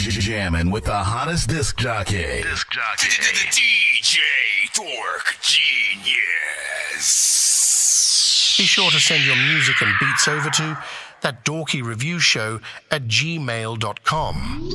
You're jamming with the hottest disc jockey. DJ Dork Genius. Be sure to send your music and beats over to ThatDorkyReviewShow at gmail.com.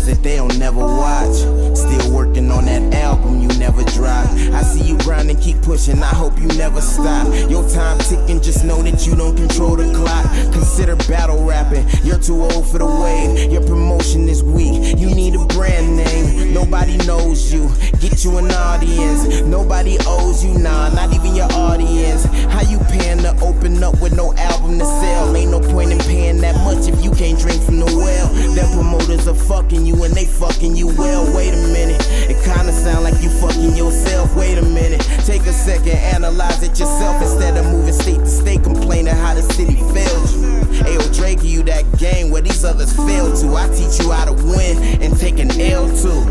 That they'll never watch. Still working on that album you never dropped. I see you grinding, keep pushing, I hope you never stop. Your time ticking, just know that you don't control the clock. Consider battle rapping, you're too old for the wave. Your promotion is weak, you need a brand name. Nobody knows you, get you an audience. Nobody owes you, nah, not even your audience. How you paying to open up with no album to sell? Ain't no point in paying that much if you can't drink from the well. Their promoters are fucking you and they fucking you well. Wait a minute, it kinda sound like you fucking yourself. Wait a minute, take a second, analyze it yourself instead of moving state to state, complaining how the city failed you. Ayo, Dre, give you that game where these others fail to. I teach you how to win and take an L too.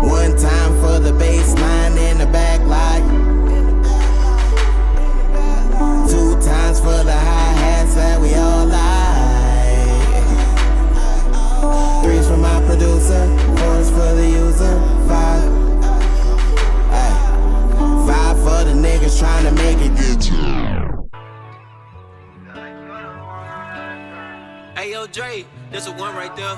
One time for the bass line in the back light. Two times for the hi-hats that we all like. Three's for my producer, four's for the user, five. Ay. Five for the niggas trying to make it get you. Hey yo Dre, there's a one right there.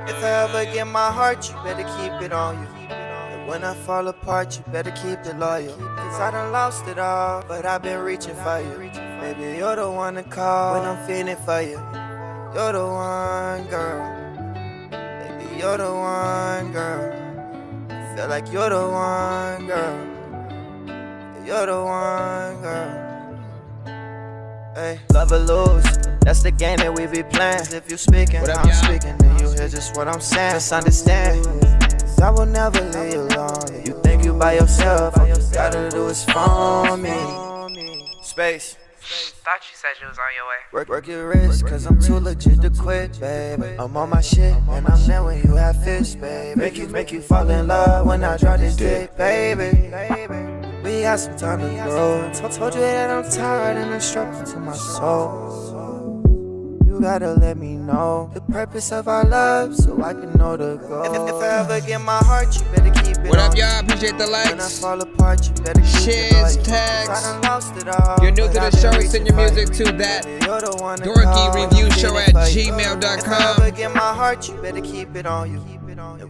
If I ever get my heart, you better keep it on you. And when I fall apart, you better keep it loyal. Cause I done lost it all, but I've been reaching for you. Baby, you're the one to call when I'm feeling for you. You're the one, girl. Baby, you're the one, girl. I feel like you're the one, girl. You're the one, girl. Hey, love or lose, that's the game that we be playing. If you speaking, I'm speaking, then you hear just what I'm saying. Just understand, cause I will never leave you alone. You think you by yourself, all you gotta do is phone me. Space. Thought you said you was on your way. Work your wrist, cause I'm too legit to quit, baby. I'm on my shit, and I'm there when you have fish, baby. Make you fall in love when I drop this dick, baby. We got some time to grow. Told you that I'm tired and instructed to my soul. You gotta let me know the purpose of our love so I can know the goal. If I ever get my heart, you better keep it. What up, y'all? Appreciate the likes. When I fall apart, you better keep shares, it. tags. I done lost it all. You're new to the show, send your music to that DorkyReviewShow at gmail.com. If I ever get my heart, you better keep it on you.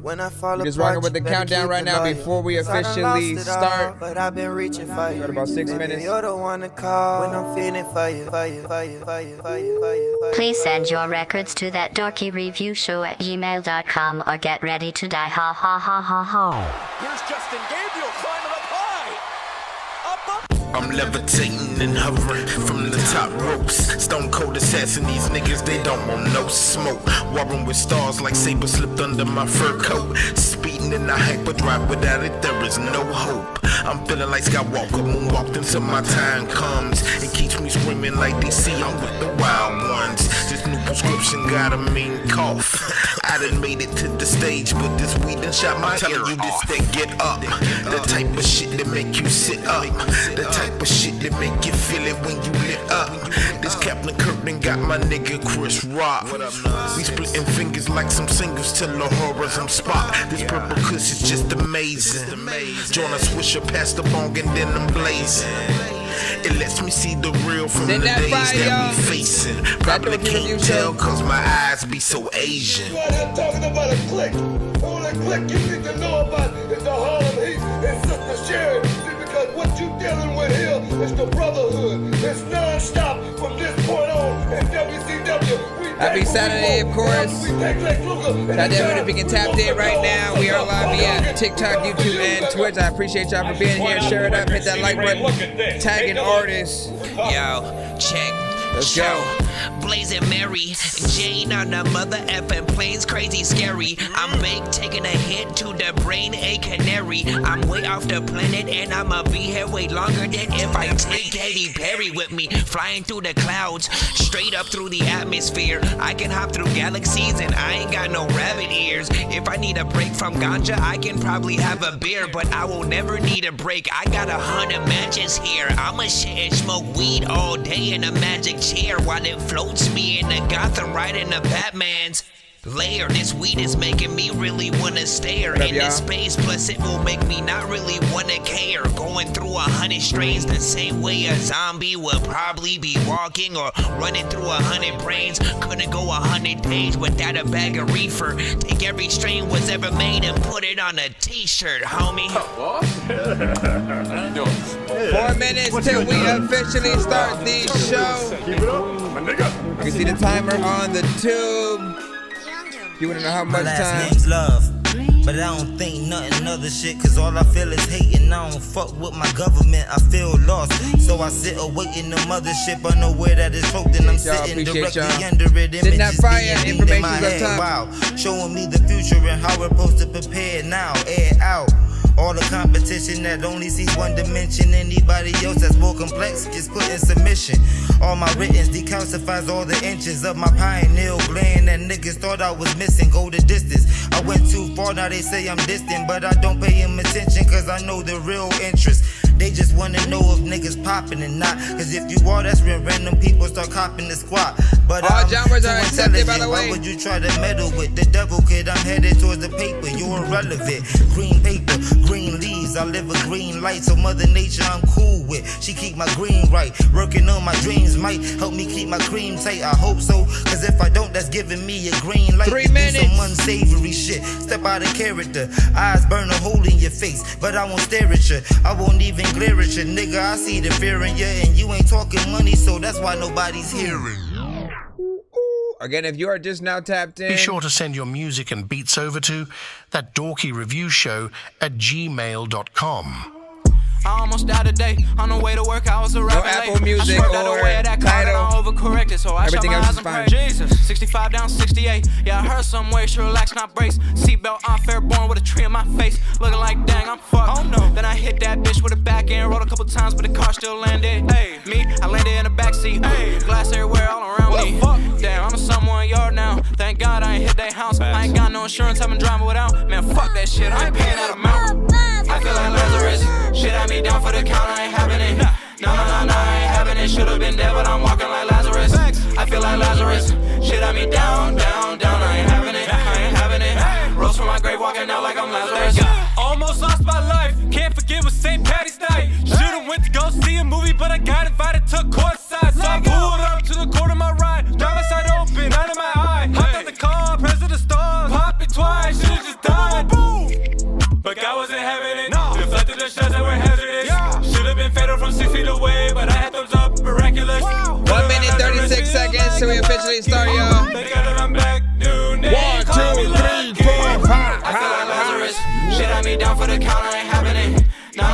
When I fall Just apart, rocking with the countdown right now before we officially start. But I've been reaching for you. Got about 6 minutes. You're the one to call when I'm feeling for you. Please send your records to ThatDorkyReviewShow at gmail.com or get ready to die. Ha ha ha ha ha. Here's Justin Gabriel climbing up high. I'm levitating and hovering from the top ropes. Stone cold assassin, these niggas, they don't want no smoke. Warring with stars like saber slipped under my fur coat. Speeding in the hyperdrive, without it there is no hope. I'm feeling like Skywalker, moonwalked until my time comes. It keeps me screaming like DC, I'm with the wild ones. This new prescription got a mean cough. I done made it to the stage, but this weed done shot my ear off. This thing get up, the type of shit that make you sit up, the type of shit that make you feel it when you lit up. This Captain Kirk got my nigga Chris Rock. We splitting fingers like some singles till the horrors I'm spot. This purple kush is just amazing. Join a swisher past the bong and then I'm blazing. It lets me see the real from the days that we facing. Probably can't tell cause my eyes be so Asian. You out here talking about a clique. The only clique you need to know about is the Harlem Heat and Sister Sherry. See, because what you dealing with here is the brotherhood. It's non-stop from this point on in WCW. Happy Saturday, of course. God damn it, if you can tap in right now, we are live via TikTok, YouTube, and Twitch. I appreciate y'all for being here. Share it up, hit that like button, tagging artists. Yo, check. Let's go. Blazing Mary, Jane on the mother effing planes, crazy scary. I'm big, taking a hit to the brain, a canary. I'm way off the planet and I'ma be here way longer than if I take Katy Perry with me. Flying through the clouds, straight up through the atmosphere. I can hop through galaxies and I ain't got no rabbit ears. If I need a break from ganja, I can probably have a beer, but I will never need a break. I got 100 matches here. I'ma sit and smoke weed all day in a magic chair while it floats me in the Gotham right in the Batman's lair. This weed is making me really wanna stare into space, plus it will make me not really wanna care. Going through 100 strains the same way a zombie would probably be walking, or running through 100 brains. Couldn't go 100 days without a bag of reefer. Take every strain was ever made and put it on a t-shirt, homie. 4 minutes till we officially start the show. Keep it up, my nigga. You can see the timer on the tube. You wanna know how much my last time? name's Love, but I don't think nothing other shit, cause all I feel is hating. I don't fuck with my government, I feel lost. So I sit away in the mothership, unaware that it's cloaked and I'm sitting directly under it. Sitting that fire, information's my up head. top. Wow, showing me the future and how we're supposed to prepare now. Air out all the competition that only sees one dimension. Anybody else that's more complex gets put in submission. All my writtens decalcifies all the inches of my pineal gland that niggas thought I was missing. Go the distance, I went too far, now they say I'm distant, but I don't pay them attention cause I know the real interest. They just wanna know if niggas popping or not, cause if you are, that's when random people start copping the squat. But all genres are accepted, by the way. Why would you try to meddle with the devil, kid? I'm headed towards the paper, you're irrelevant. Green paper, green leaves, I live a green light, so Mother Nature I'm cool with. She keep my green right, working on my dreams might help me keep my cream tight. I hope so, cause if I don't, that's giving me a green light. 3 minutes. Do some unsavory shit, step out of character. Eyes burn a hole in your face, but I won't stare at you. I won't even glare at you, nigga. I see the fear in you, and you ain't talking money, so that's why nobody's hearing. Again, if you are just now tapped in, be sure to send your music and beats over to ThatDorkyReviewShow at gmail.com. I almost died today. On the way to work, I was a rapping late. Apple Music I swerved out or the way of that car and I overcorrected, so I everything shut my else eyes is and fine. prayed. Jesus, 65 down 68. Yeah, I heard some way, should relax, not brace. Seatbelt on, fair born with a tree in my face. Looking like, dang, I'm fucked. Oh no. Then I hit that bitch with a back end, rolled a couple times, but the car still landed. Hey, me, I landed in the backseat. Hey, glass everywhere, all around me. Damn, I'm in someone yard now. Thank God I ain't hit that house. I ain't got no insurance, I've been driving without. Man, fuck that shit, I ain't paying that amount. I feel like Lazarus. Shit had me down for the count, I ain't having it. No, I ain't having it. Should've been dead, but I'm walking like Lazarus. I feel like Lazarus. Shit had me down. I ain't having it. Rose from my grave, walking out like I'm Lazarus. Almost lost my life. Can't forget with St. Patty's night. Should've went to go see a movie, but I got invited to courtside. So I pulled up to the court of my ride. Driver's side open, out of my eye. Hopped out the car, press of the stars. Popped it twice, should've just died. Boom. But God wasn't having it. Deflected the shots that were hazardous. Should've been fatal from 6 feet away, but I had thumbs up, miraculous. 1 minute 36 seconds till we officially start, y'all. 1, 2, 3, 4, 5. I feel like Lazarus. Shit had me down for the count, I ain't having it. No, I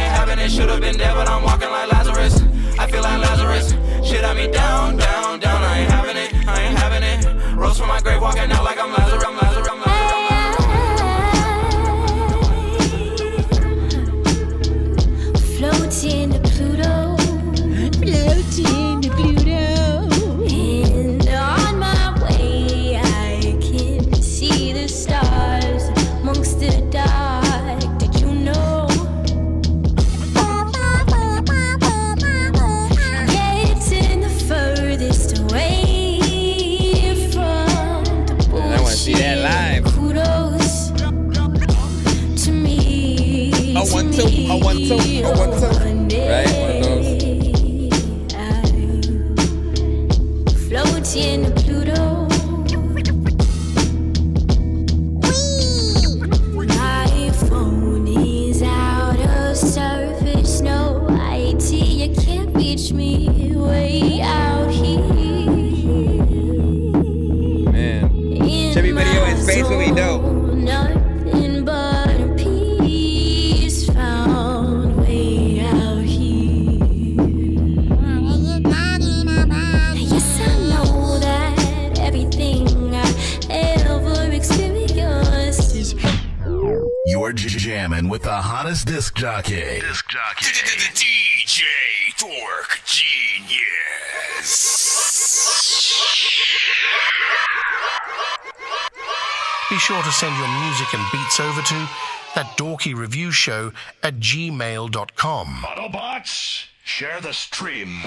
ain't having it. Should've been dead, but I'm walking like Lazarus. I feel like Lazarus. Shit had me down. I ain't having it. Rose from my grave, walking out like I'm Lazarus. Right? One of those. Floating to Pluto. My phone is out of service. No IT, you can't reach me way out here. Man, Chevy video in space would be dope. Nothing but a peace found way out here. Yes, I know that everything I ever experienced is. You're jamming with the hottest disc jockey. DJ Dork Genius. Be sure to send your music and beats over to ThatDorkyReviewShow at gmail.com. Autobots, share the stream.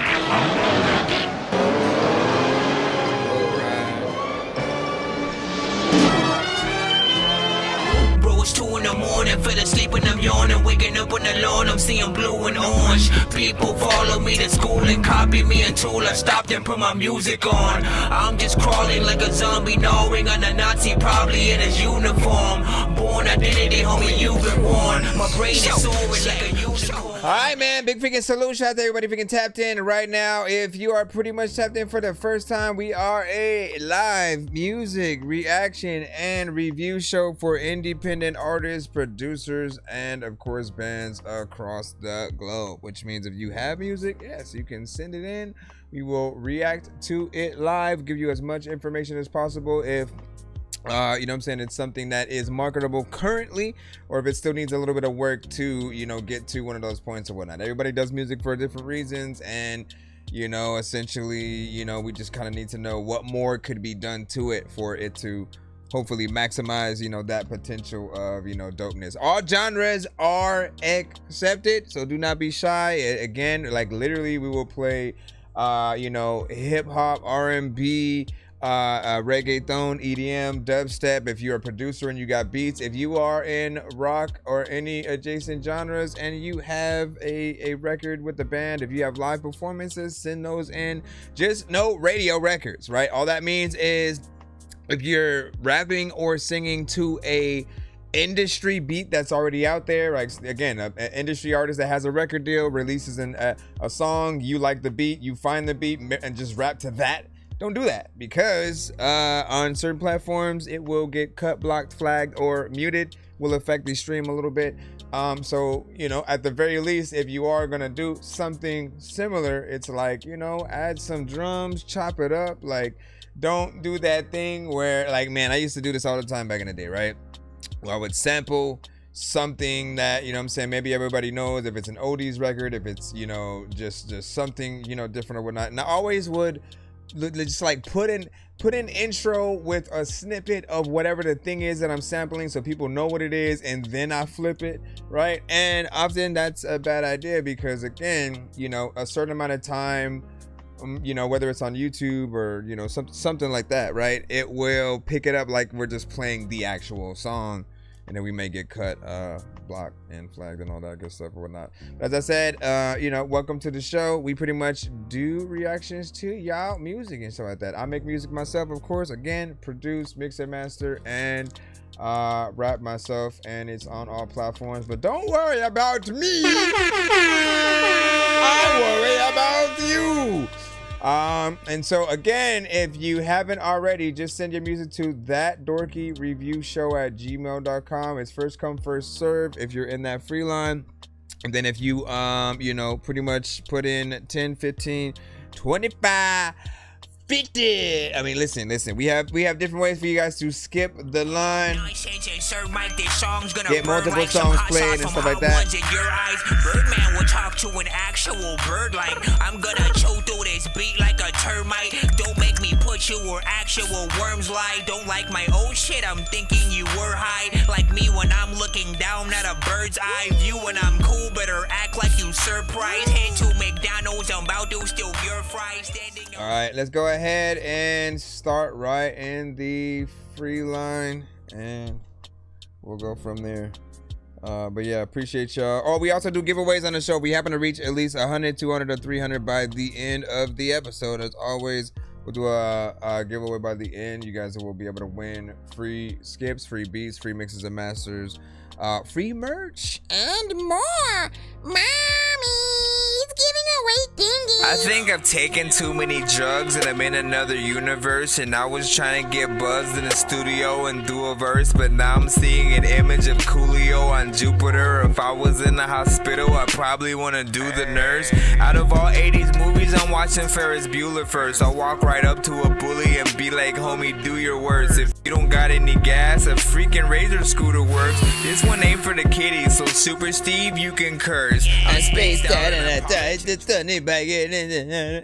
Bro, it's 2 in the morning, fell asleep and I'm yawning. Waking up on the lawn, I'm seeing blue and orange. People follow me to school and copy me until I stopped and put my music on. I'm just crawling like a zombie, gnawing on a Nazi, probably in his uniform. Born identity, homie, you've been warned. My brain is soaring like a unicorn. All right, man. Big freaking salute. Shout out to everybody freaking tapped in right now. If you are pretty much tapped in for the first time, we are a live music reaction and review show for independent artists, producers, and of course bands across the globe. Which means if you have music, yes, you can send it in. We will react to it live, give you as much information as possible. If you know what I'm saying, it's something that is marketable currently, or if it still needs a little bit of work to, you know, get to one of those points or whatnot. Everybody does music for different reasons, and you know, essentially, you know, we just kind of need to know what more could be done to it for it to hopefully maximize, you know, that potential of, you know, dopeness. All genres are accepted, so do not be shy. Again, like literally we will play you know, hip-hop, R&B, reggaeton, EDM, dubstep. If you're a producer and you got beats, if you are in rock or any adjacent genres and you have a record with the band, if you have live performances, send those in. Just no radio records, right? All that means is if you're rapping or singing to a industry beat that's already out there, like again, an industry artist that has a record deal releases a song, you like the beat, you find the beat and just rap to that. Don't do that, because on certain platforms it will get cut, blocked, flagged, or muted. Will affect the stream a little bit. So, you know, at the very least, if you are gonna do something similar, it's like, you know, add some drums, chop it up. Like, don't do that thing where, like, man, I used to do this all the time back in the day, right? Where I would sample something that, you know what I'm saying, maybe everybody knows, if it's an oldies record, if it's, you know, just something, you know, different or whatnot. And I always would just like put in intro with a snippet of whatever the thing is that I'm sampling, so people know what it is, and then I flip it, right? And often that's a bad idea, because again, you know, a certain amount of time, you know, whether it's on YouTube or, you know, something like that, right, it will pick it up like we're just playing the actual song, and then we may get cut, blocked and flagged and all that good stuff or whatnot. But as I said, you know, welcome to the show. We pretty much do reactions to y'all music and stuff like that. I make music myself, of course, again, produce, mix and master, and rap myself, and it's on all platforms. But don't worry about me, I worry about you. And so again, if you haven't already, just send your music to ThatDorkyReviewShow at gmail.com. It's first come, first serve if you're in that free line. And then if you you know, pretty much put in 10, 15, 25, 50. I mean, listen, we have different ways for you guys to skip the line, get multiple songs played and stuff like that. Birdman will talk to an actual bird like I'm gonna chew through this beat like a termite. Don't make me put you where actual worms lie. Don't like my old shit, I'm thinking you were high. Like me when I'm looking down at a bird's eye view. When I'm cool, better act like you surprised. Head to McDonald's, I'm about to steal your fries. All right, let's go ahead and start right in the free line, and we'll go from there. But yeah, appreciate y'all. Oh, we also do giveaways on the show. We happen to reach at least 100, 200, or 300 by the end of the episode. As always, we'll do a giveaway by the end. You guys will be able to win free skips, free beats, free mixes and masters, free merch, and more. Mommy's giving away dingies. I think I've taken too many drugs and I'm in another universe, and I was trying to get buzzed in the studio and do a verse, but now I'm seeing an image of Coolio on Jupiter. If I was in the hospital, I probably want to do the nurse. Out of all 80s movies, I'm watching Ferris Bueller first. I'll walk right up to a bully and be like, homie, do your worst. If you don't got any gas, a freaking razor scooter works. This one ain't for the kiddies, so Super Steve, you can curse. I'm spaced out and I died.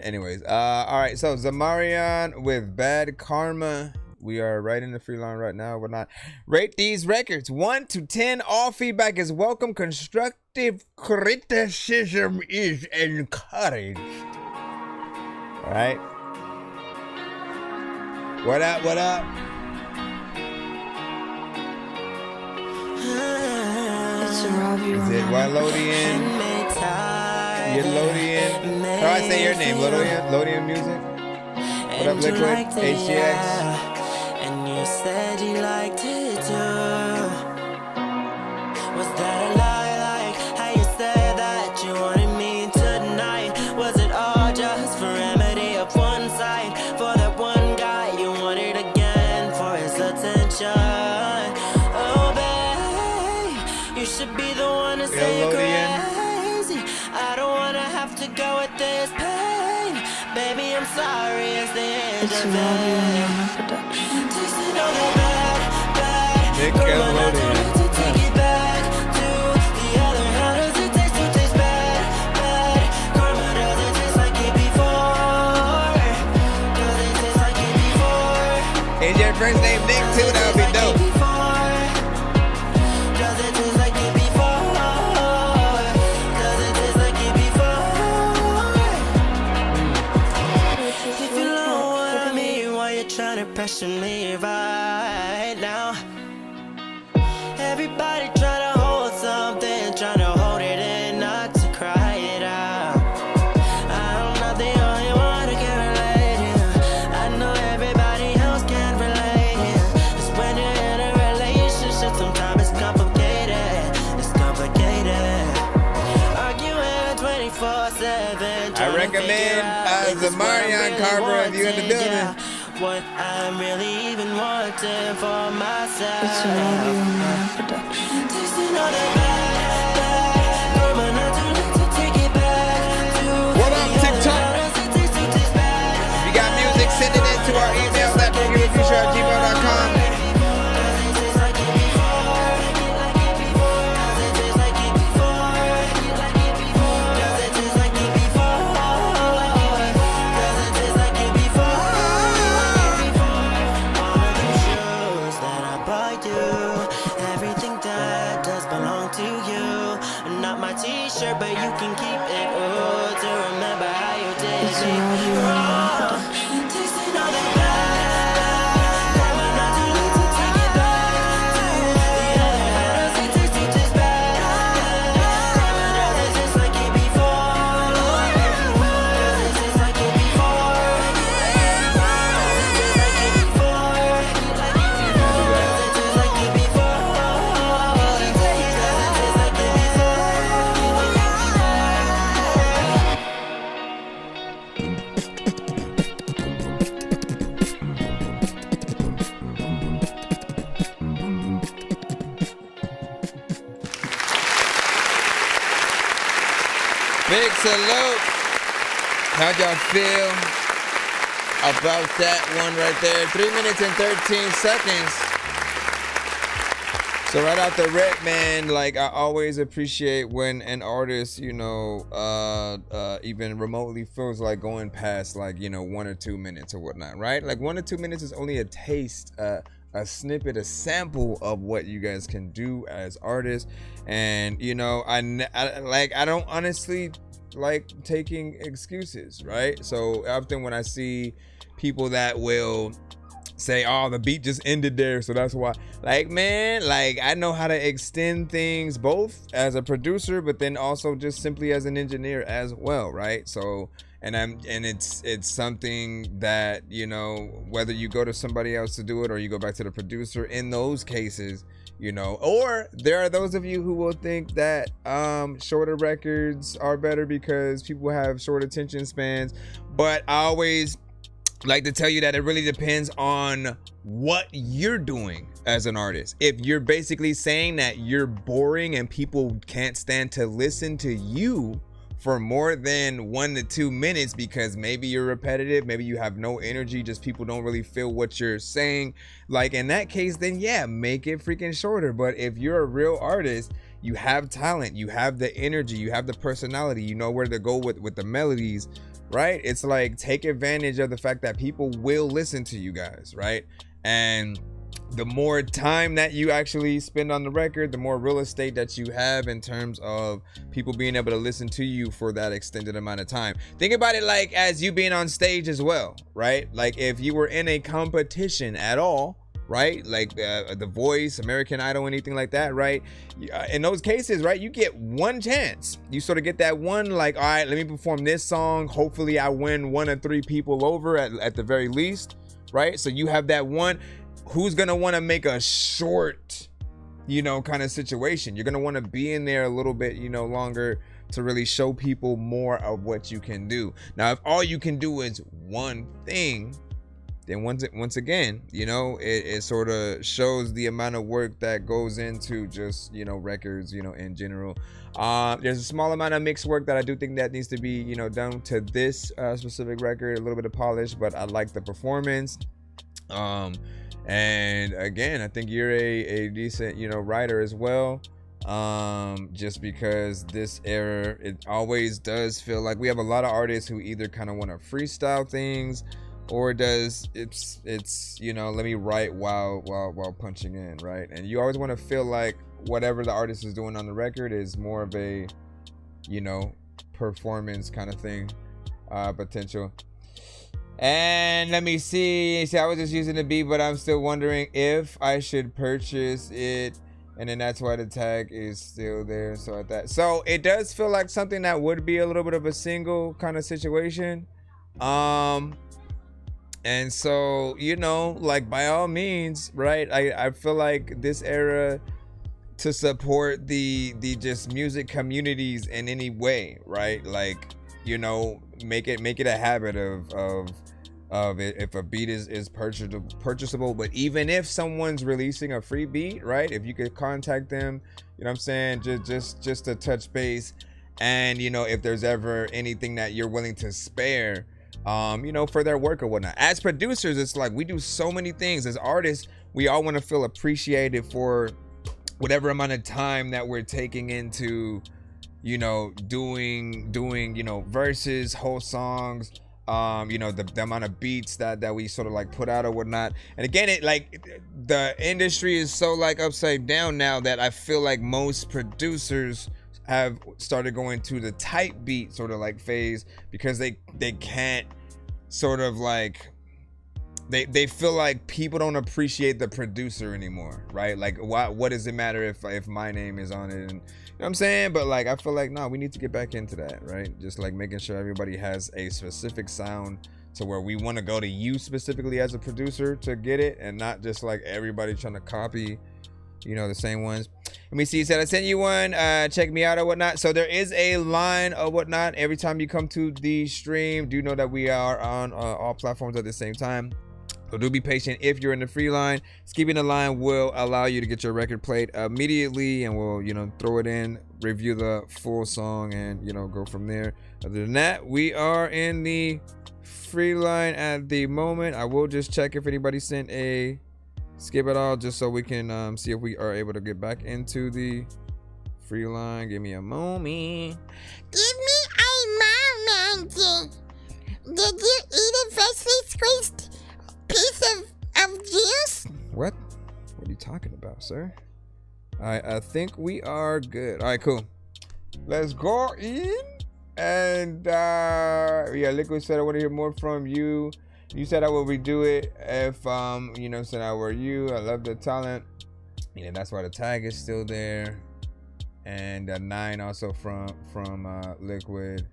Anyways, all right, so Zamarian with Bad Karma. We are right in the free line right now. We're not. Rate these records 1 to 10. All feedback is welcome. Constructive criticism is encouraged. All right. What up? What up? Is it Walodian? Lodian? How do I say your name? Lodian Music? What up, Liquid? HGX? And you said you liked it too. Was that a lie? Like how you said that you wanted me tonight? Was it all just for remedy of one side? For that one guy you wanted again for his attention? Oh, babe, you should be the one to say you're crazy. I don't wanna have to go with this pain. Baby, I'm sorry, it's the end of it. Tasting all the bad, girl, I don't need to take it back to the other. How does it taste to taste bad? Karma, does it taste like it before? Does it taste like it before? Is your first name Nick too? That would be dope. Does it taste like it before? Does it taste like it before? If you know what I mean, why you trying to pressure me right now? Everybody trying to hold something, trying to hold it in, not to cry it out. I'm not the only one who can relate here. I know everybody else can relate here. It's when you're in a relationship, sometimes it's complicated. It's complicated. Arguing 24/7. I recommend Zamarian Carver if you're in the building. What I'm really even wanting for myself. It's a production. Tasting all the bad, karma, not too late to take it back to What up, TikTok? If you got music, send it in to our email, ThatDorkyReviewShow@gmail.com. T-shirt, but you can keep it to remember how you did it wrong. Tasting all the bad, karma, not too late to take it back to the other. How does it taste to taste bad? Karma, does it taste like it before? Does it taste like it before? Does it taste like it before? Does it taste like it before? Does it taste like it before? Big salute. How'd y'all feel about that one right there? 3 minutes and 13 seconds. So right out the rip, man, like I always appreciate when an artist, you know, even remotely feels like going past like, you know, 1 or 2 minutes or whatnot, right? Like 1 or 2 minutes is only a taste, a snippet, a sample of what you guys can do as artists. And, you know, I don't honestly like taking excuses, right? So often when I see people that will say, oh, the beat just ended there, so that's why. Like, man, like, I know how to extend things both as a producer, but then also just simply as an engineer as well, right? So, and it's something that, you know, whether you go to somebody else to do it or you go back to the producer, in those cases, you know, or there are those of you who will think that shorter records are better because people have short attention spans, but I always like to tell you that it really depends on what you're doing as an artist. If you're basically saying that you're boring and people can't stand to listen to you for more than 1 to 2 minutes because maybe you're repetitive, maybe you have no energy, just people don't really feel what you're saying, like in that case, then yeah, make it freaking shorter. But if you're a real artist, you have talent, you have the energy, you have the personality, you know where to go with the melodies, right? It's like, take advantage of the fact that people will listen to you guys, right? And the more time that you actually spend on the record, the more real estate that you have in terms of people being able to listen to you for that extended amount of time. Think about it like as you being on stage as well, right? Like if you were in a competition at all, right? Like The Voice, American Idol, anything like that, right? In those cases, right, you get one chance. You sort of get that one, like, all right, let me perform this song. Hopefully I win 1 or 3 people over at the very least, right? So you have that one. Who's gonna want to make a short, you know, kind of situation? You're gonna want to be in there a little bit, you know, longer to really show people more of what you can do. Now, if all you can do is one thing, then once again, you know, it sort of shows the amount of work that goes into just, you know, records, you know, in general. There's a small amount of mixed work that I do think that needs to be, you know, done to this specific record, a little bit of polish, but I like the performance. And again, I think you're a decent, you know, writer as well. Just because this era, it always does feel like we have a lot of artists who either kind of want to freestyle things, or it's you know, let me write while punching in, right? And you always want to feel like whatever the artist is doing on the record is more of a, you know, performance kind of thing, potential. And let me see. I was just using the beat, but I'm still wondering if I should purchase it. And then that's why the tag is still there. So like that. So it does feel like something that would be a little bit of a single kind of situation. And so, you know, like by all means, right? I feel like this era to support the just music communities in any way, right? Like, you know, make it a habit of it, if a beat is purchasable. But even if someone's releasing a free beat, right, if you could contact them, you know what I'm saying, just to touch base, and you know, if there's ever anything that you're willing to spare, you know, for their work or whatnot. As producers, it's like we do so many things. As artists, we all want to feel appreciated for whatever amount of time that we're taking into, you know, doing, you know, verses, whole songs, you know, the amount of beats that we sort of like put out or whatnot. And again, it like the industry is so like upside down now that I feel like most producers have started going to the type beat sort of like phase, because they can't sort of like, they feel like people don't appreciate the producer anymore, right? Like what does it matter if my name is on it? And you know what I'm saying? But like I feel like no, we need to get back into that, right? Just like making sure everybody has a specific sound to where we want to go to you specifically as a producer to get it, and not just like everybody trying to copy, you know, the same ones. Let me see. He said, I sent you one, check me out or whatnot. So there is a line or whatnot every time you come to the stream. Do know that we are on all platforms at the same time. So do be patient if you're in the free line. Skipping the line will allow you to get your record played immediately, and we'll, you know, throw it in, review the full song, and, you know, go from there. Other than that, we are in the free line at the moment. I will just check if anybody sent a skip at all, just so we can see if we are able to get back into the free line. Give me a moment. Give me a moment. Did you eat a freshly squeezed piece of juice? What are you talking about, sir? I think we are good. All right, cool. Let's go in. And yeah, Liquid said I want to hear more from you. You said I will redo it if you know, said I were you. I love the talent. Yeah, that's why the tag is still there. And a 9 also from Liquid.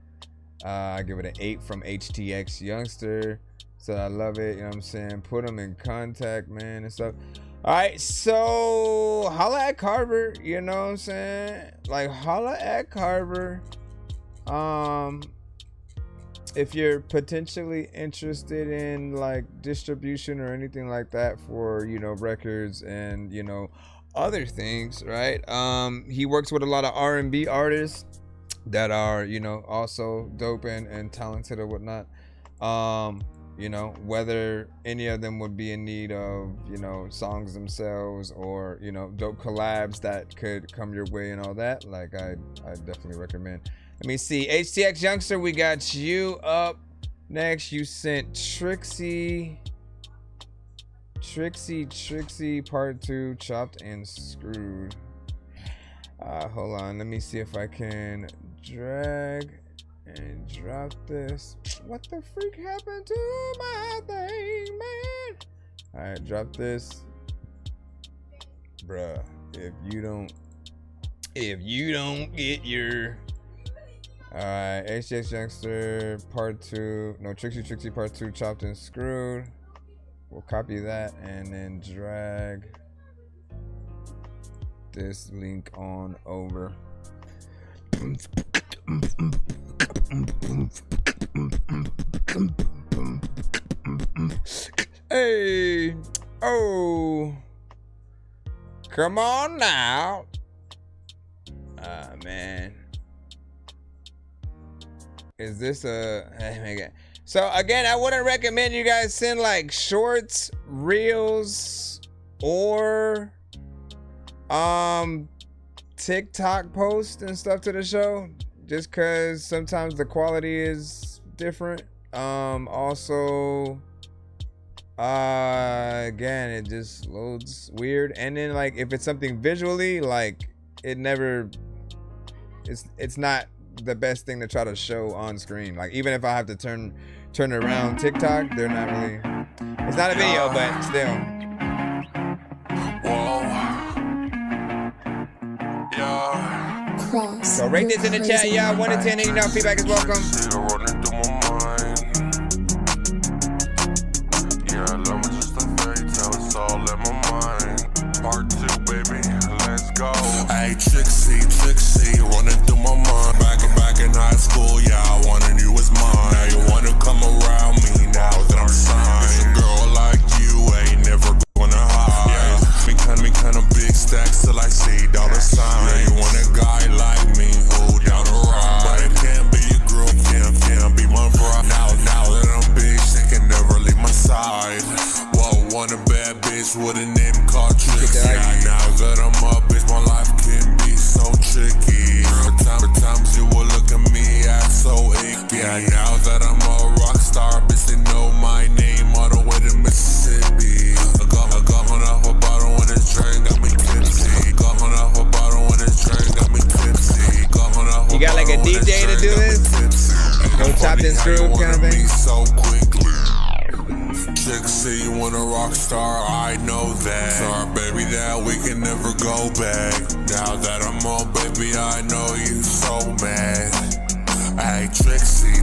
I give it an 8 from HTX Youngster. So I love it, you know what I'm saying? Put them in contact, man, and stuff. All right, so holla at Carver, you know what I'm saying? Like, holla at Carver. If you're potentially interested in like distribution or anything like that for, you know, records and, you know, other things, right? He works with a lot of R&B artists that are, you know, also dope and talented or whatnot. You know, whether any of them would be in need of, you know, songs themselves or, you know, dope collabs that could come your way and all that, like I definitely recommend. Let me see. HTX Youngster, we got you up next. You sent Trixie part 2, Chopped and Screwed. Hold on, let me see if I can drag and drop this. What the freak happened to my thing, man? All right, drop this. Bruh, if you don't get your... All right, HTX Youngster part 2. No, Trixie part 2, Chopped and Screwed. We'll copy that and then drag this link on over. Hey, oh, come on now. Ah, man. Is this a... Oh my God. So again, I wouldn't recommend you guys send like shorts, reels, or TikTok posts and stuff to the show, just cause sometimes the quality is different. Also, again, it just loads weird. And then like if it's something visually, like it's not the best thing to try to show on screen. Like even if I have to turn around TikTok, they're not really, it's not a video, but still. Whoa. Yeah. So rate this in the chat, y'all. 1 to 10, and you know feedback is welcome. Yeah, love me just a fairy tale, it's all in my mind. Part 2, baby, let's go. Hey, Trixie, running through my mind. Back in high school, yeah, I wanted you as mine. Now you wanna come around me now that I'm signed. It's a girl like you ain't never gonna hide. Yeah, me kinda big stacks till I see dollar signs. Yeah, you want a guy like me who down the ride, but it can't be a girl, can't be my bride. Now that I'm big, she can never leave my side. Whoa, want a bad bitch with a name called Trixie. Yeah, now that I'm up, bitch, my life can be so tricky. For times you will look at me, act so icky. Yeah, now that I'm a rock star, bitch, they know my name all the way to Mississippi. I got off a bottle when this drink got me tipsy. Got off a bottle when this drink got me tipsy. You got like a DJ to do this? No Chopped and Screwed kind of thing? So quickly. Trixie, you want a rock star, I know that. Sorry, baby, that we can never go back. Now that I'm on, baby, I know you so mad. Hey, Trixie,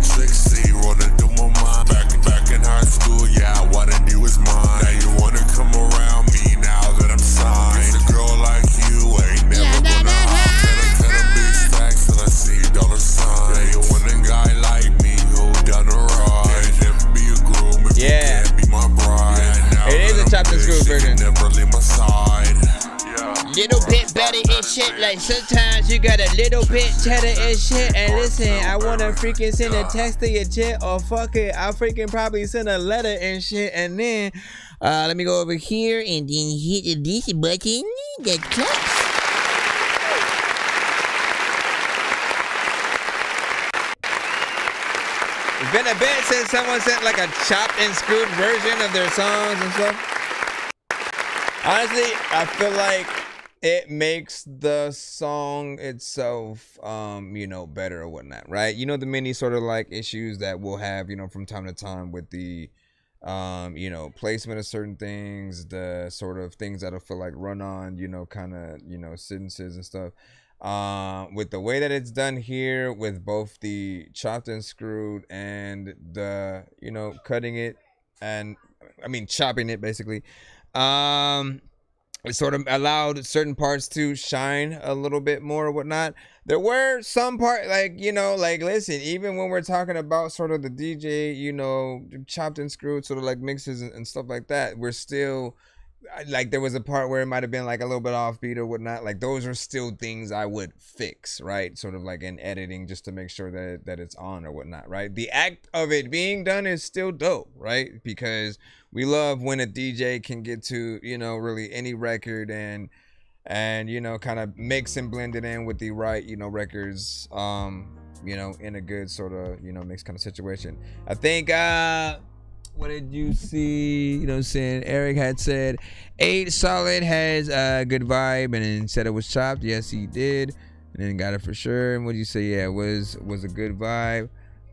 running through my mind. Back in high school, yeah, I wanted you as mine. Now you wanna come around me now that I'm signed. It's a girl like you ain't never gonna hide. Can I big stacks till I see dollar signs. Yeah, you want a guy like me who down the ride. Can't never be a groom if you can't be my bride. Yeah, it is a Chopped and Screwed version. Never leave my side. Little bit better and shit, like sometimes you got a little bit cheddar and shit. And listen, I wanna freaking send a text to your chick, or fuck it, I'll freaking probably send a letter and shit. And then let me go over here and then hit this button that claps. It's been a bit since someone sent like a Chopped and Screwed version of their songs and stuff. Honestly, I feel like it makes the song itself, you know, better or whatnot, right? You know, the many sort of like issues that we'll have, you know, from time to time with the you know, placement of certain things, the sort of things that'll feel like run on, you know, kind of, you know, sentences and stuff. With the way that it's done here, with both the chopped and screwed and the, you know, cutting it and chopping it basically, it sort of allowed certain parts to shine a little bit more or whatnot. There were some part, like, you know, like, listen, even when we're talking about sort of the DJ, you know, chopped and screwed sort of like mixes and stuff like that, we're still, like, there was a part where it might have been like a little bit offbeat or whatnot. Like, those are still things I would fix, right? Sort of like in editing, just to make sure that it's on or whatnot, right? The act of it being done is still dope, right? Because we love when a DJ can get to, you know, really any record and you know, kind of mix and blend it in with the right, you know, records, you know, in a good sort of, you know, mixed kind of situation. I think, what did you see? You know what I'm saying? Eric had said 8 Solid has a good vibe, and then said it was chopped. Yes, he did. And then got it for sure. And what did you say? Yeah, it was a good vibe.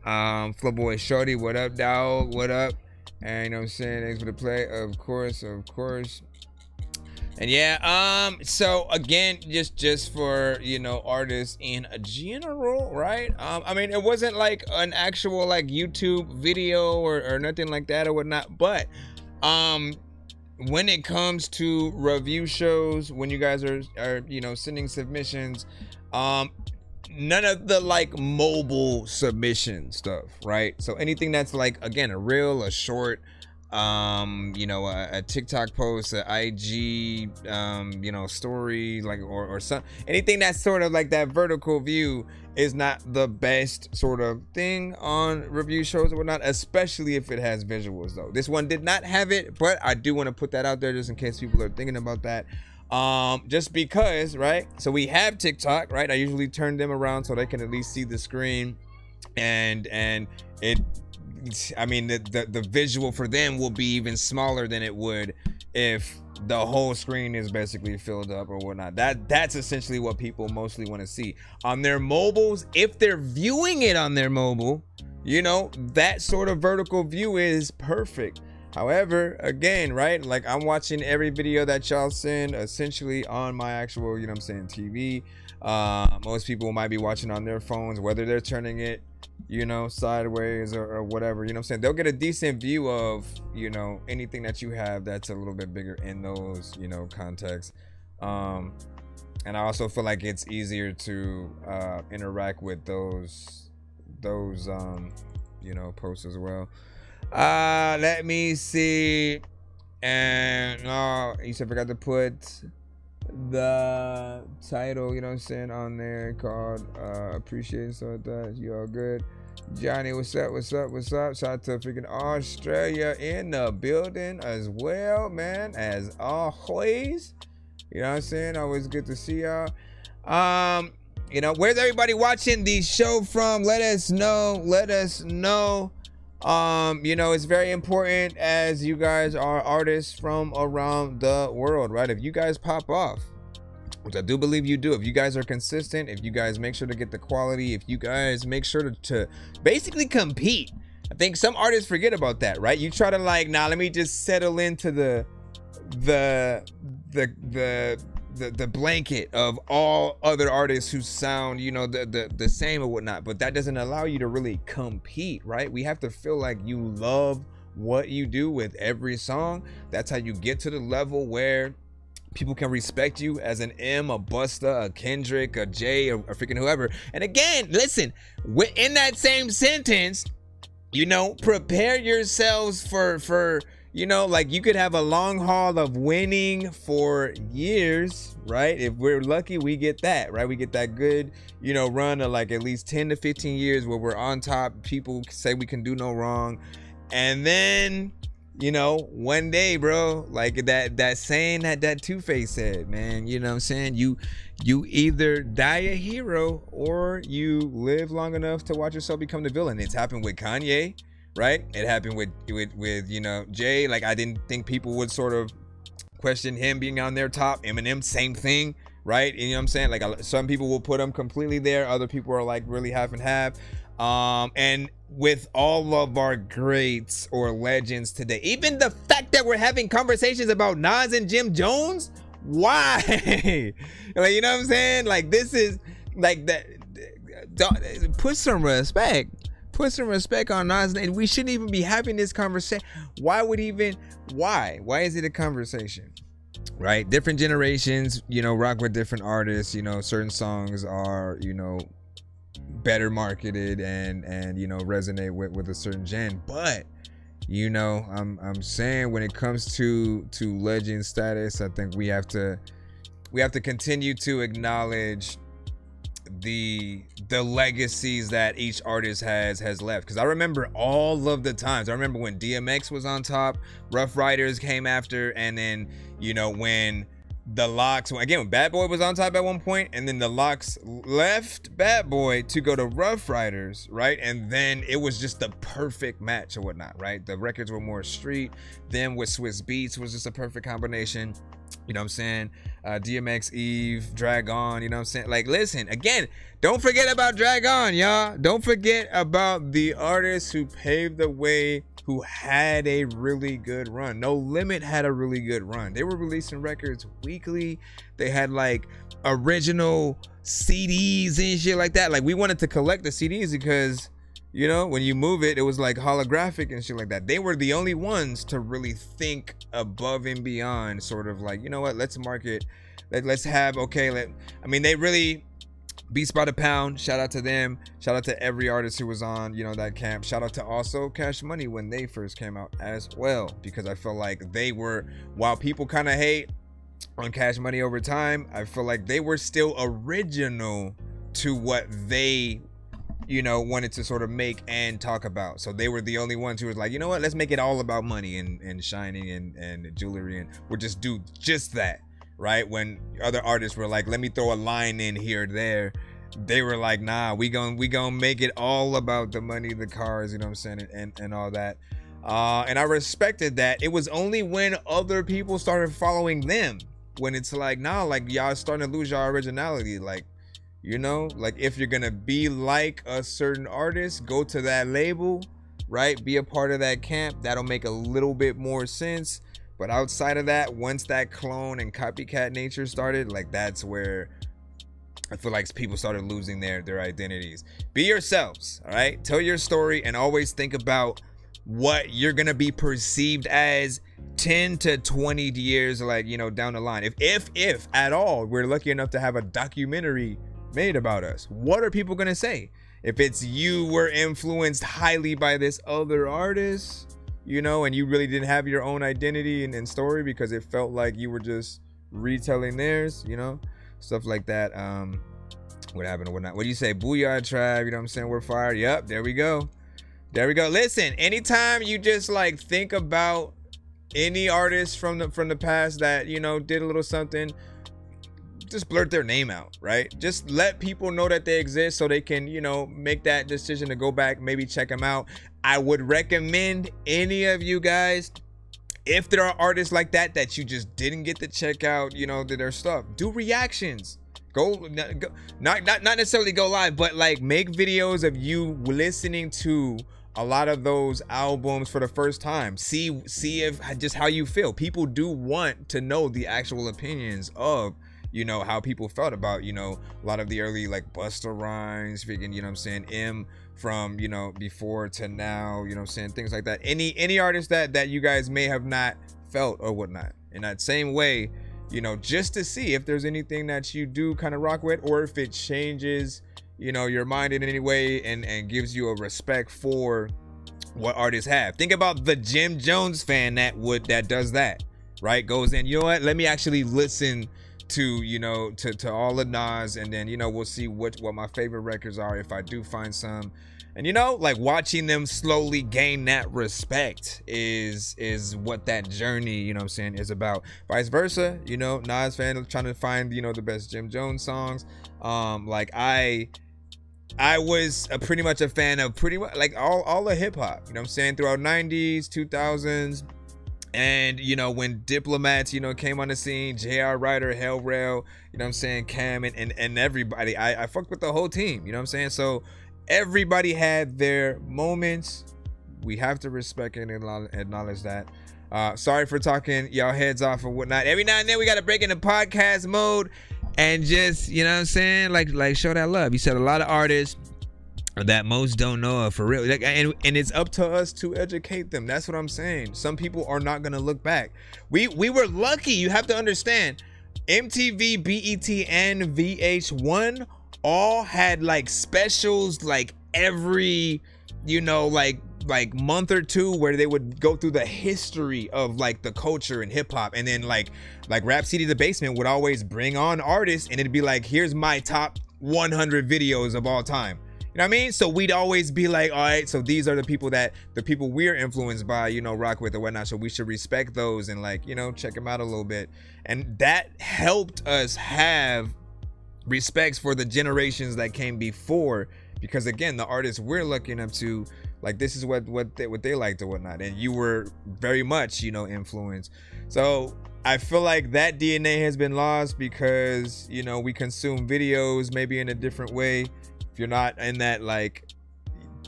Flowboy Shorty, what up, dog? What up? And you know what I'm saying? Thanks for the play. Of course. And yeah, so again, just for, you know, artists in general, right? I mean, it wasn't like an actual like YouTube video or nothing like that or whatnot, but when it comes to review shows, when you guys are you know, sending submissions, none of the like mobile submission stuff, right? So anything that's like, again, a reel, a short, you know, a TikTok post, a IG, you know, story, like, or some, anything that's sort of like that vertical view is not the best sort of thing on review shows or whatnot, especially if it has visuals though. This one did not have it, but I do want to put that out there just in case people are thinking about that. Just because, right? So we have TikTok, right? I usually turn them around so they can at least see the screen, and it, I mean, the visual for them will be even smaller than it would if the whole screen is basically filled up or whatnot. That's essentially what people mostly want to see on their mobiles. If they're viewing it on their mobile, you know, that sort of vertical view is perfect. However, again, right, like, I'm watching every video that y'all send essentially on my actual, you know what I'm saying, TV. Most people might be watching on their phones, whether they're turning it, you know, sideways or whatever, you know what I'm saying. They'll get a decent view of, you know, anything that you have that's a little bit bigger in those, you know, contexts. And I also feel like it's easier to interact with those you know, posts as well. Let me see. And you said I forgot to put the title, you know what I'm saying, on there, called appreciate, so that you all good. Johnny, what's up? Shout out to freaking Australia in the building as well, man, as always. You know what I'm saying? Always good to see y'all. You know, where's everybody watching the show from? Let us know. You know, it's very important, as you guys are artists from around the world, right? If you guys pop off, which I do believe you do, if you guys are consistent, if you guys make sure to get the quality, if you guys make sure to basically compete. I think some artists forget about that, right? You try to like, nah, let me just settle into the blanket of all other artists who sound, you know, the same or whatnot, but that doesn't allow you to really compete, right? We have to feel like you love what you do with every song. That's how you get to the level where people can respect you as an M, a Busta, a Kendrick, a Jay, or freaking whoever. And again, listen, in that same sentence, you know, prepare yourselves for you know, like, you could have a long haul of winning for years, right? If we're lucky, we get that, right? We get that good, you know, run of like at least 10 to 15 years where we're on top. People say we can do no wrong. And then, you know, one day, bro, like that saying that Two-Face said, man, you know what I'm saying? You either die a hero or you live long enough to watch yourself become the villain. It's happened with Kanye, right? It happened with you know, Jay. Like, I didn't think people would sort of question him being on their top. Eminem, same thing, right? And you know what I'm saying? Like some people will put him completely there. Other people are like really half and half. And with all of our greats or legends today, even the fact that we're having conversations about Nas and Jim Jones, why? Like, you know what I'm saying? Like, this is like that. Put some respect on Nas, and we shouldn't even be having this conversation. Why is it a conversation? Right? Different generations, you know, rock with different artists. You know, certain songs are, you know, better marketed and you know, resonate with a certain gen. But you know, I'm saying when it comes to legend status, I think we have to continue to acknowledge the legacies that each artist has left. Because I remember all of the times. I remember when DMX was on top, Rough Riders came after, and then, you know, when the Locks, again, when Bad Boy was on top at one point, and then the Locks left Bad Boy to go to Rough Riders, right? And then it was just the perfect match or whatnot, right? The records were more street. Then with Swiss Beats was just a perfect combination. You know what I'm saying? DMX, Eve, Drag On, you know what I'm saying? Like, listen, again, don't forget about Drag On, y'all. Don't forget about the artists who paved the way, who had a really good run. No Limit had a really good run. They were releasing records weekly. They had like original CDs and shit like that. Like, we wanted to collect the CDs because, you know, when you move it, it was like holographic and shit like that. They were the only ones to really think above and beyond, sort of like, you know what, let's market, let's have, okay, I mean, they really, Beats by the Pound, shout out to them. Shout out to every artist who was on, you know, that camp. Shout out to also Cash Money when they first came out as well, because I feel like they were, while people kind of hate on Cash Money over time, I feel like they were still original to what they, you know, wanted to sort of make and talk about. So they were the only ones who was like, you know what, let's make it all about money and shining and jewelry, and we'll just do just that, right? When other artists were like, let me throw a line in here or there, they were like, nah, we gonna make it all about the money, the cars, you know what I'm saying, and all that. And I respected that. It was only when other people started following them, when it's like, nah, like, y'all starting to lose your originality. Like, you know, like, if you're gonna be like a certain artist, go to that label, right? Be a part of that camp. That'll make a little bit more sense. But outside of that, once that clone and copycat nature started, like, that's where I feel like people started losing their identities. Be yourselves, all right? Tell your story, and always think about what you're gonna be perceived as 10 to 20 years, like, you know, down the line. If at all we're lucky enough to have a documentary made about us, what are people gonna say? If it's you were influenced highly by this other artist, you know, and you really didn't have your own identity and story because it felt like you were just retelling theirs, you know, stuff like that. What happened or whatnot? What do you say? Booyah Tribe, you know what I'm saying? We're fired. Yep, there we go. Listen, anytime you just like think about any artist from the past that, you know, did a little something, just blurt their name out, right? Just let people know that they exist so they can, you know, make that decision to go back, maybe check them out. I would recommend any of you guys, if there are artists like that you just didn't get to check out, you know, their stuff, do reactions. Go not necessarily go live, but like make videos of you listening to a lot of those albums for the first time. See if just how you feel. People do want to know the actual opinions of, you know, how people felt about, you know, a lot of the early like Busta Rhymes, speaking, you know what I'm saying, M from, you know, before to now, you know what I'm saying, things like that. Any artist that you guys may have not felt or whatnot. In that same way, you know, just to see if there's anything that you do kind of rock with, or if it changes, you know, your mind in any way and gives you a respect for what artists have. Think about the Jim Jones fan that does that, right? Goes in, you know what, let me actually listen to, you know, to all of Nas, and then, you know, we'll see what my favorite records are if I do find some. And, you know, like watching them slowly gain that respect is what that journey, you know what I'm saying, is about. Vice versa, you know, Nas fan trying to find, you know, the best Jim Jones songs. Like I was pretty much a fan of pretty much like all the hip hop, you know what I'm saying, throughout 90s, 2000s. And, you know, when diplomats, you know, came on the scene, J.R. Ryder, Hell Rail, you know what I'm saying, Cam, and everybody, I fucked with the whole team, you know what I'm saying? So everybody had their moments. We have to respect and acknowledge that. Sorry for talking y'all heads off or whatnot. Every now and then we got to break into podcast mode and just, you know what I'm saying, like show that love. You said a lot of artists that most don't know of, for real, like, and it's up to us to educate them. That's what I'm saying. Some people are not gonna look back. We were lucky. You have to understand, MTV, BET, and VH1 all had like specials like every, you know, like month or two, where they would go through the history of like the culture and hip-hop, and then like Rhapsody the Basement would always bring on artists, and it'd be like, here's my top 100 videos of all time. You know what I mean? So we'd always be like, all right, so these are the people we're influenced by, you know, rock with or whatnot. So we should respect those and, like, you know, check them out a little bit. And that helped us have respects for the generations that came before, because again, the artists we're looking up to, like, this is what they liked or whatnot. And you were very much, you know, influenced. So I feel like that DNA has been lost because, you know, we consume videos maybe in a different way. If you're not in that like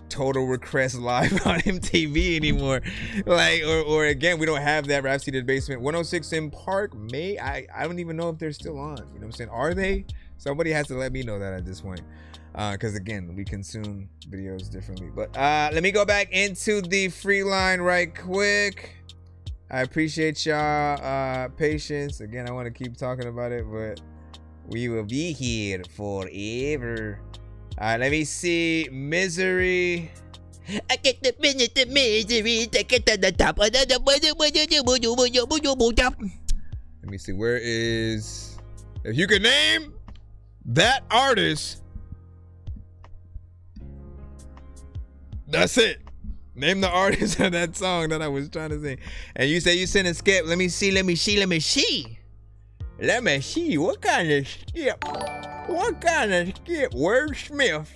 Total Request Live on MTV anymore, like, or again, we don't have that Rhapsody the Basement. 106 in Park, I don't even know if they're still on. You know what I'm saying? Are they? Somebody has to let me know that at this point, because again, we consume videos differently. But let me go back into the free line right quick. I appreciate y'all patience. Again, I want to keep talking about it, but we will be here forever. Alright, let me see. Misery. I get the minute the misery. Take it to the top. Let me see. Where is. If you could name that artist. That's it. Name the artist of that song that I was trying to sing. And you say you sent a skip. Let me see. What kind of skip? What kind of skip? Wordsmith.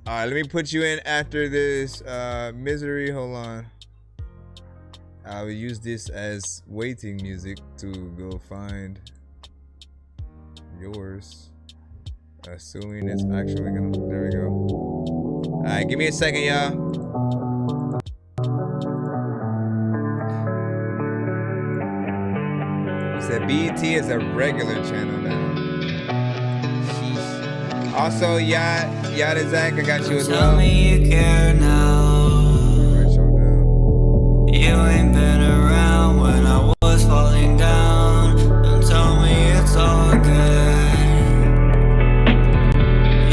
Alright, let me put you in after this. Misery, hold on. I will use this as waiting music to go find yours. Assuming it's actually gonna. There we go. Alright, give me a second, y'all. Said BET is a regular channel now. Sheesh. Also, Yada Zach, I got you as well. Tell me you care now. You ain't been around when I was falling down. Don't tell me it's all good.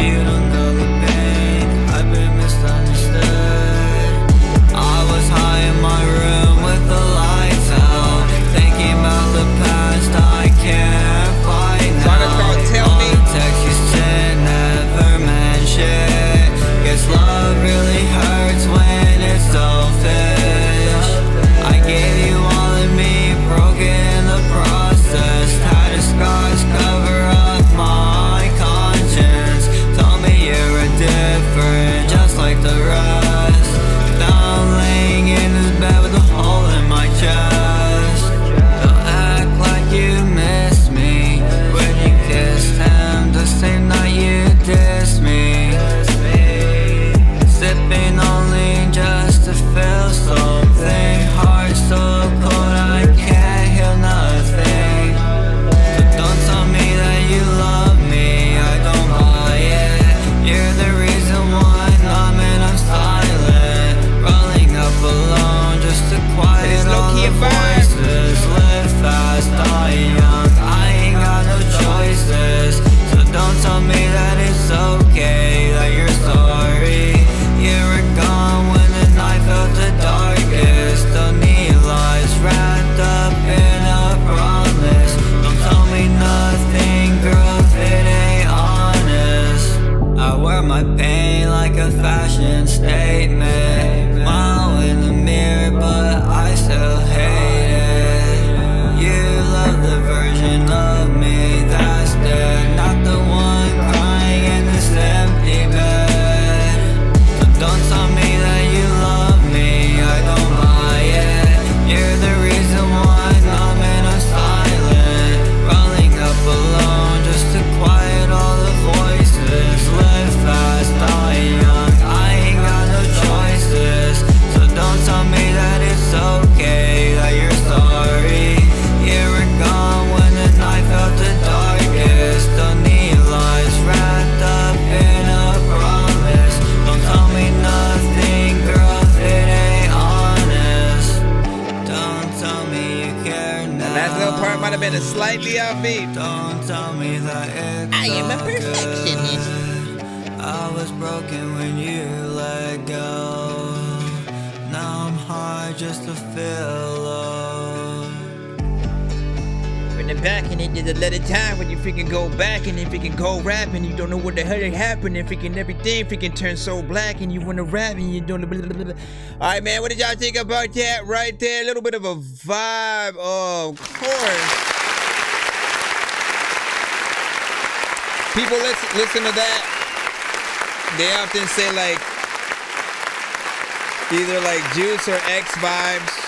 You don't know the pain. I've been misunderstood. I was high in my room with the lights out, thinking about the past I can't find now. All the texts you sent never meant shit. Guess love really hurts when it's selfish. I gave you all of me, broken in the process. Had a scars cover up my conscience. Told me you're different, just like the rest. Now I'm laying in this bed with a hole in my chest. Don't act like you miss me when you kissed him the same night you dissed me. Sipping only just to feel something. Heart so cold I can't hear nothing. So don't tell me that you love me, I don't buy it. You're the reason why I'm silent. Rolling up alone just to quiet all the voices. Live fast, die young, I ain't got no choices. So don't tell me that it's okay, that you're sorry. You were gone when the night felt the darkest. Don't need lies wrapped up in a promise. Don't tell me nothing, girl, if it ain't honest. I wear my pain like a fashion statement. Smile in the mirror, but I still hate it. You love the version of me that's dead, not the one crying in this empty bed. So don't tell me that you love me, I don't buy slightly offbeat. Don't tell me that it's I am a all perfectionist. good. I was broken when you let go. Now I'm hard just to feel love. In the back, and it did a lot of time when you freaking go back and then freaking go rap and you don't know what the hell happened and freaking everything freaking turns so black and you want to rap and you don't. Blah, blah, blah, blah. All right, man, what did y'all think about that right there? A little bit of a vibe, of course. People listen to that. They often say like either like Juice or X vibes.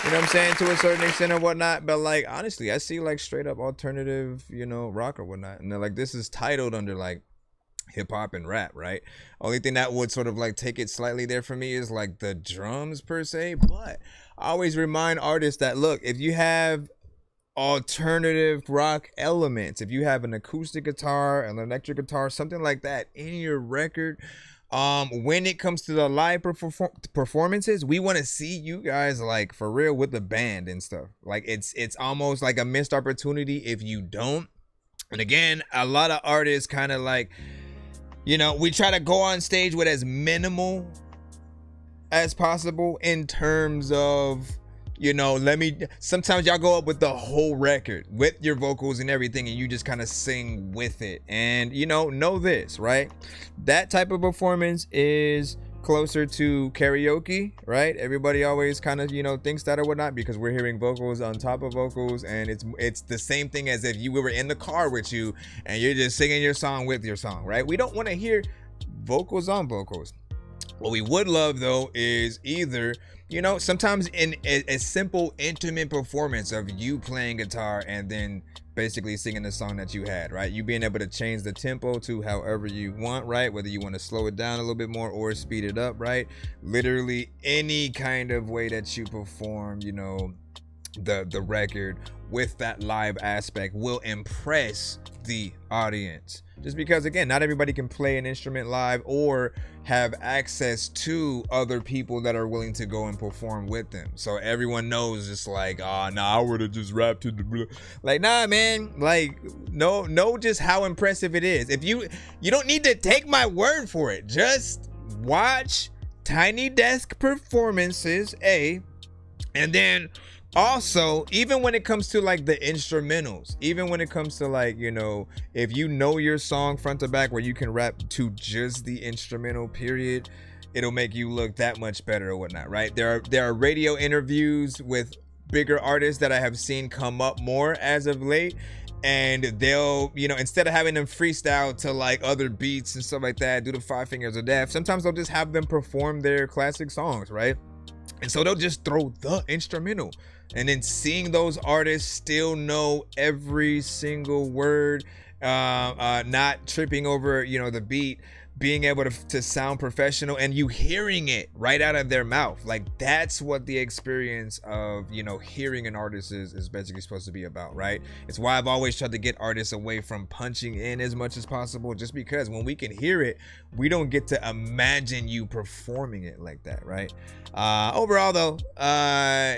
You know what I'm saying, to a certain extent or whatnot, but like honestly, I see like straight up alternative, you know, rock or whatnot, and they're like, this is titled under like hip hop and rap, right? Only thing that would sort of like take it slightly there for me is like the drums per se, but I always remind artists that look, if you have alternative rock elements, if you have an acoustic guitar, an electric guitar, something like that in your record, when it comes to the live performances, we want to see you guys like for real with the band and stuff. Like it's almost like a missed opportunity if you don't. And again, a lot of artists kind of like, you know, we try to go on stage with as minimal as possible in terms of, you know, sometimes y'all go up with the whole record with your vocals and everything and you just kind of sing with it. And, you know this, right? That type of performance is closer to karaoke, right? Everybody always kind of, you know, thinks that or whatnot because we're hearing vocals on top of vocals, and it's the same thing as if you were in the car with you and you're just singing your song with your song, right? We don't want to hear vocals on vocals. What we would love though is either, you know, sometimes in a simple intimate performance of you playing guitar and then basically singing the song that you had, right? You being able to change the tempo to however you want, right? Whether you want to slow it down a little bit more or speed it up, right? Literally any kind of way that you perform, you know, the record with that live aspect will impress the audience. Just because, again, not everybody can play an instrument live or have access to other people that are willing to go and perform with them. So everyone knows just like, nah, I would have just rapped to the like, nah, man, like, know just how impressive it is. If you don't need to take my word for it. Just watch Tiny Desk performances, and then also, even when it comes to like the instrumentals, even when it comes to like, you know, if you know your song front to back where you can rap to just the instrumental period, it'll make you look that much better or whatnot, right? There are radio interviews with bigger artists that I have seen come up more as of late, and they'll, you know, instead of having them freestyle to like other beats and stuff like that, do the 5 fingers of death, sometimes they'll just have them perform their classic songs, right? And so they'll just throw the instrumental. And then seeing those artists still know every single word, not tripping over, you know, the beat, being able to sound professional, and you hearing it right out of their mouth. Like, that's what the experience of, you know, hearing an artist is basically supposed to be about, right? It's why I've always tried to get artists away from punching in as much as possible, just because when we can hear it, we don't get to imagine you performing it like that, right? Overall though,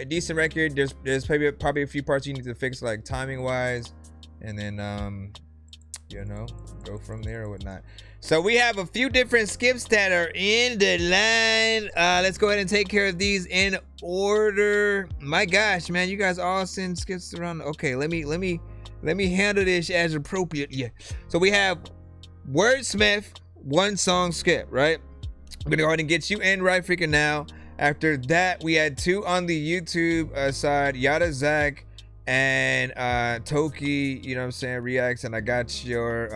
decent record. There's probably a few parts you need to fix, like timing wise, and then you know, go from there or whatnot. So we have a few different skips that are in the line. Let's go ahead and take care of these in order. My gosh, man, you guys all send skips around. Okay, let me handle this as appropriate. Yeah. So we have Wordsmith, one song skip, right? I'm gonna go ahead and get you in right freaking now. After that, we had 2 on the YouTube side, Yada Zach and Toki, you know what I'm saying, reacts, and I got your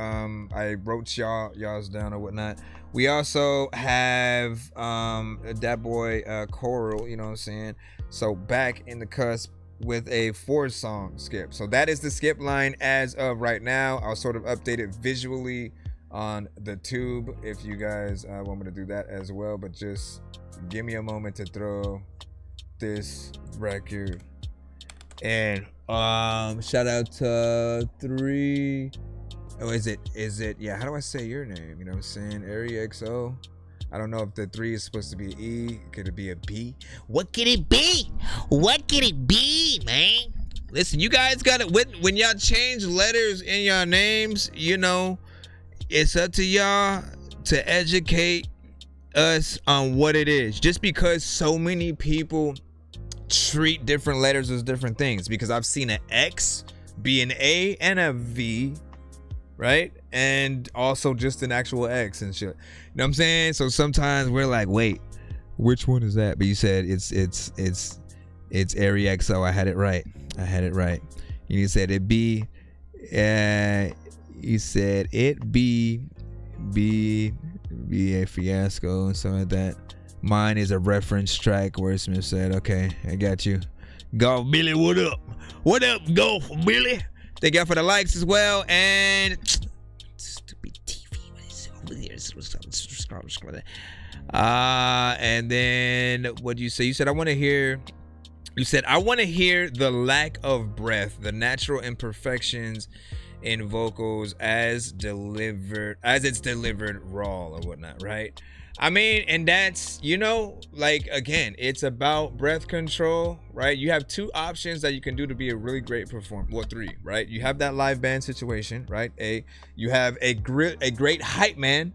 I wrote y'all's down or whatnot. We also have that boy Coral, you know what I'm saying, so back in the cusp with a 4-song skip. So that is the skip line as of right now. I'll sort of update it visually on the tube if you guys want me to do that as well, but just give me a moment to throw this record. And shout out to 3. Oh, is it yeah, how do I say your name? You know what I'm saying? Area XO. I don't know if the 3 is supposed to be E. Could it be a B? What could it be? What could it be, man? Listen, you guys got it. When y'all change letters in your names, you know, it's up to y'all to educate us on what it is. Just because so many people treat different letters as different things, because I've seen an X be an A and a V, right? And also just an actual X and shit. You know what I'm saying? So sometimes we're like, wait, which one is that? But you said it's Ari XO. I had it right. You said it be you said it be a fiasco and something like that. Mine is a reference track where Smith said, okay, I got you. Golf Billy, what up? What up, Golf Billy? Thank y'all for the likes as well. And stupid TV, what is over there? And then what do you say? You said I want to hear the lack of breath, the natural imperfections in vocals as it's delivered raw or whatnot, right? I mean, and that's, you know, like, again, it's about breath control, right? You have two options that you can do to be a really great performer. Well, three, right? You have that live band situation, right? You have a great hype man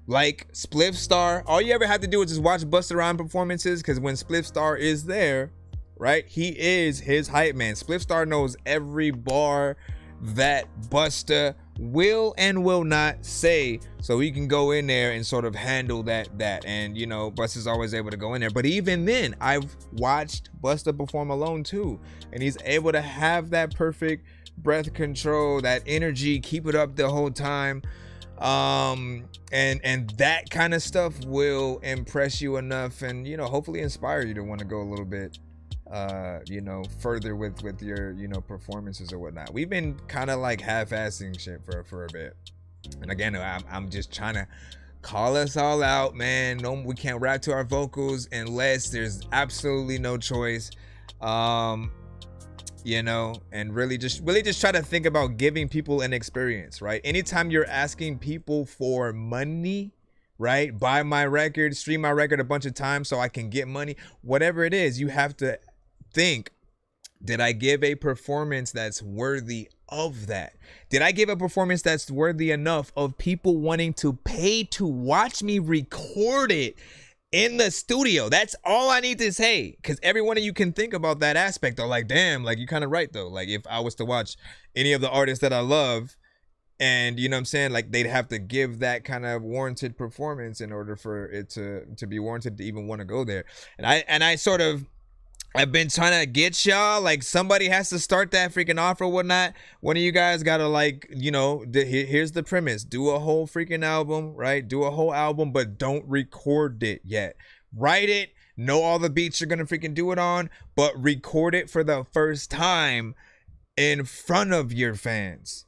like Spliff Star. All you ever have to do is just watch Busta Rhymes performances, because when Spliff Star is there, right, he is his hype man. Spliff Star knows every bar that Busta will and will not say, so he can go in there and sort of handle that. And you know, Busta's always able to go in there. But even then, I've watched Busta perform alone too, and he's able to have that perfect breath control, that energy, keep it up the whole time. And that kind of stuff will impress you enough, and you know, hopefully inspire you to want to go a little bit you know, further with your, you know, performances or whatnot. We've been kind of like half-assing shit for a bit, and again, I'm just trying to call us all out, man. No, we can't rap to our vocals unless there's absolutely no choice. You know, and really just try to think about giving people an experience, right? Anytime you're asking people for money, right, buy my record, stream my record a bunch of times so I can get money, whatever it is, you have to think, did I give a performance that's worthy of that? Did I give a performance that's worthy enough of people wanting to pay to watch me record it in the studio? That's all I need to say, because every one of you can think about that aspect, though. Like, damn, like, you're kind of right, though. Like, if I was to watch any of the artists that I love, and you know what I'm saying, like, they'd have to give that kind of warranted performance in order for it to be warranted to even want to go there. And I sort of, I've been trying to get y'all, like, somebody has to start that freaking offer or whatnot. One of you guys gotta, like, you know, here's the premise: do a whole freaking album, right? Do a whole album, but don't record it yet. Write it, know all the beats you're gonna freaking do it on, but record it for the first time in front of your fans.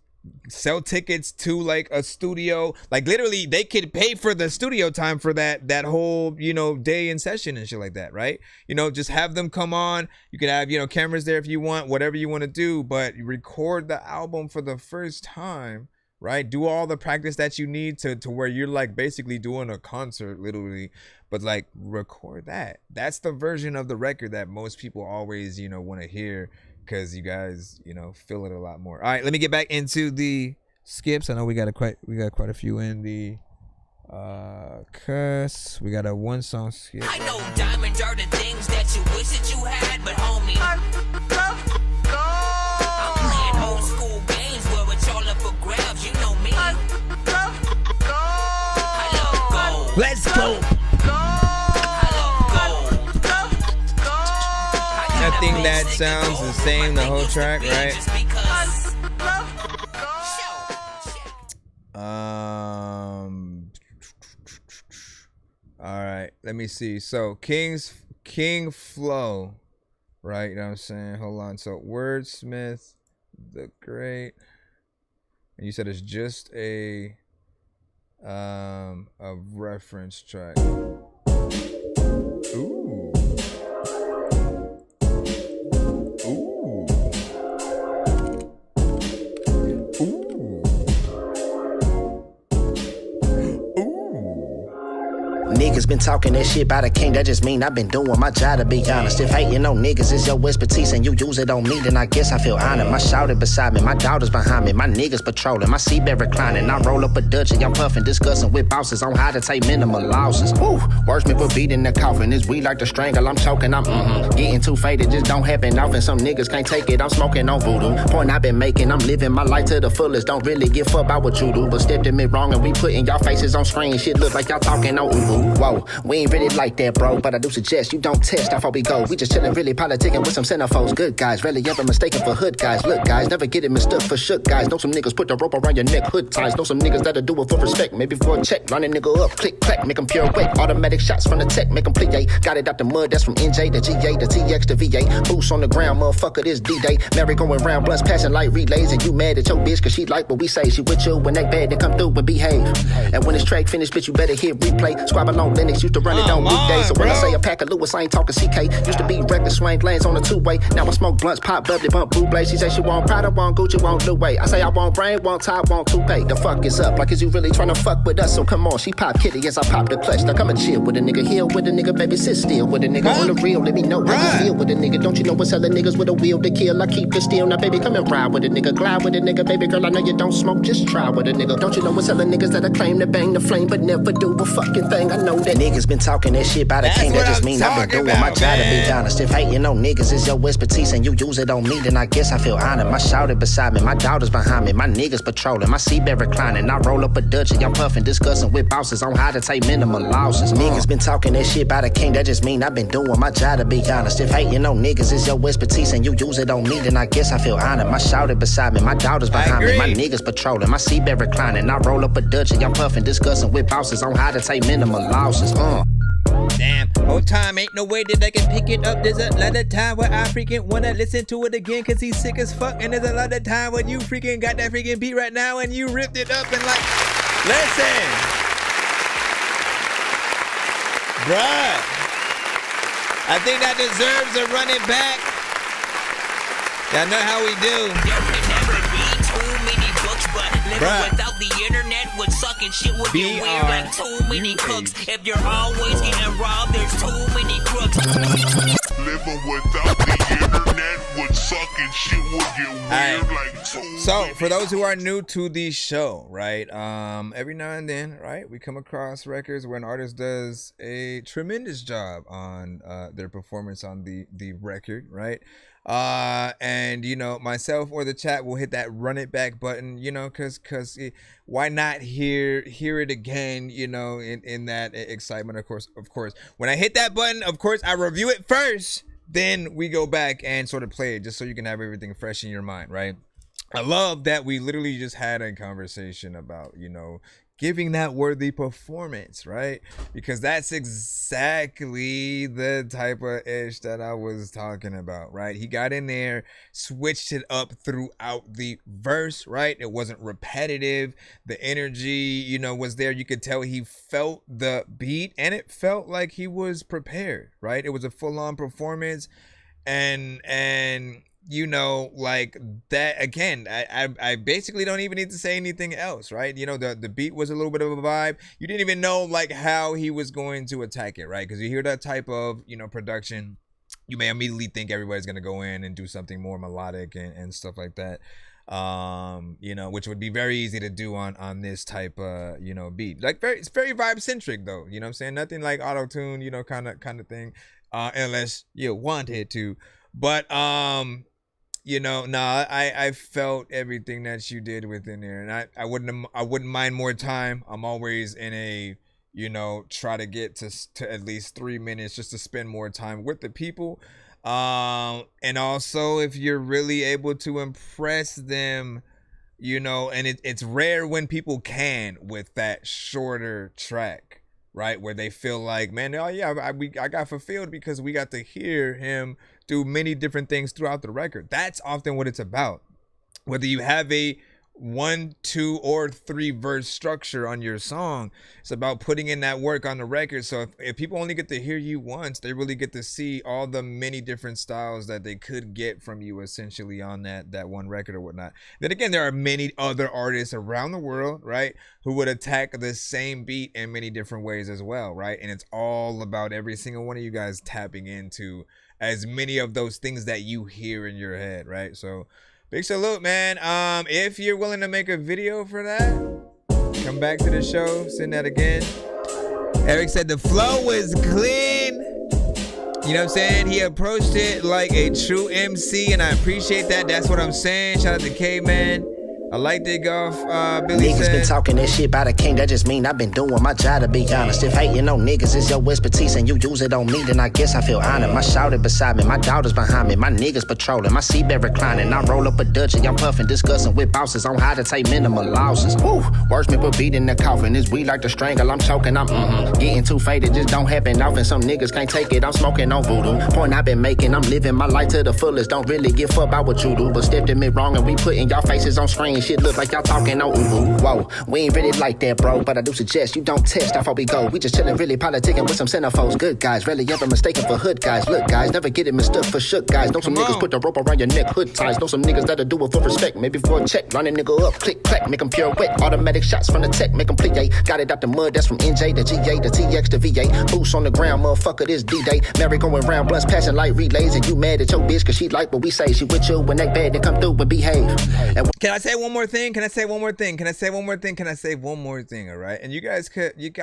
Sell tickets to like a studio, like literally they could pay for the studio time for that whole, you know, day in session and shit like that, right? You know, just have them come on. You can have, you know, cameras there if you want, whatever you want to do, but record the album for the first time, right? Do all the practice that you need to where you're like basically doing a concert literally, but like record that. That's the version of the record that most people always, you know, want to hear, because you guys, you know, feel it a lot more. All right, let me get back into the skips. I know we got quite a few in the cuss. We got a one song skip. I know diamonds are the things that you wish that you had, but homie, I'm playing old school games where it's all up for grabs. You know me. I love gold. Let's go. Nothing that sounds the same the whole track, right? All right, let me see. So King Flow, right? You know what I'm saying? Hold on. So Wordsmith the Great, and you said it's just a reference track. Ooh. Niggas been talking that shit about a king, that just mean I've been doing my job, to be honest. If hating on niggas is your expertise and you use it on me, then I guess I feel honored. My shouted beside me, my daughters behind me, my niggas patrolling, my seatbelt reclining. I roll up a Dutch and I'm puffing, discussing with bosses on how to take minimal losses. Woo, worse me for beating the coffin. It's we like to strangle, I'm choking, I'm getting too faded, just don't happen often. Some niggas can't take it, I'm smoking on voodoo. Point I've been making, I'm living my life to the fullest. Don't really give fuck about what you do, but stepped in me wrong and we putting y'all faces on screen. Shit look like y'all talking on ubu. Whoa, we ain't really like that, bro, but I do suggest you don't test before we go. We just chillin', really politicking with some centerfolds. Good guys, rarely ever mistaken for hood guys. Look guys, never get it mistook for shook guys. Know some niggas put the rope around your neck, hood ties. Know some niggas that'll do it for respect, maybe for a check. Line a nigga up, click clack, make him pure weight. Automatic shots from the tech, make him plie. Got it out the mud, that's from NJ to GA to TX to VA. Boots on the ground, motherfucker, this D-Day. Mary going round, blunts passing like relays. And you mad at your bitch cause she like what we say. She with you when they bad, then come through and behave. And when this track finished, bitch, you better hit replay. Squab along Linux, used to run it on weekdays. So when I say a pack of Lewis, I ain't talking CK. Used to be record swing lanes on the two-way. Now I smoke blunts, pop bubbly, bump blue blaze. She say she want Prada, want Gucci, want Blue Way. I say I want brain, want top, want toupee. The fuck is up? Like is you really tryna fuck with us? So come on, she pop kitty, yes I pop the clutch. Now come and chill with a nigga, heal with a nigga, baby, sit still with a nigga. On the real, let me know how you feel with a nigga. Don't you know what's other niggas with a wheel to kill? I keep it still, now baby, come and ride with a nigga, glide with a nigga, baby girl. I know you don't smoke, just try with a nigga. Don't you know what's other niggas that I claim to bang the flame, but never do a fucking thing? I know that niggas been talking that shit about a king, that just mean I've been doing my job, to be honest. If hating on niggas is your expertise and you use it on me, then I guess I feel honored. My shouted beside me, my daughters behind me, my niggas patrolling, my seatbelt reclining. I roll up a Dutch and I'm puffing, discussing with bosses on how to take minimal losses. Niggas been talking that shit about a king, that just mean I've been doing my job, to be honest. If hating on niggas is your expertise and you use it on me, then I guess I feel honored. My shouted beside me, my daughters behind me, my niggas patrolling, my seatbelt reclining. I roll up a Dutch and I'm puffing, discussing with bosses on how to take minimal losses. Damn, whole time ain't no way that I can pick it up. There's a lot of time where I freaking wanna listen to it again, cause he's sick as fuck. And there's a lot of time when you freaking got that freaking beat right now and you ripped it up and like, listen, bruh, I think that deserves a run it back. Y'all know how we do. There can never be too many books, but living without the internet would suck and shit would get weird like too many cooks. If you're always getting robbed, there's too many crooks. Living without the internet would suck and shit would get weird like too many. So for those who are new to the show, right, every now and then, right, we come across records where an artist does a tremendous job on their performance on the record, right? And you know, myself or the chat will hit that run it back button, you know, cause why not hear it again, you know, in that excitement. Of course, when I hit that button, of course I review it first, then we go back and sort of play it just so you can have everything fresh in your mind, right? I love that we literally just had a conversation about, you know, giving that worthy performance, right? Because that's exactly the type of ish that I was talking about, right? He got in there, switched it up throughout the verse, right? It wasn't repetitive. The energy, you know, was there. You could tell he felt the beat and it felt like he was prepared, right? It was a full-on performance and you know, like that again, I basically don't even need to say anything else, right? You know, the beat was a little bit of a vibe. You didn't even know like how he was going to attack it, right? Because you hear that type of, you know, production, you may immediately think everybody's gonna go in and do something more melodic and stuff like that. You know, which would be very easy to do on this type of, you know, beat. Like it's very vibe centric though, you know what I'm saying? Nothing like auto-tune, you know, kind of thing. Unless you wanted to. But you know, I felt everything that you did within there, and I wouldn't mind more time. I'm always in a, you know, try to get to at least 3 minutes just to spend more time with the people. And also if you're really able to impress them, you know, and it's rare when people can with that shorter track, right? Where they feel like, man, oh yeah, I got fulfilled because we got to hear him do many different things throughout the record. That's often what it's about. Whether you have a 1, 2, or 3 verse structure on your song. It's about putting in that work on the record. So if people only get to hear you once, they really get to see all the many different styles that they could get from you essentially on that one record or whatnot. Then again, there are many other artists around the world, right, who would attack the same beat in many different ways as well, right? And it's all about every single one of you guys tapping into as many of those things that you hear in your head, right? So big salute, man. If you're willing to make a video for that, come back to the show, send that again. Eric said the flow was clean. You know what I'm saying? He approached it like a true MC, and I appreciate that. That's what I'm saying. Shout out to K-Man. I like Dig Off, Billy Niggas said. been talking that shit about a king, that just mean I've been doing my job, to be honest. If hating on niggas is your expertise and you use it on me, then I guess I feel honored. My shouted beside me, my daughters behind me, my niggas patrolling, my seatbelt reclining. I roll up a Dutchie, I'm puffing, discussing with bosses on how to take minimal losses. Woo, words me put beat in the coffin, it's we like to strangle, I'm choking, I'm getting too faded, just don't happen often. Some niggas can't take it, I'm smoking on voodoo. Point I've been making, I'm living my life to the fullest. Don't really give up about what you do, but stepped in me wrong and we putting y'all faces on screen. Shit look like y'all talking on ubu. Whoa, we ain't really like that, bro, but I do suggest you don't test how far we go. We just chillin', really politicking with some centerfolds. Good guys, rarely ever mistaken for hood guys. Look, guys, never get it mistook for shook guys. Know some niggas put the rope around your neck, hood ties. Know some niggas that'll do it for respect, maybe for a check. Line a nigga up, click, clack, make them pirouette. Automatic shots from the tech, make them plie. Got it out the mud, that's from NJ to GA to TX to VA. Boots on the ground, motherfucker, this D-Day. Mary going round, blunts passing like relays. And you mad at your bitch cause she like what we say. She with you when they bad, they come through and behave. And Can I say one more thing? Can I say one more thing? Can I say one more thing? Can I say one more thing? All right. And you guys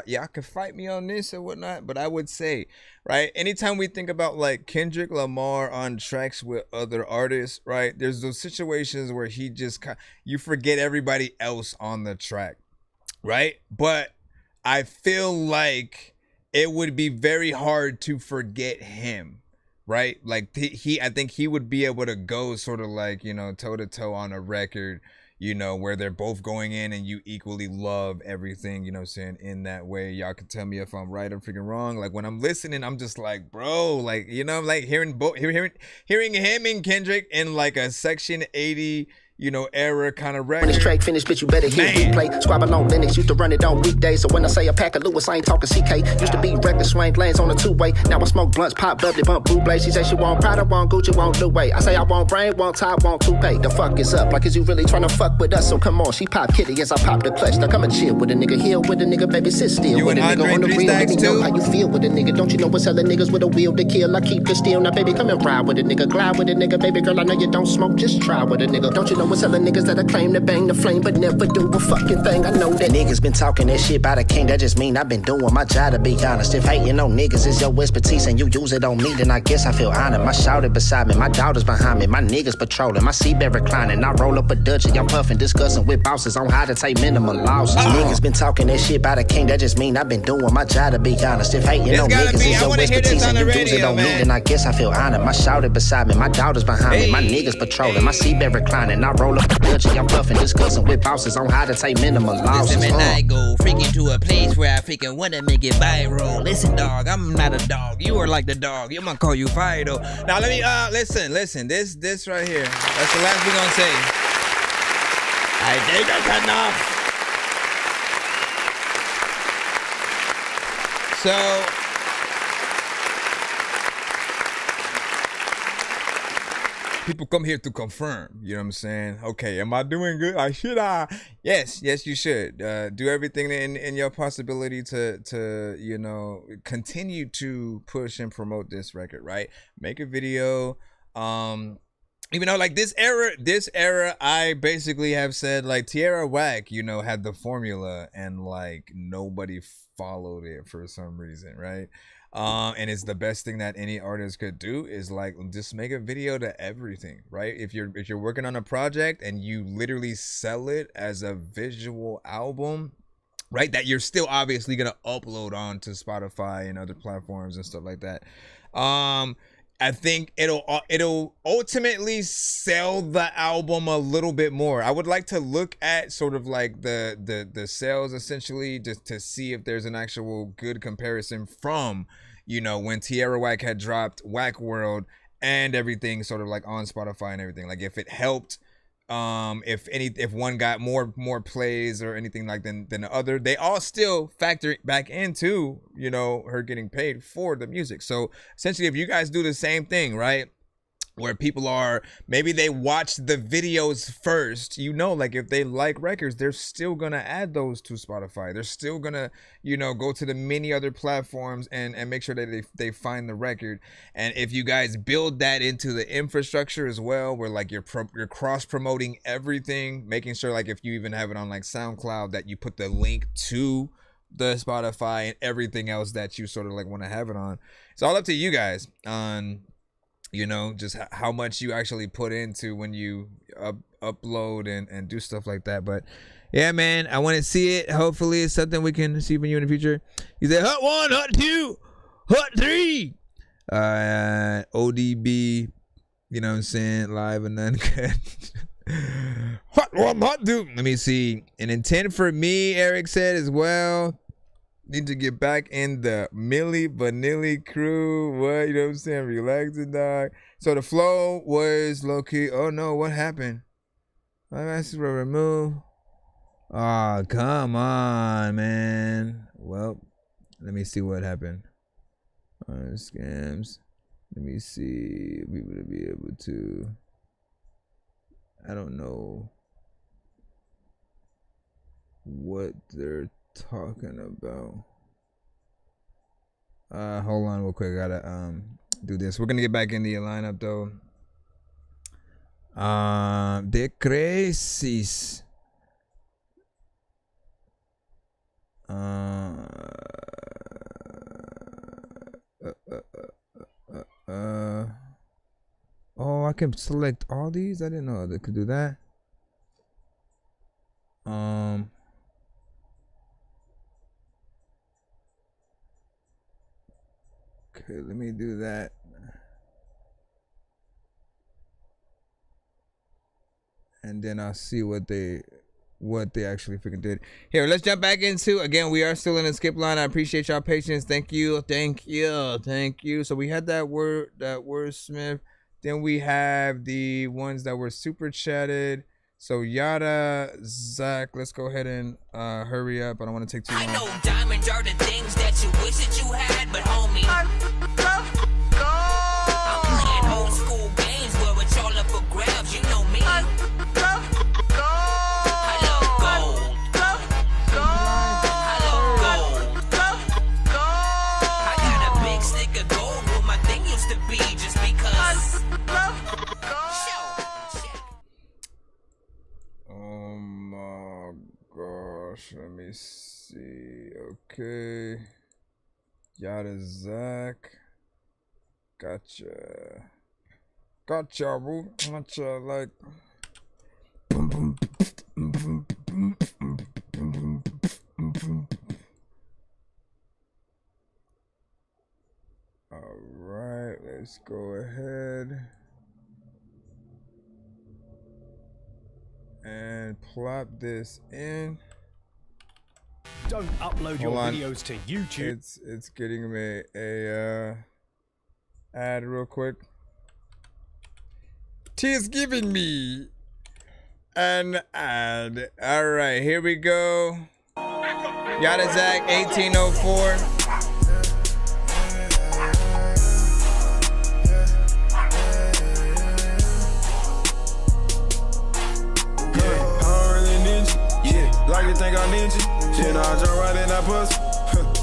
y'all could fight me on this or whatnot, but I would say, right, anytime we think about like Kendrick Lamar on tracks with other artists, right, there's those situations where he just you forget everybody else on the track, right? But I feel like it would be very hard to forget him, right? Like I think he would be able to go sort of like, you know, toe to toe on a record, you know, where they're both going in and you equally love everything, you know what I'm saying, in that way. Y'all can tell me if I'm right or freaking wrong. Like when I'm listening, I'm just like, bro, like, you know, like hearing him and Kendrick in like a Section 80, you know, era kind of record. when this track finish, bitch, you better hit replay. Squabble on Linux, used to run it on weekdays. So when I say a pack of Lewis, I ain't talking CK. Used to be reckless, swing lanes on a two-way. Now I smoke blunts, pop, bubbly, bump, blue blaze. She say she want Prada, want Gucci, want Louis. I say I want brain, want top, want toupee. The fuck is up? Like, is you really trying to fuck with us? So come on, she pop kitty as I pop the clutch. Now come and chill with a nigga, heal with a nigga, baby, sit still. You with a and nigga Andre on the 3 real, let Stacks me know too? how you feel with a nigga. Don't you know what's selling niggas with a wheel to kill? I keep it still. Now baby, come and ride with a nigga, glide with a nigga. Baby girl, I know you don't smoke, just try with a nigga. Don't you know what's selling niggas that I claim to bang the flame, but never do a fucking thing. I know that niggas been talking that shit about a king, that just mean I've been doing my job, to be honest. If hating on niggas is your expertise and you use it on me, then I guess I feel honored. My shouted beside me, my daughters behind me, my niggas patrolling, my seatbelt reclining. I roll up a Dutchie, I'm puffing, discussing with bosses on how to take minimal losses. Niggas been talking that shit about a king, that just mean I've been doing my job, to be honest. If hating on niggas is your expertise and you use it on me, then I guess I feel honored. My shouted beside me, my daughters behind me, my niggas patrolling, my seatbelt reclining. I roll up a Dutchie, I'm puffing, discussing with bosses on how to take minimal losses. Listen, man, I go freaking to a place where I freaking wanna make it viral. Listen, dog, I'm not a dog. You are like the dog. I'm gonna call you Fido. Now let me listen. This right here. That's the last we gonna say. I think that's enough. So people come here to confirm, you know what I'm saying? Okay, am I doing good? Should I? Yes, you should. Do everything in your possibility to you know, continue to push and promote this record, right? Make a video. Even though like this era, I basically have said like Tierra Whack, you know, had the formula and like nobody followed it for some reason, right? And it's the best thing that any artist could do is like just make a video to everything, right? If you're working on a project and you literally sell it as a visual album, right, that you're still obviously gonna upload onto Spotify and other platforms and stuff like that, I think it'll ultimately sell the album a little bit more. I would like to look at sort of like the sales essentially, just to see if there's an actual good comparison from, you know, when Tierra Whack had dropped Whack World and everything sort of like on Spotify and everything. Like if it helped if one got more plays or anything like than the other, they all still factor back into, you know, her getting paid for the music. So essentially, if you guys do the same thing, right, where people are, maybe they watch the videos first, you know, like if they like records, they're still gonna add those to Spotify. They're still gonna, you know, go to the many other platforms and make sure that they find the record. And if you guys build that into the infrastructure as well, where like you're cross promoting everything, making sure like if you even have it on like SoundCloud, that you put the link to the Spotify and everything else that you sort of like want to have it on. It's all up to you guys on, you know, just how much you actually put into when you upload and do stuff like that. But yeah, man, I want to see it. Hopefully it's something we can see from you in the future. You say hot 1, hot 2, hot 3. ODB, you know what I'm saying, live and uncut. Hot 1, hot 2. Let me see. An intent for me, Eric said as well. Need to get back in the Milli Vanilli crew. What? You know what I'm saying? Relaxing, dog. So the flow was low key. Oh no, what happened? My message will remove. Oh, come on, man. Well, let me see what happened. Scams. Let me see if we would be able to. I don't know what they're talking about. Hold on real quick. I gotta do this. We're gonna get back in the lineup though. De Crisis. Oh, I can select all these? I didn't know they could do that. Okay, let me do that. And then I'll see what they actually freaking did. Here, let's jump back into, again, we are still in the skip line. I appreciate y'all patience. Thank you. So we had that wordsmith. Then we have the ones that were super chatted. So Yada, Zach, let's go ahead and hurry up. I don't want to take too long. I know diamonds are the things that you wish that you had, but homie, I'm playing old school games where it's all up for grabs. You know me. I love gold. I got a big stick of gold where my thing used to be just because. Oh my gosh, let me see. Okay, Yada, Zach, gotcha, bro. Gotcha, like. All right, let's go ahead and plop this in. Don't upload your videos to YouTube. It's getting me a ad real quick. Tis giving me an ad. All right, here we go. Yada Zach 1804. Like you think I need you. Then I jump right in that pussy.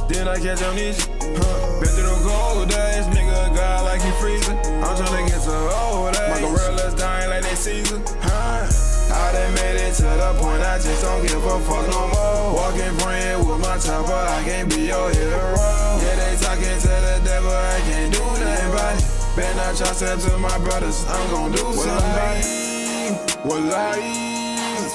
Then I catch amnesia. Been through them cold days. Nigga, a guy like he freezing. I'm tryna get to old age. My gorillas dying like they Caesar. I done made it to the point I just don't give a fuck no more. Walking praying with my chopper, I can't be your hero. Yeah, they talking to the devil, I can't do nothing about it. Better not try to step to my brothers, I'm gon' do something. Wallahi.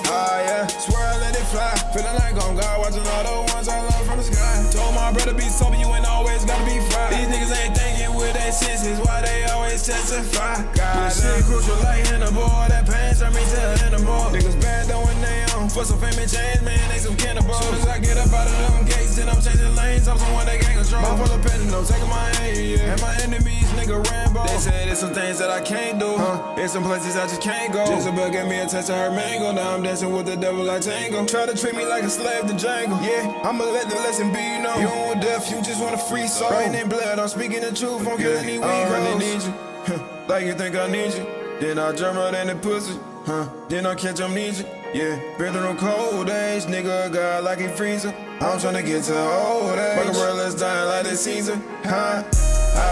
Yeah, swear I let it fly. Feeling like on God, watching all the ones I love from the sky. Told my brother be sober, you ain't always gotta be fried. These niggas ain't thinking with their senses, why they always testify. God, this shit crucial like Hannibal, that pain turn me to an animal. Niggas bad though when they on, for some fame and change, man, they some cannibals. Soon as I get up out of them gates, then I'm changing lanes, I'm someone they can't control. control. My full of pen, no taking my aim, yeah. And my enemies, nigga Rambo. They said it's some things that I can't do. It's some places I just can't go. Jezebel gave me a taste of her mango. Now I'm dancing with the devil like tango. Try to treat me like a slave to Django. Yeah, I'ma let the lesson be, you know. You don't want death, you just want a free soul. Rain in blood, I'm speaking the truth. I'm killing these weak really need you. Like you think I need you. Then I jump right in the pussy. Then I catch amnesia. Yeah, been through them cold days. Nigga a god like he freezer. I'm tryna get to old age. Fuck a world that's dying like this season. I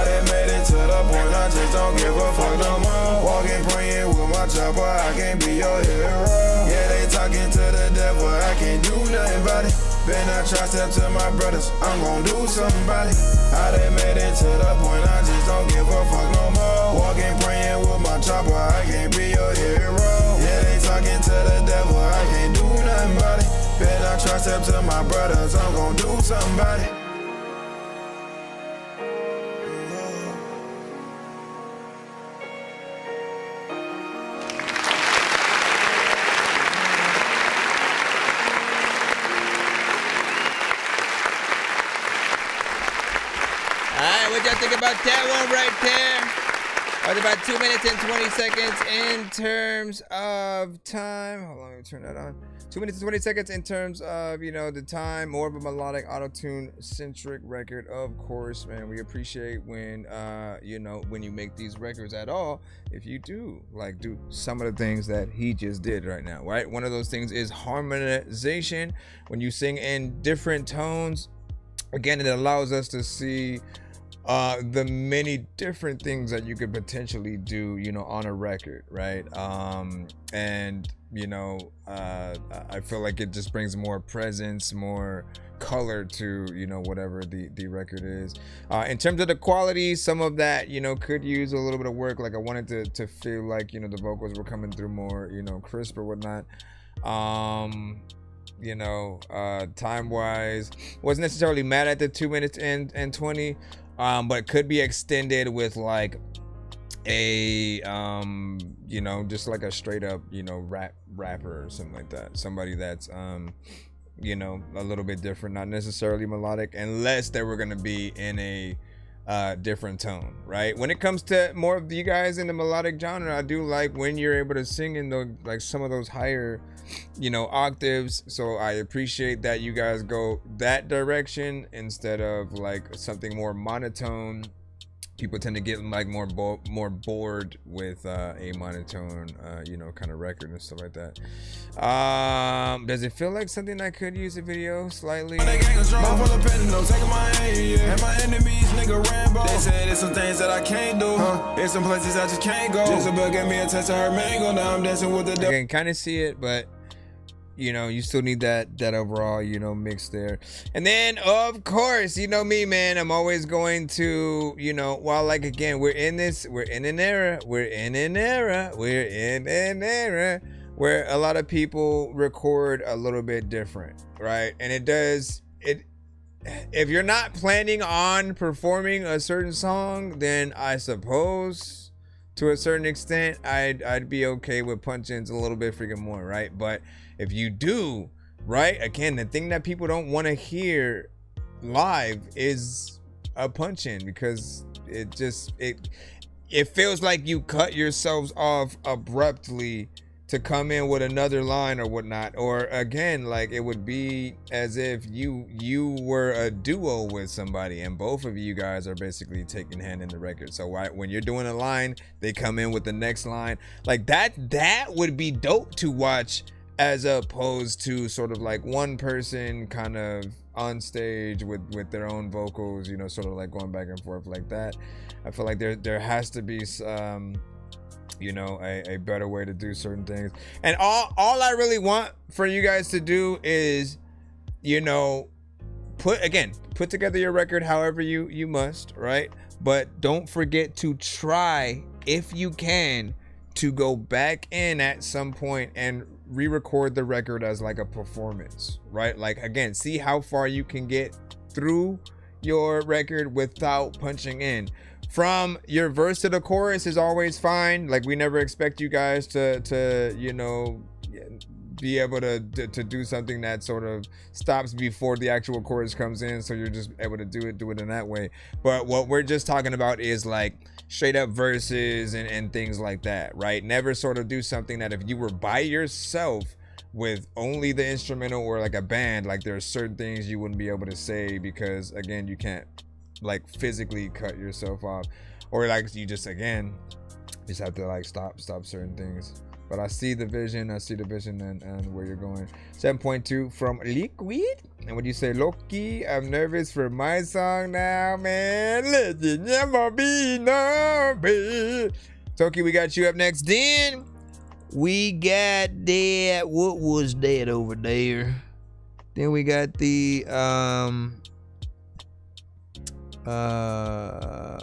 done made it to the point I just don't give a fuck no more. Walking praying with my chopper, I can't be your hero. Yeah, they talking to the devil, I can't do nothing about it. Been I try step to my brothers, I'm gon' do something about it. I done made it to the point I just don't give a fuck no more. Walking praying with my chopper, I can't be your hero. Yeah, they talking to the devil, I can't do nothing about it. Been I try step to my brothers, I'm gon' do something about it. What y'all think about that one right there? That's about 2 minutes and 20 seconds in terms of time. Hold on, let me turn that on. 2 minutes and 20 seconds in terms of, you know, the time. More of a melodic, auto-tune centric record, of course, man. We appreciate when, you know, when you make these records at all. If you do, like, do some of the things that he just did right now, right? One of those things is harmonization. When you sing in different tones, again, it allows us to see the many different things that you could potentially do, you know, on a record, right? And you know, I feel like it just brings more presence, more color to, you know, whatever the record is. In terms of the quality, some of that, you know, could use a little bit of work. Like I wanted to feel like, you know, the vocals were coming through more, you know, crisp or whatnot. You know, time wise, wasn't necessarily mad at the 2 minutes and 20. But could be extended with like a you know, just like a straight up, you know, rapper or something like that. Somebody that's you know, a little bit different, not necessarily melodic, unless they were gonna be in a different tone, right? When it comes to more of you guys in the melodic genre, I do like when you're able to sing in the like some of those higher, you know, octaves. So I appreciate that you guys go that direction instead of like something more monotone. People tend to get like more bored with a monotone, you know, kind of record and stuff like that. Does it feel like something I could use a video slightly? And my enemies, nigga Rambo. They said it's some things that I can't do. It's some places I just can't go. Jezebel gave me a taste of her mango. Now I'm dancing with the devil. I can kind of see it, but you know, you still need that overall, you know, mix there. And then of course, you know me, man, I'm always going to, you know, while like again, we're in an era where a lot of people record a little bit different, right? And if you're not planning on performing a certain song, then I suppose to a certain extent I'd be okay with punch-ins a little bit freaking more, right? But if you do, right, again, the thing that people don't want to hear live is a punch-in, because it feels like you cut yourselves off abruptly to come in with another line or whatnot. Or again, like it would be as if you were a duo with somebody and both of you guys are basically taking hand in the record. So when you're doing a line, they come in with the next line. Like that would be dope to watch, as opposed to sort of like one person kind of on stage with their own vocals, you know, sort of like going back and forth like that. I feel like there has to be you know, a better way to do certain things. And all I really want for you guys to do is, you know, put together your record however you must, right? But don't forget to try, if you can, to go back in at some point and re-record the record as like a performance, right? Like again, see how far you can get through your record without punching in. From your verse to the chorus is always fine. Like we never expect you guys to you know, be able to do something that sort of stops before the actual chorus comes in, so you're just able to do it in that way. But what we're just talking about is like straight up verses and things like that, right? Never sort of do something that if you were by yourself with only the instrumental or like a band, like there are certain things you wouldn't be able to say because again you can't like physically cut yourself off, or like you just have to like stop certain things. But I see the vision and where you're going. 7.2 from Liquid. And when you say Loki, I'm nervous for my song now, man. Let it never be numbered. Toki, we got you up next. Then we got that. What was that over there? Then we got the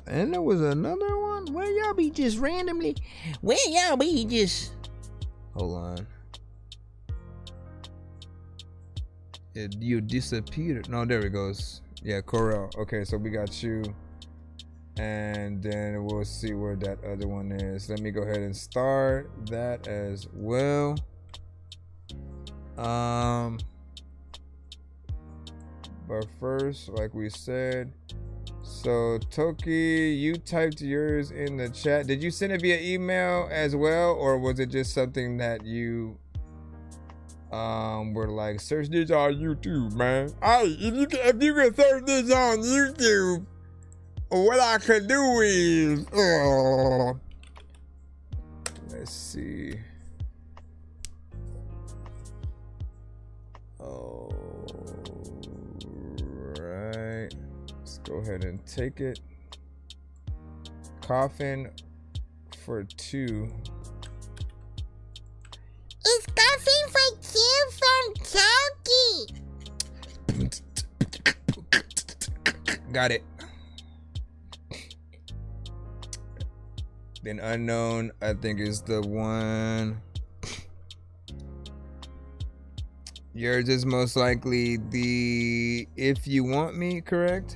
and there was another one. Where y'all be just randomly? Where y'all be just? Hold on. You disappeared. No, there it goes. Yeah, Corel. Okay, so we got you. And then we'll see where that other one is. Let me go ahead and start that as well. But first, like we said, so Toki, you typed yours in the chat. Did you send it via email as well, or was it just something that you were like, search this on YouTube, man? If you can search this on YouTube, what I could do is let's see. All right. Go ahead and take it. Coffin for 2. It's Coffin for 2 from Turkey. Got it. Then Unknown, I think is the one. Yours is most likely the If You Want Me, correct?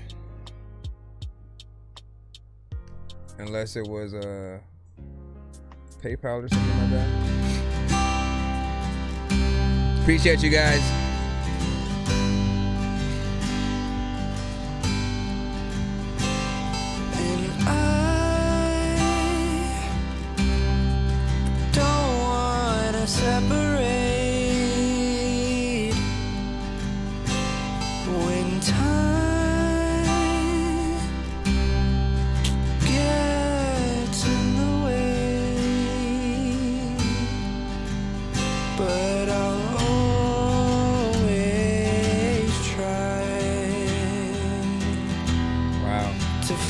Unless it was a PayPal or something like that. Appreciate you guys. And I don't wanna separate when time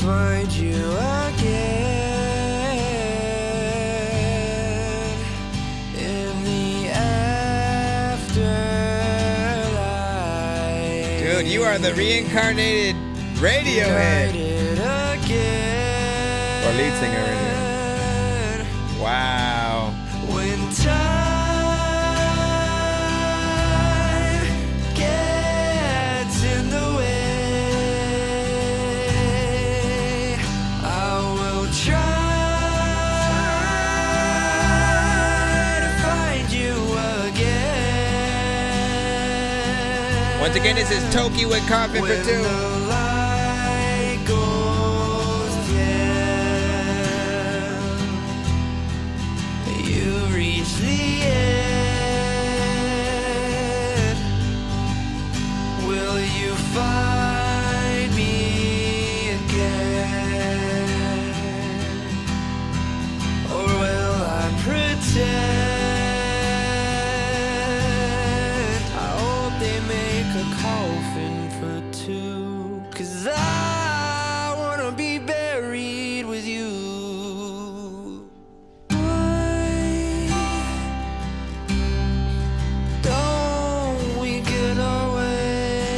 find you again in the afterlife. Dude, you are the reincarnated Radiohead. Or lead singer Radiohead. Wow. When time gets in the way, once again, this is Toki with Coffin for 2. You reach the end. Will you find me again? Or will I pretend? A coffin for 2, 'cause I wanna be buried with you. Why don't we get away?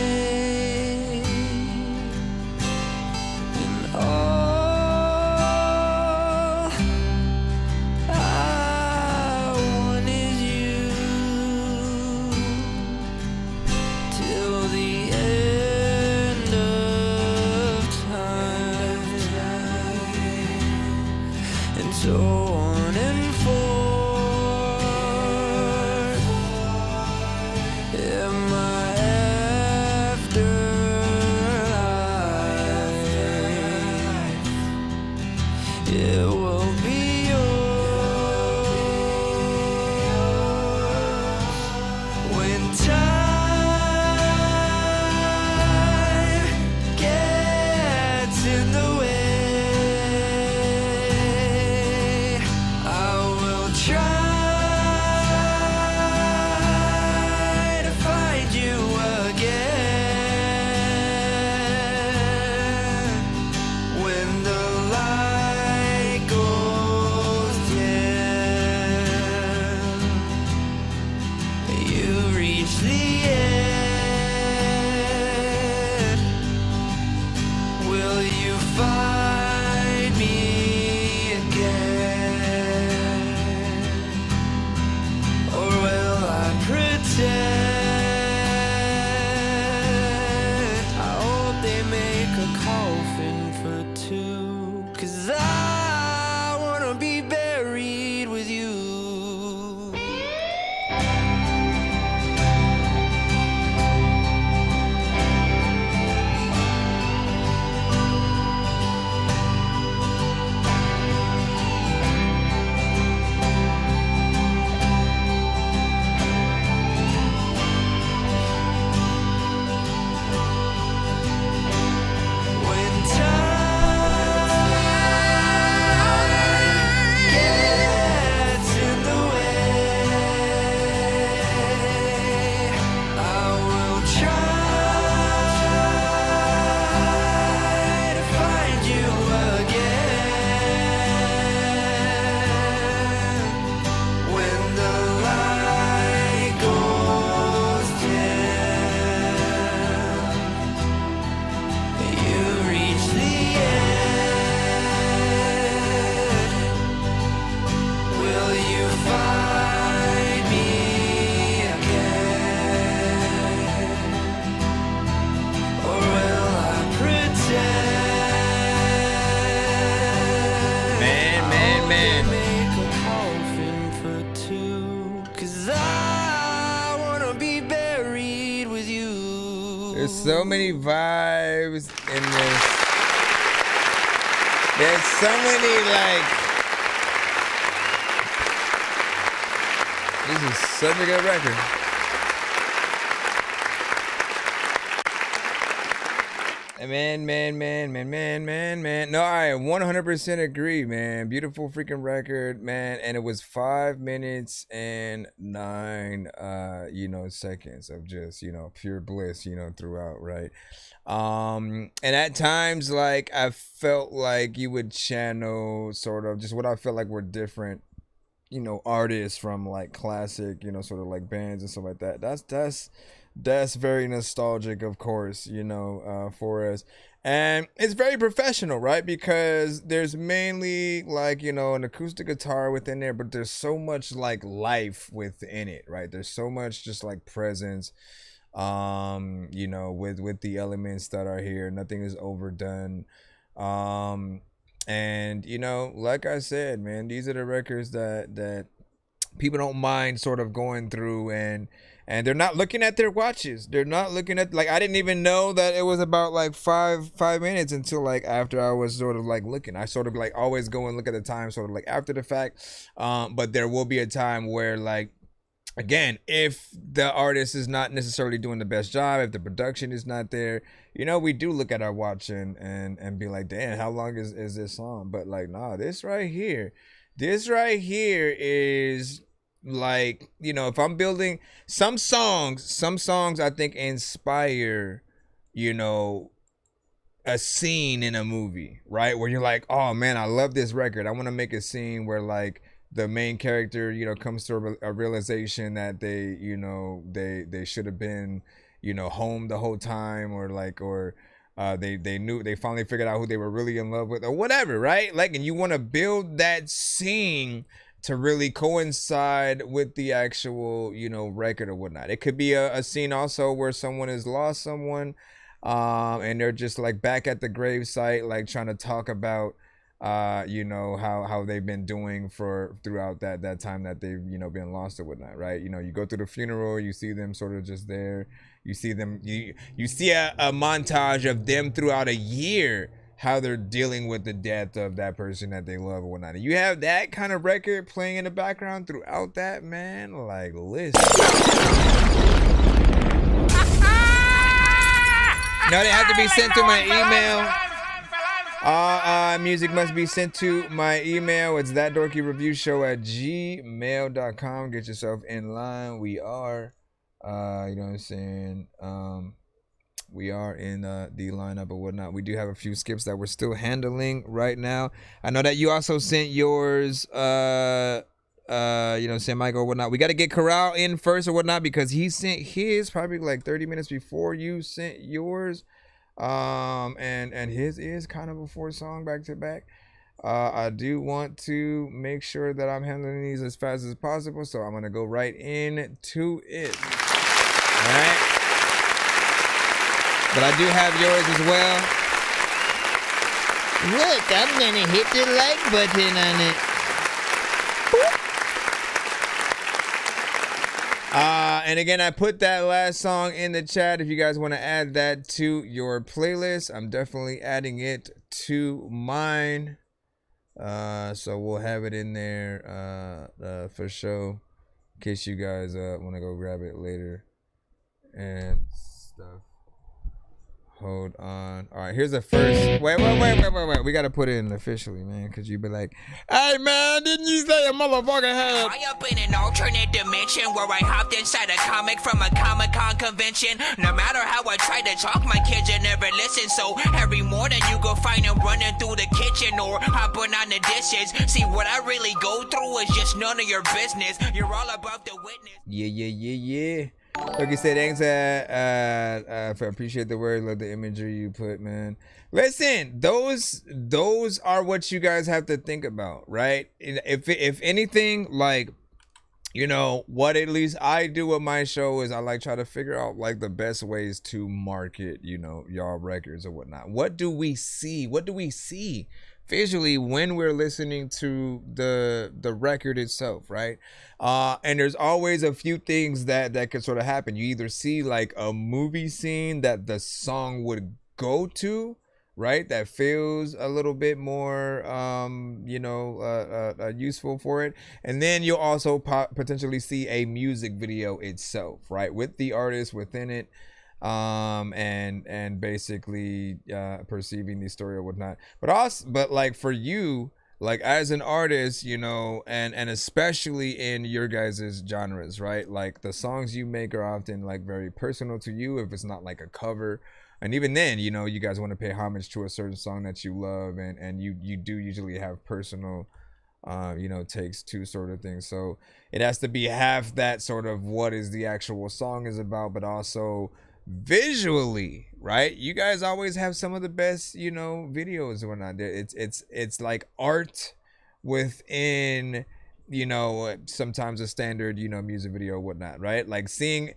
so many vibes in this. There's so many, like, this is such a good record. Man. No, I 100% agree, man. Beautiful freaking record, man. And it was 5 minutes and 9, seconds of just, pure bliss, throughout, right? And at times, like, I felt like you would channel sort of just what I felt like were different, artists from like classic, sort of like bands and stuff like that. That's very nostalgic, of course, for us. And it's very professional, right? Because there's mainly like, an acoustic guitar within there, but there's so much like life within it, right? There's so much just like presence, with the elements that are here. Nothing is overdone. And, like I said, man, these are the records that people don't mind sort of going through and they're not looking at their watches. They're not looking at, like, I didn't even know that it was about like five minutes until like after I was sort of like looking. I sort of like always go and look at the time sort of like after the fact. But there will be a time where, like, again, if the artist is not necessarily doing the best job, if the production is not there, we do look at our watch and be like, damn, how long is this song? But like, nah, this right here is like, if I'm building some songs I think inspire, a scene in a movie, right? Where you're like, oh man, I love this record. I want to make a scene where like the main character, comes to a realization that they should have been, home the whole time, or like, they finally figured out who they were really in love with, or whatever, right? Like, and you want to build that scene to really coincide with the actual, record or whatnot. It could be a scene also where someone has lost someone, and they're just like back at the gravesite, like trying to talk about, how they've been doing throughout that time that they've, been lost or whatnot, right? You go through the funeral, you see them sort of just there. You see them, you see a montage of them throughout a year, how they're dealing with the death of that person that they love or whatnot. And you have that kind of record playing in the background throughout that, man. Like, listen. No, they have to be sent to my email. Music must be sent to my email. It's ThatDorkyReviewShow@gmail.com. Get yourself in line. We are, we are in the lineup or whatnot. We do have a few skips that we're still handling right now. I know that you also sent yours, San Michael or whatnot. We got to get Corral in first or whatnot, because he sent his probably like 30 minutes before you sent yours. And his is kind of a 4-song back to back. I do want to make sure that I'm handling these as fast as possible, so I'm going to go right into it. All right. But I do have yours as well. Look, I'm gonna hit the like button on it. And again, I put that last song in the chat. If you guys want to add that to your playlist, I'm definitely adding it to mine. So we'll have it in there for sure, in case you guys want to go grab it later and stuff. Hold on. All right, here's the first. Wait. We got to put it in officially, man, because you be like, hey, man, didn't you say a motherfucker had... I up in an alternate dimension where I hopped inside a comic from a Comic-Con convention. No matter how I try to talk, my kids will never listen. So every morning you go find them running through the kitchen or hopping on the dishes. See, what I really go through is just none of your business. You're all about the witness. Yeah. Like you said, thanks. I appreciate the word, love the imagery you put, man. Listen, those are what you guys have to think about, right? If anything, like, you know, what at least I do with my show is I like try to figure out like the best ways to market, you know, y'all records or whatnot. What do we see? What do we see visually when we're listening to the record itself, right? And there's always a few things that could sort of happen. You either see like a movie scene that the song would go to, right? That feels a little bit more, useful for it. And then you'll also potentially see a music video itself, right? With the artist within it, and basically perceiving the story or whatnot. But like for you, like as an artist, you know, and especially in your guys' genres, right? Like the songs you make are often like very personal to you if it's not like a cover. And even then, you know, you guys want to pay homage to a certain song that you love, and you do usually have personal, takes to sort of things. So it has to be half that sort of what is the actual song is about, but also visually, right? You guys always have some of the best, you know, videos and whatnot. It's like art within, you know, sometimes a standard, you know, music video or whatnot, right? Like seeing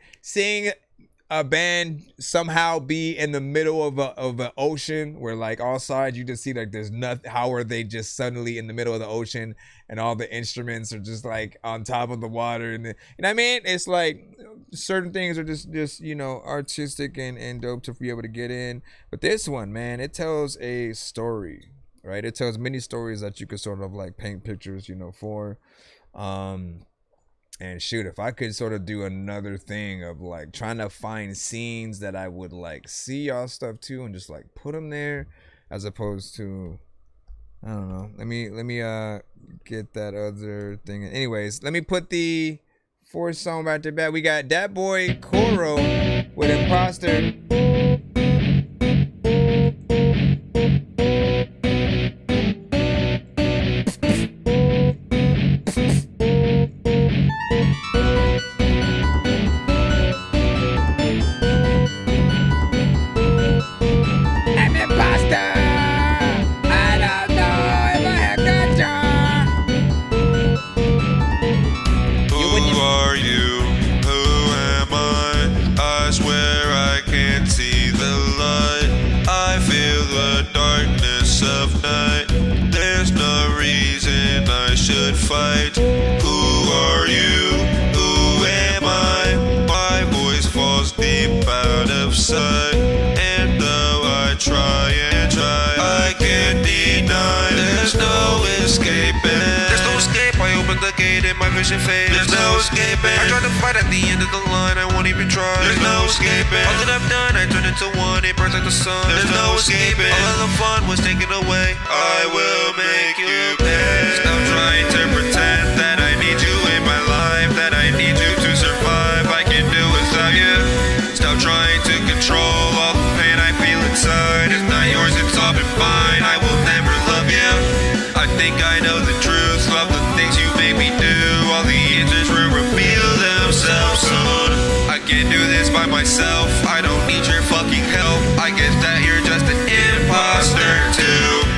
a band somehow be in the middle of an ocean where like all sides you just see like there's nothing. How are they just suddenly in the middle of the ocean and all the instruments are just like on top of the water, and you know what I mean? It's like certain things are just you know, artistic and dope to be able to get in. But this one, man, it tells a story, right? It tells many stories that you could sort of like paint pictures, you know, for. And shoot, if I could sort of do another thing of like trying to find scenes that I would like see y'all stuff too and just like put them there, as opposed to, I don't know. Let me get that other thing. Anyways, let me put the fourth song back to back. We got that boy Koro with Imposter. Fight. Who are you? Who am I? My voice falls deep out of sight. And though I try and try, I can't deny there's no escaping. There's no escape. I open the gate and my vision fades. There's no escaping. I try to fight at the end of the line. I won't even try. There's no escaping. All that I've done, I turn into one. It burns like the sun. There's no escaping. All of the fun was taken away. I will make you pay. Stop trying to pretend that I need you in my life, that I need you to survive. I can do without you. Stop trying to control all the pain I feel inside. It's not yours, it's all been mine. I will never love you. I think I know the truth. Love the things you made me do. All the answers will reveal themselves soon. I can't do this by myself. I don't need your fucking help. I guess that you're just an imposter too.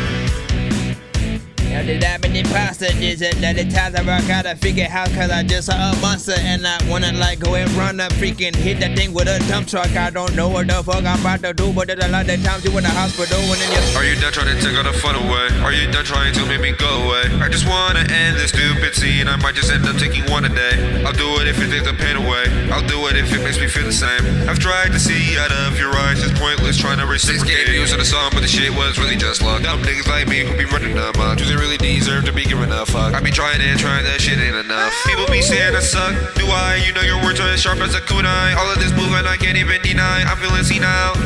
Did I been imposter? Is it that the times I rock out a figure how cause I just saw a monster and I wanna like go and run up freaking hit that thing with a dump truck. I don't know what the fuck I'm about to do, but there's a lot of times you in the hospital and then you. Are you done trying to take all the fun away? Are you done trying to make me go away? I just wanna end this stupid scene. I might just end up taking one a day. I'll do it if it takes the pain away. I'll do it if it makes me feel the same. I've tried to see out of your eyes. It's pointless trying to reciprocate. 6K views on the song, but the shit was really just luck. Dumb niggas like me who be running them up. Do they really deserve to be given a fuck? I be trying that shit ain't enough. People be saying I suck. Do I? You know your words are as sharp as a kunai. All of this movement I can't even deny. I'm feeling senile.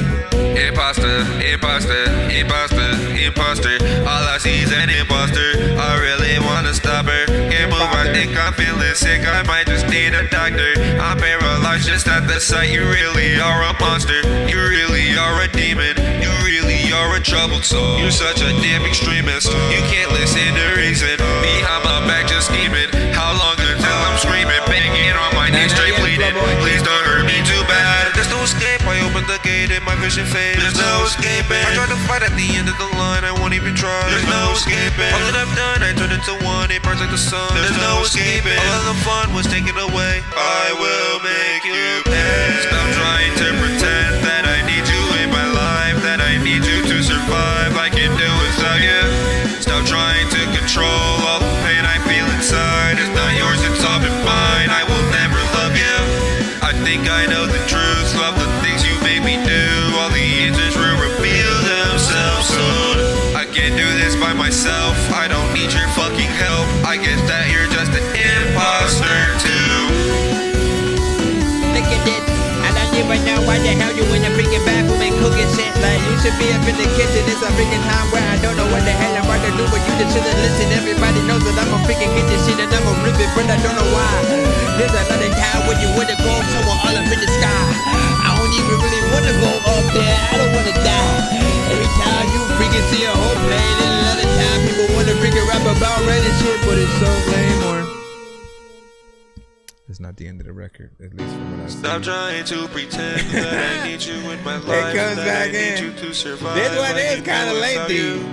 Imposter, imposter, imposter, imposter. All I see is an imposter. I really wanna stop her. Can't move, I think I'm feeling sick. I might just need a doctor. I'm paralyzed just at the sight. You really are a monster. You really are a demon. You really are a troubled soul. You're such a damn extremist. You can't listen to reason. Behind my back just scheming. How long until I'm screaming, begging on my knees, straight bleeding? Please don't hurt me too bad. There's no escape. I opened the gate and my vision fades. There's no escaping. I tried to fight at the end of the line, I won't even try. There's no escaping. All that I've done, I turned into one. It burns like the sun. There's no escaping. All of the fun was taken away. I will make you pay. Stop trying to pretend that I need you in my life, that I need you to survive. I can do without you. Stop trying to control all the pain I feel inside. It's not yours, it's all been mine. I will never love you. I think I know the truth. Love the things you made me do. All the answers will reveal themselves soon. I can't do this by myself. I don't need your fucking help. I guess that you're just an imposter too. Look at this. I don't even know why the hell you in the freaking bathroom and cooking shit. Like, you should be up in the kitchen. It's a freaking time where I don't know what the hell I'm about to do, but you just shouldn't listen. Everybody knows that I'm a freaking get this shit and I'm a rip it, but I don't know why. There's another time when you wanna go somewhere all up in the sky. I don't even really wanna go up there. I don't wanna die. Every time you freaking see a whole plane, and another time people wanna freaking rap about random shit, but it's so lame. Or it's not the end of the record, at least from what I see. Stop trying to pretend that I need you in my life. It comes that back I need in. you to survive. This one I is can kind of do without lengthy. you.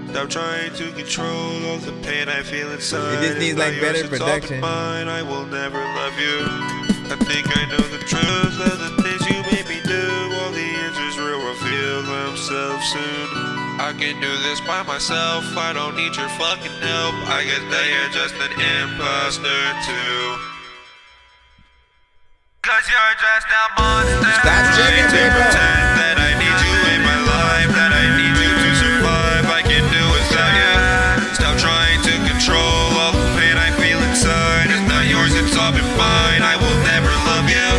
Stop trying to control all the pain I feel inside. It just needs like better production. Mine, I will never love you. I think I know the truth of the things you made me do. All the answers will reveal themselves soon. I can do this by myself. I don't need your fucking help. I guess that you're just an imposter too. Cause you're just a monster. Stop checking people. That I need you in my life, that I need you to survive. I can do without you. Stop trying to control all the pain I feel inside. It's not yours, it's all been mine. I will never love you.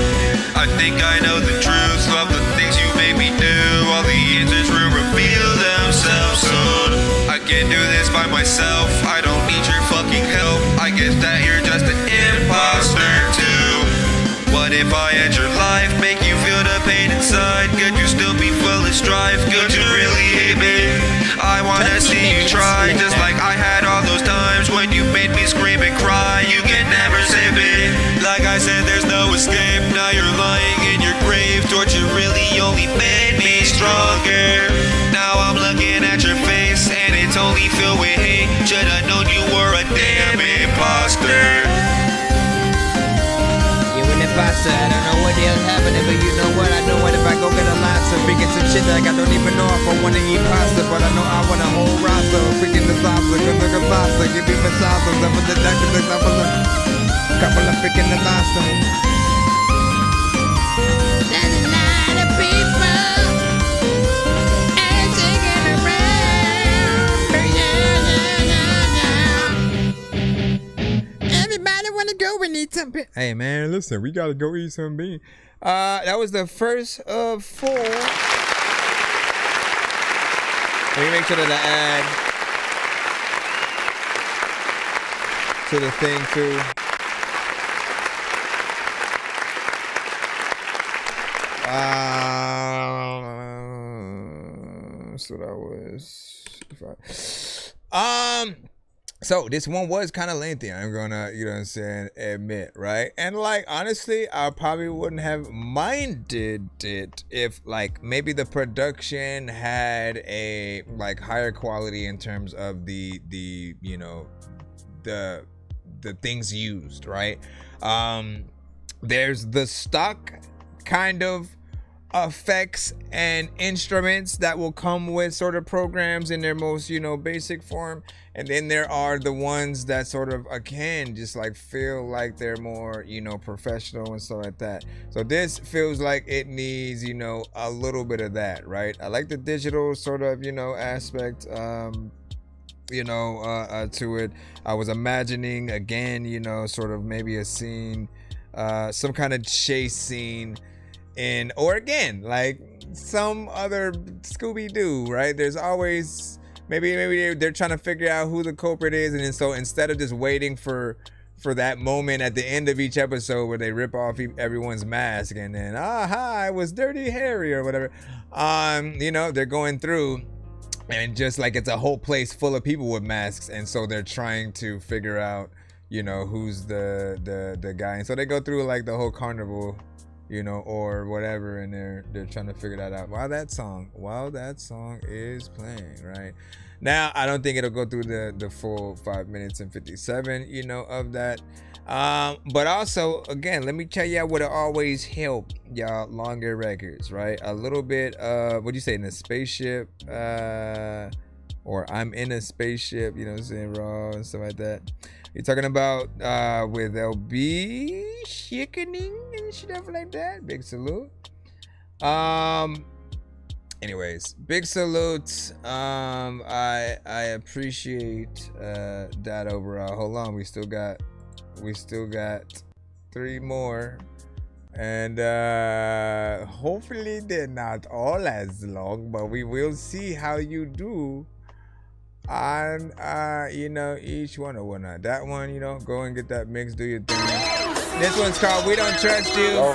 I think I know the truth. Love the things you made me do. All the answers will reveal themselves soon. I can't do this by myself. I don't need your fucking help. I guess that you're just an imposter too. What if I end your life, make you feel the pain inside? Could you still be full of strife? Could you really hate me? I wanna see you try, just like I had all those times when you made me scream and cry. You can never save me. Like I said, there's no escape. Now you're lying in your grave. Torture really only made me stronger. Now I'm looking at your face and it's only filled with hate. Should've known you were a damn imposter. Pasta. I don't know what the hell's happening, but you know what? I know what if I go get a lobster, freaking some shit like I don't even know if I want to eat pasta, but I know I want a whole roster of freaking the salsa, good look at pasta, give me my salsa, some of the doctors, a couple of freaking the lobster. There's a lot of people and taking around. Everybody wanna go, we need something. Hey man, listen, we gotta go eat some beans. That was the first of 4. Let me make sure that I add to the thing too. So that was so this one was kind of lengthy. I'm gonna, you know what I'm saying, admit, right? And like honestly, I probably wouldn't have minded it if like maybe the production had a like higher quality in terms of the you know the things used, right? There's the stock kind of effects and instruments that will come with sort of programs in their most, you know, basic form, and then there are the ones that sort of again just like feel like they're more, you know, professional and stuff like that. So this feels like it needs, you know, a little bit of that, right? I like the digital sort of, you know, aspect to it. I was imagining again, you know, sort of maybe a scene, some kind of chase scene in, or again, like some other Scooby-Doo, right? There's always maybe they're trying to figure out who the culprit is, and then so instead of just waiting for that moment at the end of each episode where they rip off everyone's mask and then it was Dirty Harry or whatever, you know, they're going through and just like it's a whole place full of people with masks, and so they're trying to figure out, you know, who's the guy, and so they go through like the whole carnival you know, or whatever, and they're trying to figure that out while that song is playing, right? Now, I don't think it'll go through the full 5 minutes and 57, you know, of that. But also, again, let me tell y'all what always help y'all longer records, right? A little bit of, what do you say, in a spaceship, or I'm in a spaceship, you know what I'm saying, raw and stuff like that. You're talking about with LB chickening and stuff like that. Big salute. Anyways, big salute. I appreciate that overall. Hold on, we still got 3 more, and hopefully they're not all as long, but we will see how you do on you know, each one or whatnot. That one, you know, go and get that mix, do your thing. This one's called We Don't Trust You.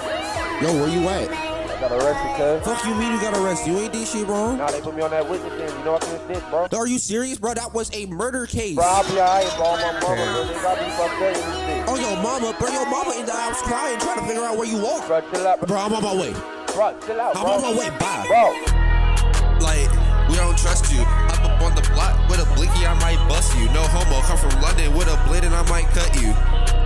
Yo, where you at? I got arrested, cuz. Fuck you mean you got arrested? You ain't did shit wrong. Nah, they put me on that witness stand. You know I can't snitch, bro. Are you serious, bro? That was a murder case. Bro, I'll be alright, bro. My mama, bro, they got me fucked up in this shit. Oh, your mama, bro. Your mama in the house crying, trying to figure out where you are. Bro, chill out, bro. Bro, I'm on my way. Bro, chill out, bro. I'm on my way. Bye. Bro. Like, we don't trust you. Hop up on the block with a blinky, I might bust you. No homo, come from London with a blade and I might cut you.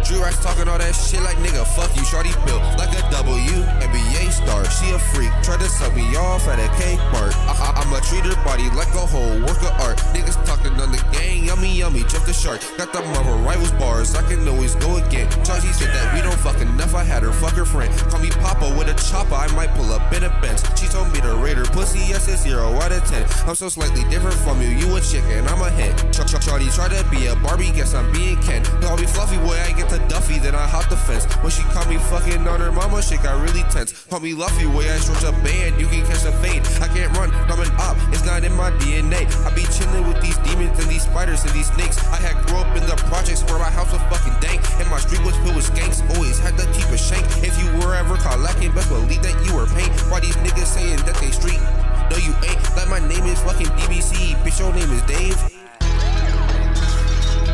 Drew Rice talking all that shit like nigga, fuck you. Shorty built like a WNBA star. She a freak, tried to suck me off at a cake mart. I'ma treat her body like a whole work of art. Niggas talking on the gang, yummy, yummy, jump the shark. Got the mother rivals bars, I can always go again. Charlie said that we don't fuck enough, I had her fuck her friend. Call me Papa with a chopper, I might pull up in a Benz. She told me to rate her pussy, yes it's 0 out of 10. I'm so slightly different from you, you a chicken, I'm a hen. Charlie try to be a Barbie, guess I'm being Ken. Call me Fluffy, boy, I get the Duffy, then I hop the fence. When she caught me fucking on her mama, shit got really tense. Call me Luffy, way I stretch a band, you can catch a fade. I can't run, I'm an op, it's not in my DNA. I be chilling with these demons and these spiders and these snakes. I had grew up in the projects where my house was fucking dank, and my street was filled with skanks. Always had to keep a shank. If you were ever caught lacking, best believe that you were paid. Why these niggas saying that they street? No, you ain't. Like my name is fucking DBC, bitch, your name is Dave.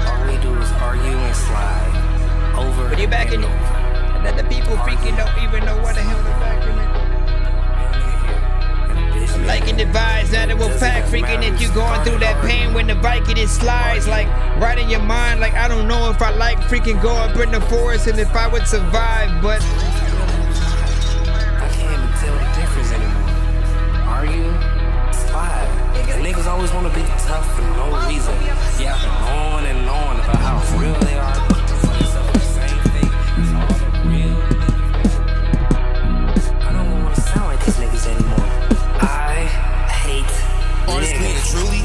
All we do is argue and slide over. But you back in it, and then the people freaking don't even know what the hell they're back in it. I'm liking the vibes, now that we're fact freaking it. You going through that pain when the Viking it slides, like right in your mind. Like I don't know if I like freaking go up in the forest and if I would survive, but I can't even tell the difference anymore. Argue, slide. Niggas always want to be tough for no reason. Yeah, on and on about how real they are. Honestly and truly,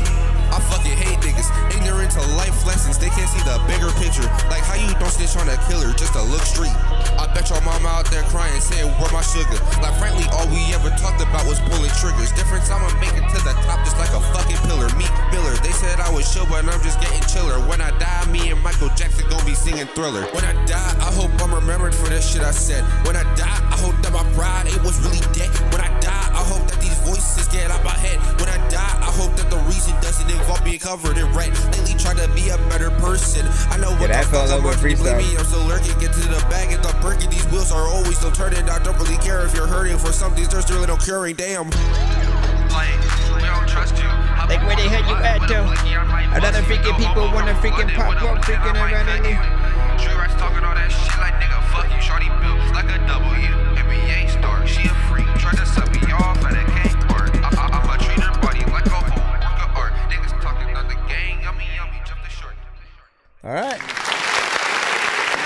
I fucking hate niggas. Ignorant to life lessons, they can't see the bigger picture. Like how you don't snitch on a killer just to look street. I bet your mama out there crying, saying, where my sugar? Like frankly, all we ever talked about was pulling triggers. Difference, I'ma make it to the top just like a fucking pillar. Meek Miller, they said I was chill, but I'm just getting chiller. When I die, me and Michael Jackson gon' be singing Thriller. When I die, I hope I'm remembered for the shit I said. When I die, I hope that my pride, it was really dead. When I die, I hope that these voices get out my head. When I die, I hope that the reason doesn't involve being covered in red. Lately trying to be a better person. I know what the fuck I'm working to blame me. I'm still lurking, get to the bag and the perking. These wheels are always still turning. I don't really care if you're hurting for something. There's really no curing. Damn. Like, we don't trust you. Like where they had you at though. Another freaking people wanna freaking pop up freaking around in here. Drew Rice talking all that shit like nigga, fuck you. Shorty built like a WNBA star. She a freak, tried to suck me off at a cake party. I'ma treat her body like a whole work of art. Niggas talking on the gang, yummy, yummy, jump the short. Alright.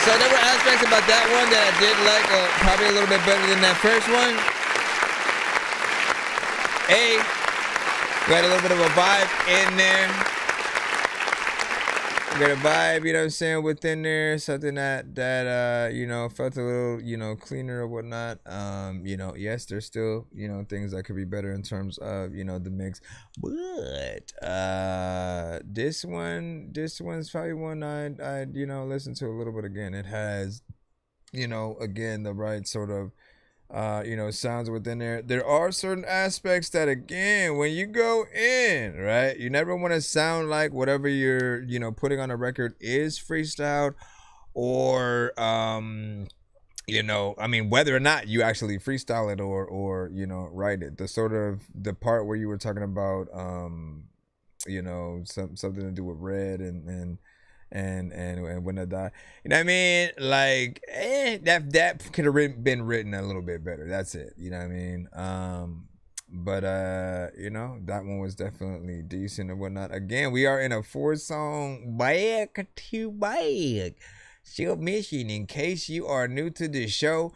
So there were aspects about that one that I did like, probably a little bit better than that first one. We had a little bit of a vibe in there. We got a vibe, you know what I'm saying, within there. Something that you know, felt a little, you know, cleaner or whatnot. You know, yes, there's still, you know, things that could be better in terms of, you know, the mix. But this one's probably one I you know, listen to a little bit again. It has, you know, again, the right sort of you know, sounds within there. There are certain aspects that, again, when you go in, right, you never want to sound like whatever you're, you know, putting on a record is freestyled or you know, I mean, whether or not you actually freestyle it or you know, write it. The sort of the part where you were talking about, you know, something to do with red and when I die, you know what I mean? Like, that could have been written a little bit better. That's it. You know what I mean? But you know, that one was definitely decent and whatnot. Again, we are in a 4-song back to back submission. In case you are new to the show,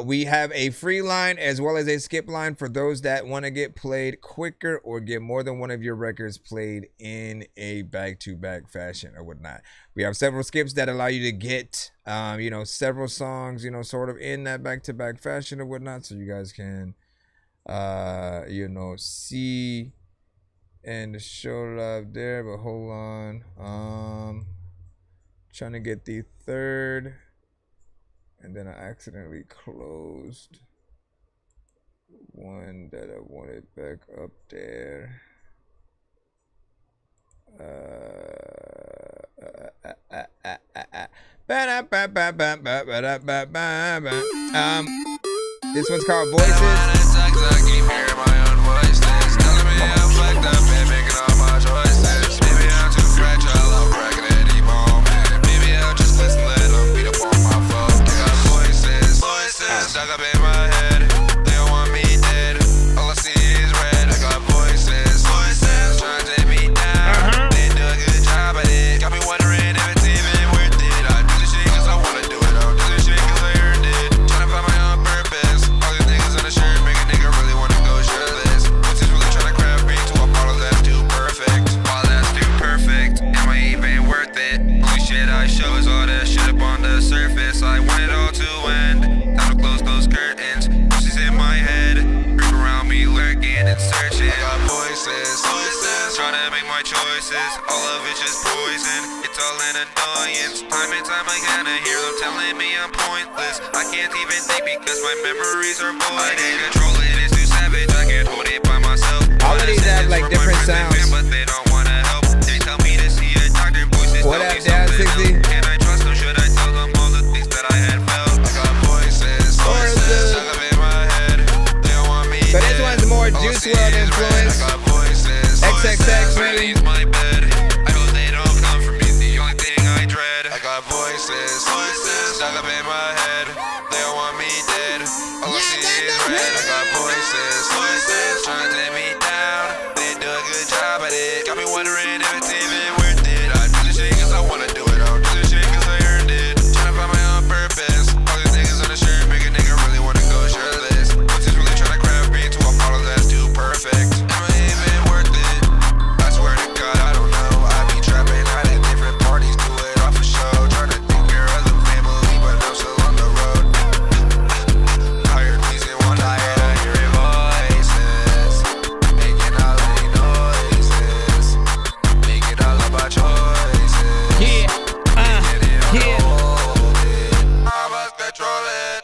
we have a free line as well as a skip line for those that want to get played quicker or get more than one of your records played in a back-to-back fashion or whatnot. We have several skips that allow you to get you know, several songs, you know, sort of in that back-to-back fashion or whatnot, so you guys can you know, see and show love there. But hold on, trying to get the third, and then I accidentally closed one that I wanted back up there. This one's called Voices. Stuck up in my head, they don't want me dead. All I see is red. I got voices, trying to take me down. They do a good job at it. Got me wondering if it's even worth it. I do this shit cause I wanna do it. I don't do this shit cause I earned it. Trying to find my own purpose. All these niggas on the shirt make a nigga really wanna go shirtless. What's this really trying to craft me to a bottle that's too perfect? All that's too perfect. Am I even worth it? Only shit I show is all that shit up on the surface. I want it all to end. Time to close those curtains. She's in my head, creep around me, lurking and searching. I got voices, trying to make my choices. All of it's just poison. It's all an annoyance. Time and time again, I hear them telling me I'm pointless. I can't even think because my memories are void. I can't control it, it's too savage. I can't hold it by myself. All of these have like different sounds. But they don't wanna help. They tell me to see a doctor. Voices what tell up, me down 60? Can I trust them? Should I tell them all the things that I had felt? I got voices, stuck up in my head. They don't want me. So this one's more Juice WRLD influence. XXX maybe. My bed. I hope they don't come for me. The only thing I dread. I got voices, stuck up in my head. They don't want me dead. All I see is red. I got voices, trying to take me down. They do a good job at it. Got me wondering if it's even worth it. I do this shit cause I wanna do it. I don't do this shit cause I earned it. Trying to find my own purpose. All these niggas on the shirt make a nigga really wanna go shirtless. What's this really trying to craft me to a bottle that's too perfect? Am I even worth it? I swear to God, I don't know. I be trapping out at different parties, do it off a show. Trying to take care of the family, but I'm still on the road. Tired reason one tired of hearing voices, making all of these noises, making all of our choices. Yeah, yeah. I must control it.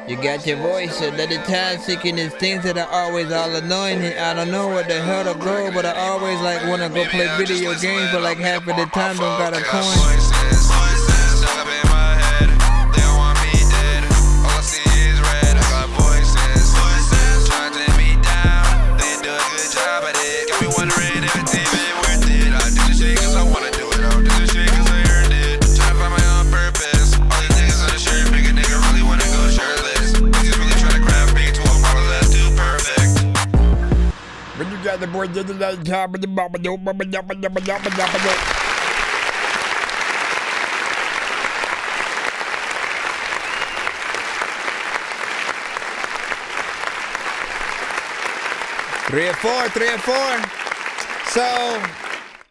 You got your voice, another time seeking is things that are always all annoying. And I don't know what the hell to go, but I always like wanna go play video games, but like half of the time don't got a coin. Stuck up in my head, they don't want me dead. All I see is red. I got voices, trying to take me down. They do a good job at it. Got me wondering if it's even worth it. I do this shit cause I wanna do it. I don't do this shit cause I earned it. Trying to find my own purpose. All these niggas on the shirt make a nigga really wanna go shirtless. Niggas really trying to craft me to a model that's too perfect. When you got the boy, Three and four. So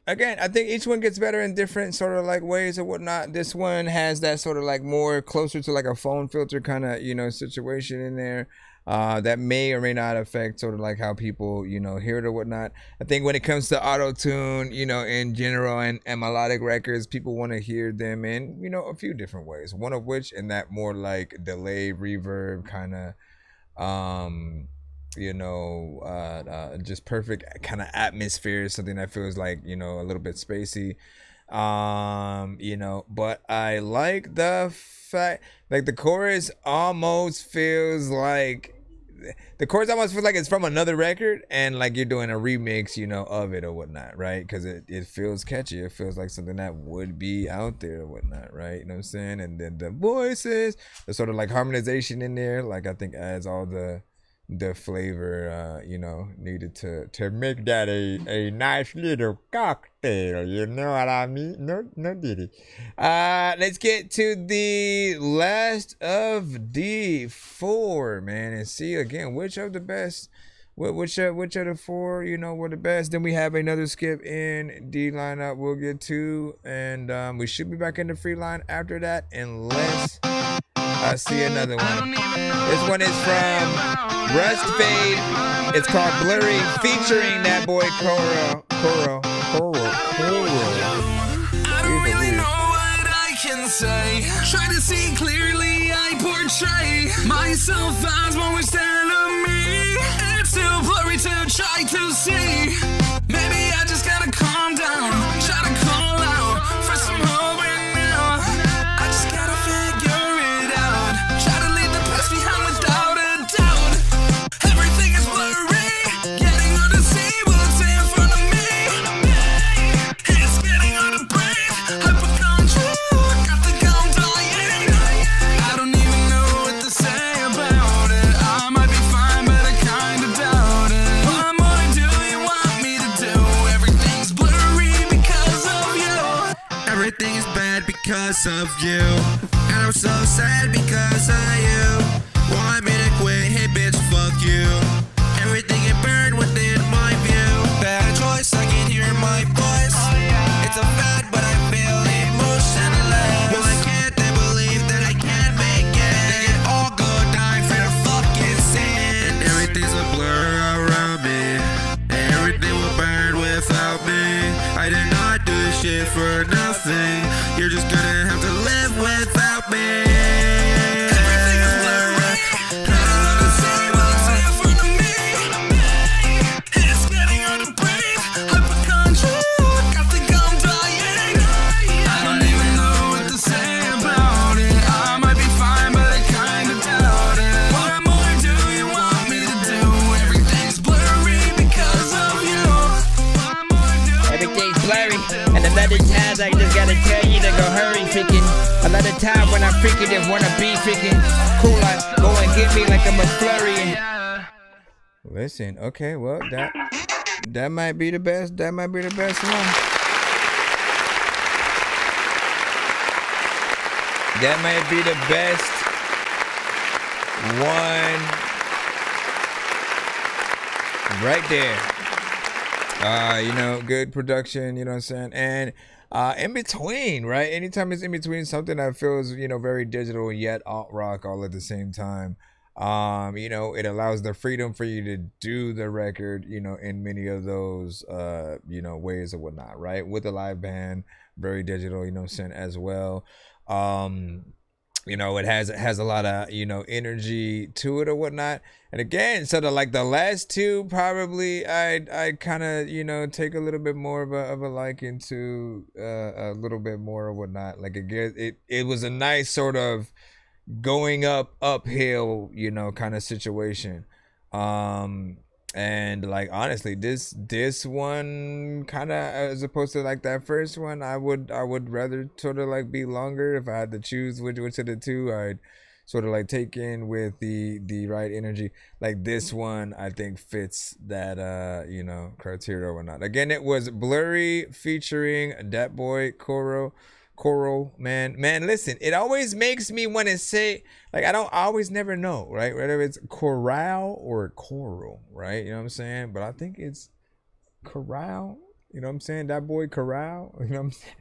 again, I think each one gets better in different sort of like ways or whatnot. This one has that sort of like more closer to like a phone filter kind of, you know, situation in there. That may or may not affect sort of like how people, you know, hear it or whatnot. I think when it comes to auto-tune, you know, in general and melodic records, people want to hear them in, you know, a few different ways. One of which in that more like delay, reverb kind of, you know, just perfect kind of atmosphere, something that feels like, you know, a little bit spacey. You know, but I like the fact, like, the chorus almost feels like it's from another record, and like you're doing a remix, you know, of it or whatnot, right? Because it feels catchy. It feels like something that would be out there or whatnot, right? You know what I'm saying? And then the voices, the sort of like harmonization in there, like I think adds all the flavor, you know, needed to make that a nice little cocktail. You know what I mean? No diddy. Let's get to the last of the four, man, and see again which of the best, which of the four, you know, were the best. Then we have another skip in D lineup we'll get to, and we should be back in the free line after that, unless I see another one. This one is from Rust Fade. It's called Blurry, featuring that boy Coro. I don't really know what I can say. Try to see clearly, I portray myself as one with stand of me. It's too blurry to try to see. Maybe I just gotta calm down. Try to call out for some hope right now. I just gotta figure it out. Try to leave the past behind without a doubt. Everything is blurry, getting hard to see what's in front of me. It's getting hard to breathe. Hypochondria, got the gum dying. I don't even know what to say about it. I might be fine, but I kinda doubt it. What more do you want me to do? Everything's blurry because of you. Everything is bad because of you, and I'm so sad because of you. Want me to quit? Hey bitch, fuck you. Everything can burn within my view. Bad choice, I can hear my voice. It's a fact, but I feel emotionless. Well, I can't believe that I can't make it. They can all go die for the fucking sin. And everything's a blur around me. Everything will burn without me. I did not do this shit for nothing. You're just gonna have to live without me. Everything is blurry, getting hard to see what's in front of me. It's getting hard to breathe. Hypochondria, got the gum dying. I don't even know what to say about it. I might be fine, but I kinda doubt it. What more do you want me to do? Everything's blurry because of you. Everything's blurry, and a lot of times I just gotta tell you to go hurry, freaking. A lot of times when I freaking just wanna be freaking cool, I go and get me like I'm a flurry. Listen, okay, well that might be the best. That might be the best one. That might be the best one right there. You know, good production, you know what I'm saying? And in between, right? Anytime it's in between something that feels, you know, very digital yet alt rock all at the same time, you know, it allows the freedom for you to do the record, you know, in many of those, you know, ways or whatnot, right? With the live band, very digital, you know what I'm saying, as well. You know, it has a lot of, you know, energy to it or whatnot. And again, sort of like the last two, probably I kind of, you know, take a little bit more of a liking to a little bit more or whatnot. Like again, it was a nice sort of going uphill, you know, kind of situation. And like honestly, this one kind of, as opposed to like that first one, I would rather sort of like be longer. If I had to choose which of the two I'd sort of like take in with the right energy. Like this one I think fits that you know, criteria or whatnot. Again, it was Blurry featuring that boy Coral, man, listen, it always makes me want to say, like, I always never know, right? Whether it's corral or coral, right? You know what I'm saying? But I think it's corral, you know what I'm saying? That boy Corral, you know what I'm saying?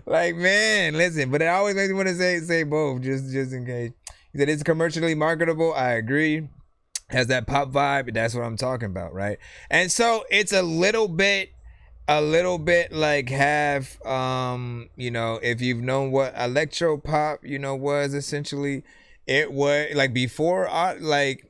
Like, man, listen, but it always makes me want to say both, just in case. He said it's commercially marketable. I agree. Has that pop vibe. That's what I'm talking about, right? And so it's a little bit like half, you know, if you've known what electro pop, you know, was essentially, it was like before, like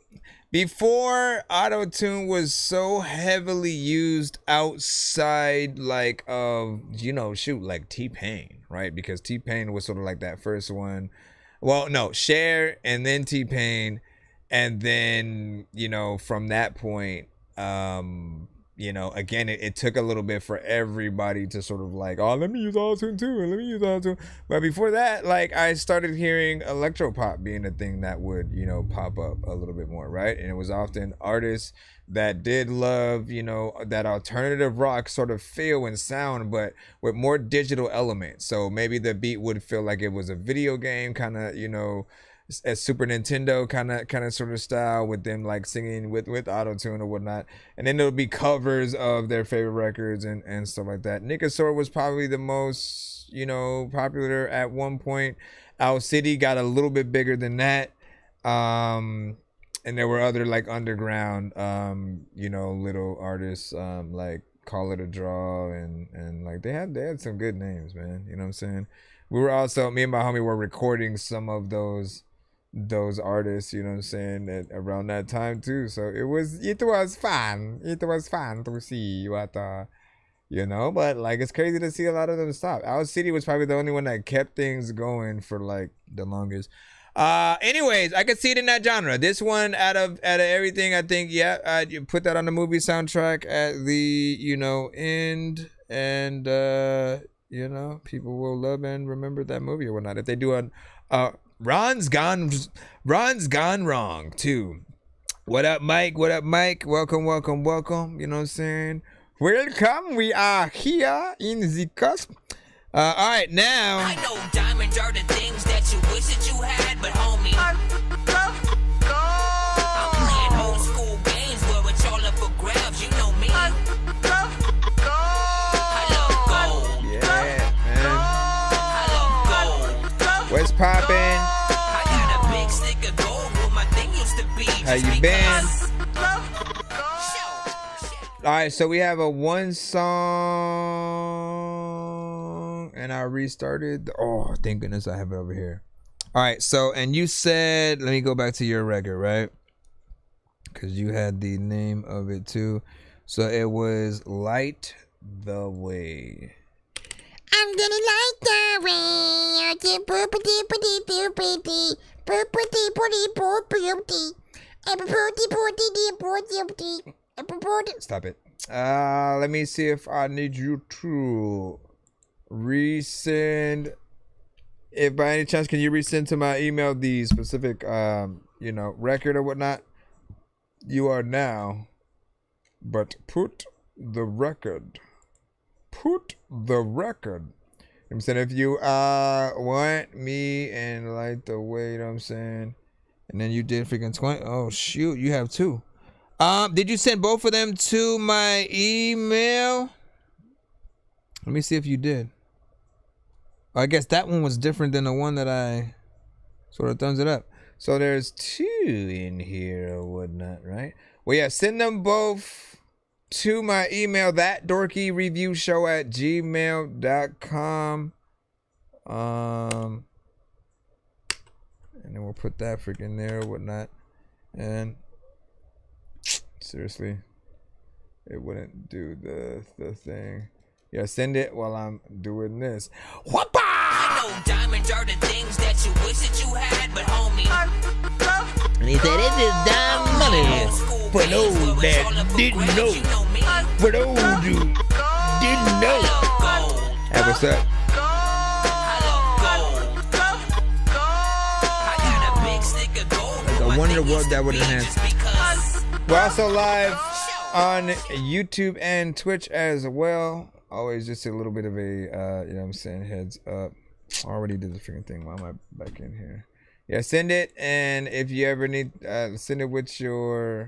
before auto-tune was so heavily used outside like of, you know, shoot, like T-Pain, right? Because T-Pain was sort of like that first one. Well, no, Cher and then T-Pain, and then, you know, from that point, you know, again, it took a little bit for everybody to sort of like, oh, let me use auto-tune too, and let me use auto-tune. But before that, like, I started hearing electropop being a thing that would, you know, pop up a little bit more, right? And it was often artists that did love, you know, that alternative rock sort of feel and sound, but with more digital elements. So maybe the beat would feel like it was a video game kind of, you know, a Super Nintendo kind of sort of style, with them like singing with auto-tune or whatnot, and then there'll be covers of their favorite records and stuff like that. Nicosaur was probably the most, you know, popular at one point. Owl City got a little bit bigger than that, and there were other like underground, you know, little artists, like Call It a Draw, and like they had some good names, man. You know what I'm saying? We were also, me and my homie were recording some of those artists, you know what I'm saying, around that time too. So it was fun. It was fun to see what, you know, but like it's crazy to see a lot of them stop. Owl City was probably the only one that kept things going for like the longest. Anyways, I could see it in that genre. This one, out of everything, I think, yeah, you put that on the movie soundtrack at the, you know, end, and you know, people will love and remember that movie or whatnot. If they do Ron's Gone Wrong too. What up, Mike? What up, Mike? Welcome. You know what I'm saying? Welcome. We are here in the cusp. All right, now. I know diamonds are the things that you wish that you had, but homie, I'm playing old school games where it's all up for grabs. You know me. I love gold. Yeah, man. I love gold. What's poppin'? I got a big stick of gold where my thing used to be. How you been? All right, so we have a one song, and I restarted. Oh, thank goodness I have it over here. All right, so, and you said, let me go back to your record, right? Because you had the name of it too. So it was Light the Way. I'm gonna light the way. Stop it. Let me see if I need you to resend. If by any chance, can you resend to my email the specific, you know, record or whatnot? You are now, but put the record. Put the record. I'm saying, if you want me and Light the Way, you know what I'm saying? And then you did freaking 20. Oh shoot, you have two. Did you send both of them to my email? Let me see if you did. I guess that one was different than the one that I sort of thumbs it up. So there's two in here or whatnot, right? Well, yeah, send them both to my email, ThatDorkyReviewShow@gmail.com. And then we'll put that freaking there or whatnot. And seriously, it wouldn't do the thing. Yeah, send it while I'm doing this. Whoppa! I know diamonds are the things that you wish that you had, but homie, And he said, "This is damn money for those that didn't know. For those who didn't know." Hey, what's up? I wonder what that would enhance. We're also live on YouTube and Twitch as well. Always just a little bit of a, you know what I'm saying, heads up. I already did the freaking thing. Why am I back in here? Yeah, send it. And if you ever need, send it with the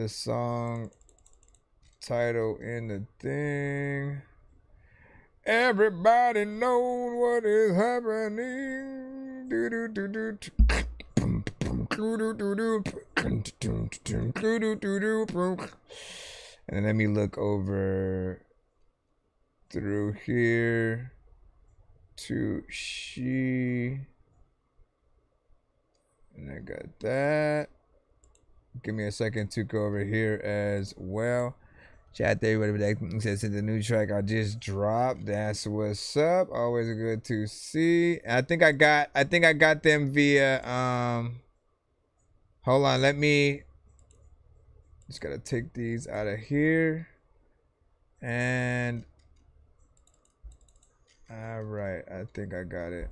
song title in the thing. Everybody knows what is happening. Do do do do. And then let me look over through here to she, and I got that. Give me a second to go over here as well. Chat there, whatever that says the new track I just dropped. That's what's up. Always good to see. I think I got them via hold on, let me just gotta take these out of here. And all right, I think I got it.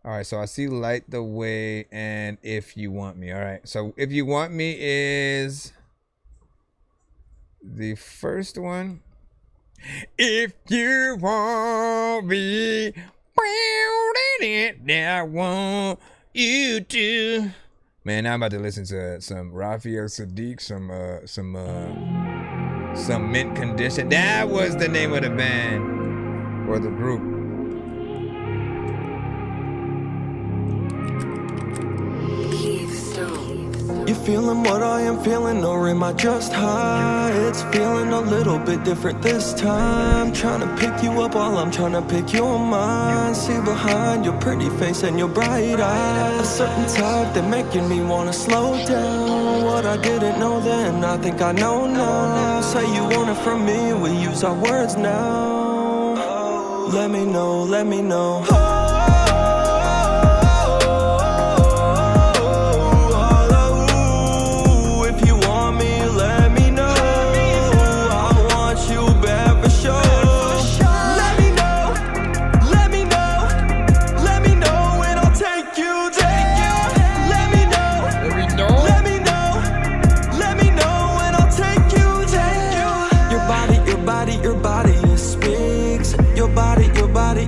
All right, so I see Light the Way and If You Want Me. All right, so If You Want Me is the first one. If you want me, I want you to. Man, I'm about to listen to some Raphael Sadiq, some Mint Condition. That was the name of the band or the group. You feeling what I am feeling, or am I just high? It's feeling a little bit different this time. Trying to pick you up while I'm trying to pick your mind. See behind your pretty face and your bright eyes a certain type that making me wanna slow down. What I didn't know then, I think I know now. Say you want it from me, we use our words now. Let me know, let me know.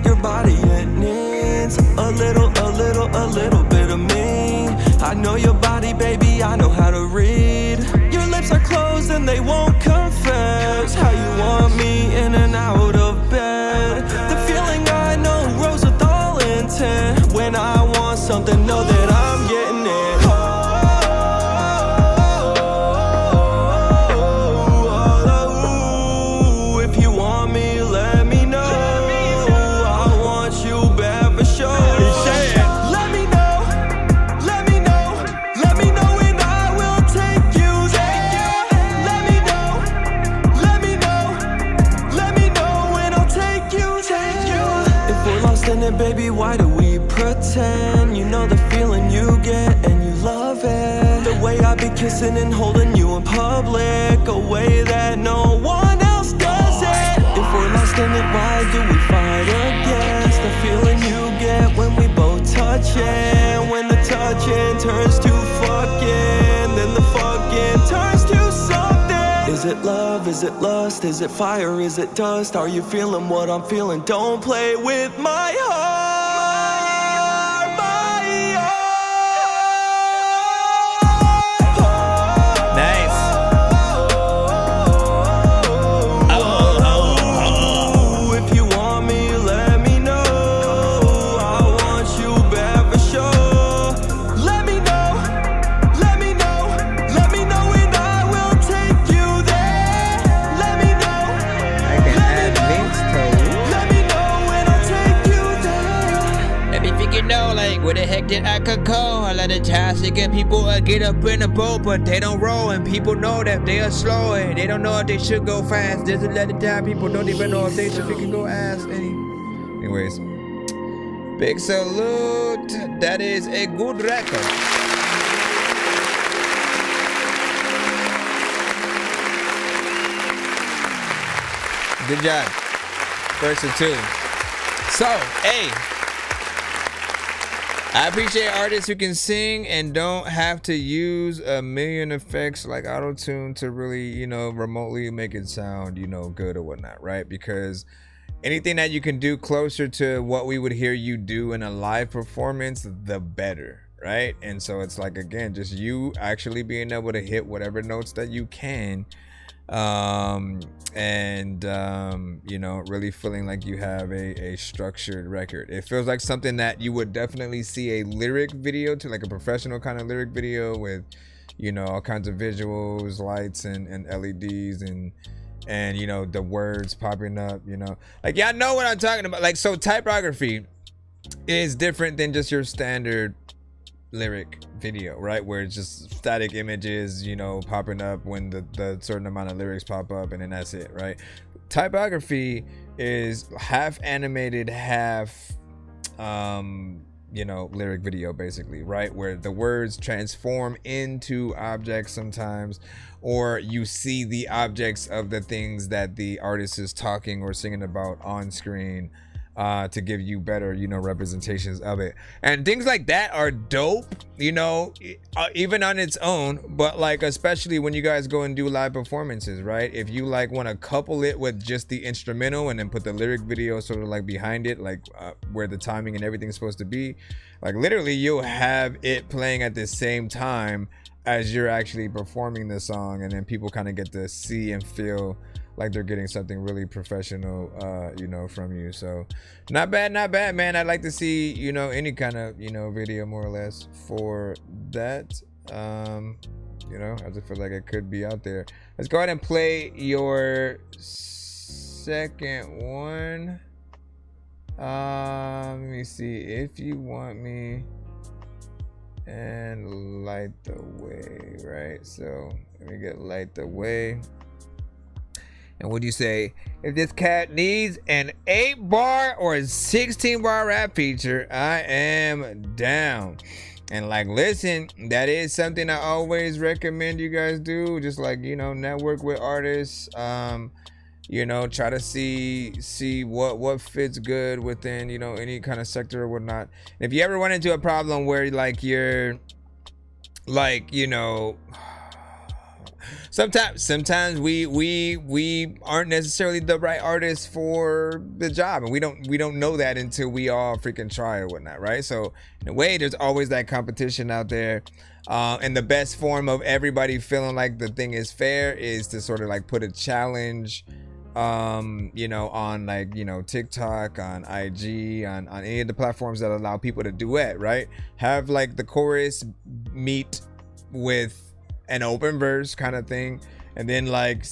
Your body, it needs a little bit of me. I know your body, baby, I know how to read. Your lips are closed and they won't confess how you want me in and out of bed. The feeling I know rose with all intent. When I want something, know that I'm getting it. If you want me, let me know. Baby, why do we pretend? You know the feeling you get and you love it. The way I be kissing and holding you in public, a way that no one else does it. If we're lost in it, why do we fight against the feeling you get when we both touch it? When the touching turns to fucking, then the fucking turns to something. Is it love? Is it lust? Is it fire? Is it dust? Are you feeling what I'm feeling? Don't play with my heart. Where the heck did I could go? A lot of times they get people get up in a boat, but they don't row, and people know that they are slow, and they don't know if they should go fast. There's a lot of time people don't even know if they should freaking go fast. Anyways, big salute. That is a good record. Good job. First of two. So, hey. I appreciate artists who can sing and don't have to use a million effects like auto-tune to really, you know, remotely make it sound, you know, good or whatnot, right? Because anything that you can do closer to what we would hear you do in a live performance, the better, right? And so it's like, again, just you actually being able to hit whatever notes that you can, you know, really feeling like you have a structured record. It feels like something that you would definitely see a lyric video to, like a professional kind of lyric video with, you know, all kinds of visuals, lights and LEDs and you know, the words popping up, you know, like, y'all know what I'm talking about. Like, so typography is different than just your standard lyric video, right? Where it's just static images, you know, popping up when the certain amount of lyrics pop up, and then that's it, right? Typography is half animated, half you know, lyric video, basically, right? Where the words transform into objects sometimes, or you see the objects of the things that the artist is talking or singing about on screen, to give you better, you know, representations of it. And things like that are dope, you know, even on its own, but like especially when you guys go and do live performances, right? If you like want to couple it with just the instrumental and then put the lyric video sort of like behind it, like where the timing and everything's supposed to be, like literally you'll have it playing at the same time as you're actually performing the song, and then people kind of get to see and feel like they're getting something really professional, you know, from you. So not bad, man. I'd like to see, you know, any kind of, you know, video more or less for that. You know, I just feel like it could be out there. Let's go ahead and play your second one. Let me see. If You Want Me and Light the Way, right? So let me get Light the Way. And would you say, if this cat needs an 8-bar or a 16-bar rap feature, I am down. And like, listen, that is something I always recommend you guys do. Just like, you know, network with artists. You know, try to see what fits good within, you know, any kind of sector or whatnot. And if you ever run into a problem where like you're like, you know, sometimes we aren't necessarily the right artists for the job, and we don't know that until we all freaking try or whatnot, right? So in a way, there's always that competition out there, and the best form of everybody feeling like the thing is fair is to sort of like put a challenge, you know, on like, you know, TikTok, on IG, on any of the platforms that allow people to duet, right? Have like the chorus meet with an open verse kind of thing, and then like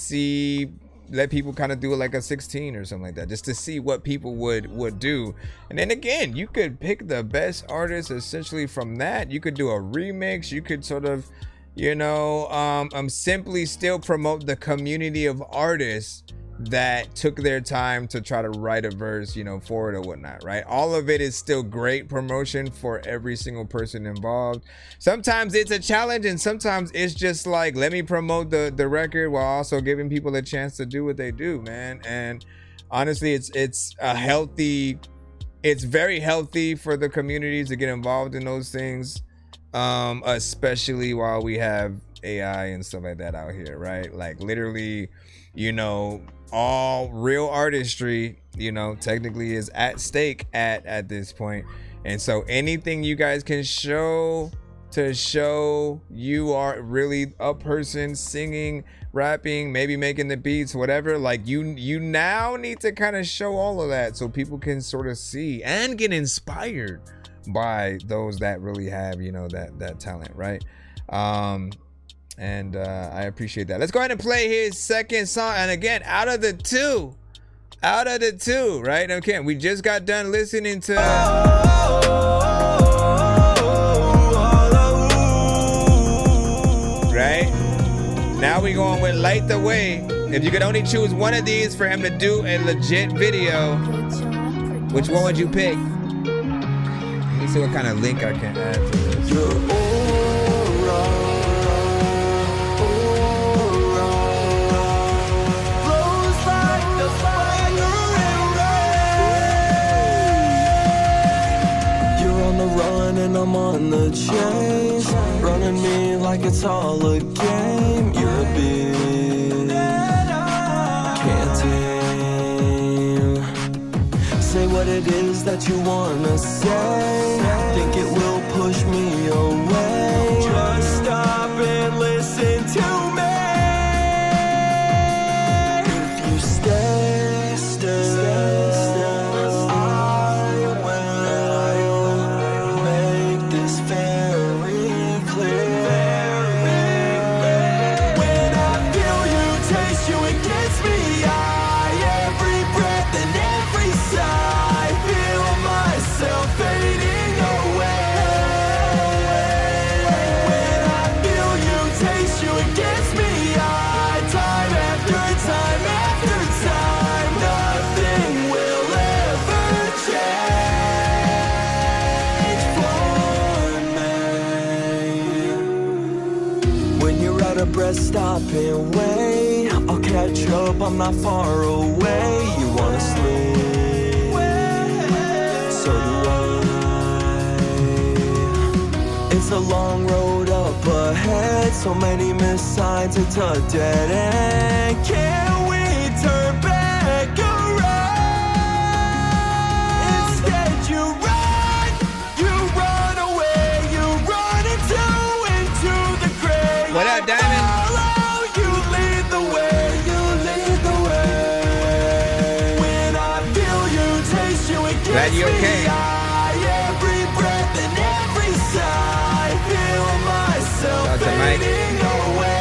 let people kind of do it like a 16 or something like that, just to see what people would do. And then again, you could pick the best artists essentially from that. You could do a remix. You could sort of, you know, simply still promote the community of artists that took their time to try to write a verse, you know, for it or whatnot, right? All of it is still great promotion for every single person involved. Sometimes it's a challenge, and sometimes it's just like, let me promote the record while also giving people a chance to do what they do, man. And honestly, it's very healthy for the communities to get involved in those things, especially while we have AI and stuff like that out here, right? Like literally, you know, all real artistry, you know, technically is at stake at this point. And so anything you guys can show to show you are really a person singing, rapping, maybe making the beats, whatever, like you now need to kind of show all of that so people can sort of see and get inspired by those that really have, you know, that talent, right? And I appreciate that. Let's go ahead and play his second song. And again, out of the two, right? Okay, we just got done listening to right? Now we going with Light the Way. If you could only choose one of these for him to do a legit video, which one would you pick? Let me see what kind of link I can add to this. And I'm on the chase, running me like it's all a game. You're a bitch, can't tame. Say what it is that you wanna say. Think it will push me away. Just stop and listen to me. If you stay. Fading away. Let's stop and wait. I'll catch up, I'm not far away. You wanna sleep? So do I. It's a long road up ahead, so many missed signs, it's a dead end. Can we turn back around? Instead you run away, you run into the grave. What up, Diamond? You lead the way, you lead the way. When I feel you, taste you, it Glad gets you me okay. high. Every breath and every sigh, feel myself Shout out to Mike. fading away.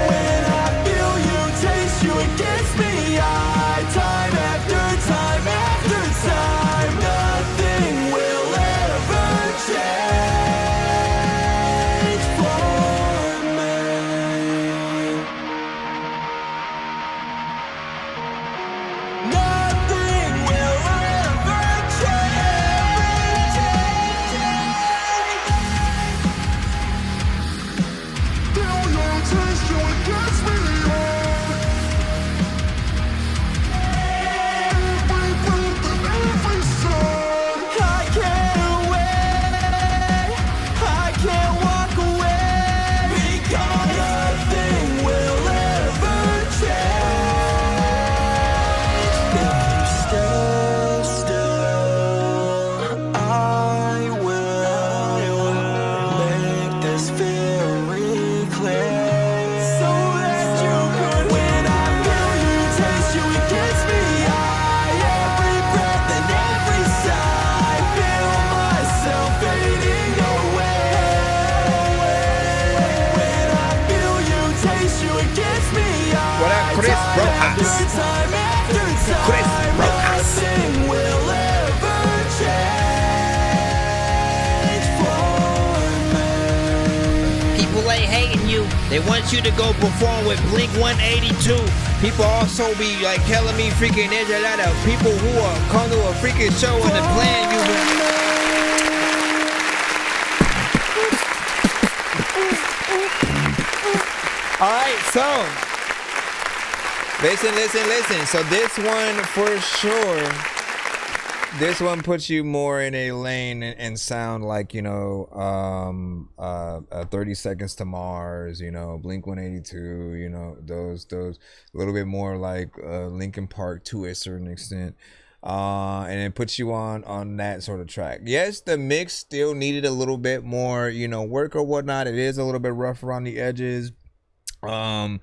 When I feel you, taste you, it gets me high. Time after time after time, nothing will ever change for me. Nothing will ever change. Feel your taste, you, it gets me high. Every breath and every sigh. I can't wait, I can't walk away, because nothing will ever change. If you stay still, I will make this very clear, so that you could. When I feel you, taste you, it gets me high. Every breath and every sigh, feel myself fading away. When I feel you, taste you, it gets me high. What up, Chris Rojas? Time after time, Chris Rojas. nothing will ever change for me. People ain't hating you. They want you to go perform with Blink 182. People also be like telling me freaking there's a lot of people who are come to a freaking show and they're playing you. Alright, so listen. So this one for sure. This one puts you more in a lane and sound like, 30 Seconds to Mars, Blink 182, those a little bit more like Linkin Park to a certain extent. And it puts you on that sort of track. Yes, the mix still needed a little bit more, work or whatnot. It is a little bit rough around the edges. But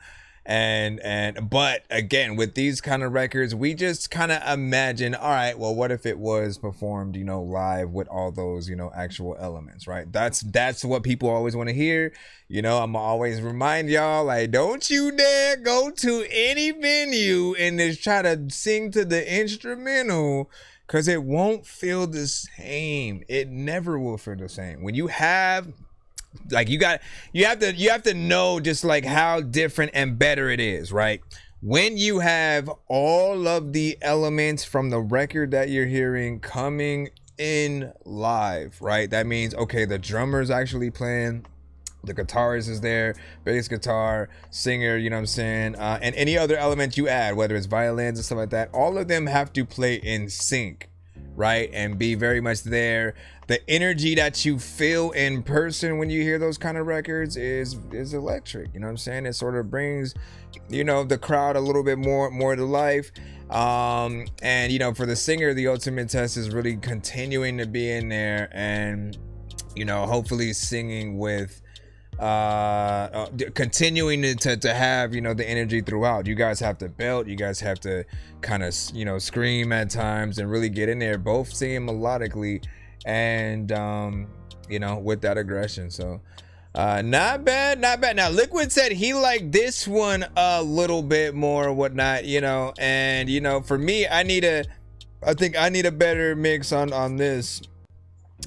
again, with these kind of records, we just kind of imagine, all right, well, what if it was performed, live with all those, actual elements, right? That's what people always want to hear. I'm always remind y'all, like, don't you dare go to any venue and just try to sing to the instrumental, because it won't feel the same. It never will feel the same. When you have like you have to know just like how different and better it is, right? When you have all of the elements from the record that you're hearing coming in live, right? That means, okay, the drummer's actually playing, the guitarist is there, bass guitar, singer, you know what I'm saying? And any other element you add, whether it's violins and stuff like that, all of them have to play in sync, right? And be very much there. The energy that you feel in person when you hear those kind of records is electric. You know what I'm saying? It sort of brings, the crowd a little bit more to life. And for the singer, the ultimate test is really continuing to be in there and, hopefully singing with, continuing to have, the energy throughout. You guys have to belt. You guys have to kind of, scream at times and really get in there, both singing melodically and with that aggression. So not bad. Now Liquid said he liked this one a little bit more, whatnot, and for me, I think I need a better mix on this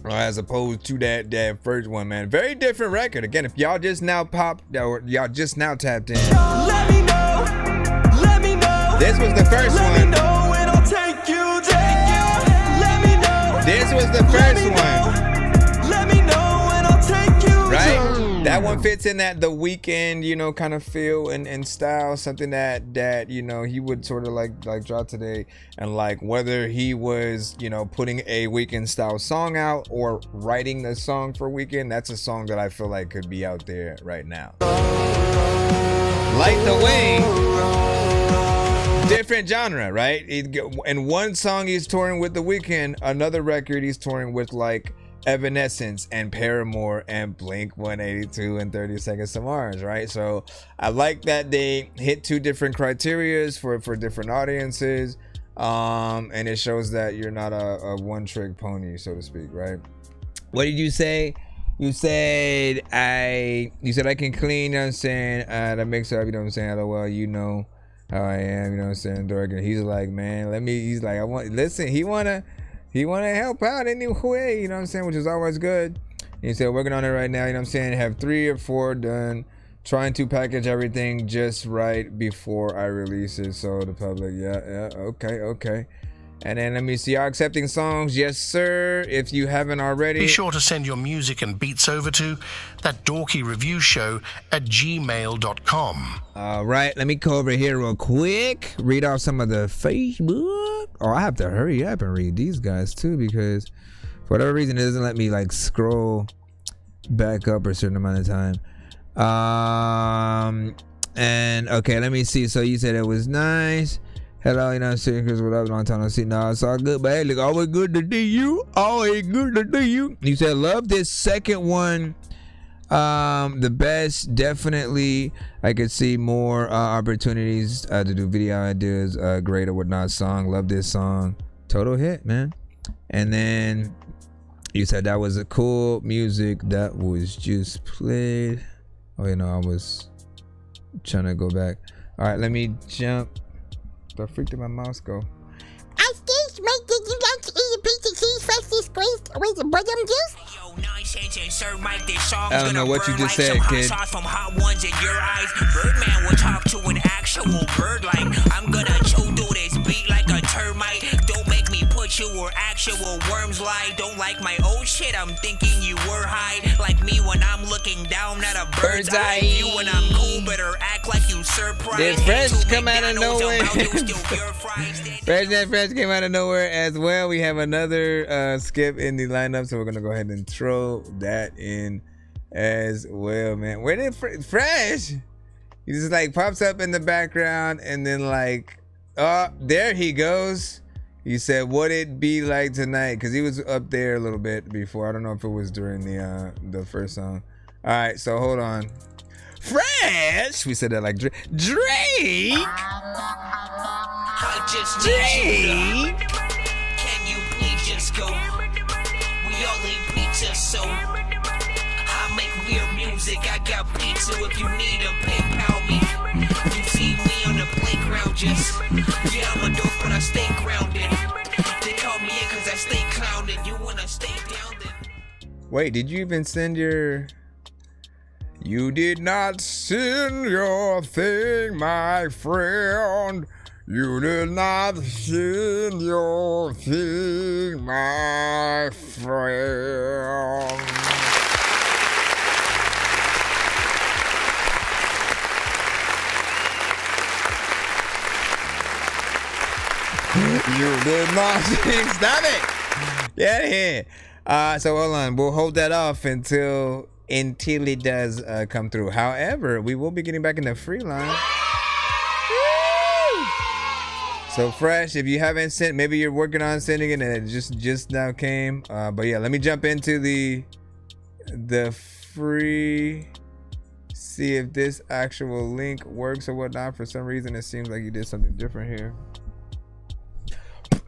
as opposed to that first one, man. Very different record. Again, if y'all just now popped or y'all just now tapped in, Let me know. This was the first Let one. me know and I'll take you. Let me know. This was the first one. Let me know and I'll take you. Right? That one fits in that The Weeknd, you know, kind of feel and style, something that you know he would sort of like drop today, and like whether he was, you know, putting a Weeknd style song out or writing the song for Weeknd, that's a song that I feel like could be out there right now. Light the Way, different genre, right? In one song he's touring with The Weeknd, another record he's touring with like Evanescence and Paramore and Blink-182 and 30 Seconds to Mars, right? So I like that they hit two different criterias for different audiences, and it shows that you're not a one-trick pony, so to speak, right? What did you say? You said I can clean, you know what I'm saying, that makes up, you know what I'm saying, LOL, you know how I am, you know what I'm saying, Dorky. He's like, man, he's like, he wanna help out anyway, you know what I'm saying, which is always good. And he said, working on it right now, you know what I'm saying, have 3 or 4 done, trying to package everything just right before I release it, so the public, okay. And then let me see, y'all accepting songs, yes sir, if you haven't already. Be sure to send your music and beats over to ThatDorkyReviewShow@gmail.com. All right, let me go over here real quick, read off some of the Facebook. Oh, I have to hurry up and read these guys too, because for whatever reason it doesn't let me like scroll back up a certain amount of time. And okay, let me see. So you said it was nice. Hello, you know what I'm saying, Chris, what up, long time no see. No, it's all good, but hey, look, always good to see you. Always good to see you. You said, love this second one. The best, definitely. I could see more opportunities to do video ideas, great or whatnot song. Love this song. Total hit, man. And then you said that was a cool music that was just played. Oh, you know, I was trying to go back. All right, let me jump. The freak did my mouse go? I still make did you like to eat a piece of cheese freshly squeezed with the bottom juice? I don't know what you just said, kid. From hot ones in your eyes. Birdman will talk to an actual bird like I'm gonna chew through this beat like a termite. Don't make me put you where actual worms lie. Don't like my old shit, I'm thinking you were high. Like me when I'm looking down at a bird's eye. You when I'm cool, better act like you surprised. Did Fresh come out of nowhere? Fresh came out of nowhere as well. We have another skip in the lineup, so we're gonna go ahead and throw that in as well, man. Where did Fresh? He just like pops up in the background and then like, oh, there he goes. He said, "What it be like tonight?" Because he was up there a little bit before. I don't know if it was during the first song. All right, so hold on. Fresh, we said that like Drake. Drake. Can you please just go? We all eat pizza, so I make weird music. I got pizza if you need a PayPal me. You see me on the playground, just I'm a dope, but I stay grounded. They call me in cause I stay clowned. You wanna stay down then. Wait, did you even send your? You did not send your thing, my friend. You did not send your thing, my friend. You did not sing. Stop it. Get out of here. So hold on. We'll hold that off until it does come through. However, we will be getting back in the free line. So Fresh, if you haven't sent, maybe you're working on sending it and it just now came. But yeah, let me jump into the free, see if this actual link works or whatnot. For some reason, it seems like you did something different here.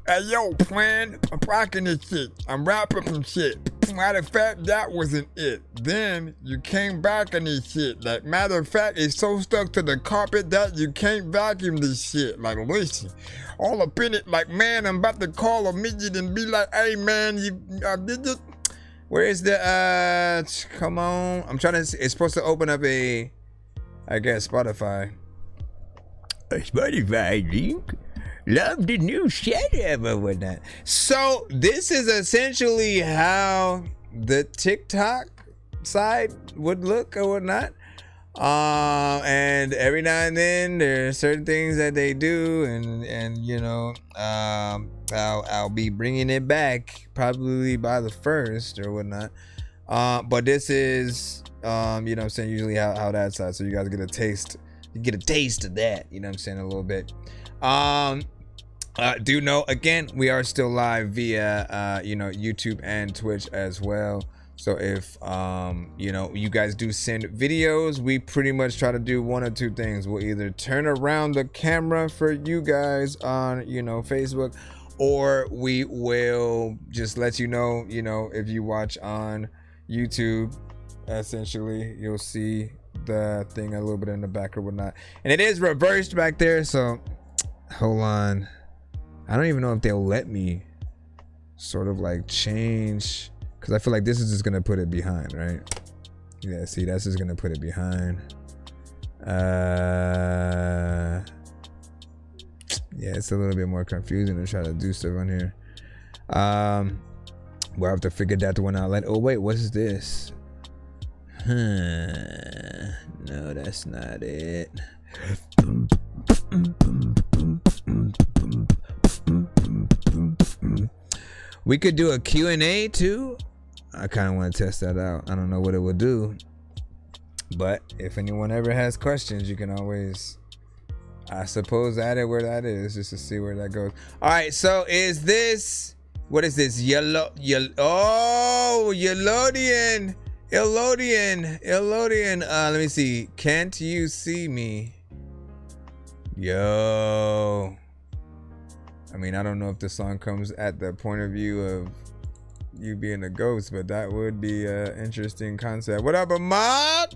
Hey yo, plan, I'm rocking this shit. I'm rapping some shit. Matter of fact, that wasn't it. Then you came back on this shit. Like, matter of fact, it's so stuck to the carpet that you can't vacuum this shit. Like, listen, all up in it, like, man, I'm about to call a midget and be like, hey man, you did it. Where is the come on? I'm trying to, it's supposed to open up a, I guess, Spotify. A Spotify link? Love the new setup or whatnot. So this is essentially how the TikTok side would look or whatnot. And every now and then there are certain things that they do, and you know, I'll be bringing it back probably by the 1st or whatnot. But this is, you know what I'm saying, usually how that side, so you guys get a taste. You get a taste of that, you know what I'm saying, a little bit. Do know, again, we are still live via you know, YouTube and Twitch as well. So if you know, you guys do send videos, we pretty much try to do one or two things. We'll either turn around the camera for you guys on, you know, Facebook, or we will just let you know, if you watch on YouTube, essentially you'll see the thing a little bit in the back or whatnot, and it is reversed back there. So hold on, I don't even know if they'll let me sort of like change, because I feel like this is just gonna put it behind, right? Yeah, see, that's just gonna put it behind. Yeah, it's a little bit more confusing to try to do stuff on here. We'll have to figure that one out. Like, oh wait, what is this? No, that's not it. We could do a Q&A too. I kind of want to test that out. I don't know what it would do, but if anyone ever has questions, you can always, I suppose, add it where that is, just to see where that goes. All right, so is this, what is this? Elodian. Let me see. Can't you see me? Yo. I mean, I don't know if the song comes at the point of view of you being a ghost, but that would be an interesting concept. What up, Ahmad?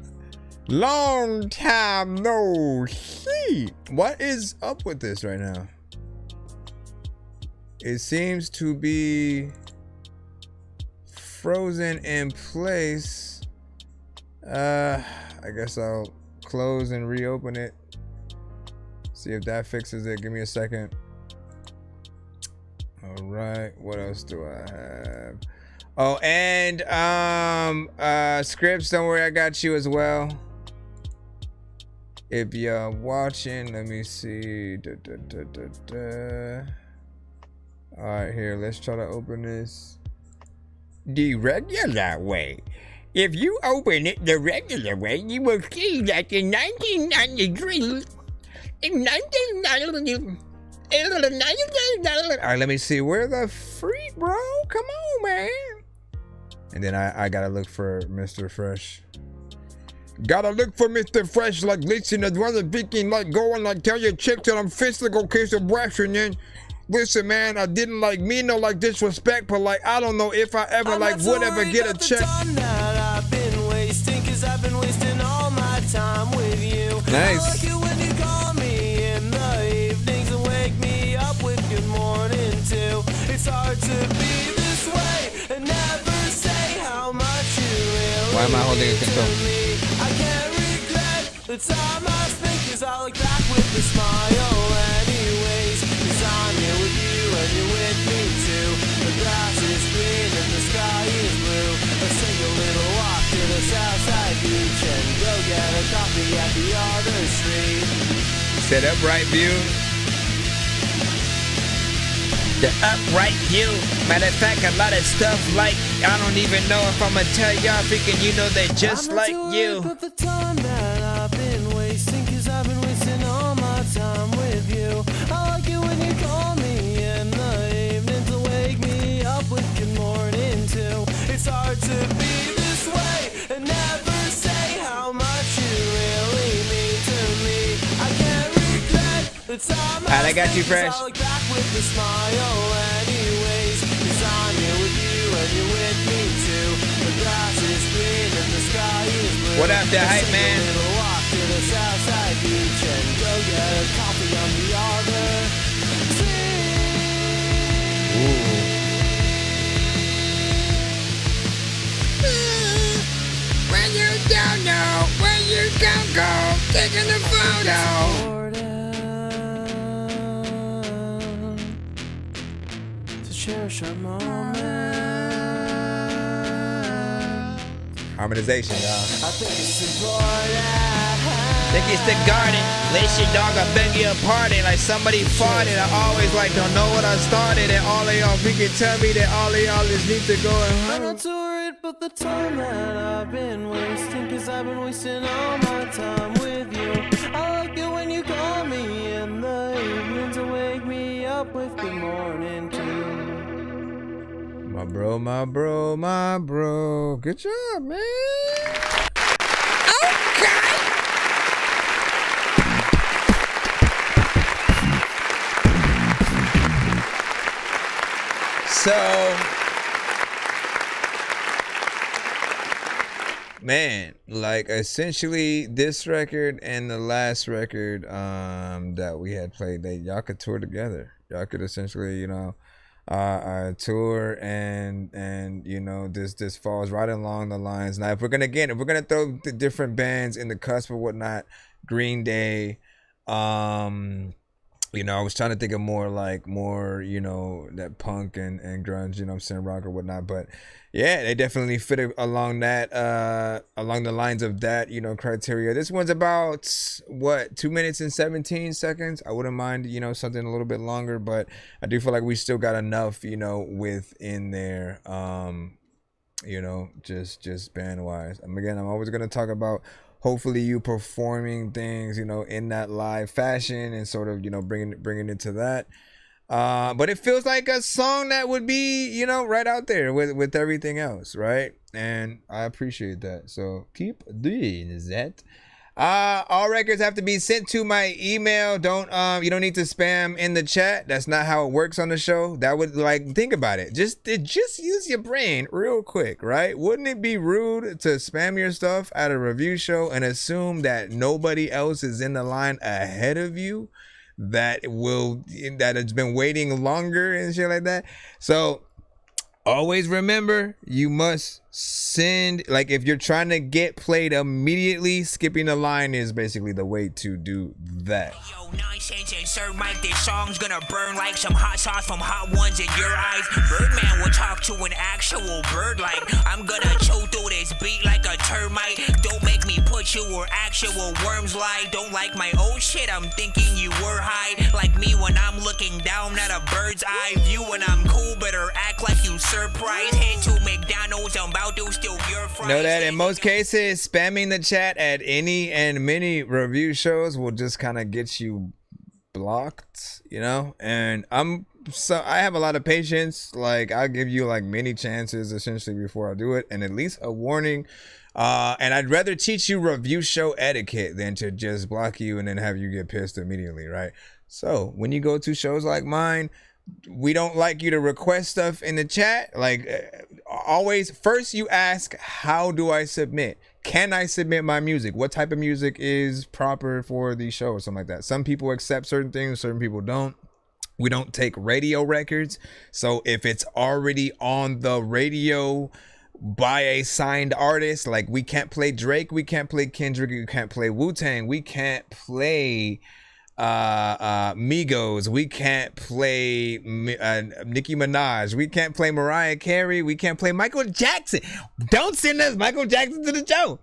Long time no see. What is up with this right now? It seems to be frozen in place. I guess I'll close and reopen it. See if that fixes it. Give me a second. All right, what else do I have? Oh, and Scripts, don't worry, I got you as well. If you're watching, let me see. All right, here, let's try to open this the regular way. If you open it the regular way, you will see that in 1993, all right, let me see. Where the freak, bro? Come on, man. And then I gotta look for Mr. Fresh. Gotta look for Mr. Fresh, like, listen, I'd rather speaking, like, go and, like, tell your chick that I'm physical case of brush, and then, listen, man, I didn't, like, mean no, like, disrespect, but, like, I don't know if I ever, like, would ever get a check. I've been wasting, 'cause I've been wasting all my time with you. Nice. I like it when you call me in the evenings and wake me up with good morning too. It's hard to be this way and never say how much you really Why am I holding a control? I can't regret the time I spent, 'cause I look back with a smile anyways. 'Cause I'm here with you and you're with me too. The grass is green and the sky is blue. Let's take a little walk to the Southside Beach and go get a coffee at the other street. Set upright view. The upright view. Matter of fact, a lot of stuff like, I don't even know if I'm gonna tell y'all, freaking, you know, they're just like you. But the time that I've been wasting, 'cause I've been wasting all my time with you. I like it when you call me in the evening to wake me up with good morning too. It's hard to be this way and never say how much you really mean to me. I can't regret the time I got you, Fresh. I look back with a smile anyways. 'Cause I'm here with you and you're with me too. The grass is green and the sky is blue. What up, the hype man? Let's take a little walk to the Southside Beach and go get a coffee on the other street. When you don't know where you can go, taking a photo. To cherish our moment. Harmonization, y'all. I think it's important. Think it's the garden. Lace your dog, I beg your pardon. Like somebody farted. I always like don't know what I started. And all of y'all freaking tell me that all of y'all just need to go and I'm not too worried about the time that I've been wasting, cause I've been wasting all my time with you. I like it when you call me in the evening to wake me up with good morning too. My bro, my bro, my bro. Good job, man. So, man, like essentially this record and the last record that we had played, y'all could tour together. Y'all could essentially, tour and you know, this falls right along the lines. Now, if we're gonna throw the different bands in the cusp or whatnot, Green Day, you know, I was trying to think of more, you know, that punk and grunge, you know what I'm saying, rock or whatnot. But yeah, they definitely fit along that, along the lines of that, you know, criteria. This one's about, 2 minutes and 17 seconds. I wouldn't mind, you know, something a little bit longer, but I do feel like we still got enough, you know, within there, you know, just band-wise. Again, I'm always going to talk about hopefully you performing things, you know, in that live fashion and sort of, you know, bringing it to that. But it feels like a song that would be, you know, right out there with everything else, right? And I appreciate that. So keep doing that. All records have to be sent to my email. You don't need to spam in the chat. That's not how it works on the show. That would, think about it. Just use your brain real quick, right? Wouldn't it be rude to spam your stuff at a review show and assume that nobody else is in the line ahead of you that has been waiting longer and shit like that? So always remember, you must send, if you're trying to get played immediately, skipping the line is basically the way to do that. Yo, nonsense and sir Mike, this song's gonna burn like some hot sauce from Hot Ones in your eyes. Birdman will talk to an actual bird like I'm gonna chew through this beat like a termite. Don't make me put you where actual worms lie. Don't like my old shit, I'm thinking you were high. Like me when I'm looking down at a bird's eye view. When I'm cool, better act like you surprised. Head to McDonald's, I'm about to steal your fries. Know that in most cases, spamming the chat at any and many review shows will just kind of get you blocked, you know? And I have a lot of patience. I'll give you many chances essentially before I do it, and at least a warning. And I'd rather teach you review show etiquette than to just block you and then have you get pissed immediately, right? So when you go to shows like mine, we don't like you to request stuff in the chat. Always, first you ask, how do I submit? Can I submit my music? What type of music is proper for the show or something like that? Some people accept certain things, certain people don't. We don't take radio records. So if it's already on the radio by a signed artist, we can't play Drake, we can't play Kendrick, we can't play Wu-Tang, we can't play Migos, we can't play Nicki Minaj, we can't play Mariah Carey, we can't play Michael Jackson. Don't send us Michael Jackson to the show.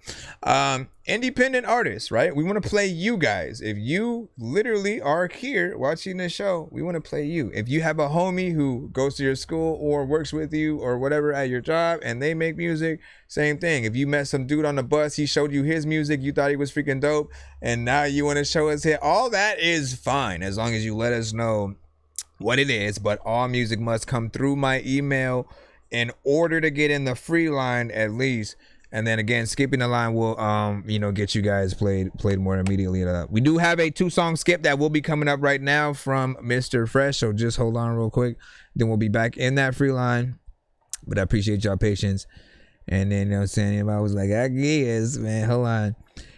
Independent artists, right? We want to play you guys. If you literally are here watching this show, we want to play you. If you have a homie who goes to your school or works with you or whatever at your job and they make music, same thing. If you met some dude on the bus, he showed you his music, you thought he was freaking dope, and now you want to show us here, all that is fine as long as you let us know what it is. But all music must come through my email in order to get in the free line at least. And then again, skipping the line will, get you guys played more immediately. We do have a 2-song skip that will be coming up right now from Mr. Fresh. So just hold on real quick. Then we'll be back in that free line. But I appreciate y'all patience. And then, I was like, I guess, man, hold on.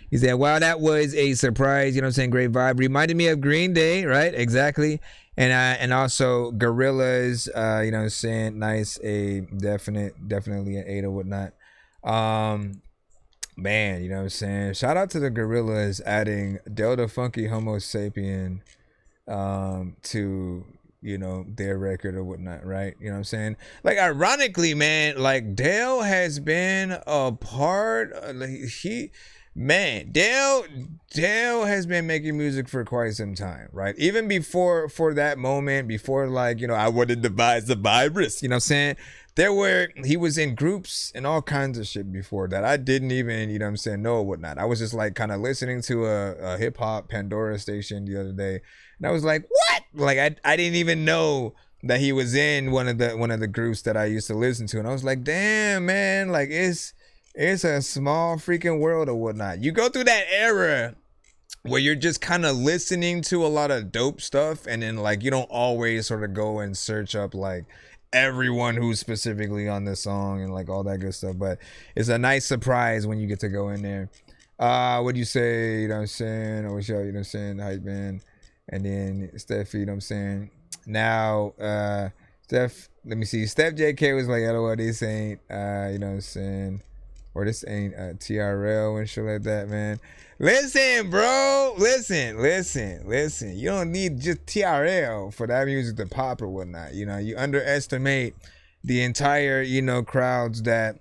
He said, wow, that was a surprise. Great vibe. Reminded me of Green Day, right? Exactly. And also Gorillaz, nice, definitely an 8 or whatnot. Man, shout out to the Gorillaz adding Delta Funky Homo Sapien to you know, their record or whatnot, right? You know what I'm saying? Like, ironically, man, like Dale has been a part. Dale has been making music for quite some time, right? Even before that moment, before, like, you know, I wouldn't devise the virus, you know what I'm saying? He was in groups and all kinds of shit before that I didn't even, you know what I'm saying, know or whatnot. I was just like kind of listening to a hip hop Pandora station the other day, and I was like, what? Like, I didn't even know that he was in one of the groups that I used to listen to, and I was like, damn, man, like it's a small freaking world or whatnot. You go through that era where you're just kind of listening to a lot of dope stuff, and then like you don't always sort of go and search up like everyone who's specifically on this song and like all that good stuff. But it's a nice surprise when you get to go in there. What do you say? You know what I'm saying? I wish y'all, you know what I'm saying, hype man. And then Steph, you know what I'm saying? Now, Steph, let me see. Steph JK was like, LOL, this ain't, you know what I'm saying? Or this ain't TRL and shit like that, man. Listen, bro. Listen. You don't need just TRL for that music to pop or whatnot. You know, you underestimate the entire, you know, crowds that,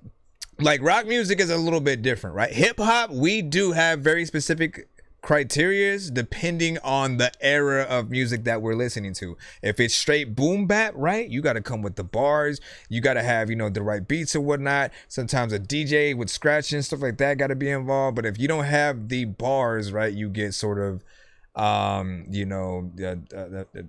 like, rock music is a little bit different, right? Hip hop, we do have very specific criterias depending on the era of music that we're listening to. If it's straight boom bap, right, you got to come with the bars, you got to have, you know, the right beats or whatnot. Sometimes a DJ with scratching stuff like that got to be involved. But if you don't have the bars, right, you get sort of you know,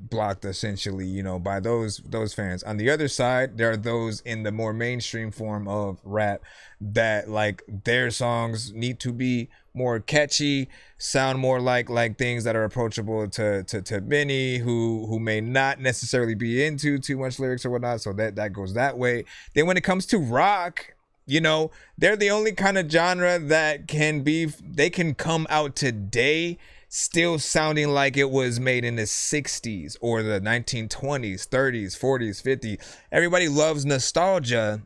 blocked essentially, you know, by those fans. On the other side, there are those in the more mainstream form of rap that, like, their songs need to be more catchy, sound more like things that are approachable to many who may not necessarily be into too much lyrics or whatnot. So that goes that way. Then when it comes to rock, you know, they're the only kind of genre that they can come out today still sounding like it was made in the 60s or the 1920s, 30s, 40s, 50s. Everybody loves nostalgia,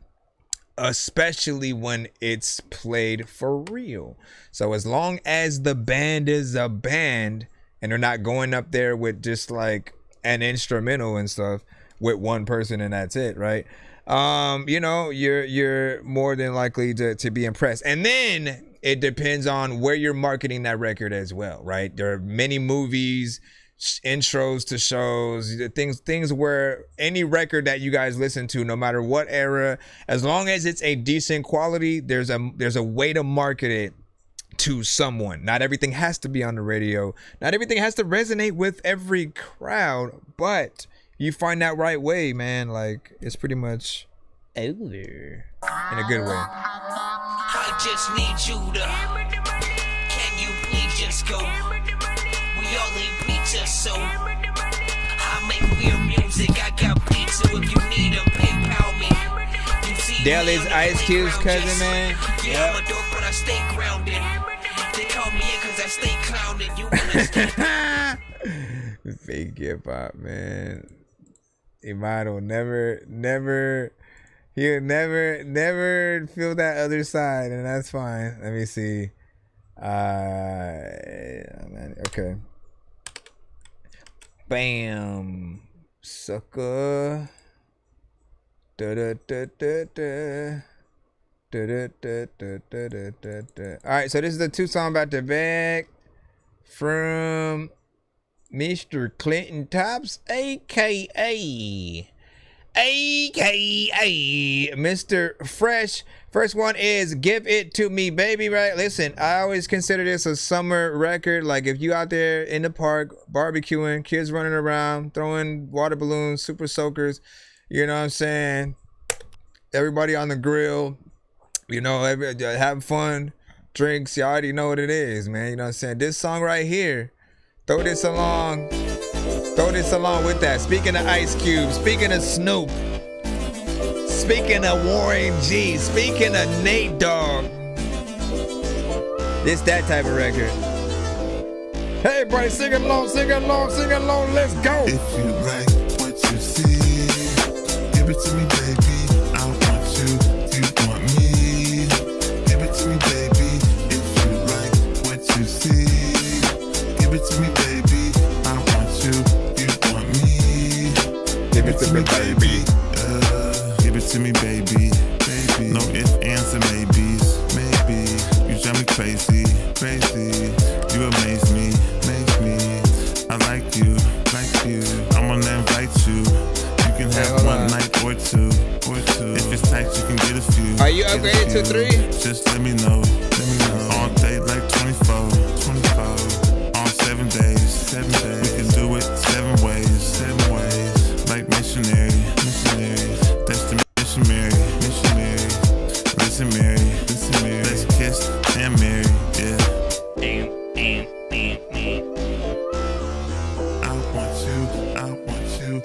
especially when it's played for real. So as long as the band is a band and they're not going up there with just like an instrumental and stuff with one person and that's it, right? You know, you're more than likely to be impressed. And then it depends on where you're marketing that record as well, right? There are many movies, intros to shows, things where any record that you guys listen to, no matter what era, as long as it's a decent quality, there's a way to market it to someone. Not everything has to be on the radio. Not everything has to resonate with every crowd, but you find that right way, man, like it's pretty much over in a good way. I just need you to. Can you please just go? We all need pizza, so I make weird music. I got pizza if you need them. PayPal me. You see Dale is Ice Cube's cousin, man. Yeah, I'm a dork, but I stay grounded. They call me in cause I stay clowning. You understand? Fake hip hop, man. Iman will he'll never feel that other side, and that's fine. Let me see. Okay. Bam, sucker. All right, so this is the 2 song back to back from Mr. Clinton Tops, aka Mr. Fresh. First one is Give It To Me Baby, right? Listen, I always consider this a summer record. Like if you out there in the park barbecuing, kids running around, throwing water balloons, super soakers, you know what I'm saying? Everybody on the grill, you know, having fun, drinks, you already know what it is, man. You know what I'm saying? This song right here, throw this along with that. Speaking of Ice Cube, speaking of Snoop, speaking of Warren G, speaking of Nate Dogg, this that type of record. Hey, everybody, sing along, let's go. If you like what you see, give it to me, baby. I want you, you want me. Give it to me, baby. If you like what you see, give it to me, baby. I want you, you want me. it to me, baby. Give it to me, baby. No ifs, ands, and maybes. Maybe you drive me crazy. You amaze me. I like you. I'm gonna invite you. You can have one night or two. If it's tight, you can get a few. Are you upgraded to 3? Just let me know. All day like 24. All 7 days. We can do it 7 ways. Like missionary. That's the missionary. Listen, Mary. Let's kiss and marry. Yeah. I want you.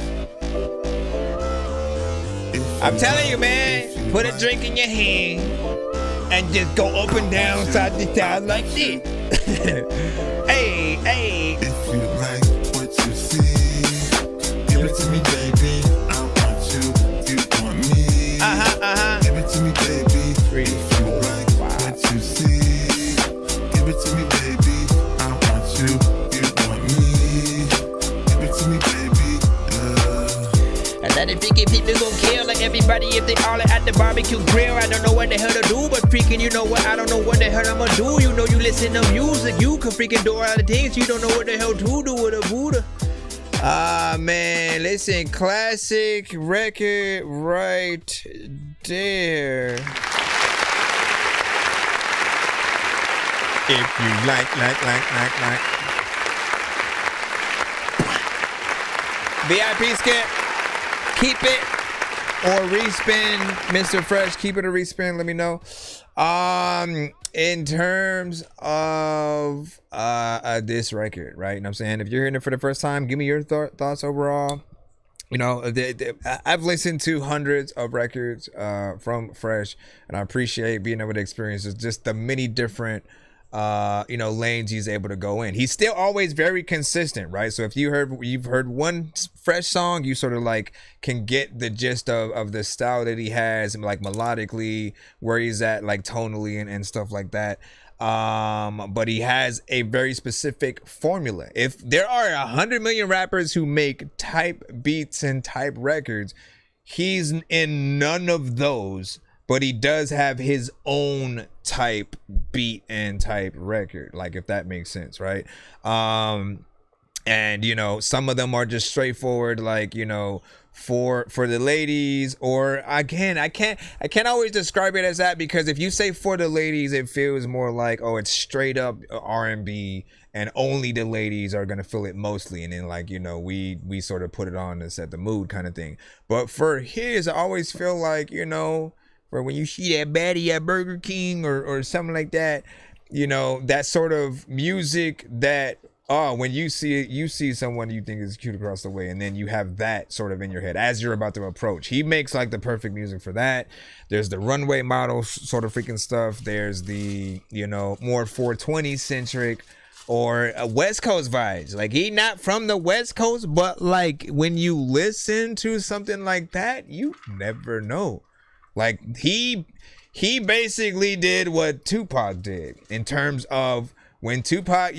I'm telling you, man, put a drink in your hand and just go up and down, side to side like this. Hey. If you like what you see, give it to me, baby. I want you want me. Give it to me, baby. If you like what you see, give it to me, baby. I want you want me. Give it to me, baby. And then if people gon' kill like everybody if they all at the barbecue grill. I don't know what the hell to do, but freaking, you know what? I don't know what the hell I'ma do. You know you listen to music, you can freaking do all the things. You don't know what the hell to do with a Buddha. Man, listen, classic record right there. If you like. VIP skip, keep it or respin, Mr. Fresh. Keep it or respin. Let me know. In terms of this record, right? You know what I'm saying? If you're hearing it for the first time, give me your thoughts overall. You know, I've listened to hundreds of records from Fresh, and I appreciate being able to experience just the many different lanes he's able to go in. He's still always very consistent, right? So if you've heard one Fresh song, you sort of like can get the gist of the style that he has, like melodically, where he's at, like tonally and stuff like that. But he has a very specific formula. If there are 100 million rappers who make type beats and type records, he's in none of those. But he does have his own type beat and type record, like, if that makes sense, right? And you know, some of them are just straightforward, like, you know, for the ladies, or I can't always describe it as that, because if you say for the ladies, it feels more like, oh, it's straight up R&B and only the ladies are gonna feel it mostly, and then, like, you know, we sort of put it on to set the mood kind of thing. But for his, I always feel like, you know, or when you see that baddie at Burger King or something like that, you know, that sort of music that, when you see it, you see someone you think is cute across the way, and then you have that sort of in your head as you're about to approach. He makes like the perfect music for that. There's the runway model sort of freaking stuff. There's the, you know, more 420 centric or West Coast vibes. Like, he not from the West Coast, but like when you listen to something like that, you never know. Like, he basically did what Tupac did in terms of when Tupac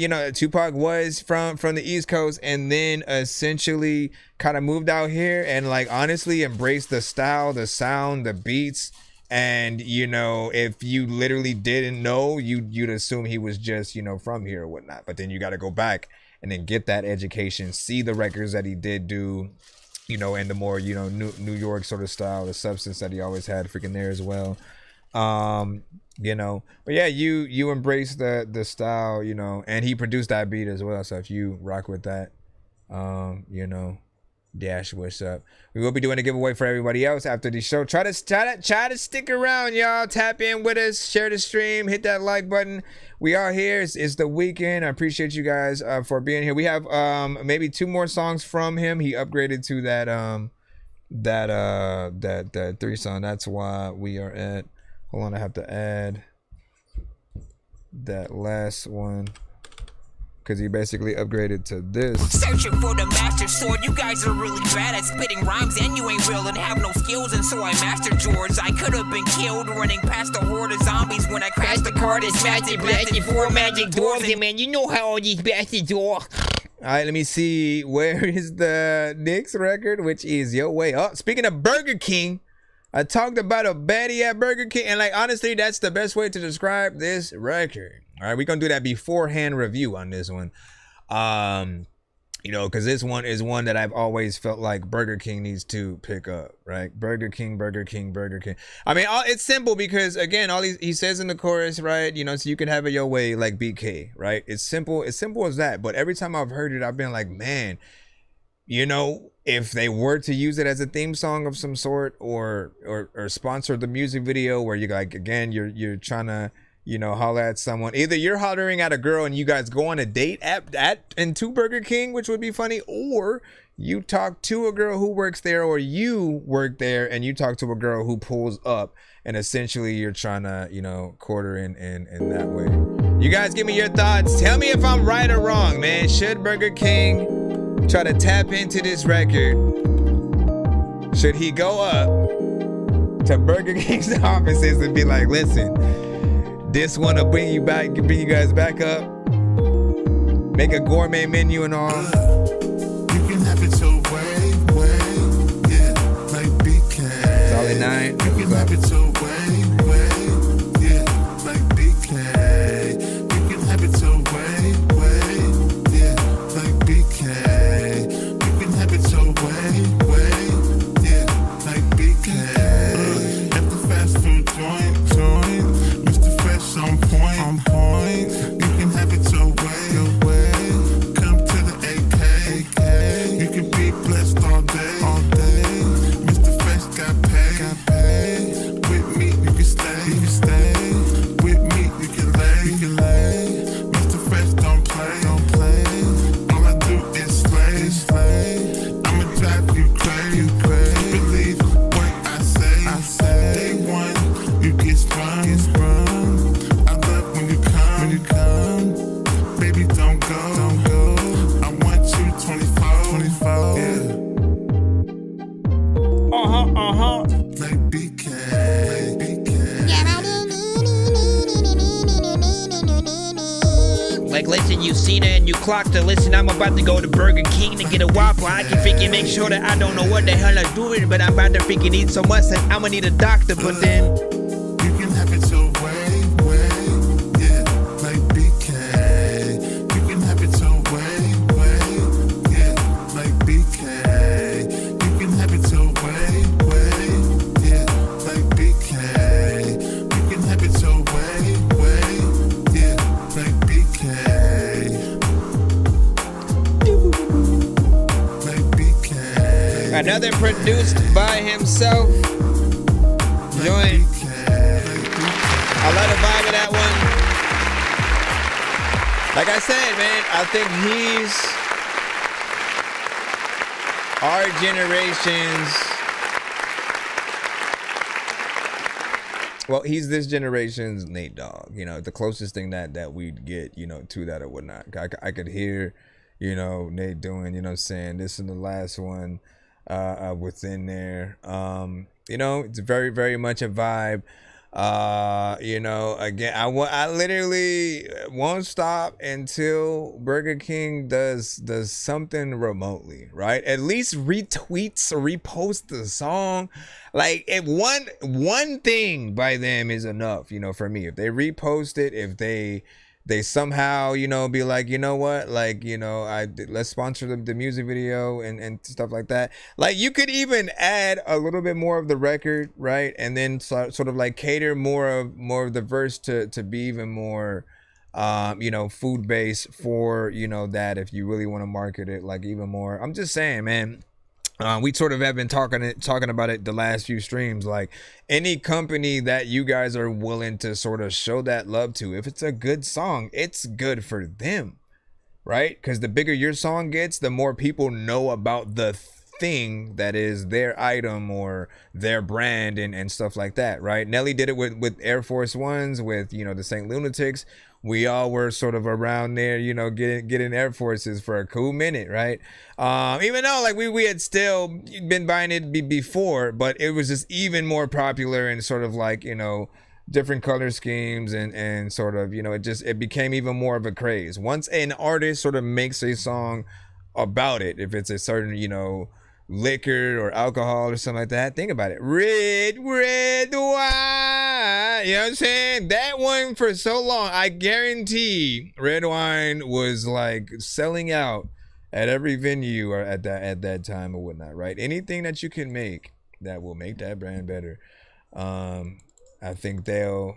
was from the East Coast, and then essentially kind of moved out here and, like, honestly embraced the style, the sound, the beats. And, you know, if you literally didn't know, you'd assume he was just, you know, from here or whatnot. But then you got to go back and then get that education, see the records that he did do, you know, and the more, you know, New York sort of style, the substance that he always had freaking there as well. You know, but yeah, you embrace the style, you know, and he produced that beat as well. So if you rock with that, you know, Dash, what's up? We will be doing a giveaway for everybody else after the show. Try to stick around, y'all. Tap in with us, share the stream, hit that like button. We are here. It's the weekend. I appreciate you guys for being here. We have maybe 2 more songs from him. He upgraded to that 3 song. That's why we are at. Hold on, I have to add that last one, because he basically upgraded to this. Searching for the master sword. You guys are really bad at spitting rhymes, and you ain't real and have no skills, and so I mastered yours. I could have been killed running past a horde of zombies when I crashed the car. This magic blasted 4 magic doors. And man, you know how all these bastards are. All right, let me see. Where is the Knicks record? Which is Yo Way. Oh, speaking of Burger King, I talked about a baddie at Burger King, and like honestly, that's the best way to describe this record. All right, we're gonna do that beforehand review on this one. You know, because this one is one that I've always felt like Burger King needs to pick up, right? Burger King, Burger King, Burger King. I mean, it's simple because, again, all he says in the chorus, right? You know, so you can have it your way like BK, right? It's simple as that. But every time I've heard it, I've been like, man, you know, if they were to use it as a theme song of some sort or sponsor the music video where you like, again, you're trying to, you know, holler at someone. Either you're hollering at a girl and you guys go on a date to Burger King, which would be funny, or you talk to a girl who works there, or you work there and you talk to a girl who pulls up, and essentially you're trying to, you know, court her in that way. You guys give me your thoughts. Tell me if I'm right or wrong, man. Should Burger King try to tap into this record? Should he go up to Burger King's offices and be like, listen, this one will bring you guys back up. Make a gourmet menu and all. You can have it your way, yeah, like BK. Solid 9. You can have it your way, yeah, like BK. You can have it your way, yeah, like BK. You can have it your way, yeah, like BK. At the fast food joint. On point. You can have it your way. Come to the AK. You can be blessed all day. Mr. Fresh got paid. With me, you can stay. With me, you can lay. Mr. Fresh don't play. All I do is slay. I'ma drive you crazy. Believe what I say. Day one, you get sprung. When you come, baby, don't go. I want you 24. Yeah. Like BK. Like, listen, you seen her and you clocked her. Listen, I'm about to go to Burger King to get a Whopper. I can freaking make sure that I don't know what the hell I'm doing, but I'm about to freaking eat so much that I'm gonna need a doctor. But then you can have it your way. Another produced by himself. Joint. I love the vibe of that one. Like I said, man, I think he's our generation's. Well, he's this generation's Nate Dogg. You know, the closest thing that we'd get, you know, to that or whatnot. I could hear, you know, Nate doing, you know, saying this is the last one. Within there, you know, it's very, very much a vibe. You know, again, I literally won't stop until Burger King does something remotely, right? At least retweets or repost the song. Like, if one thing by them is enough, you know, for me. If they repost it, if they somehow, you know, be like, you know what, like, you know, let's sponsor the music video and stuff like that. Like, you could even add a little bit more of the record, right? And then sort of like cater more of the verse to be even more, you know, food based for, you know, that if you really want to market it like even more. I'm just saying, man. We sort of have been talking about it the last few streams. Like, any company that you guys are willing to sort of show that love to, if it's a good song, it's good for them, right? Because the bigger your song gets, the more people know about the thing that is their item or their brand and stuff like that, right? Nelly did it with Air Force Ones, with, you know, the St. Lunatics. We all were sort of around there, you know, getting Air Forces for a cool minute, right? Even though like we had still been buying it before, but it was just even more popular and sort of like, you know, different color schemes and sort of, you know, it became even more of a craze. Once an artist sort of makes a song about it, if it's a certain, you know, liquor or alcohol or something like that, think about it. Red wine. You know what I'm saying? That one for so long, I guarantee red wine was like selling out at every venue or at that time or whatnot, right? Anything that you can make that will make that brand better. I think they'll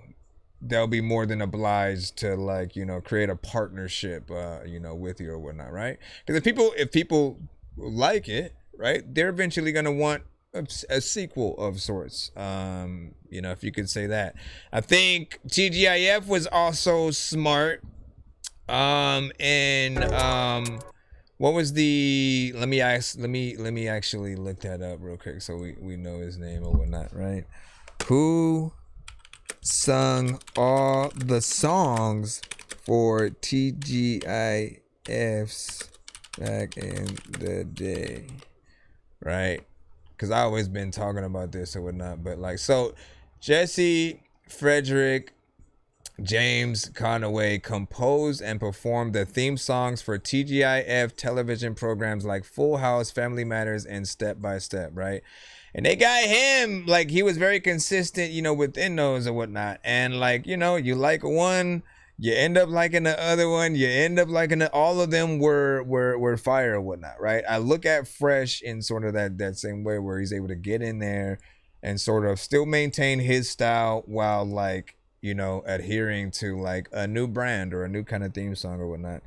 be more than obliged to, like, you know, create a partnership, you know, with you or whatnot, right? Because if people like it, right, they're eventually gonna want a sequel of sorts. You know, if you could say that. I think TGIF was also smart. What was the? Let me actually look that up real quick so we know his name or whatnot, right? Who sung all the songs for TGIFs back in the day, right? Because I always been talking about this or whatnot, but like, so Jesse Frederick James Conaway composed and performed the theme songs for TGIF television programs like Full House, Family Matters, and Step by Step, right? And they got him, like, he was very consistent, you know, within those and whatnot. And like, you know, you like one, you end up liking the other one, you end up liking all of them were fire or whatnot, right? I look at Fresh in sort of that same way, where he's able to get in there and sort of still maintain his style while, like, you know, adhering to like a new brand or a new kind of theme song or whatnot.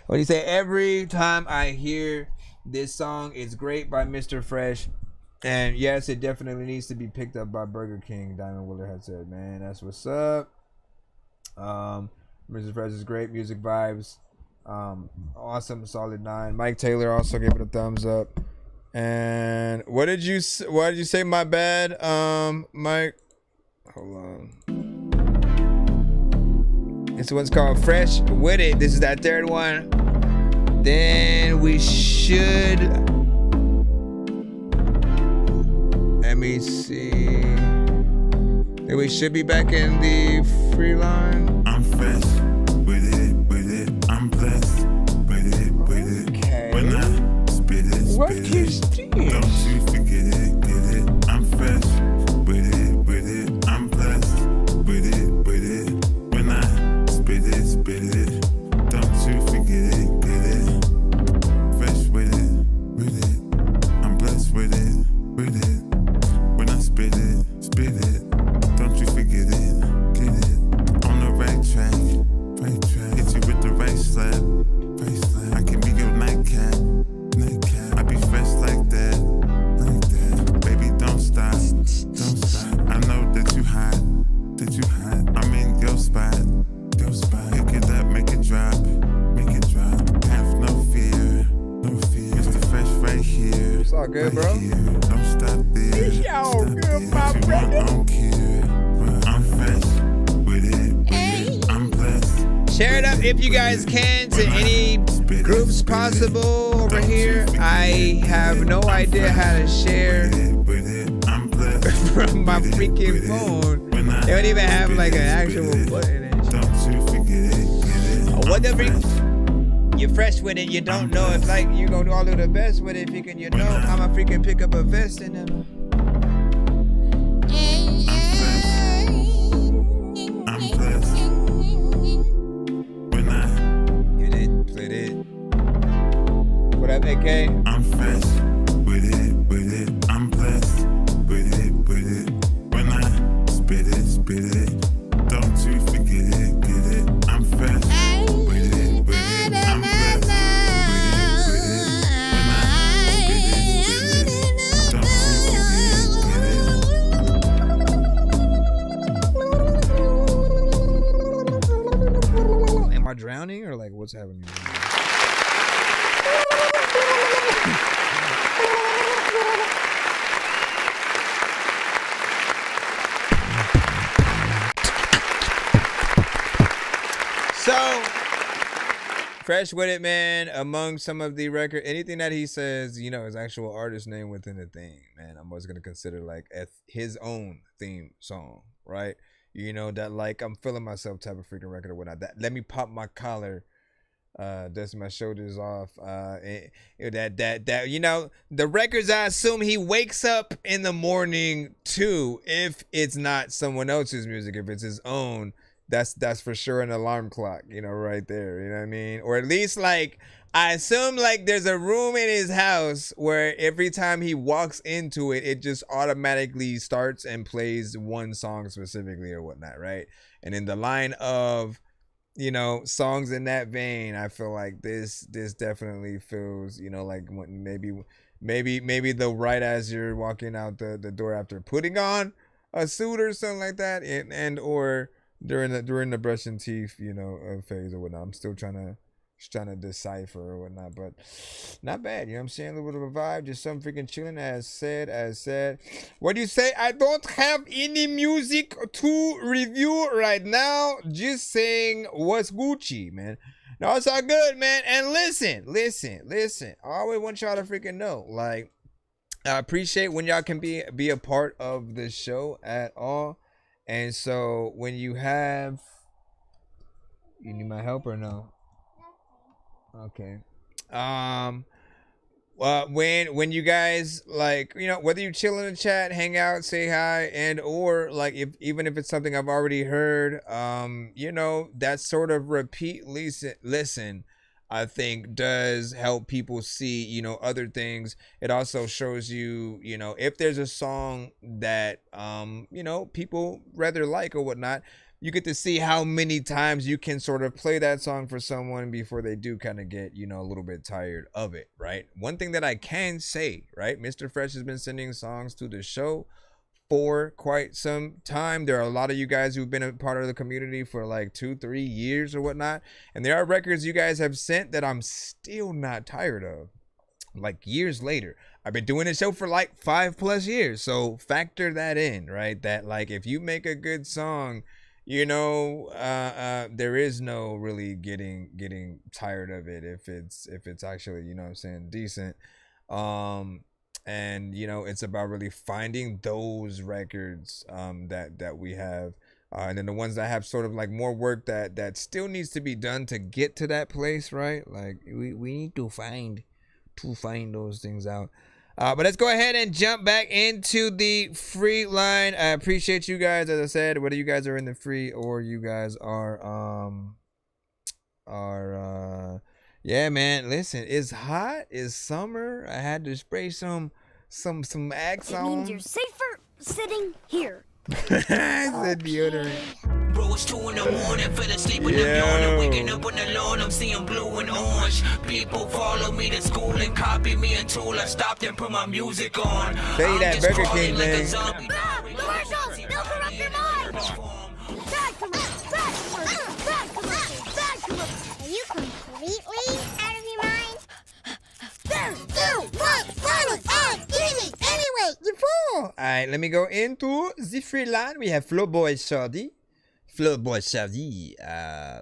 When you say every time I hear this song, it's great by Mr. Fresh. And yes, it definitely needs to be picked up by Burger King, Diamond Willer had said, man, that's what's up. Mr. Fresh is great, music vibes. Awesome, solid 9. Mike Taylor also gave it a thumbs up. And what did you say, my bad, Mike? Hold on. This one's called Fresh With It. This is that third one. Then we should, let me see. Then we should be back in the free line. I'm fresh with it. I'm blessed with it. Okay. When I spit it. What is this? Don't you forget it, get it. I'm fresh with it. I'm blessed with it. When I spit it. Don't you forget it, get it. Fresh with it. I'm blessed with it. When I spit it. Don't you forget it, get it. On the right track. Hit you with the right slap. I can be your nightcap. I be fresh like that. Baby, don't stop. I know that you hot. I'm in your spot. Pick it up, make it drop. Have no fear. Mr. Fresh right here. It's all good, bro. Don't stop there. It's all good, my brother. I'm fresh with it. I'm blessed. Share it up if you guys can to any groups possible over here. I have no idea how to share from my freaking phone. They don't even have like an actual button and shit. Whatever. You're fresh with it, you don't know if like you're gonna do all of the best with it. Thinking you know I'ma freaking pick up a vest and then you didn't split it. What up, AK? I'm fresh with it. I'm blessed with it. When I spit it. Don't you forget it, get it. I'm fresh with it. I'm blessed with it. When I spit it. Don't you forget it, get it. Am I drowning or like what's happening? So, Fresh with it, man. Among some of the record, anything that he says, you know, his actual artist name within the thing, man, I'm always gonna consider like his own theme song, right? you know, that like I'm feeling myself type of freaking record or whatnot. That let me pop my collar, dust my shoulders off. That you know, the records I assume he wakes up in the morning to, if it's not someone else's music, if it's his own. That's for sure an alarm clock, you know, right there. You know what I mean? Or at least like I assume like there's a room in his house where every time he walks into it, it just automatically starts and plays one song specifically or whatnot, right? And in the line of, you know, songs in that vein, I feel like this definitely feels, you know, like maybe the right as you're walking out the door after putting on a suit or something like that, and or during the brushing teeth, you know, phase or whatnot. I'm still trying to decipher or whatnot, but not bad. You know what I'm saying? A little bit of a vibe, just some freaking chilling. As said. What do you say? I don't have any music to review right now. Just saying what's Gucci, man. No, it's all good, man. And listen. I always want y'all to freaking know, like, I appreciate when y'all can be a part of the show at all. And so when you need my help or no? Okay. When you guys, like, you know, whether you chill in the chat, hang out, say hi, and or like even if it's something I've already heard, you know, that sort of repeat listen I think does help people see, you know, other things. It also shows you, you know, if there's a song that you know, people rather like or whatnot, you get to see how many times you can sort of play that song for someone before they do kind of get, you know, a little bit tired of it, right? One thing that I can say, right, Mr. Fresh has been sending songs to the show for quite some time. There are a lot of you guys who've been a part of the community for like 2-3 years or whatnot, and there are records you guys have sent that I'm still not tired of, like years later. I've been doing this show for like 5+ years, so factor that in, right? That like if you make a good song, you know, there is no really getting tired of it if it's actually, you know what I'm saying, decent. And you know, it's about really finding those records that we have, and then the ones that have sort of like more work that still needs to be done to get to that place, right? Like we need to find those things out. But let's go ahead and jump back into the free line. I appreciate you guys, as I said, whether you guys are in the free or you guys are yeah, man, listen, it's hot, it's summer. I had to spray some Axe on. It means you're safer sitting here. The deodorant. Bro, it's 2 in the morning, fell asleep in the morning, waking up on the lawn, I'm seeing blue and orange. People follow me to school and copy me until I stopped and put my music on. Say that Burger King thing. Commercials! They'll corrupt your mind! Bad commercials! Bad commercials! Bad commercials! Are you completely out of your mind? Anyway, you fool! Alright, let me go into the free line. We have Flowboy Shardy. Flowboy Shardy,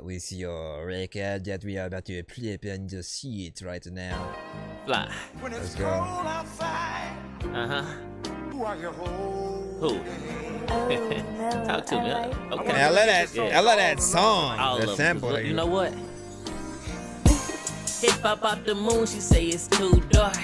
with your record that we are about to play and just see it right now. Fly. Let's go. Who are you? Who? Talk to me. Okay. I love that song. All The of sample. them. You know what? If I pop the moon, she say it's too dark.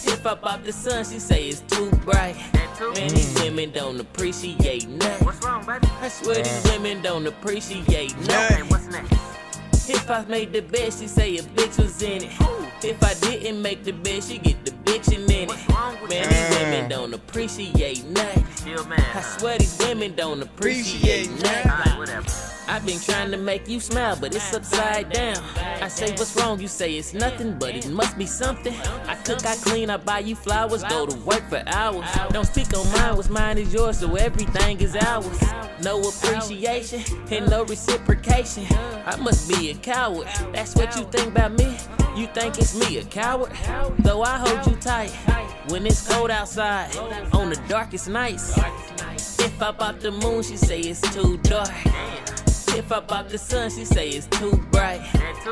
If I pop the sun, she say it's too bright. Man, these women don't appreciate nothing. What's wrong, baby? I swear these women don't appreciate nothing. What's next? If I made the bed, she say a bitch was in it. If I didn't make the bed, she get the bitchin' in it. Man, these women don't appreciate nothing. I swear these women don't appreciate nothing. I've been trying to make you smile, but it's upside down. I say what's wrong, you say it's nothing, but it must be something. I cook, I clean, I buy you flowers, go to work for hours. Don't speak on mine, what's mine is yours, so everything is ours. No appreciation and no reciprocation. I must be a coward, that's what you think about me. You think it's me, a coward? Though I hold you tight when it's cold outside on the darkest nights. If I pop the moon, she say it's too dark. If I pop the sun, she say it's too bright.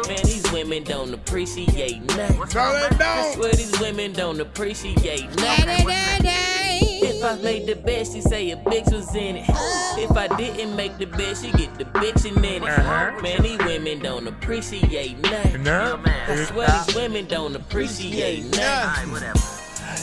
Man, these women don't appreciate nothing. I swear these women don't appreciate nothing. If If I made the bed, she say a bitch was in it. If I didn't make the bed, she get the bitching in it. Man, these women don't appreciate nothing. I swear these women don't appreciate nothing.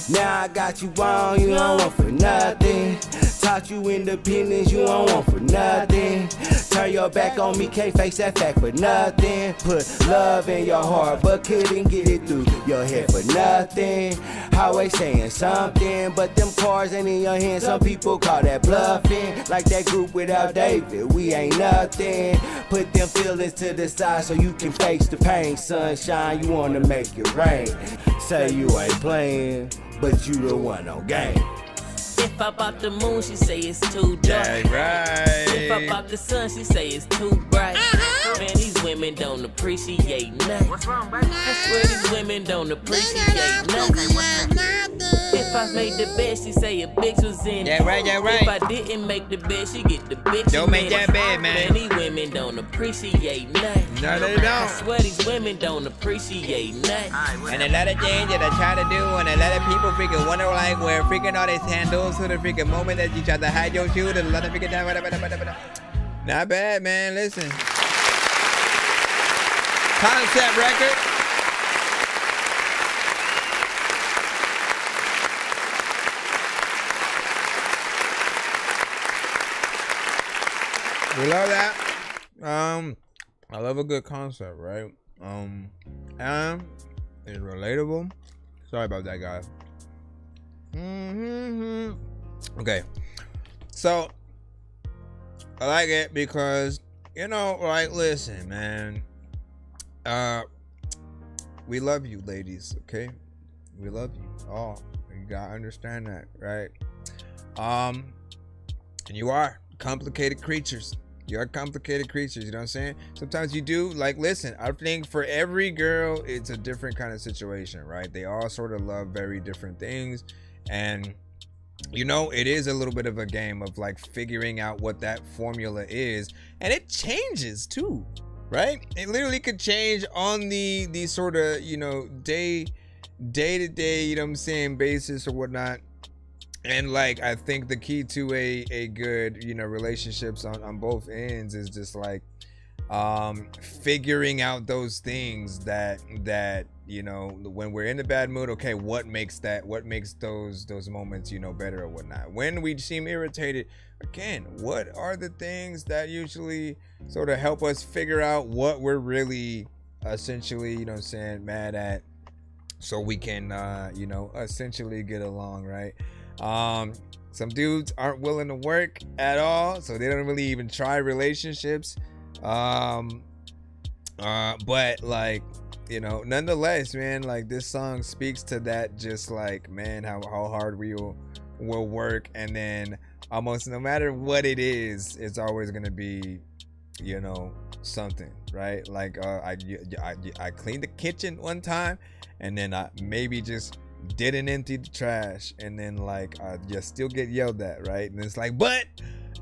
Now I got you on, you don't want for nothing. Taught you independence, you don't want for nothing. Turn your back on me, can't face that fact for nothing. Put love in your heart, but couldn't get it through your head for nothing. Always saying something, but them cards ain't in your hand. Some people call that bluffing. Like that group without David, we ain't nothing. Put them feelings to the side so you can face the pain. Sunshine, you wanna make it rain. Say you ain't playing, but you the one on game. If I bought the moon, she say it's too dark. If I bought the sun, she say it's too bright. Man, these women don't appreciate nothing. What's wrong, baby? I swear these women don't appreciate nothing. If I made the bed, she say a bitch was in it. If I didn't make the bed, she get the bitch. Don't make that bed, man. Man, these women don't appreciate nothing. No, they don't. I swear these women don't appreciate nothing. And a lot of things that I try to do, and a lot of people freaking wonder like where freaking all these handles to the freaking moment that you try to hide your shoe, and a lot of freaking time. Not bad, man. Listen. Concept record. We love that. I love a good concept, right? And it's relatable. Sorry about that, guys. Okay, so I like it because, you know, like, listen, man, we love you, ladies. Okay, we love you all. You gotta understand that, right? And you are complicated creatures. You are complicated creatures, you know what I'm saying? Sometimes you do, like, listen, I think for every girl, it's a different kind of situation, right? They all sort of love very different things. And, you know, it is a little bit of a game of, like, figuring out what that formula is. And it changes, too, right? It literally could change on the sort of, you know, day-to-day, you know what I'm saying, basis or whatnot. And like, I think the key to a good, you know, relationships on both ends is just like figuring out those things that you know, when we're in the bad mood, okay, what makes those moments, you know, better or whatnot. When we seem irritated, again, what are the things that usually sort of help us figure out what we're really essentially, you know what I'm saying, mad at, so we can you know, essentially get along, right? Some dudes aren't willing to work at all, so they don't really even try relationships. But like, you know, nonetheless, man, like, this song speaks to that, just like, man, how hard we will work, and then almost no matter what it is, it's always gonna be, you know, something, right? Like, I cleaned the kitchen one time, and then I maybe just didn't empty the trash, and then like you still get yelled at, right? And it's like, but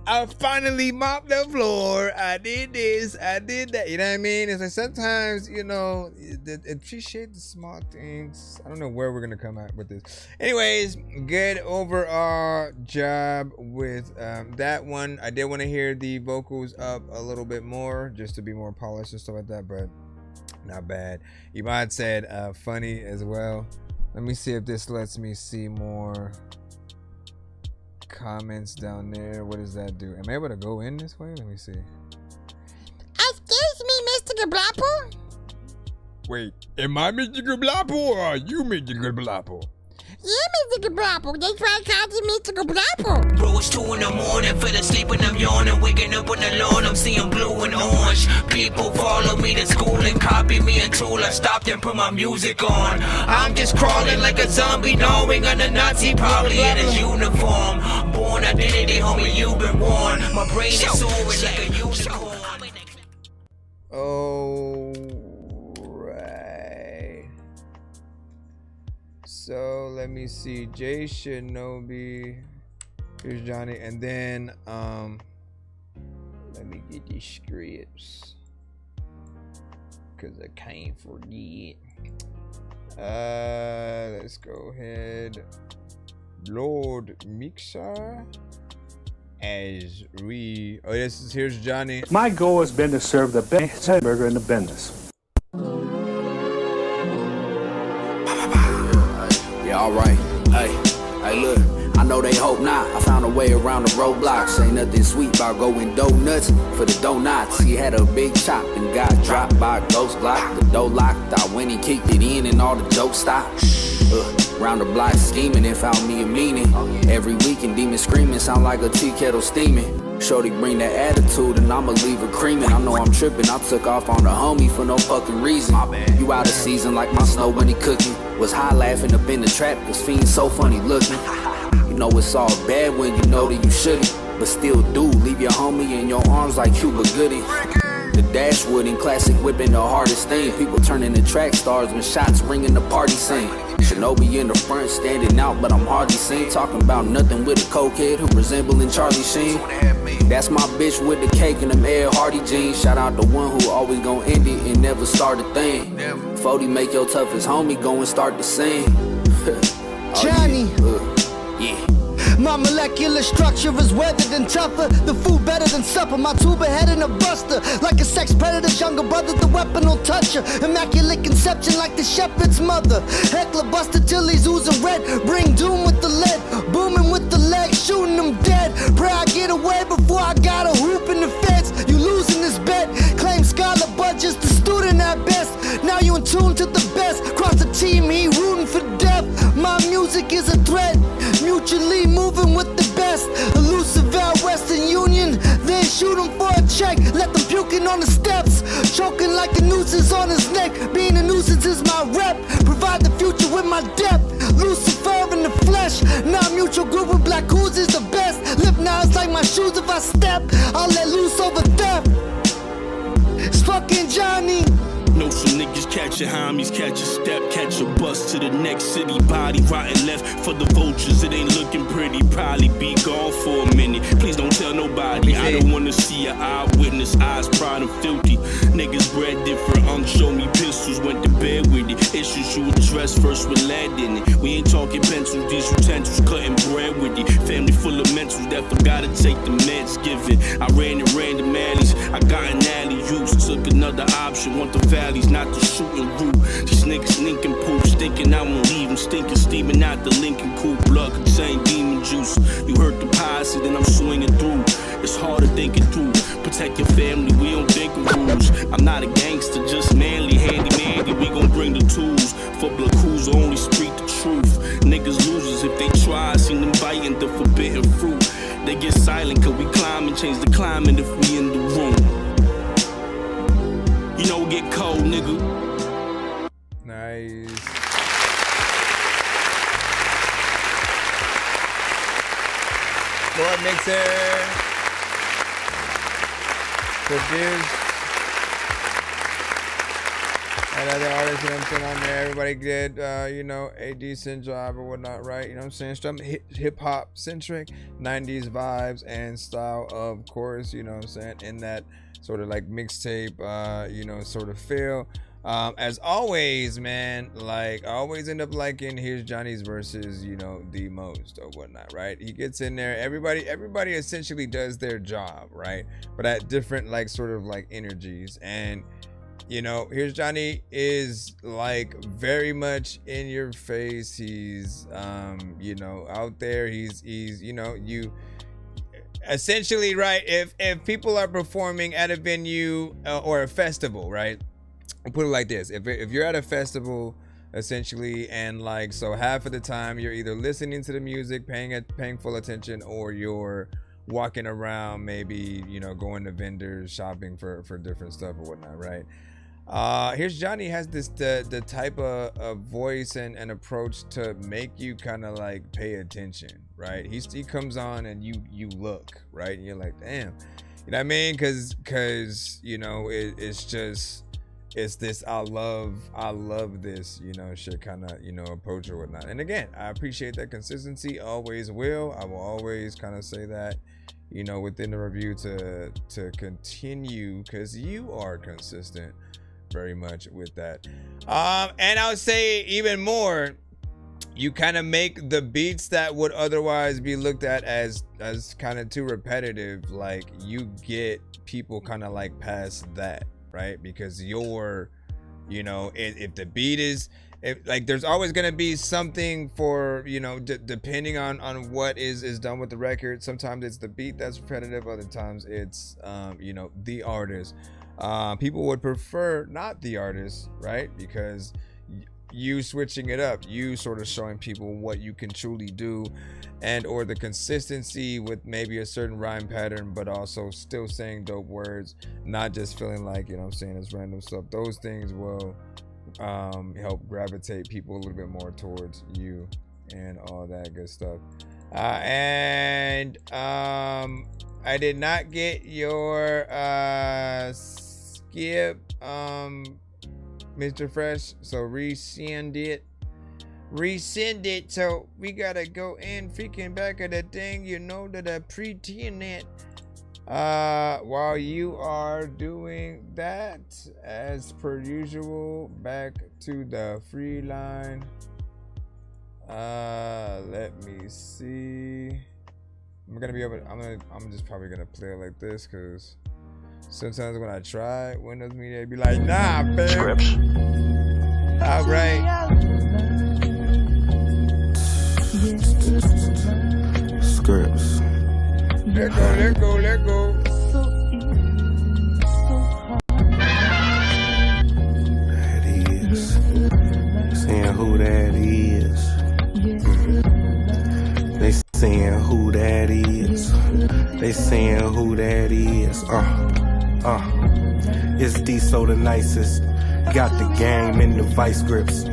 I finally mopped the floor, I did this, I did that, you know what I mean? It's like, sometimes, you know, appreciate the small things. I don't know where we're gonna come out with this. Anyways, good overall job with that one. I did want to hear the vocals up a little bit more, just to be more polished and stuff like that, but not bad. Imad said funny as well. Let me see if this lets me see more comments down there. What does that do? Am I able to go in this way? Let me see. Excuse me, Mr. Gablapo? Wait, am I Mr. Gablapo or are you Mr. Gablapo? Yeah, Mr. Gablapo. They try to call you Mr. Gablapo. Bro, it's 2 in the morning, fell asleep and I'm yawning, waking up on the lawn, I'm seeing blue and orange. People follow me to school and copy me until I stopped and put my music on. I'm just crawling like a zombie, knowing I'm a Nazi, probably in his uniform. Born identity, homie, you've been warned. My brain is soaring like a unicorn. Oh, right. So let me see. Jay Shinobi. Here's Johnny, and then let me get these scripts, cause I can't forget. Let's go ahead. Lord Mixer as we. Oh, here's Johnny. My goal has been to serve the best hamburger in the business. Yeah, alright. Hey, look. I know they hope not. I found a way around the roadblocks. Ain't nothing sweet about going donuts for the donuts. He had a big chop and got dropped by a ghost block. The door locked. I went and kicked it in and all the jokes stopped. Round the block scheming and found me a meaning. Every weekend demon screaming sound like a tea kettle steaming. Shorty bring that attitude and I'ma leave her creaming. I know I'm tripping. I took off on the homie for no fucking reason. You out of season like my snow bunny cooking. Was high laughing up in the trap cause fiends so funny looking. You know it's all bad when you know that you shouldn't, but still do. Leave your homie in your arms like Cuba Gooding. The dashwood and classic whipping the hardest thing. People turning to track stars when shots ringing the party scene. Shinobi in the front standing out, but I'm hardly seen. Talking about nothing with a cokehead who resembling Charlie Sheen. That's my bitch with the cake and them Ed Hardy jeans. Shout out the one who always gon' end it and never start a thing. 40 make your toughest homie go and start the scene. Johnny. Yeah. My molecular structure is weathered and tougher. The food better than supper. My tuba head in a buster. Like a sex predator's younger brother, the weapon will touch her. Immaculate conception like the shepherd's mother. Heckler buster till he's oozing red. Bring doom with the lead. Booming with the leg, shooting them dead. Pray I get away before I got a hoop in the fence. You losing this bet. Claim scholar, but just a student at best. Now you in tune to the best. Cross the team, he rooting for death. My music is a threat. Mutually moving with the best. Elusive out Western Union. Then shoot him for a check. Let them puking on the steps. Choking like a noose on his neck. Being a nuisance is my rep. Provide the future with my depth. Lucifer in the flesh. Non-mutual group with black who's is the best. Lip now it's like my shoes if I step. I'll let loose over theft. It's fucking Johnny. Know some niggas catch a homies, catch a step, catch a bus to the next city, body rotten left for the vultures. It ain't looking pretty, probably be gone for a minute. Please don't tell nobody. I don't wanna see an eyewitness, eyes proud and filthy. Niggas bred different, show me pistols, went to bed with it. Issues you address first with lead in it. We ain't talking pencils, these utensils, cutting bread with it. Family full of mentals that forgot to take the meds given. I ran and ran the alleys, I got an alley use, took another option, want the valleys, not the shooting route. These niggas linking poops, thinking I won't leave them stinking, steaming out the Lincoln coupe. Blood contain demon juice. You heard the posse, then I'm swinging through. It's harder thinking through. Protect your family, we don't think of rules. I'm not a gangster, just manly, handy. We gon' bring the tools. For blood crews, only speak the truth. Niggas losers if they try, seen them biting the forbidden fruit. They get silent cause we climb and change the climate if we in the room. You know, get cold, nigga. Nice. Lord Mixer. Produced. And other artists, you know what I'm saying, on there. Everybody did, a decent job or whatnot, right? You know what I'm saying? Something hip-hop centric, 90s vibes and style, of course, you know what I'm saying? In that sort of like mixtape, sort of feel. As always, man, like I always end up liking Here's Johnny's verses, the most or whatnot, right? He gets in there, everybody essentially does their job, right? But at different like sort of like energies. And Here's Johnny is like very much in your face. He's out there. He's you essentially, right? If people are performing at a venue or a festival, right? I'll put it like this: if you're at a festival, essentially, and like so, half of the time you're either listening to the music, paying full attention, or you're walking around, maybe going to vendors, shopping for different stuff or whatnot, right? Here's Johnny has this the type of voice and approach to make you kind of like pay attention, right? He comes on and you look, right, and you're like, damn, you know what I mean? Because it's just. It's this I love this shit kind of approach or whatnot. And again, I appreciate that consistency, always will. I will always kind of say that within the review to continue, because you are consistent very much with that. And I would say even more, you kind of make the beats that would otherwise be looked at as kind of too repetitive, like you get people kind of like past that, right? Because you're, you know, if the beat is, like there's always going to be something for, you know, depending on what is done with the record. Sometimes it's the beat that's repetitive, other times it's you know, the artist. People would prefer not the artist, right? Because you switching it up, you sort of showing people what you can truly do, and or the consistency with maybe a certain rhyme pattern, but also still saying dope words, not just feeling like, you know what I'm saying, it's random stuff. Those things will help gravitate people a little bit more towards you and all that good stuff. And I did not get your skip, Mr. Fresh, so resend it. So we gotta go in freaking back of that thing, you know, that I pretend that while you are doing that, as per usual, back to the free line. Let me see. I'm just probably gonna play it like this, because sometimes when I try Windows Media, it'd be like, nah, babe. Scripts. All right. Scripts. Let go. That is. Saying who that is. They saying who that is. They saying who that is. It's D-So the nicest. Got the game in the vice grips.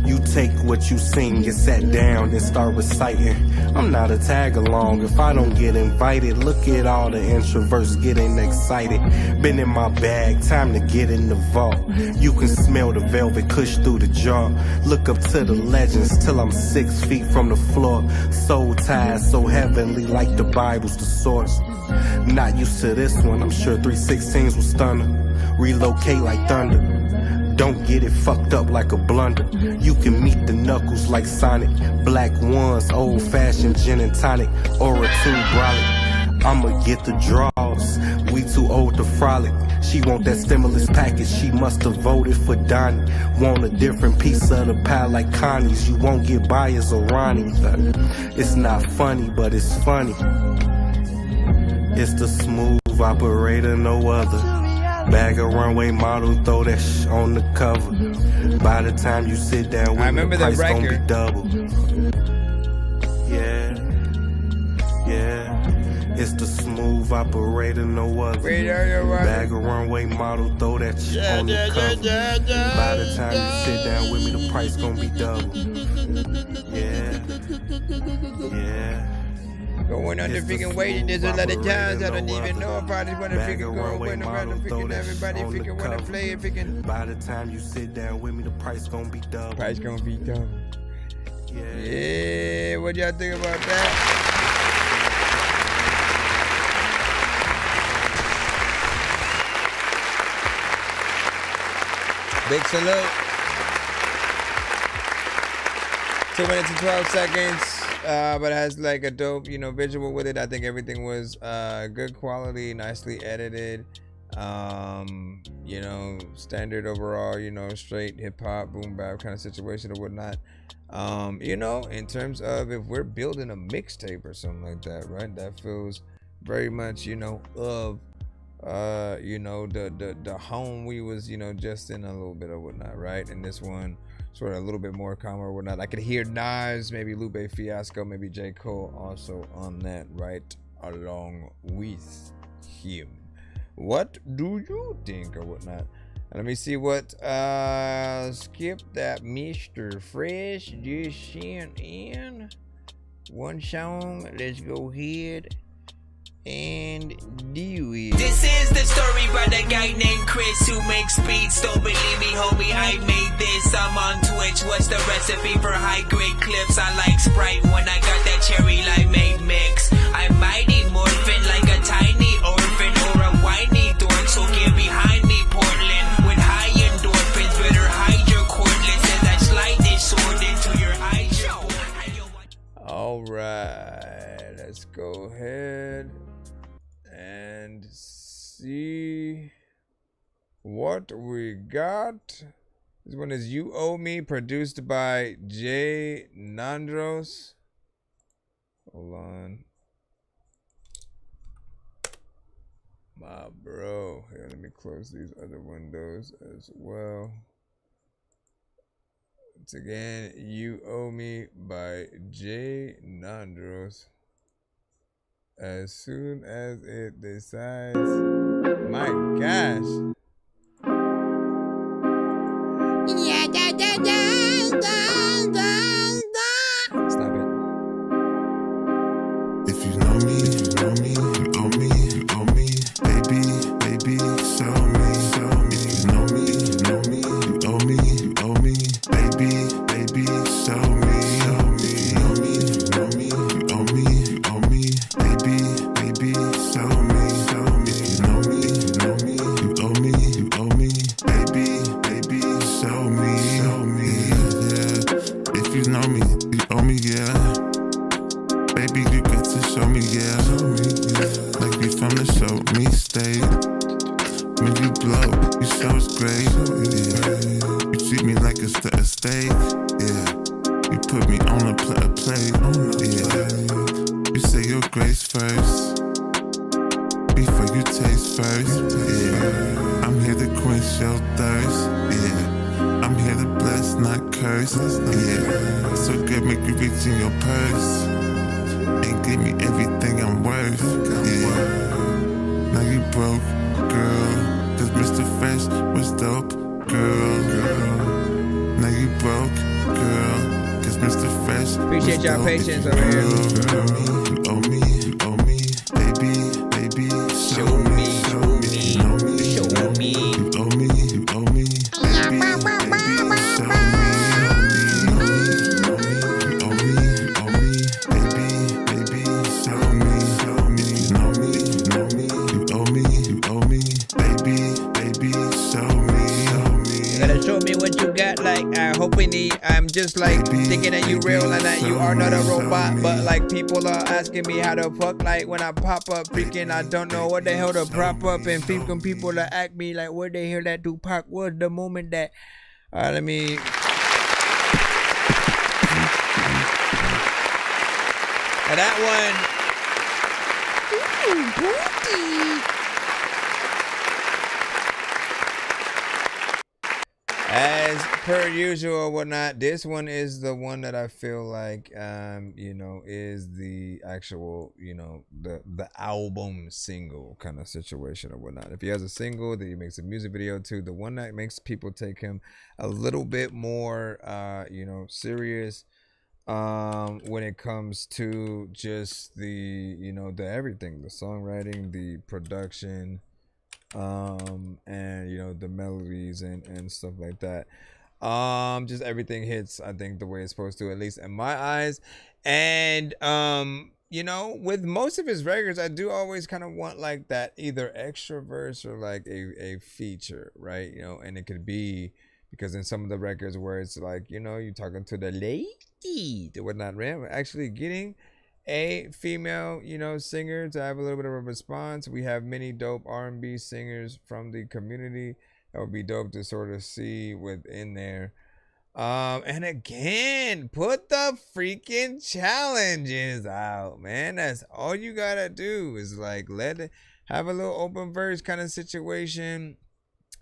You take what you sing, get sat down, then start reciting. I'm not a tag along if I don't get invited. Look at all the introverts getting excited. Been in my bag, time to get in the vault. You can smell the velvet kush through the jaw. Look up to the legends till I'm 6 feet from the floor. Soul ties so heavenly like the Bible's the source. Not used to this one, I'm sure 316s will stun her. Relocate like thunder. Don't get it fucked up like a blunder. You can meet the knuckles like Sonic. Black ones, old-fashioned gin and tonic. Or a two brolic. I'ma get the draws. We too old to frolic. She want that stimulus package. She must have voted for Donnie. Want a different piece of the pie like Connie's. You won't get buyers or Ronnie. It's not funny, but it's funny. It's the smooth operator, no other. Bag a runway model, throw that on the cover. By the time you sit down with me, the price gon' be double. Yeah. It's the smooth operator, no other. Bag a runway model, throw that on the cover. By the time you sit down with me, the price gon' be double. Yeah. Going under freaking waiting, there's a lot of times I don't even know if I just wanna freaking go when I'm freaking everybody freaking wanna play it freaking. By the time you sit down with me, the price gon' be double. Price gon' be double. Yeah, what y'all think about that? Big salute. 2 minutes and 12 seconds. But it has like a dope, you know, visual with it. I think everything was good quality, nicely edited. You know, standard overall, you know, straight hip hop, boom bap kind of situation or whatnot. You know, in terms of if we're building a mixtape or something like that, right? That feels very much, you know, of you know, the home we was, you know, just in a little bit or whatnot, right? And this one sort of a little bit more calm or whatnot. I could hear Nas, maybe Lupe Fiasco, maybe J. Cole also on that, right along with him. What do you think or whatnot? Let me see what skip that Mr. Fresh just sent in. One song. Let's go ahead and do it. This is the story about a guy named Chris who makes beats. Don't believe me, homie, I made this. I'm on Twitch. What's the recipe for high-grade clips? I like Sprite when I got that cherry limeade mix. I'm mighty morphin' like a tiny orphan or a whiny dork. So get behind me, Portland, with high endorphins. Better hide your cordless as I slide this sword into your eye. right, let's go ahead and see what we got. This one is You Owe Me, produced by Jay Nandros. Hold on. My bro. Here, let me close these other windows as well. Once again, You Owe Me by Jay Nandros. As soon as it decides. My gosh. Stop it. If you know me, you know me, you owe me, you owe me, baby, baby, show me, show me. If you know me, you know me, you owe me, you owe me, baby, baby, show me, show me. If you know me, you know me, you owe me, you owe me, baby, baby, show me, show me. If you know me, you know me, you owe me, you owe me, baby, baby, show me, show me, yeah. If you know me, you owe me, yeah. Baby, you got to show me, yeah. Like you from the show me state. When you blow, you show us great. Yeah. You treat me like a steak. Yeah. You put me on a plate. Yeah. You say your grace first before you taste first. Yeah. I'm here to quench your thirst. Yeah. I'm here to bless, not curse. Yeah. So good, make you reach in your purse. And give me everything I'm worth, yeah. Now you broke, girl. Cause Mr. Fresh was dope, girl. Now you broke, girl. Cause Mr. Fresh Appreciate y'all patience over here. You owe me, you owe me, baby, baby, show me, show me, you owe me, you owe me, you owe me, you owe me, baby, baby, show me. Show me what you got, like hoping I'm just like thinking that you real and that you are not a robot, but like people are asking me how the fuck, like when I pop up freaking I don't know what the hell to prop up, and freaking people are ask me like where they hear that Tupac was the moment that let me that one. Ooh, Dorky. As per usual or whatnot, this one is the one that I feel like, you know, is the actual, you know, the album single kind of situation or whatnot. If he has a single that he makes a music video to, the one that makes people take him a little bit more, you know, serious when it comes to just the, you know, the everything, the songwriting, the production, and you know, the melodies and stuff like that. Just everything hits, I think, the way it's supposed to, at least in my eyes. And you know, with most of his records, I do always kind of want like that either extra verse or like a feature, right? You know, and it could be because in some of the records where it's like, you know, you're talking to the lady, the whatnot, right? Actually getting a female, you know, singer to have a little bit of a response. We have many dope R&B singers from the community that would be dope to sort of see within there. And again, put the freaking challenges out, man. That's all you gotta do is like have a little open verse kind of situation,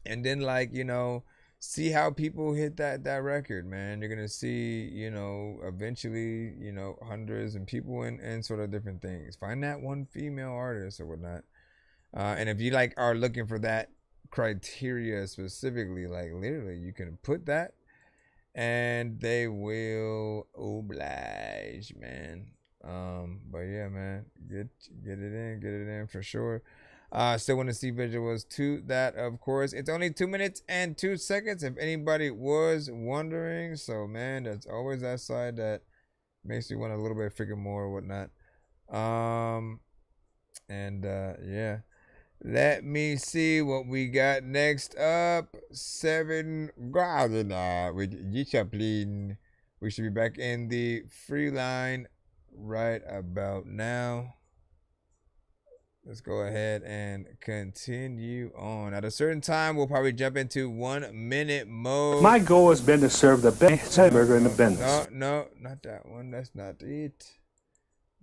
and then like, you know, see how people hit that record, man. You're gonna see, you know, eventually, you know, hundreds and people and sort of different things. Find that one female artist or whatnot. And if you like are looking for that criteria specifically, like literally you can put that and they will oblige, man. But yeah, man, get it in for sure. Still want to see visuals to that, of course. It's only 2 minutes and 2 seconds, if anybody was wondering. So, man, that's always that side that makes you want a little bit freaking more or whatnot. Yeah. Let me see what we got next up. 7 with G Chaplin. We should be back in the free line right about now. Let's go ahead and continue on. At a certain time, we'll probably jump into 1 minute mode. My goal has been to serve the best burger in the business. No, not that one. That's not it.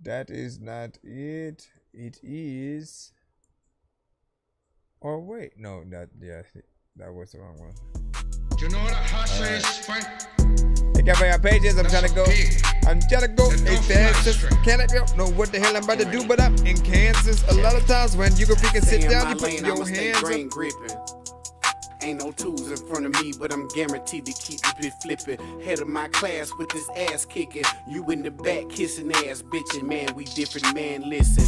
That is not it. It is. Or wait, no, that was the wrong one. You know that hustle is fun. Hey, got my pages. I'm trying to go. Hey, Texas. Can't I know what the hell I'm about to do, but I'm in Kansas. A lot of times when you can freaking sit down, you put your hands up. Gripping. Ain't no tools in front of me, but I'm guaranteed to keep the bit flipping. Head of my class with this ass kicking. You in the back kissing ass bitching. Man, we different, man, listen.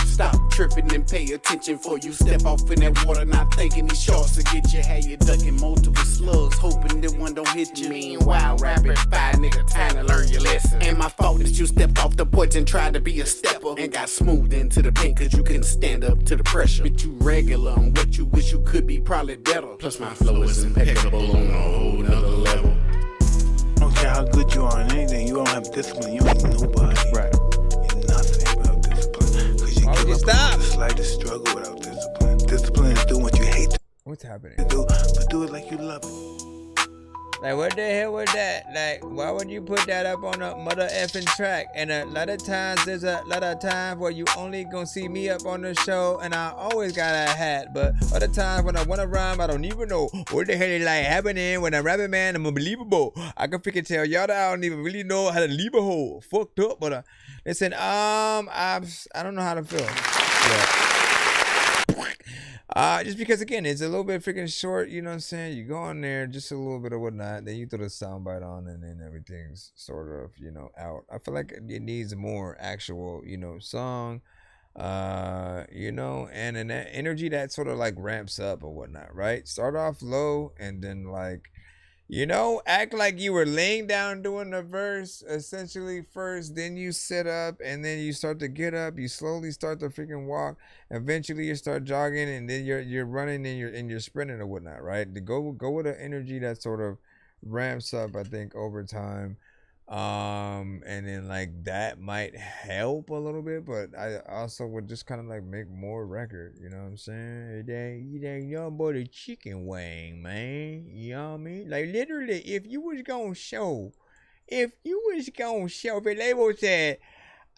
Stop tripping and pay attention before you step off in that water. Not thinking these sharks will get you. How you ducking multiple slugs, hoping that one don't hit you. Meanwhile, rapid fire, nigga, time to learn your lesson. And my fault that you stepped off the porch and tried to be a stepper and got smoothed into the paint cause you couldn't stand up to the pressure. But you regular on what you wish you could be, probably better. Plus my flow is impeccable on a whole nother level. I don't care how good you are in anything, you don't have discipline, you ain't nobody. Right. You're nothing without discipline. Cause you give up the slightest struggle without discipline. Discipline is doing what you hate to What's happening? do, but do it like you love it. Like, what the hell was that? Like, why would you put that up on a mother effing track? And a lot of times, there's a lot of times where you only gonna see me up on the show, and I always got a hat. But other times when I wanna rhyme, I don't even know what the hell is like happening. When I'm rapping, man, I'm unbelievable. I can freaking tell y'all that I don't even really know how to leave a hole. Fucked up, but listen, I don't know how to feel. Yeah. Just because again, it's a little bit freaking short, you know what I'm saying? You go on there, just a little bit of whatnot, then you throw the soundbite on, and then everything's sort of, out. I feel like it needs more actual, song, and an energy that sort of like ramps up or whatnot, right? Start off low, and then like, act like you were laying down doing the verse essentially first, then you sit up, and then you start to get up, you slowly start to freaking walk, eventually you start jogging, and then you're running and you're sprinting or whatnot, right? To go with an energy that sort of ramps up, I think, over time. And then like that might help a little bit, but I also would just kind of like make more record, you know what I'm saying? That young boy the chicken wing, man, you know what I mean? Like literally, if you was gonna show, if the label said,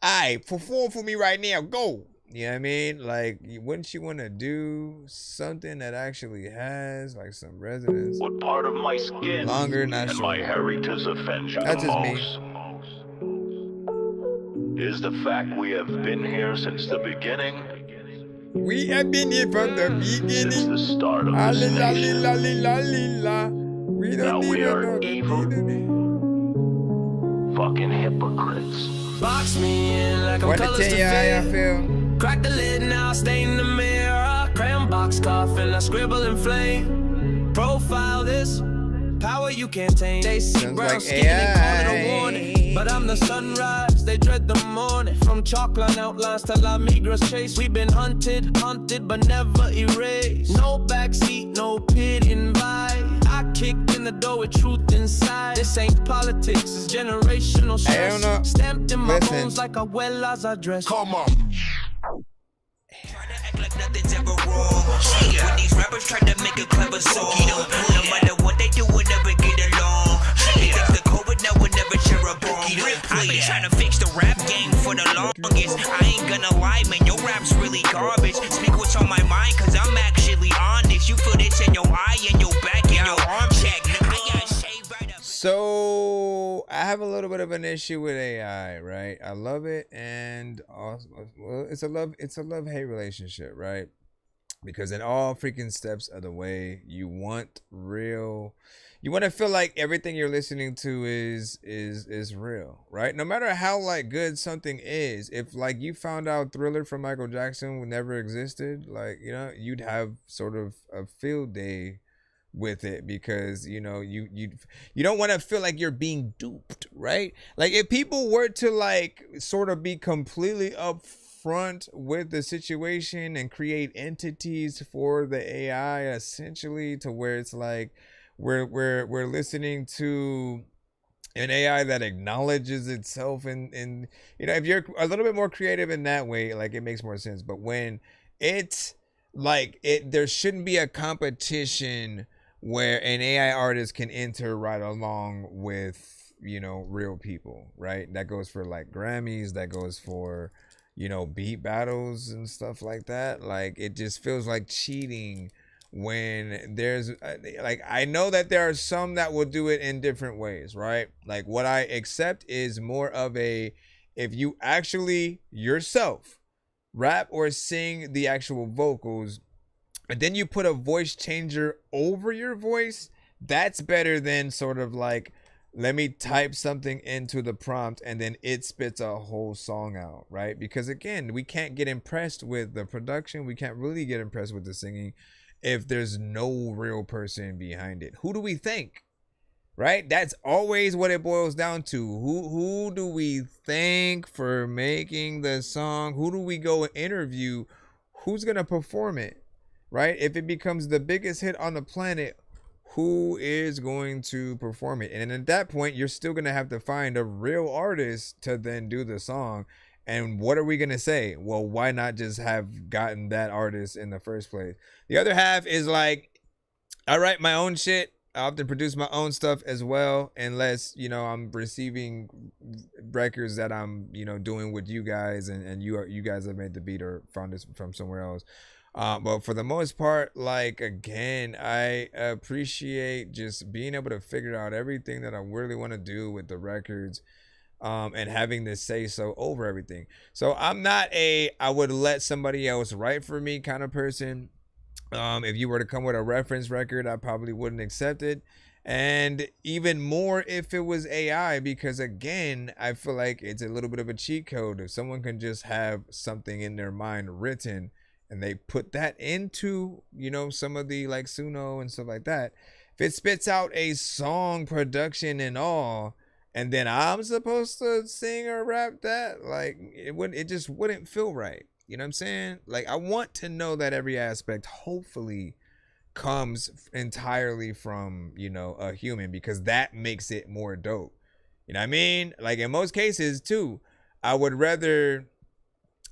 "Alright, perform for me right now, go," you know what I mean? Like, wouldn't you want to do something that actually has like some resonance? What part of my skin Longer, not and my shorter. heritage offends you That's the just most? Is the fact we have been here since the beginning? We have been here from the beginning. Since the start of this nation. We Now don't we even are know the evil. Fucking hypocrites. Box me in like I'm Want to colors tell to you how I fit. feel? Crack the lid now, stain the mirror. Crayon box coffin, I scribble and flame. Profile this power you can't tame. They see Sounds brown like skin and call it a AI. warning. But I'm the sunrise, they dread the morning. From chalk line outlines to La Migra's chase. We've been hunted, but never erased. No backseat, no pit invite. I kicked in the door with truth inside. This ain't politics, it's generational I don't know. stress. Stamped in my Listen. bones like a well as I dress. Come on. Like nothing's ever wrong. Shit, when these rappers try to make a clever song, no matter what they do, we'll never get along. Shit, thanks to COVID, now we'll never share a bong. I've been trying to fix the rap game for the longest. I ain't gonna lie, man, your rap's really garbage. Speak what's on my mind, cause I'm actually honest. You feel this in your eye, in your back, in your arm check. I got shaved right up. So I have a little bit of an issue with AI, right? I love it, and also, well, it's a love-hate relationship, right? Because in all freaking steps of the way, you want to feel like everything you're listening to is real, right? No matter how like good something is, if like you found out Thriller from Michael Jackson never existed, like, you'd have sort of a field day with it, because you don't want to feel like you're being duped, right? Like if people were to like sort of be completely upfront with the situation and create entities for the AI, essentially, to where it's like we're listening to an AI that acknowledges itself, and you know, if you're a little bit more creative in that way, like it makes more sense. But when it's like there shouldn't be a competition where an AI artist can enter right along with, you know, real people, right? That goes for like Grammys, that goes for, you know, beat battles and stuff like that. Like it just feels like cheating when there's like, I know that there are some that will do it in different ways, right? Like what I accept is more of a, if you actually yourself rap or sing the actual vocals and then you put a voice changer over your voice, that's better than sort of like, let me type something into the prompt and then it spits a whole song out, right? Because again, we can't get impressed with the production, we can't really get impressed with the singing if there's no real person behind it. Who do we think? Right? That's always what it boils down to. Who do we thank for making the song? Who do we go interview? Who's gonna perform it? Right? If it becomes the biggest hit on the planet, who is going to perform it? And at that point, you're still gonna have to find a real artist to then do the song. And what are we gonna say? Well, why not just have gotten that artist in the first place? The other half is like, I write my own shit. I often produce my own stuff as well, unless, you know, I'm receiving records that I'm, you know, doing with you guys, and you guys have made the beat or found this from somewhere else. But for the most part, like, again, I appreciate just being able to figure out everything that I really want to do with the records, and having this say so over everything. So I'm not a I would let somebody else write for me kind of person. If you were to come with a reference record, I probably wouldn't accept it. And even more if it was AI, because again, I feel like it's a little bit of a cheat code. If someone can just have something in their mind written and they put that into, you know, some of the like Suno and stuff like that, if it spits out a song production and all, and then I'm supposed to sing or rap that, like it just wouldn't feel right. You know what I'm saying? Like, I want to know that every aspect hopefully comes entirely from, you know, a human, because that makes it more dope. You know what I mean? Like in most cases too, I would rather,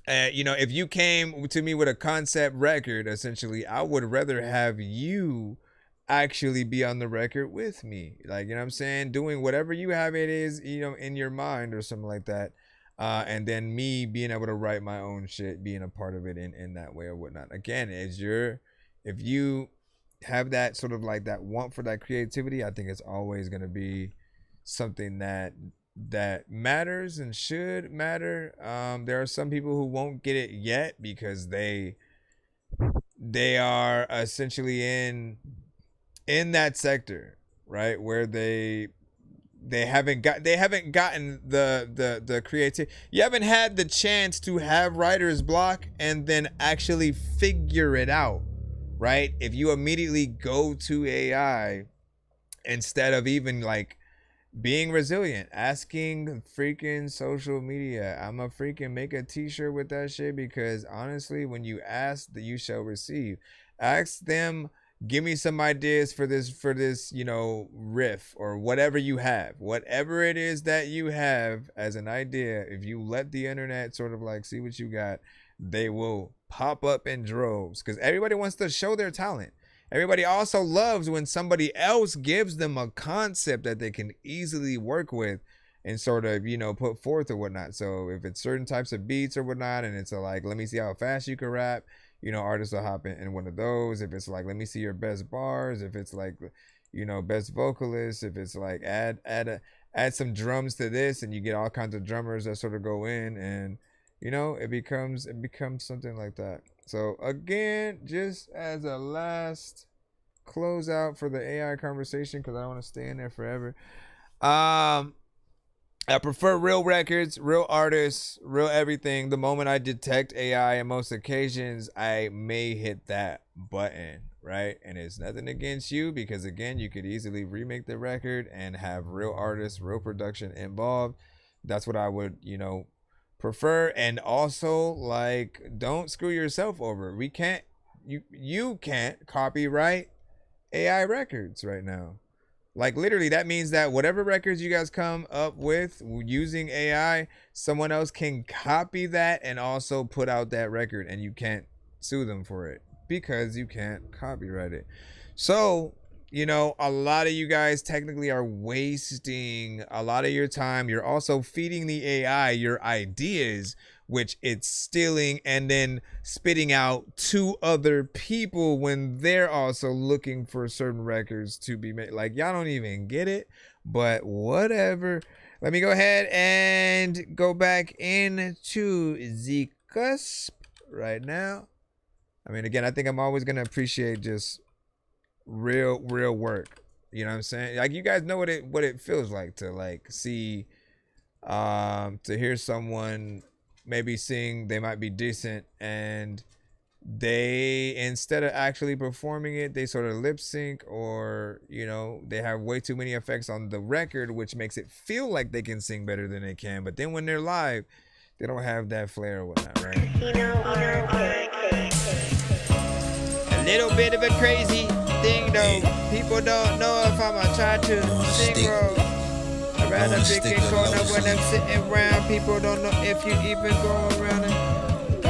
you know, if you came to me with a concept record, essentially, I would rather have you actually be on the record with me. Like, you know what I'm saying? Doing whatever you have it is, you know, in your mind or something like that. And then me being able to write my own shit, being a part of it in that way or whatnot. Again, if you have that sort of like that want for that creativity, I think it's always going to be something that matters and should matter. There are some people who won't get it yet because they are essentially in that sector, right, where they haven't gotten the creativity. You haven't had the chance to have writer's block and then actually figure it out, right? If you immediately go to AI instead of even like being resilient, asking freaking social media, I'm a freaking make a t-shirt with that shit, because honestly, when you ask, that you shall receive. Ask them, give me some ideas for this, you know, riff or whatever you have, whatever it is that you have as an idea. If you let the internet sort of like see what you got, they will pop up in droves, because everybody wants to show their talent. Everybody also loves when somebody else gives them a concept that they can easily work with and sort of, you know, put forth or whatnot. So if it's certain types of beats or whatnot, and it's like, let me see how fast you can rap, you know, artists will hop in one of those. If it's like, let me see your best bars. If it's like, you know, best vocalist. If it's like, add some drums to this, and you get all kinds of drummers that sort of go in, and you know, it becomes something like that. So again, just as a last closeout for the AI conversation, because I don't want to stay in there forever. I prefer real records, real artists, real everything. The moment I detect AI on most occasions, I may hit that button, right? And it's nothing against you, because again, you could easily remake the record and have real artists, real production involved. That's what I would, you know, prefer. And also, like, don't screw yourself over. We can't, you can't copyright AI records right now. Like literally, that means that whatever records you guys come up with using AI, someone else can copy that and also put out that record, and you can't sue them for it because you can't copyright it. So, you know, a lot of you guys technically are wasting a lot of your time. You're also feeding the AI your ideas, which it's stealing and then spitting out to other people when they're also looking for certain records to be made. Like, y'all don't even get it, but whatever. Let me go ahead and go back into the cusp right now. I mean, again, I think I'm always going to appreciate just real work. You know what I'm saying? Like, you guys know what it feels like to like see, to hear someone maybe sing, they might be decent, and they, instead of actually performing it, they sort of lip sync, or, you know, they have way too many effects on the record, which makes it feel like they can sing better than they can. But then when they're live, they don't have that flair or whatnot, right? A little bit of a crazy thing though. People don't know if I'ma try to sing wrong. I'd rather pick a corner when I'm sitting around. People don't know if you even go around it.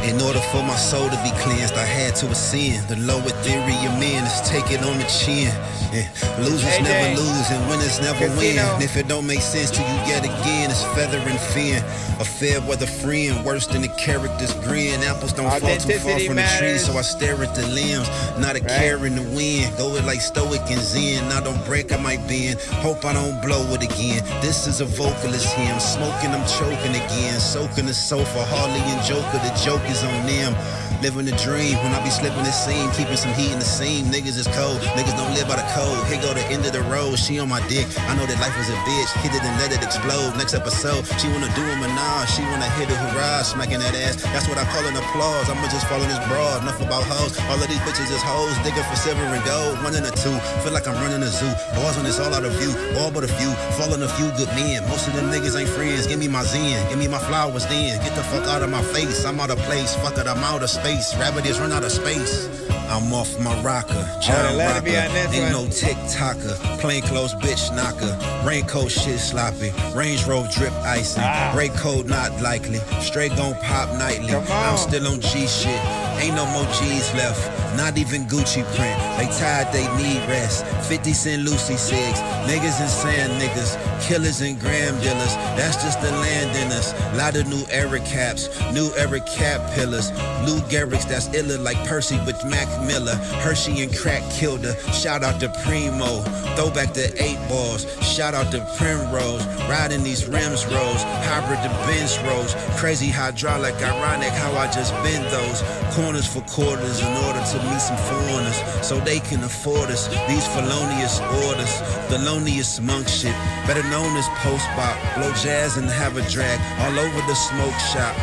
In order for my soul to be cleansed, I had to ascend. The lower theory of men is take it on the chin. Yeah. Losers never lose and winners never win. And if it don't make sense to you yet again, it's feather and fin. A fair weather friend, worse than the character's grin. Apples don't fall too far from the tree, so I stare at the limbs. Not a care in the wind. Go it like stoic and zen. I don't break, I might bend. Hope I don't blow it again. This is a vocalist here. I'm smoking, I'm choking again. Soaking the sofa, Harley and Joker. The joke is on them. Living the dream when I be slipping the seam, keeping some heat in the seam. Niggas is cold, niggas don't live by the code. Here go the end of the road, she on my dick. I know that life was a bitch, hit it and let it explode. Next episode, she wanna do a menage, she wanna hit a hurrah, smacking that ass. That's what I call an applause. I'ma just fall in this broad, enough about hoes. All of these bitches is hoes, digging for silver and gold. Running a two, feel like I'm running a zoo. Bars on this all out of view, all but a few. Falling a few good men, most of them niggas ain't friends. Give me my zen, give me my flowers then. Get the fuck out of my face, I'm out of place. Fuck it, I'm out of space. Rabbit run out of space. I'm off my rocker, John Rocker. Ain't no TikToker, plainclothes bitch knocker. Raincoat shit sloppy, Range Rover drip icy. Break code not likely, straight gon' pop nightly. I'm still on G shit, ain't no more G's left. Not even Gucci print, they tired, they need rest. 50 Cent Lucy Cigs, niggas and sand niggas, killers and gram dealers. That's just the land in us. Lot of new era caps, new era cap pillars. Lou Gehrig's that's iller like Percy with Mac Miller. Hershey and crack killed her. Shout out to Primo. Throw back the 8 balls. Shout out to Primrose. Riding these rims rolls. Hybrid to Benz rolls. Crazy hydraulic, ironic how I just bend those. Corners for quarters in order to meet some foreigners so they can afford us. These felonious orders. The loneliest monk shit. Better known as post-bop. Blow jazz and have a drag all over the smoke shop.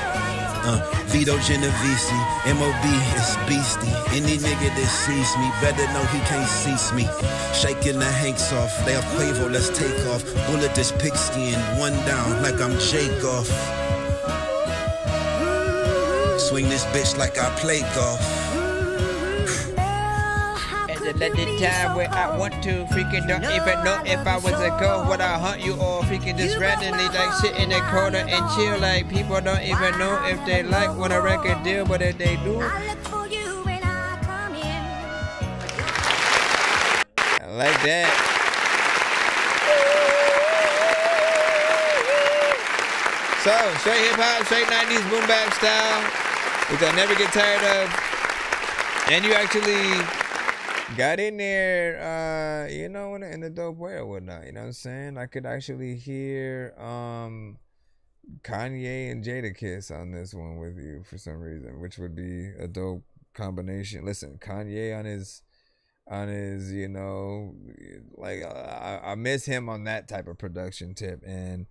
Vito Genovese, M.O.B. is beastie. Any nigga that sees me better know he can't cease me. Shaking the hanks off, they are Quavo, let's take off. Bullet this pigskin, one down like I'm Jake off. Swing this bitch like I play golf. Let the time where I want to. Freaking don't even know if I was a ghost. Would I hunt you or freaking just randomly like sit in the corner and chill? Like people don't even know if they like when a record deal, but if they do, I like that. So straight hip hop, straight 90s boom bap style, which I never get tired of. And you actually got in there, you know, in a dope way or whatnot. You know what I'm saying? I could actually hear Kanye and Jadakiss on this one with you for some reason, which would be a dope combination. Listen, Kanye on his, you know, like I miss him on that type of production tip, and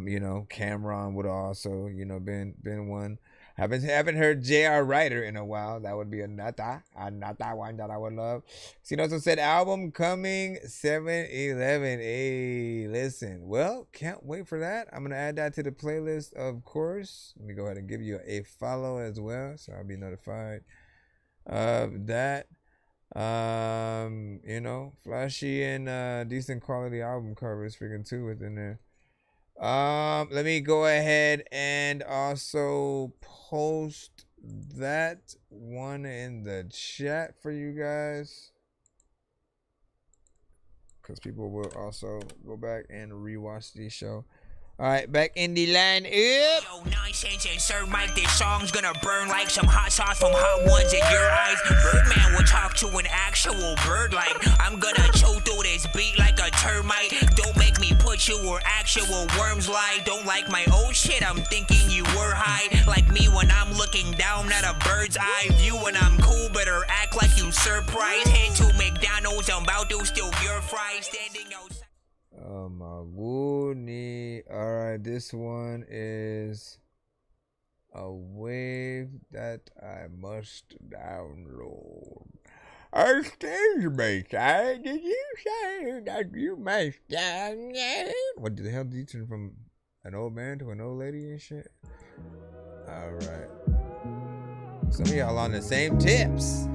you know, Cameron would also, you know, been one. Haven't heard J.R. Ryder in a while. That would be another one that I would love. So, you know, so said album coming 7/11. Hey, listen. Well, can't wait for that. I'm gonna add that to the playlist, of course. Let me go ahead and give you a follow as well, so I'll be notified of that. You know, flashy and decent quality album covers freaking too within there. Let me go ahead and also post that one in the chat for you guys, because people will also go back and rewatch the show. All right, back in the line up. Yo, nonsense and Sir Mike, this song's gonna burn like some hot sauce from hot ones in your eyes. Birdman will talk to an actual bird like I'm gonna chew through this beat like a termite. Don't make me put you where actual worms lie. Don't like my old shit, I'm thinking you were high. Like me when I'm looking down at a bird's eye view. When I'm cool, better act like you surprised. Head to McDonald's, I'm about to steal your fries. Standing outside. Oh my woody. Alright, this one is a wave that I must download. Excuse me, sir. Did you say that you must download? What the hell did you turn from an old man to an old lady and shit? Alright. Some of y'all on the same tips.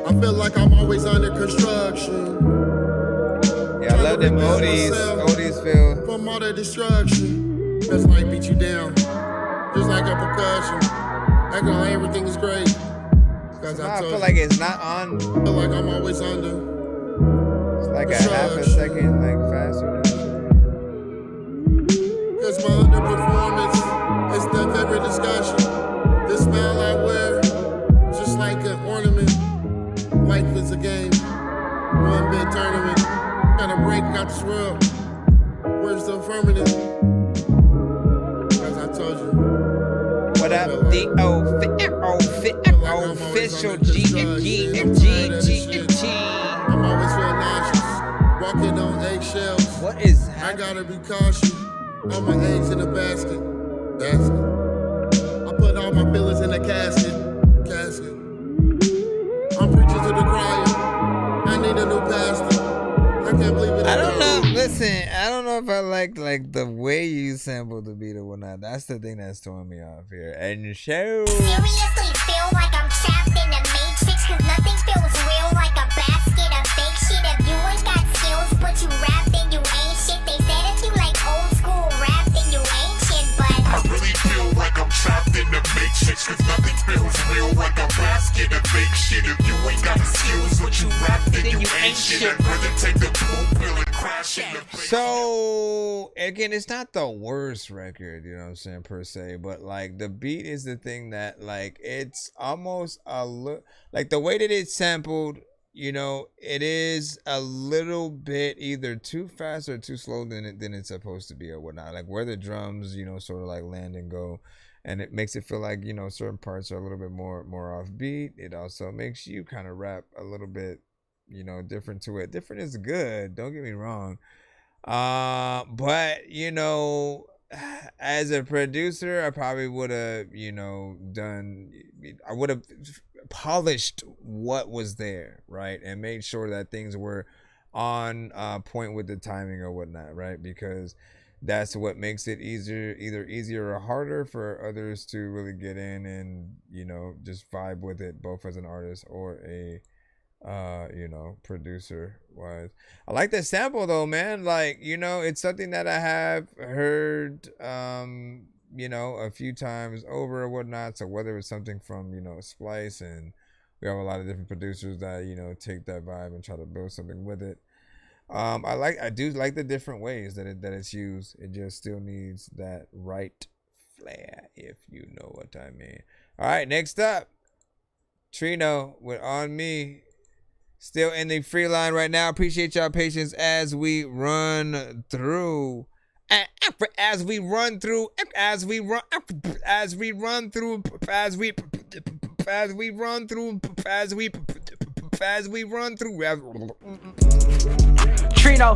I feel like I'm always under construction. Yeah, I love them oldies feel. From all the destruction. Best like beat you down. Just like a percussion. Acting like everything is great. I feel like it's not on. I feel like I'm always under. It's like a half a second, like faster. Cause my underperformance is the favorite discussion. This smile I wear, just like an ornament. Life is a game, one big tournament. Gotta break out the swirl. Where's the affirmative? As I told you. What up, the official G. I'm always feeling nauseous, walking on eggshells. What is happening? I gotta be cautious. All my eggs in a basket. I put all my feelings in a casket. I'm preaching to the choir. I need a new pastor. I can't believe it. I don't know. Listen, I don't know if I like the way you sampled the beat or whatnot. That's the thing that's throwing me off here. And show. Seriously feel like I'm trapped in the matrix, cause nothing feels real like a basket of fake shit. If you ain't got skills, but you rap, then you ain't shit. They said if you like old school rap, then you ain't shit, but I really feel like I'm trapped in the matrix, cause nothing feels real like a basket of fake shit. If you ain't got the skills, but you rap, then you ain't shit. I'd rather take the blue pill and crash in the face. So again, it's not the worst record, you know what I'm saying, per se, but like the beat is the thing that like it's almost a little like the way that it's sampled, you know, it is a little bit either too fast or too slow than it's supposed to be or whatnot. Like where the drums, you know, sort of like land and go, and it makes it feel like, you know, certain parts are a little bit more offbeat. It also makes you kind of rap a little bit, you know, different to it. Different is good, don't get me wrong. But you know, as a producer, I probably would have, you know, I would have polished what was there, right, and made sure that things were on point with the timing or whatnot, right, because that's what makes it either easier or harder for others to really get in and, you know, just vibe with it, both as an artist or a you know, producer wise. I like the sample though, man. Like, you know, it's something that I have heard you know, a few times over or whatnot. So whether it's something from, you know, Splice, and we have a lot of different producers that, you know, take that vibe and try to build something with it. I do like the different ways that it's used. It just still needs that right flair, if you know what I mean. All right, next up, Trino with On Me. Still in the free line right now. Appreciate y'all patience as we run through. As we run through. Trino.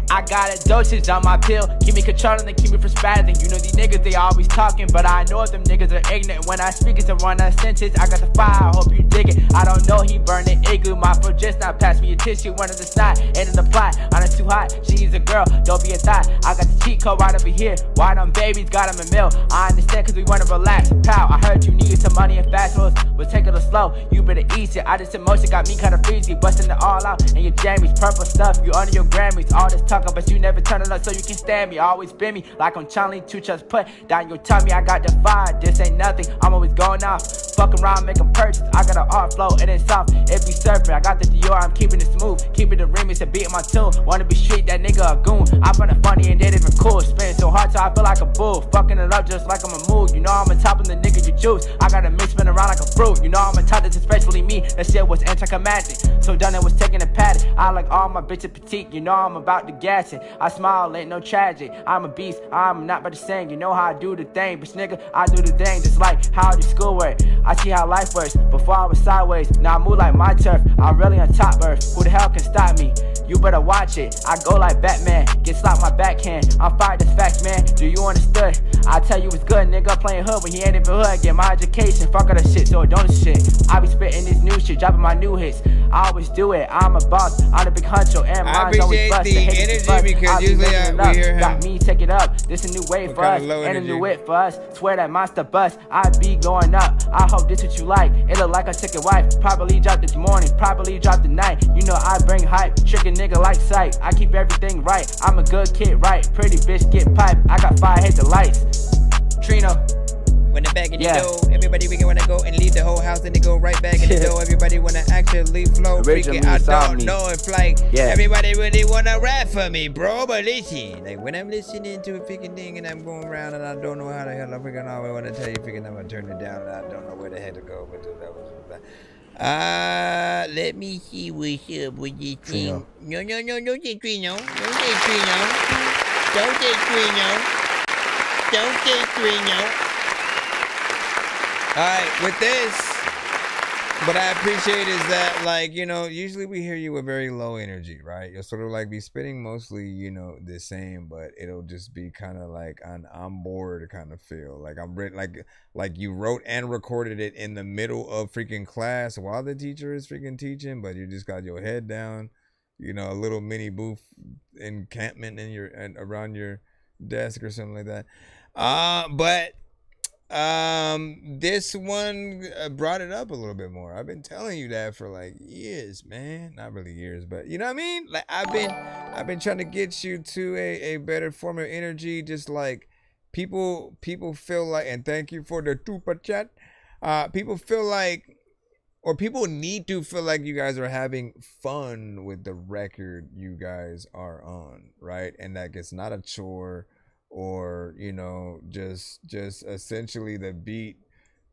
I got a dosage on my pill, keep me controlling and keep me from spazzing. You know these niggas, they always talking, but I know them niggas are ignorant. When I speak, it's a run of sentence. I got the fire, I hope you dig it. I don't know, he burned it igloo. My foot just not pass me a tissue, one of the snot, end of the plot. On it's too hot, she's a girl, don't be a thought. I got the cheat code right over here. Why them babies got them in mill? I understand cause we wanna relax. Pal, I heard you needed some money and fast rules, but take it slow, you better ease it. I just emotion got me kinda freezy, busting it all out. And your jammies, purple stuff, you under your Grammys. All this talking, but you never turn it up so you can stand me. Always been me, like I'm Charlie, two just put down your tummy. I got the fire, this ain't nothing, I'm always going off. Fuck around, make a purchase, I got an art flow, it ain't soft, it be surfing. I got the Dior, I'm keeping it smooth, keeping the remix and beating my tune. Wanna be street, that nigga a goon. I find it funny and they even cool, spin so hard till I feel like a bull. Fucking it up just like I'm a mood, you know I'm on top of the nigga you choose. I got a mix spin around like a fruit, you know I'm on top, that's especially me. That shit was anticlimactic, so done it was taking a patty. I like all my bitches petite, you know I'm about to gas it. I smile, ain't no tragic, I'm a beast, I'm not about to sing. You know how I do the thing, bitch nigga, I do the thing just like how I do schoolwork. I see how life works, before I was sideways, now I move like my turf. I'm really on top earth, who the hell can stop me? You better watch it, I go like Batman, get slapped my backhand. I'm fired, that's facts, man, do you understood? I tell you it's good, nigga playing hood when he ain't even hood. Get my education, fuck all that shit, so it don't shit. I be spitting this new shit, dropping my new hits. I always do it, I'm a boss, I'm the big huncho, and mine's always bust. I appreciate the energy because usually we hear him. Got me, take it up, this a new wave for us, and a new wit for us. Swear that monster bust, I be going up. I hope this what you like, it look like I took a wife. Probably dropped this morning, probably dropped tonight. You know I bring hype, trick a nigga like sight. I keep everything right, I'm a good kid, right? Pretty bitch get piped, I got fire, hit the lights. Trino. When the back in the door, everybody we wanna go and leave the whole house and they go right back in the door. Everybody wanna actually flow freaking. I don't know if like everybody really wanna rap for me, bro. But listen, like when I'm listening to a freaking thing and I'm going around and I don't know how the hell I freaking always wanna tell you freaking I'm gonna turn it down and I don't know where the heck to go. But that was let me see what's up with this thing. No, don't say Trino. Don't say Trino. Don't say Trino. Don't say Trino. Alright, with this, what I appreciate is that, like, you know, usually we hear you with very low energy, right? You'll sort of like be spitting mostly, you know, the same, but it'll just be kind of like an on board kind of feel. Like I'm like you wrote and recorded it in the middle of freaking class while the teacher is freaking teaching, but you just got your head down, you know, a little mini booth encampment in your and around your desk or something like that. But this one brought it up a little bit more. I've been telling you that for like years, man. Not really years, but you know what I mean? Like I've been trying to get you to a better form of energy. Just like people feel like, and thank you for the super chat. People feel like, or people need to feel like you guys are having fun with the record you guys are on, right? And that it's not a chore. Or, you know, just essentially the beat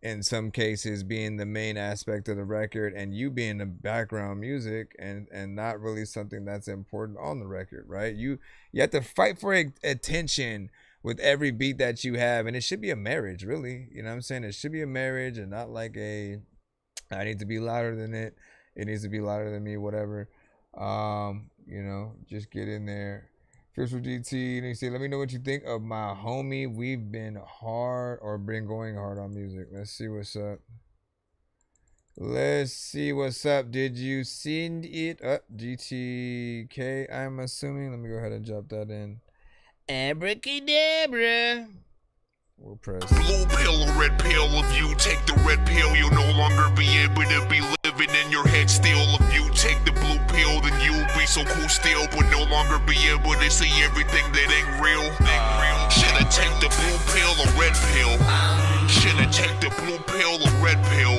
in some cases being the main aspect of the record and you being the background music and not really something that's important on the record, right? You have to fight for attention with every beat that you have, and it should be a marriage, really. You know what I'm saying? It should be a marriage and not like I need to be louder than it. It needs to be louder than me, whatever. You know, just get in there. Official GT, and he said, let me know what you think of my homie. We've been hard or been going hard on music. Let's see what's up. Let's see what's up. Did you send it up? GTK, I'm assuming. Let me go ahead and drop that in. Abracadabra. We'll press. Blue pill or red pill. If you take the red pill, you'll no longer be able to be living in your head still. If you take the blue pill, then you'll be so cool still, but no longer be able to see everything that ain't real. Shoulda take the blue pill or red pill. Shoulda take the blue pill or red pill.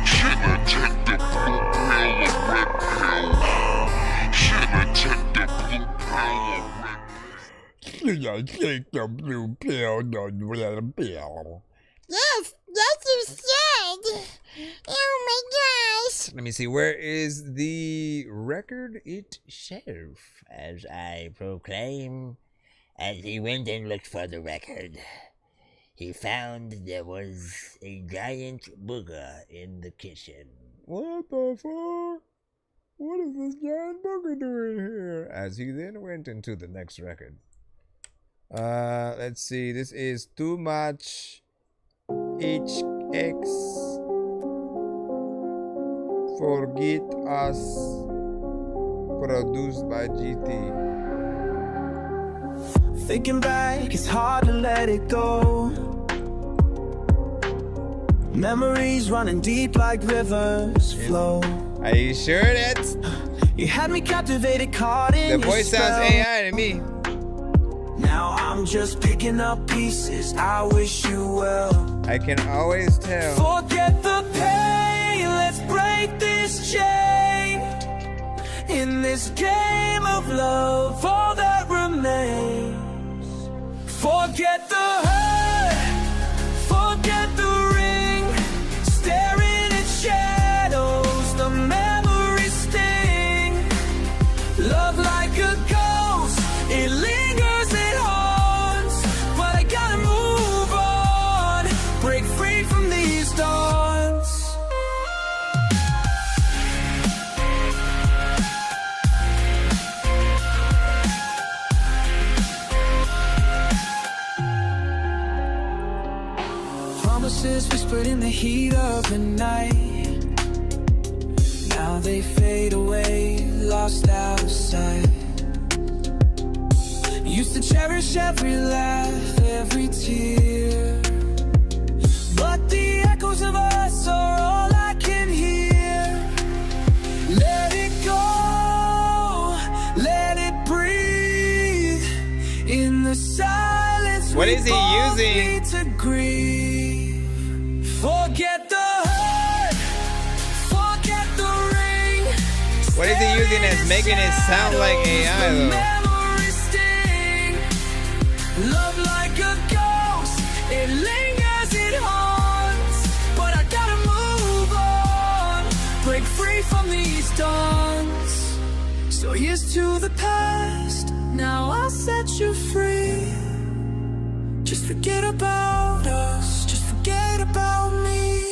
Shoulda take the blue pill or red pill. Shoulda take the blue pill or red pill. Should I take the blue pill or red pill? Yes, that's what you said. Oh my gosh. Let me see. Where is the record itself? As I proclaim, as he went and looked for the record, he found there was a giant booger in the kitchen. What the fuck? What is this giant booger doing here? As he then went into the next record. Let's see. This is Too Much HX. Forget Us. Produced by GT. Thinking back, it's hard to let it go. Memories running deep like rivers flow. Are you sure that's... You had me captivated, caught in The your voice sounds spell. AI to me. Now I'm just picking up pieces. I wish you well. I can always tell. Forget the pain, let's break this chain. In this game of love, all that remains. Forget the hurt, forget the ring. Staring at shadows, the memories sting. Love like a ghost, it lingers, it haunts. But I gotta move on, break free from these thoughts. Promises whispered in the heat of the night. Now they fade away, lost out of sight. Used to cherish every laugh, every tear. But the echoes of us are all I can hear. Let it go, let it breathe. In the silence, What is he using? to grieve. Forget the hurt, forget the ring. What is he using that's making it sound like AI though? Memories sting. Love like a ghost, it lingers, it haunts. But I gotta move on, break free from these dawns. So here's to the past, now I'll set you free. Just forget about us, just forget about me.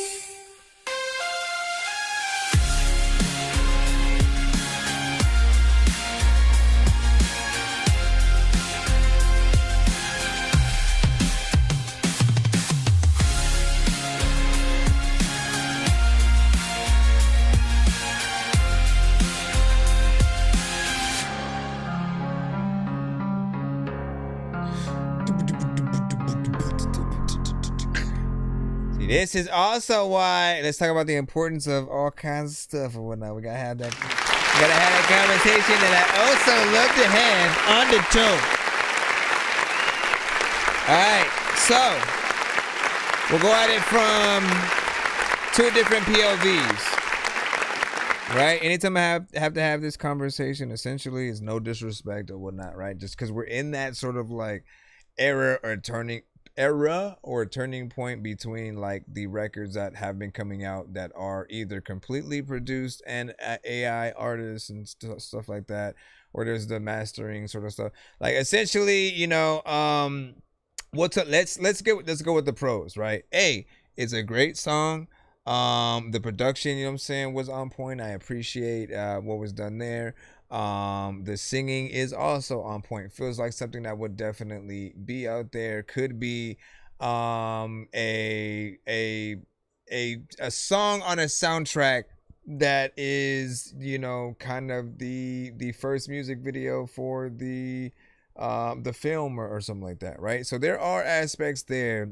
This is also why, let's talk about the importance of all kinds of stuff or whatnot. We gotta have that conversation that I also love to have on the show. Alright, so we'll go at it from two different POVs. Right? Anytime I have to have this conversation, essentially, is no disrespect or whatnot, right? Just because we're in that sort of like era or turning point between like the records that have been coming out that are either completely produced and AI artists and stuff like that, or there's the mastering sort of stuff. Like essentially, you know, let's go with the pros, right? It's a great song. The production, you know what I'm saying, was on point. I appreciate what was done there. The singing is also on point. Feels like something that would definitely be out there. Could be a song on a soundtrack that is, you know, kind of the first music video for the film or something like that, right? So there are aspects there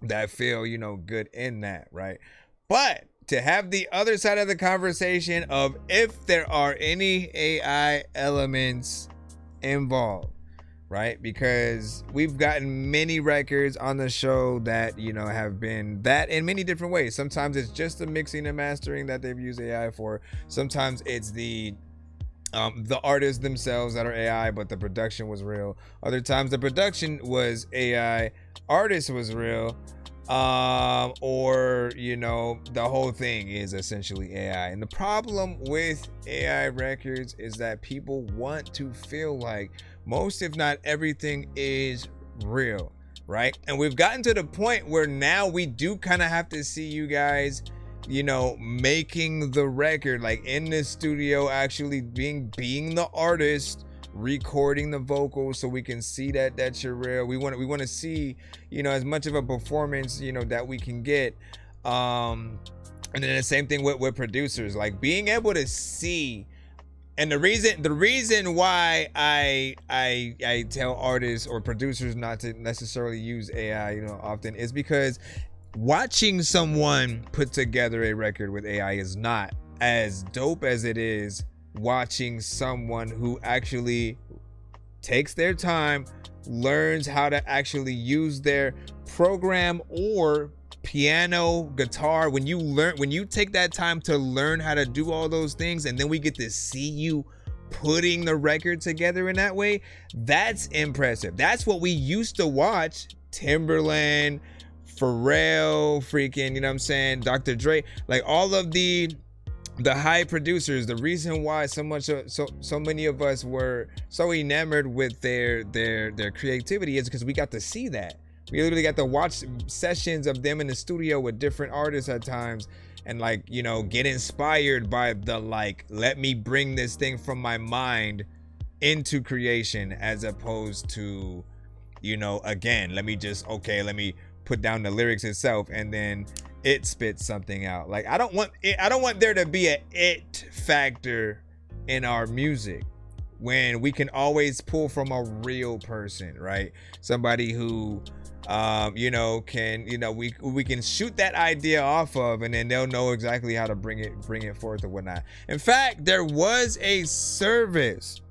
that feel, you know, good in that, right? But to have the other side of the conversation of if there are any AI elements involved, right? Because we've gotten many records on the show that, you know, have been that in many different ways. Sometimes it's just the mixing and mastering that they've used AI for. Sometimes it's the artists themselves that are AI, but the production was real. Other times the production was AI, artist was real. Or, you know, the whole thing is essentially AI. And the problem with AI records is that people want to feel like most, if not everything, is real, right? And we've gotten to the point where now we do kind of have to see you guys you know, making the record, like in the studio, actually being the artist, recording the vocals, so we can see that you're real. We want to see, you know, as much of a performance, you know, that we can get. And then the same thing with producers, like being able to see. And the reason why I tell artists or producers not to necessarily use AI, you know, often is because watching someone put together a record with AI is not as dope as it is watching someone who actually takes their time, learns how to actually use their program or piano, guitar. When you take that time to learn how to do all those things, and then we get to see you putting the record together in that way, that's impressive. That's what we used to watch. Timberland, Pharrell, freaking, you know what I'm saying, Dr. Dre, like all of the high producers. The reason why so many of us were so enamored with their creativity is because we got to see that. We literally got to watch sessions of them in the studio with different artists at times, and like, you know, get inspired by the, like, let me bring this thing from my mind into creation, as opposed to, you know, again, let me put down the lyrics itself and then it spits something out. Like, I don't want there to be a it factor in our music when we can always pull from a real person, right? Somebody who you know, can, you know, we can shoot that idea off of, and then they'll know exactly how to bring it forth or whatnot. In fact, there was a service,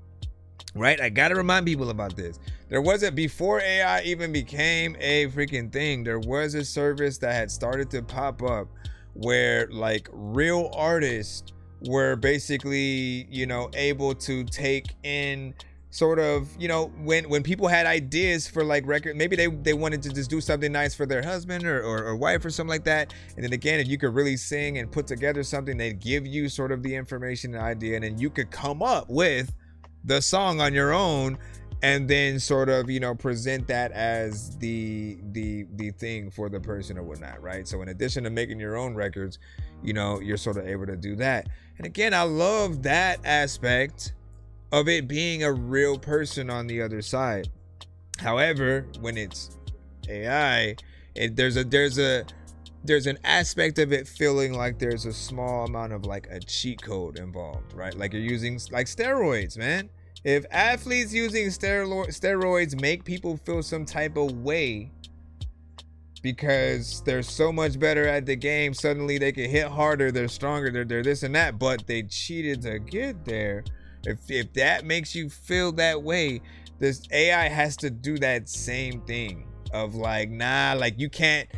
right? I gotta remind people about this. There was before AI even became a freaking thing, there was a service that had started to pop up where like real artists were basically, you know, able to take in sort of, you know, when people had ideas for like record, maybe they wanted to just do something nice for their husband or wife or something like that. And then again, if you could really sing and put together something, they'd give you sort of the information and idea, and then you could come up with the song on your own, and then sort of, you know, present that as the thing for the person or whatnot, right? So in addition to making your own records, you know, you're sort of able to do that. And again, I love that aspect of it being a real person on the other side. However, when it's AI, there's an aspect of it feeling like there's a small amount of like a cheat code involved, right? Like you're using like steroids, man. If athletes using steroids make people feel some type of way because they're so much better at the game, suddenly they can hit harder, they're stronger, they're this and that, but they cheated to get there. If that makes you feel that way, this AI has to do that same thing of like, nah, like you can't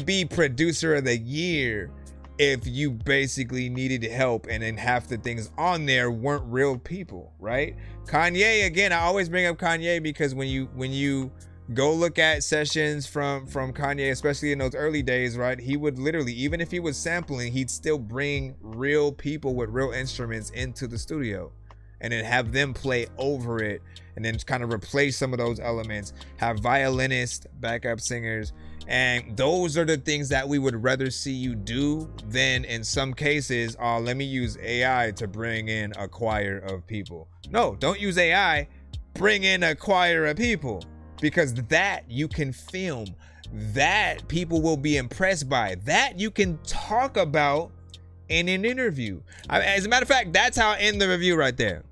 be producer of the year if you basically needed help and then half the things on there weren't real people, right? Kanye, again, I always bring up Kanye because when you go look at sessions from Kanye, especially in those early days, right? He would literally, even if he was sampling, he'd still bring real people with real instruments into the studio and then have them play over it, and then kind of replace some of those elements, have violinists, backup singers. And those are the things that we would rather see you do than in some cases, let me use AI to bring in a choir of people. No, don't use AI, bring in a choir of people, because that you can film, that people will be impressed by, that you can talk about in an interview. As a matter of fact, that's how I end the review right there.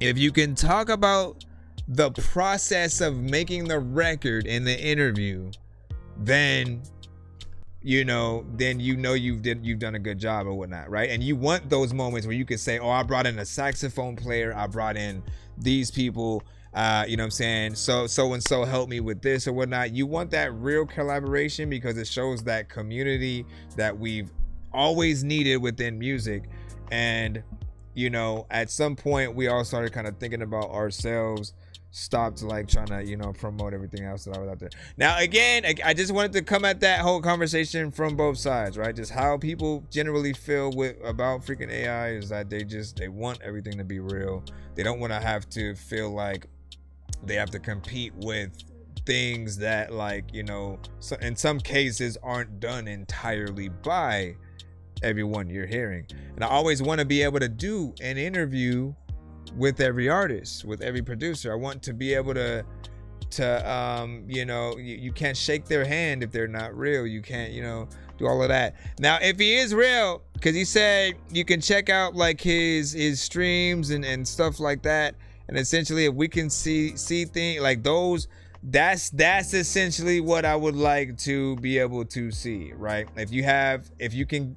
If you can talk about the process of making the record in the interview, then you've done a good job or whatnot, right? And you want those moments where you can say, oh, I brought in a saxophone player, I brought in these people, you know what I'm saying, so and so helped me with this or whatnot. You want that real collaboration because it shows that community that we've always needed within music. And you know, at some point we all started kind of thinking about ourselves, stopped like trying to, you know, promote everything else that I was out there. Now again, I just wanted to come at that whole conversation from both sides, right? Just how people generally feel about freaking AI is that they want everything to be real. They don't want to have to feel like they have to compete with things that, like, you know, so in some cases aren't done entirely by everyone you're hearing. And I always want to be able to do an interview with every artist, with every producer. I want to be able to you know, you can't shake their hand if they're not real. You can't, you know, do all of that. Now, if he is real, because he said you can check out like his streams and stuff like that, and essentially if we can see things like those, that's essentially what I would like to be able to see, right? If you can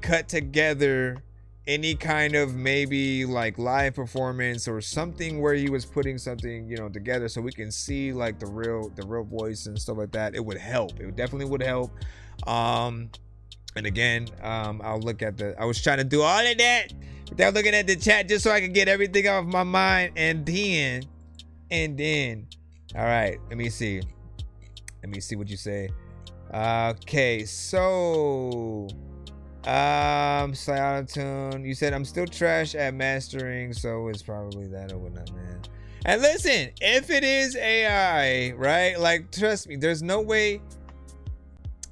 cut together any kind of maybe like live performance or something where he was putting something, you know, together so we can see like the real voice and stuff like that, it would help. It definitely would help. And again, I'll look at I was trying to do all of that without looking at the chat just so I could get everything off my mind, and then all right, let me see what you say. Okay, so Sly Autotune, you said I'm still trash at mastering, so it's probably that or whatnot, man. And listen, if it is AI, right, like trust me, there's no way,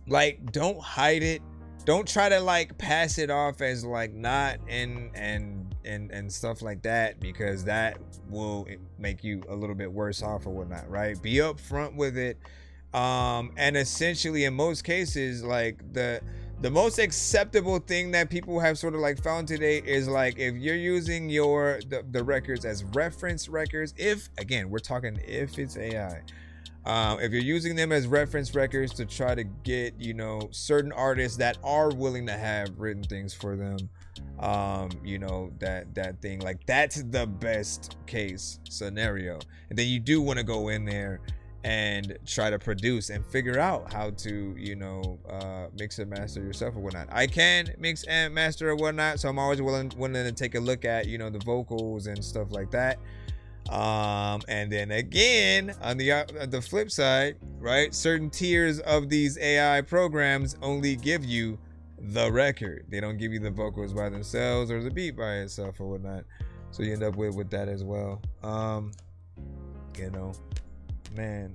like, don't hide it, don't try to like pass it off as like not and stuff like that, because that will make you a little bit worse off or whatnot, right? Be upfront with it. And essentially in most cases, like the most acceptable thing that people have sort of like found today is like if you're using the records as reference records, if again we're talking if it's AI, if you're using them as reference records to try to get, you know, certain artists that are willing to have written things for them, you know, that thing, like that's the best case scenario. And then you do want to go in there and try to produce and figure out how to, you know, mix and master yourself or whatnot. I can mix and master or whatnot, so I'm always willing to take a look at, you know, the vocals and stuff like that. And then again, on the flip side, right, certain tiers of these AI programs only give you the record. They don't give you the vocals by themselves or the beat by itself or whatnot. So you end up with that as well. You know, man.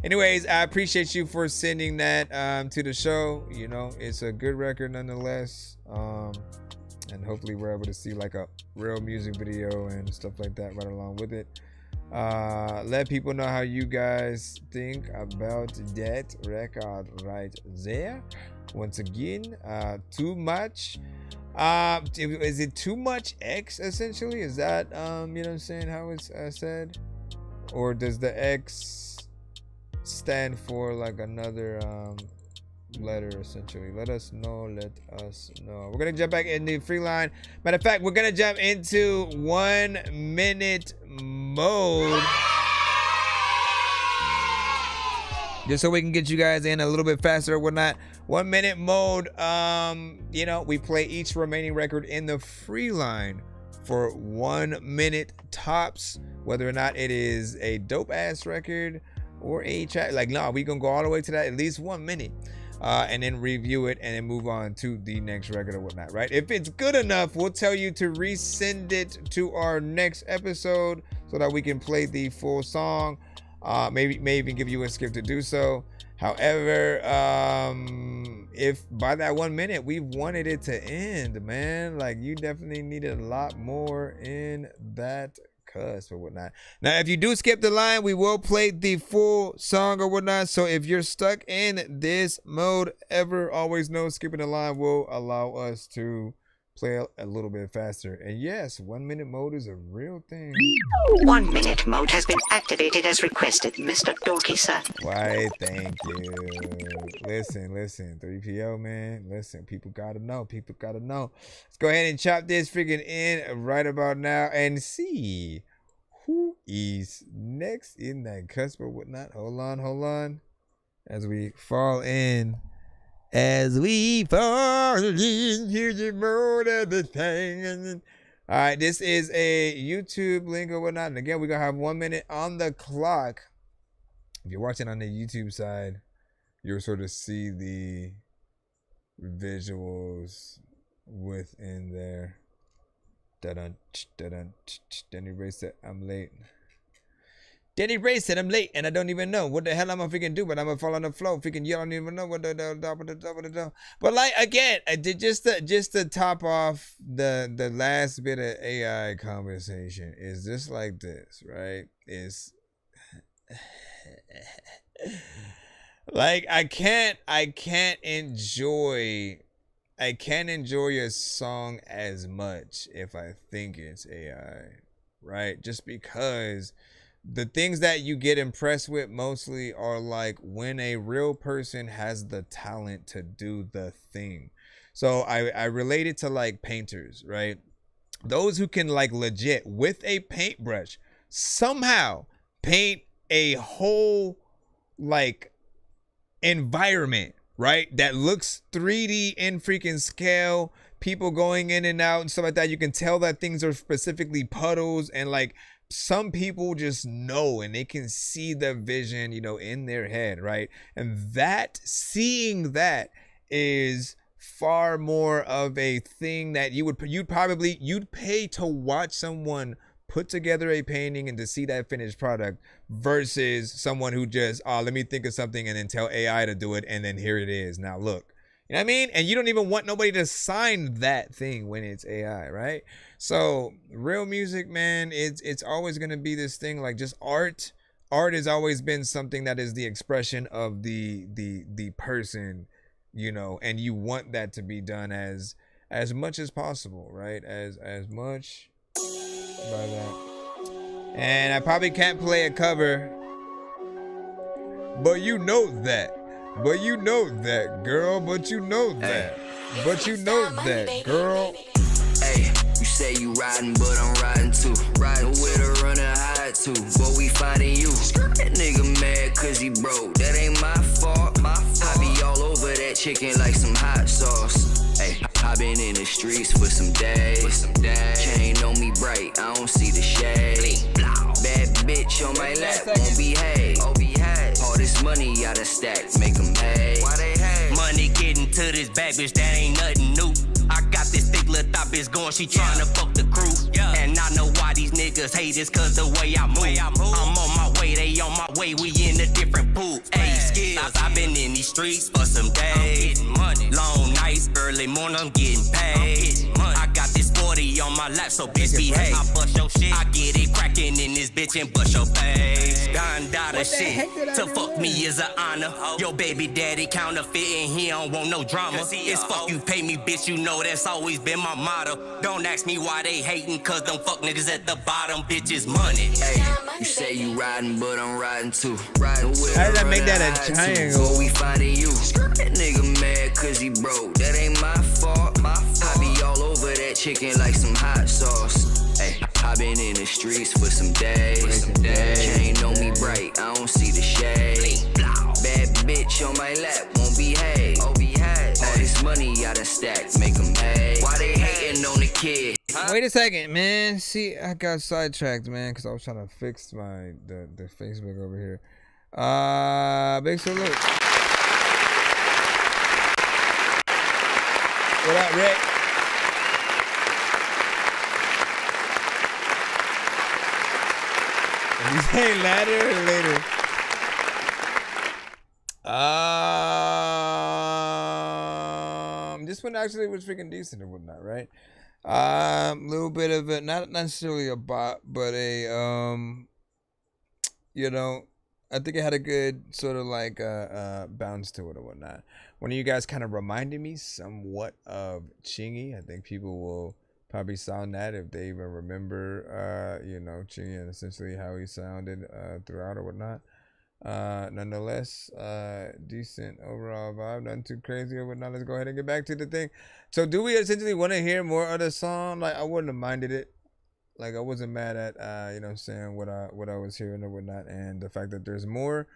Anyways, I appreciate you for sending that to the show. You know, it's a good record nonetheless. And hopefully we're able to see like a real music video and stuff like that right along with it. Let people know how you guys think about that record right there. Once again, too much. Is it too much X essentially? Is that you know what I'm saying, how it's said? Or does the X stand for like another letter essentially? Let us know. We're gonna jump back in the free line. Matter of fact, we're gonna jump into 1 minute mode just so we can get you guys in a little bit faster or whatnot. 1 minute mode, you know, we play each remaining record in the free line for 1 minute tops, whether or not it is a dope ass record or a track. Like, no, we gonna go all the way to that, at least 1 minute, and then review it and then move on to the next record or whatnot, right? If it's good enough, we'll tell you to resend it to our next episode so that we can play the full song. May even give you a skip to do so. However, if by that 1 minute we wanted it to end, man, like you definitely needed a lot more in that cusp or whatnot. Now, if you do skip the line, we will play the full song or whatnot. So if you're stuck in this mode ever, always know skipping the line will allow us to play a little bit faster. And yes, 1 minute mode is a real thing. 1 minute mode has been activated as requested, Mr. Dorky, sir. Why, thank you. Listen, 3PO, man. Listen, people gotta know. Let's go ahead and chop this freaking in right about now and see who is next in that cusp or whatnot. Hold on. As we fall into the mode of the thing. All right, this is a YouTube link or whatnot. And again, we're going to have 1 minute on the clock. If you're watching on the YouTube side, you'll sort of see the visuals within there. Then erase that. I'm late. Danny Ray said I'm late and I don't even know what the hell I'm gonna freaking do, but I'm gonna fall on the floor. Freaking you don't even know what the. But like again, I did just to top off the last bit of AI conversation is just like this, right? Is like I can't enjoy a song as much if I think it's AI, right? Just because the things that you get impressed with mostly are like when a real person has the talent to do the thing. So I relate it to like painters, right? Those who can like legit with a paintbrush somehow paint a whole like environment, right? That looks 3D in freaking scale, people going in and out and stuff like that. You can tell that things are specifically puddles, and like some people just know and they can see the vision, you know, in their head, right? And that seeing that is far more of a thing that you'd pay to watch someone put together a painting and to see that finished product versus someone who just, let me think of something and then tell AI to do it and then here it is. Now look. You know what I mean? And you don't even want nobody to sign that thing when it's AI, right? So real music, man, it's always gonna be this thing like just art. Art has always been something that is the expression of the person, you know, and you want that to be done as much as possible, right? As much by that. And I probably can't play a cover, but you know that. But you know that, girl. But you know that. But you know that, girl. Hey, you say you riding, but I'm riding too. Riding with a running high too. But we finding you. That nigga mad cause he broke. That ain't my fault. I be all over that chicken like some hot sauce. Hey, I been in the streets for some days. Chain on me bright, I don't see the shade. Bad bitch on my lap, won't behave. All this money out of stack, make them pay. Why they hate? Money getting to this bag, bitch, that ain't nothing new. I got this thick little thought bitch going, she tryna fuck the crew. And I know why these niggas hate this, cause the way I move. I'm on my way, they on my way, we in a different pool. Ayy, skills, I've been in these streets for some days. Long nights, early morning, I'm getting paid. I got this 40 on my lap, so bitch behave. I bust your shit, I get it cracking in this bitch and bust your face. Don Dada shit, to fuck me is an honor. Your baby daddy counterfeiting, he don't want no drama. It's fuck you pay me, bitch, you know that's always been my motto. Don't ask me why they hating, cause them fuck niggas at the bottom, bitches money. Hey, you say you riding, but I'm riding too. Riding with how did I make that a triangle? But we finding you. That nigga mad cause he broke. That ain't my fault. I be all over that chicken like some hot sauce. Hey, I been in the streets for some days. Chain on me bright, I don't see the shade. Bad bitch on my lap, won't behave. All this money out of stack, make them pay. Why they hating on the kid? Wait a second, man. See, I got sidetracked, man, because I was trying to fix the Facebook over here. Big salute. What up, Rick? Did you say later or later? This one actually was freaking decent and whatnot, right? Little bit of it, not necessarily a bot, but a you know, I think it had a good sort of like bounce to it or whatnot. One of you guys kind of reminded me somewhat of Chingy. I think people will probably sound that if they even remember, you know, Chingy and essentially how he sounded throughout or whatnot. Nonetheless, decent overall vibe, nothing too crazy or whatnot. Let's go ahead and get back to the thing. So do we essentially want to hear more of the song? Like, I wouldn't have minded it. Like, I wasn't mad at, you know what I'm saying, what I was hearing or whatnot. And the fact that there's more,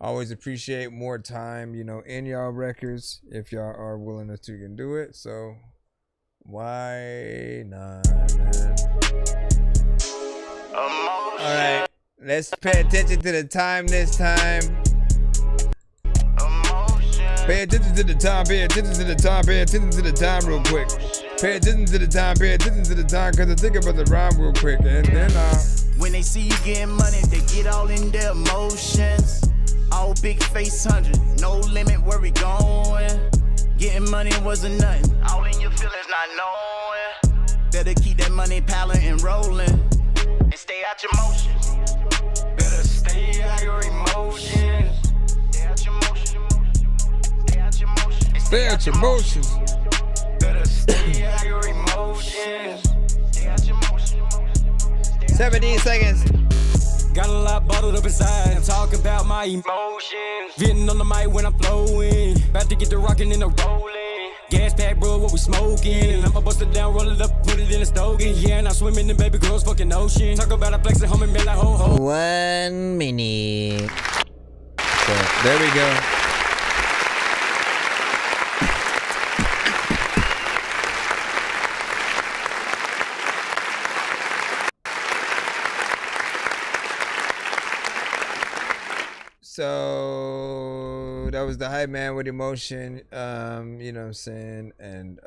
I always appreciate more time, you know, in y'all records if y'all are willing to can do it. So why not, man? All right. Let's pay attention to the time this time. Pay attention to the time, pay attention to the time, pay attention to the time real quick. Pay attention to the time, pay attention to the time, cause I think about the rhyme real quick. And then When they see you getting money, they get all in their emotions. All big face 100, no limit where we going. Getting money wasn't nothing, all in your feelings not knowing. Better keep that money piling and rolling, and stay out your motions. Better stay out your emotions. Stay out your motions. Stay out your motions. Stay out your emotions. Better stay out your emotions. Stay out your motions. 17 seconds. Got a lot bottled up inside. I'm talking about my emotions. Getting on the mic when I'm flowing. About to get the rockin' and the rolling. Gas pack, bro, what we smoking. And I'ma bust it down, roll it up, put it in a stogie. Yeah, and I'm swimming in baby girls fucking ocean. Talk about a flexing home and be like, ho ho. 1 minute. So there we go. So that was the hype man with emotion. You know what I'm saying? And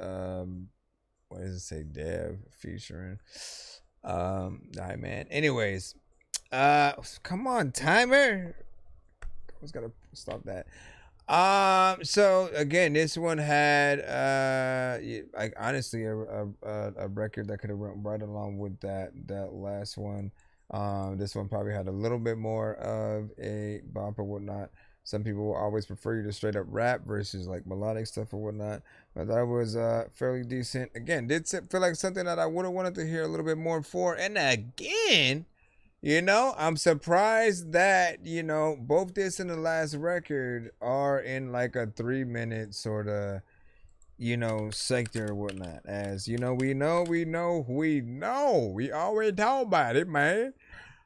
what does it say? Dev featuring the hype man. Anyways, come on, timer. I was gotta stop that. So again, this one had like honestly a record that could have went right along with that last one. This one probably had a little bit more of a bump or whatnot. Some people will always prefer you to straight up rap versus like melodic stuff or whatnot. But that was fairly decent. Again, did feel like something that I would have wanted to hear a little bit more for. And again, you know, I'm surprised that, you know, both this and the last record are in like a 3-minute sort of, you know, sector or whatnot. As you know, we always talk about it, man.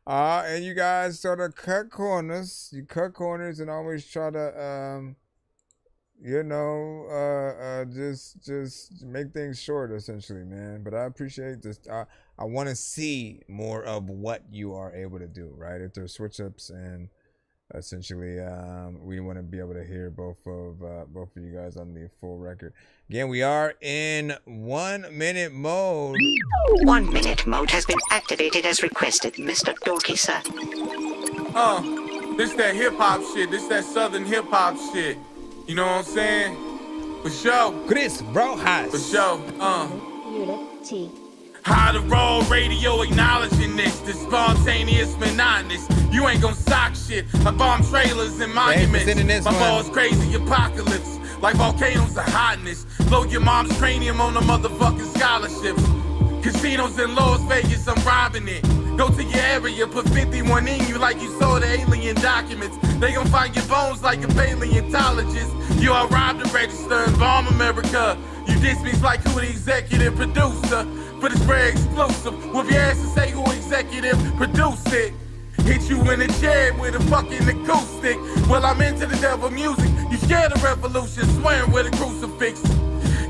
And you guys sort of cut corners. You cut corners and always try to you know, just make things short essentially, man. But I appreciate this. I want to see more of what you are able to do, right? If there's switch ups, and essentially we want to be able to hear both of you guys on the full record. Again, we are in 1 minute mode. 1 minute mode has been activated as requested, Mr. Dorky, sir. This that hip hop shit. This that southern hip hop shit. You know what I'm saying? For sure. Chris Brojas. For sure. How to roll radio acknowledging this spontaneous monotonous. You ain't gon' sock shit. I bomb trailers and monuments. My ball's crazy apocalypse. Like volcanoes of hotness. Blow your mom's cranium on the motherfucking scholarships. Casinos in Las Vegas, I'm robbing it. Go to your area, put 51 in you like you saw the alien documents. They gon' find your bones like a paleontologist. You all robbed the register and bomb America. You diss me like who the executive producer. For this rare exclusive, whoop your ass and say who executive produced it. Hit you in the chair with a fucking acoustic. Well, I'm into the devil music. You scared of revolution, swearing with a crucifix.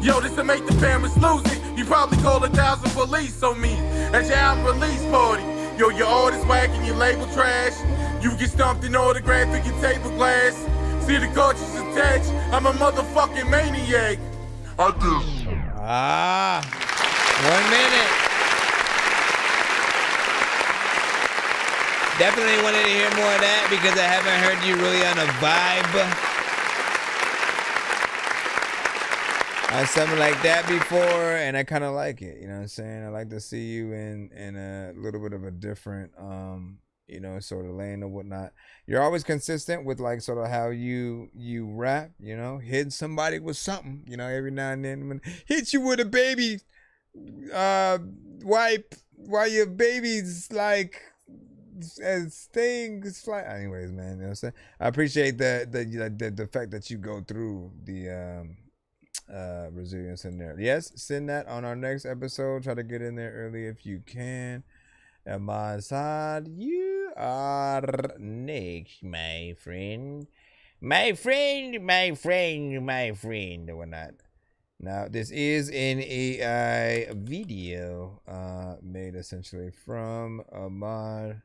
Yo, this to make the parents lose it. You probably call 1,000 police on me at your album release party. Yo, your artist whack and your label trash. You get stumped in autograph in your table glass. See the cartridges attached. I'm a motherfucking maniac. I do. 1 minute. Definitely wanted to hear more of that because I haven't heard you really on a vibe. Something like that before, and I kind of like it. You know what I'm saying? I like to see you in a little bit of a different, you know, sort of lane or whatnot. You're always consistent with like sort of how you rap. You know, hit somebody with something. You know, every now and then, when hit you with a baby wipe while your baby's like staying flat. Anyways, man, you know what I'm saying? I appreciate the fact that you go through the resilience in there. Yes, send that on our next episode. Try to get in there early if you can. At my side, you are next, my friend. My friend, or whatnot. Now, this is in a video made essentially from Ahmad.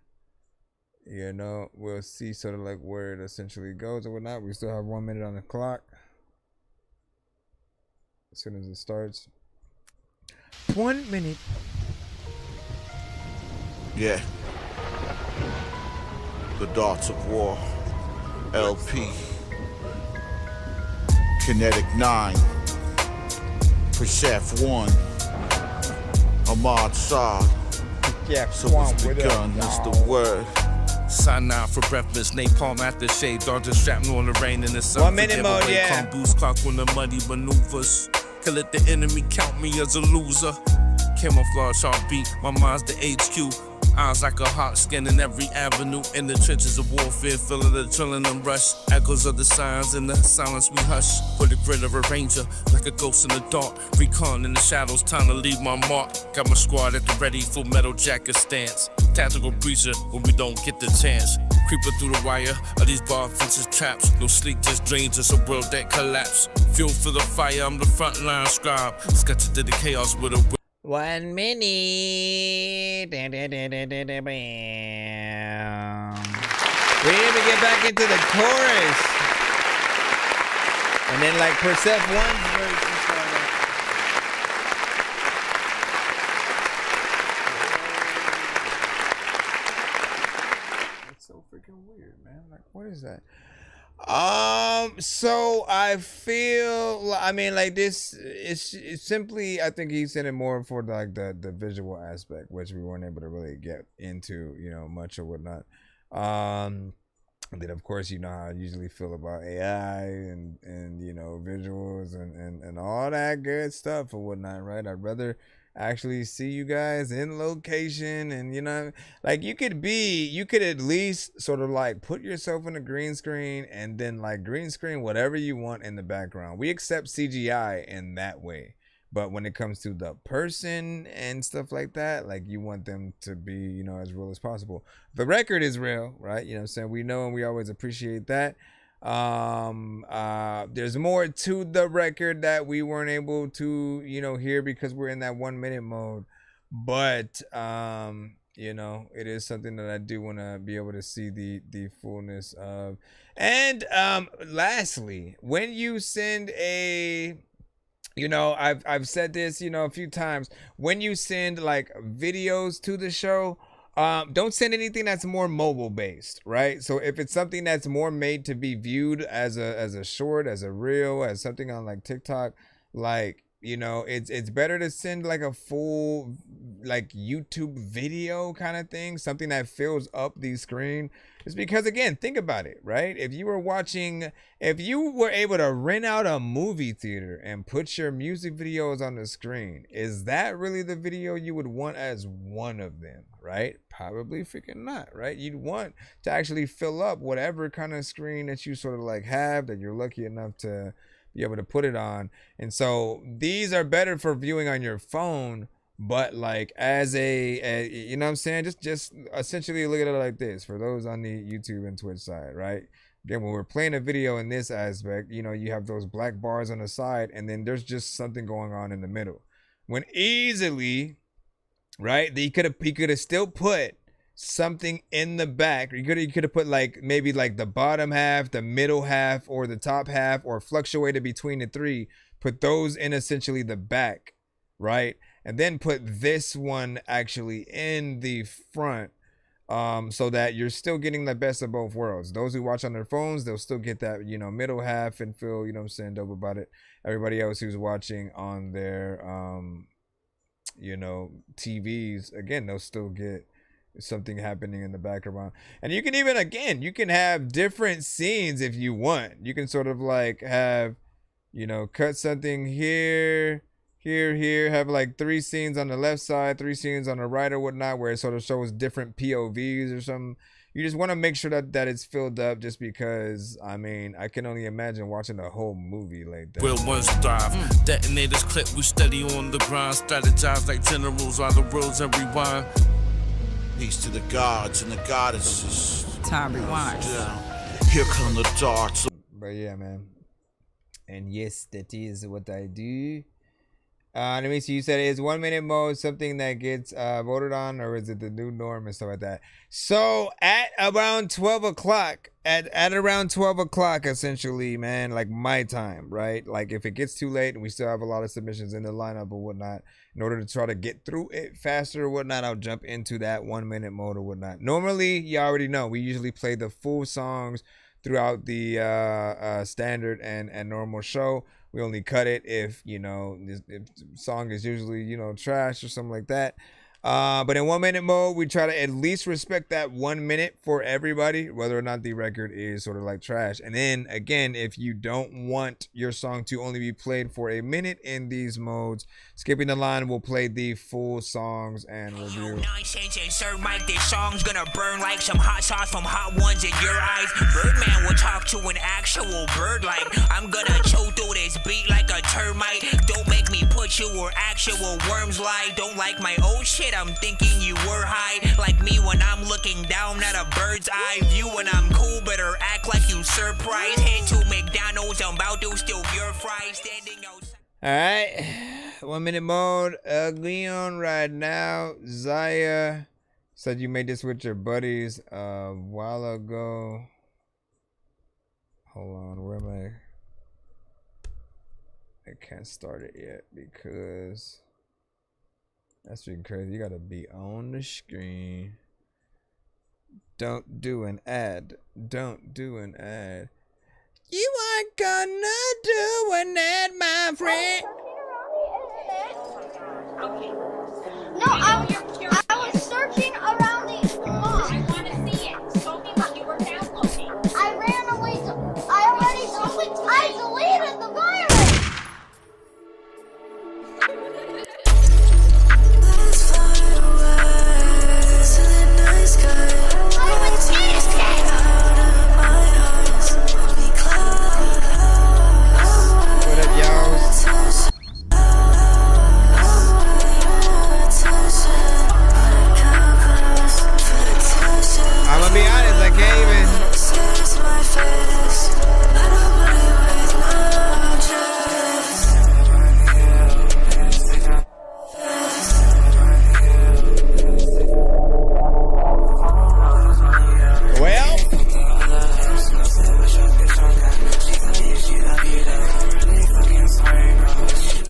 You know, we'll see sort of like where it essentially goes or whatnot. We still have 1 minute on the clock. As soon as it starts. 1 minute. Yeah. The Darts of War, LP, Kinetic 9, Perchef 1, Ahmad Saad. So it's begun, that's the word. Sign out for breakfast, napalm after shade, dodging shrapnel on the rain in the sun. 1 minute mode, yeah. Calm boost clock on the muddy maneuvers. Can let the enemy count me as a loser. Camouflage heartbeat, my mind's the HQ. Eyes like a hawk scanning every avenue. In the trenches of warfare, feeling the adrenaline rush. Echoes of the signs in the silence we hush. For the grid of a ranger, like a ghost in the dark. Recon in the shadows, time to leave my mark. Got my squad at the ready, full metal jacket stance. Tactical breacher when we don't get the chance. Creeping through the wire of these bar fences traps. No sleep, just dreams, just a world that collapse. Fuel for the fire, I'm the frontline scribe. Sketching through the chaos with a 1 minute. We need to get back into the chorus. And then like Percep 1's verse and stuff. It's so freaking weird, man. Like, what is that? So I feel, I mean, like this, it's simply, I think he said it more for like the visual aspect, which we weren't able to really get into, you know, much or whatnot. And then of course, you know how I usually feel about AI and you know, visuals and all that good stuff or whatnot, right? I'd rather actually see you guys in location, and you know, like you could at least sort of like put yourself in a green screen and then like green screen whatever you want in the background. We accept CGI in that way, but when it comes to the person and stuff like that, like you want them to be, you know, as real as possible. The record is real, right? You know what I'm saying? We know, and we always appreciate that. There's more to the record that we weren't able to, you know, hear because we're in that 1 minute mode, but you know, it is something that I do want to be able to see the fullness of. And lastly, when you send a, you know, I've said this, you know, a few times, when you send like videos to the show, don't send anything that's more mobile based, right? So if it's something that's more made to be viewed as a short, as a reel, as something on like TikTok, like, you know, it's better to send like a full like YouTube video kind of thing, something that fills up the screen. It's because, again, think about it, right? If you were able to rent out a movie theater and put your music videos on the screen, is that really the video you would want as one of them, right? Probably freaking not, right? You'd want to actually fill up whatever kind of screen that you sort of like have, that you're lucky enough to be able to put it on. And so these are better for viewing on your phone, but like as a you know what I'm saying, just essentially look at it like this for those on the YouTube and Twitch side, right? Again, when we're playing a video in this aspect, you know, you have those black bars on the side, and then there's just something going on in the middle. When easily, right, he could have still put something in the back. You could have put like maybe like the bottom half, the middle half, or the top half, or fluctuated between the three. Put those in essentially the back, right? And then put this one actually in the front, so that you're still getting the best of both worlds. Those who watch on their phones, they'll still get that, you know, middle half and feel, you know what I'm saying, dope about it. Everybody else who's watching on their you know, TVs, again, they'll still get something happening in the background. And you can even, again, you can have different scenes if you want. You can sort of like have, you know, cut something here, have like 3 scenes on the left side, 3 scenes on the right or whatnot, where it sort of shows different POVs or something. You just want to make sure that it's filled up, just because, I mean, I can only imagine watching a whole movie like that. Real ones thrive. Detonators clip, we steady on the grind. Strategize like generals while the rules and rewind. Peace to the gods and the goddesses. Time rewind. Here come the darts. But yeah, man. And yes, that is what I do. Let me see. You said is 1 minute mode something that gets voted on, or is it the new norm and stuff like that? So at around 12 o'clock, at around 12 o'clock, essentially, man, like my time, right? Like if it gets too late and we still have a lot of submissions in the lineup or whatnot, in order to try to get through it faster or whatnot, I'll jump into that 1 minute mode or whatnot. Normally, you already know, we usually play the full songs throughout the standard and normal show. We only cut it if, you know, if the song is usually, you know, trash or something like that. But in 1 minute mode, we try to at least respect that 1 minute for everybody, whether or not the record is sort of like trash. And then again, if you don't want your song to only be played for a minute in these modes, skipping the line will play the full songs and review. Nonsense and serve Mike, this song's gonna burn like some hot sauce from hot ones in your eyes. Birdman will talk to an actual bird like I'm gonna chew through this beat like a termite. Don't make me put you where actual worms lie. Don't like my old shit, I'm thinking you were high. Like me when I'm looking down at a bird's eye view. When I'm cool, better act like you surprised. Head to McDonald's, I'm about to steal your fries. Standing outside. Alright, 1 minute mode. Leon right now. Zaya said you made this with your buddies a while ago. Hold on, where am I can't start it yet because that's freaking crazy. You gotta be on the screen. Don't do an ad. Don't do an ad. You aren't gonna do an ad, my friend. No, I was searching around the mall. I want to see it. Show me what you were downloading. I deleted the virus. What up, y'all? I'm gonna be honest, I can't even. Well,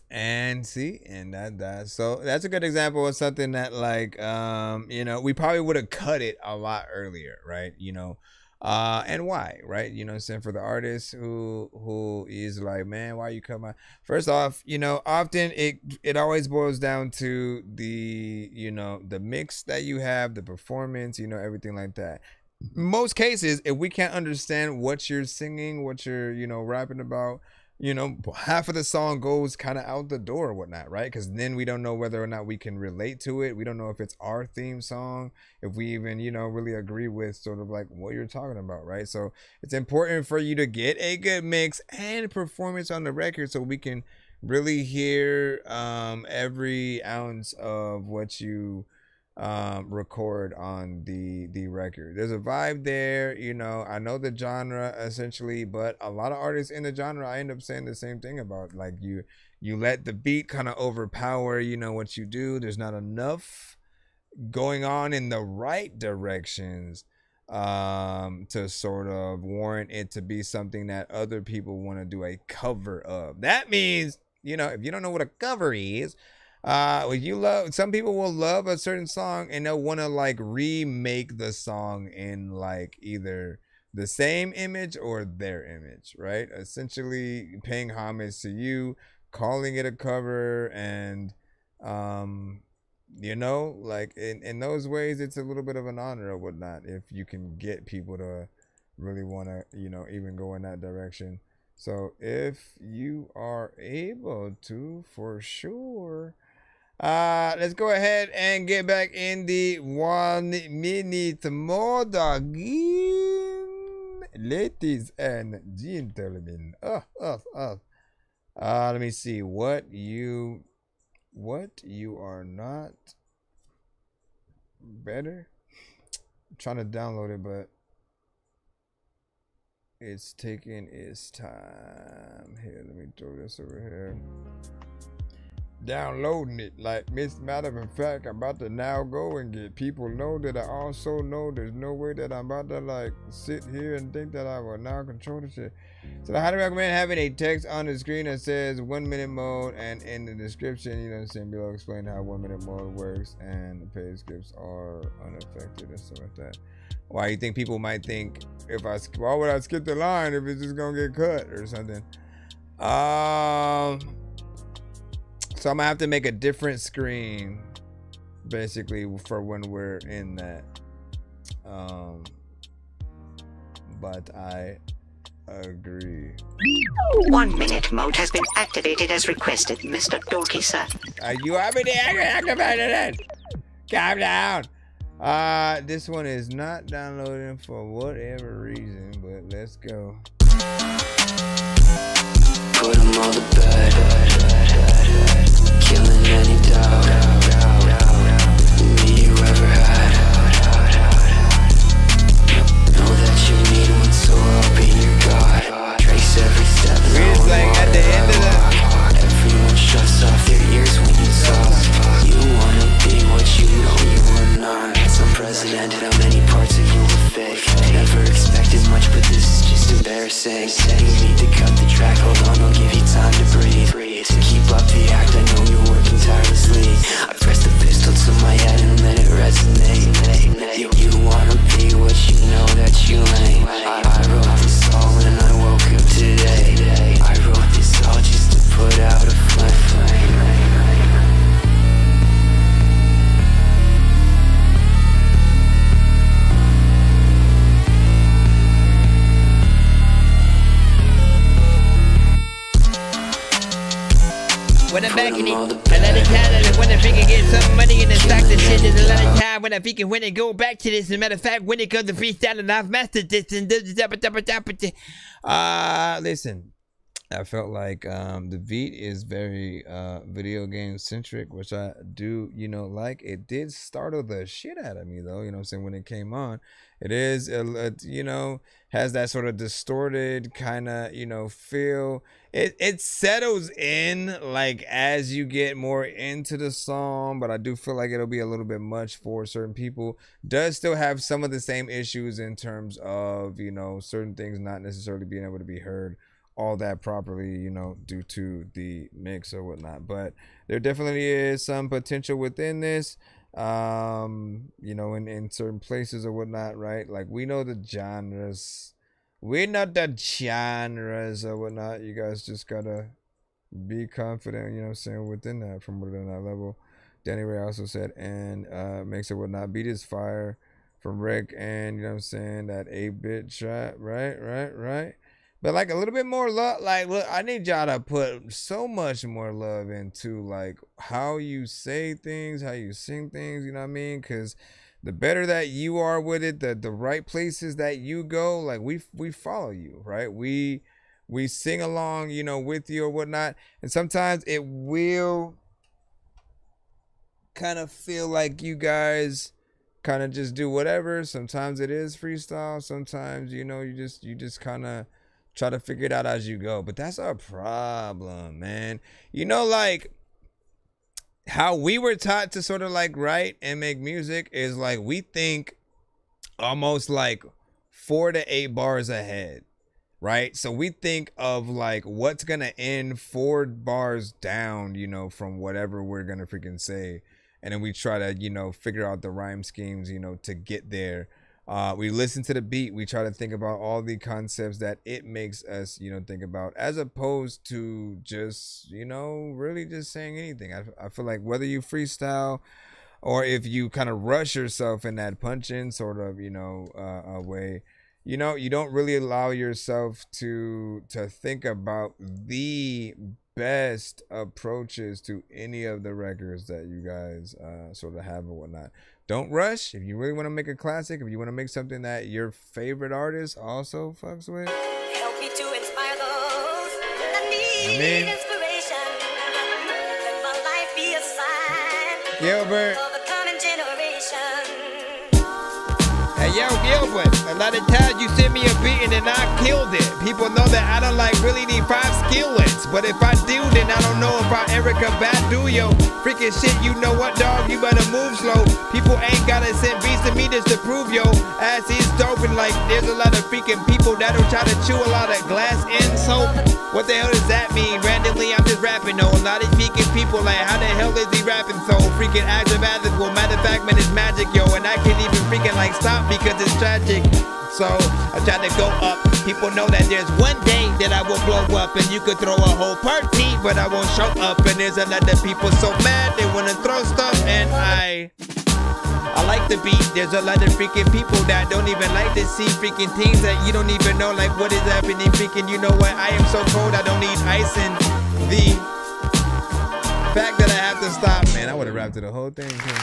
and see, and so that's a good example of something that, like, you know, we probably would have cut it a lot earlier, right? You know, and why, right? You know what I'm saying? For the artist who is like, man, why you cut my, first off, you know, often it always boils down to the, you know, the mix that you have, the performance, you know, everything like that. Most cases, if we can't understand what you're singing, what you're, you know, rapping about, you know, half of the song goes kind of out the door or whatnot, right? Because then we don't know whether or not we can relate to it. We don't know if it's our theme song, if we even, you know, really agree with sort of like what you're talking about, right? So it's important for you to get a good mix and performance on the record so we can really hear every ounce of what you record on the record. There's a vibe there, you know. I know the genre essentially, but a lot of artists in the genre, I end up saying the same thing about, like, you let the beat kind of overpower, you know, what you do. There's not enough going on in the right directions to sort of warrant it to be something that other people want to do a cover of. That means, you know, if you don't know what a cover is, some people will love a certain song and they'll want to like remake the song in like either the same image or their image, right? Essentially paying homage to you, calling it a cover, and you know, like in those ways it's a little bit of an honor or whatnot if you can get people to really want to, you know, even go in that direction. So if you are able to, for sure, let's go ahead and get back in the 1 minute mode again, ladies and gentlemen. Let me see what you are not better. I'm trying to download it, but it's taking its time. Here, let me throw this over here. downloading it. Like, matter of fact, I'm about to now go and get people know that I also know there's no way that I'm about to like sit here and think that I will now control the shit. So I highly recommend having a text on the screen that says 1 minute mode, and in the description, you know what I'm saying, below explain how 1 minute mode works and the paid skips are unaffected and stuff like that. Why you think people might think why would I skip the line if it's just gonna get cut or something? So I'm gonna have to make a different screen basically for when we're in that. But I agree. 1 minute mode has been activated as requested, Mr. Dorky, sir. You already activated it. Calm down. This one is not downloading for whatever reason, but let's go. Put 'em all to bed, killing any doubt. Me you ever had. Know that you need one, so I'll be your god. Trace every step. We're just like at the end of the. Everyone shuts off their ears when you talk. You wanna be what you know you are not. It's unprecedented how many parts of you are fake. Never expected much, but this is just embarrassing. You need to cut the track, hold on, I'll give you time to breathe. To keep up the act, I know you're working tirelessly. I press the pistol to my head and let it resonate. You wanna be what you know that you ain't. I wrote this all when I woke up today. I wrote this all just to put out a flame. When I'm back in it, a lot of time, I wonder if we can get some money in the stock. The shit is a lot of time. When I think when it go back to this, as a matter of fact, when it comes to freestyle and I've mastered this and listen, I felt like the beat is very video game centric, which I do, you know, like. It did startle the shit out of me though, you know what I'm saying, when it came on. It is, you know, has that sort of distorted kind of, you know, feel. It settles in like as you get more into the song, but I do feel like it'll be a little bit much for certain people. Does still have some of the same issues in terms of, you know, certain things not necessarily being able to be heard all that properly, you know, due to the mix or whatnot. But there definitely is some potential within this, you know, in certain places or whatnot, right? Like we know the genres or whatnot. You guys just gotta be confident, you know what I'm saying, within that, from within that level. Danny Ray also said, and makes it whatnot. Beat is fire from Rick, and you know what I'm saying, that 8-bit trap, right. But like a little bit more love, like, look, I need y'all to put so much more love into like how you say things, how you sing things, you know what I mean? Because the better that you are with it, the right places that you go, like we follow you, right? We sing along, you know, with you or whatnot. And sometimes it will kind of feel like you guys kind of just do whatever. Sometimes it is freestyle. Sometimes, you know, you just kind of try to figure it out as you go. But that's our problem, man. You know, like how we were taught to sort of like write and make music is like we think almost like 4 to 8 bars ahead, right? So we think of like what's gonna end 4 bars down, you know, from whatever we're gonna freaking say, and then we try to, you know, figure out the rhyme schemes, you know, to get there. We listen to the beat. We try to think about all the concepts that it makes us, you know, think about, as opposed to just, you know, really just saying anything. I feel like whether you freestyle or if you kind of rush yourself in that punch-in sort of, you know, way, you know, you don't really allow yourself to think about the best approaches to any of the records that you guys sort of have and whatnot. Don't rush. If you really want to make a classic, if you want to make something that your favorite artist also fucks with, help me to inspire those that need inspiration. Let my life be a sign Gilbert. for the coming generation. Hey, yo, over. A lot of times you send me a beat and then I killed it. People know that I don't like really need 5 skillets. But if I do, then I don't know if I Erica Badu, yo. Freaking shit, you know what, dog? You better move slow. People ain't gotta send beats to me just to prove, yo. Ass is dope and like there's a lot of freaking people that'll try to chew a lot of glass in soap. What the hell does that mean? Randomly, I'm just rapping, no. A lot of freaking people like, how the hell is he rapping so? Freaking acrobatical. Matter of fact, man, it's magic, yo. And I can't even freaking like stop because it's tragic. So I try to go up. People know that there's one day that I will blow up and you could throw a whole party, but I won't show up. And there's a lot of people so mad they wanna throw stuff, and I like the beat. There's a lot of freaking people that don't even like to see freaking things that you don't even know like what is happening. Freaking, you know what? I am so cold I don't need ice. And the fact that I have to stop, man, I would have rapped to the whole thing too.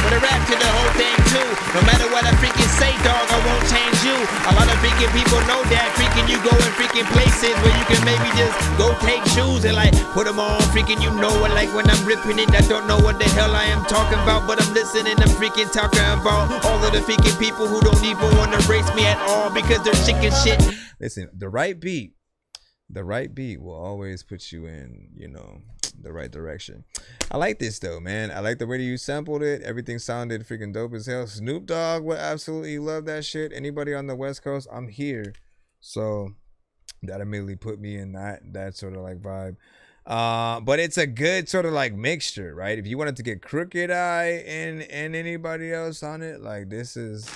Would have rapped to the whole thing too. No matter what I freaking say, dog, I won't change you. A lot of freaking people know that freaking you go in freaking places where you can maybe just go take shoes and like put them on. Freaking, you know what? Like when I'm ripping it, I don't know what the hell I am talking about, but I'm listening. I'm freaking talking about all of the freaking people who don't even want to race me at all because they're chicken shit. Listen, the right beat will always put you in, you know, the right direction. I like this though, man. I like the way that you sampled it. Everything sounded freaking dope as hell. Snoop Dogg would absolutely love that shit. Anybody on the West Coast, I'm here. So that immediately put me in that sort of like vibe. But it's a good sort of like mixture, right? If you wanted to get Crooked Eye and anybody else on it, like this is...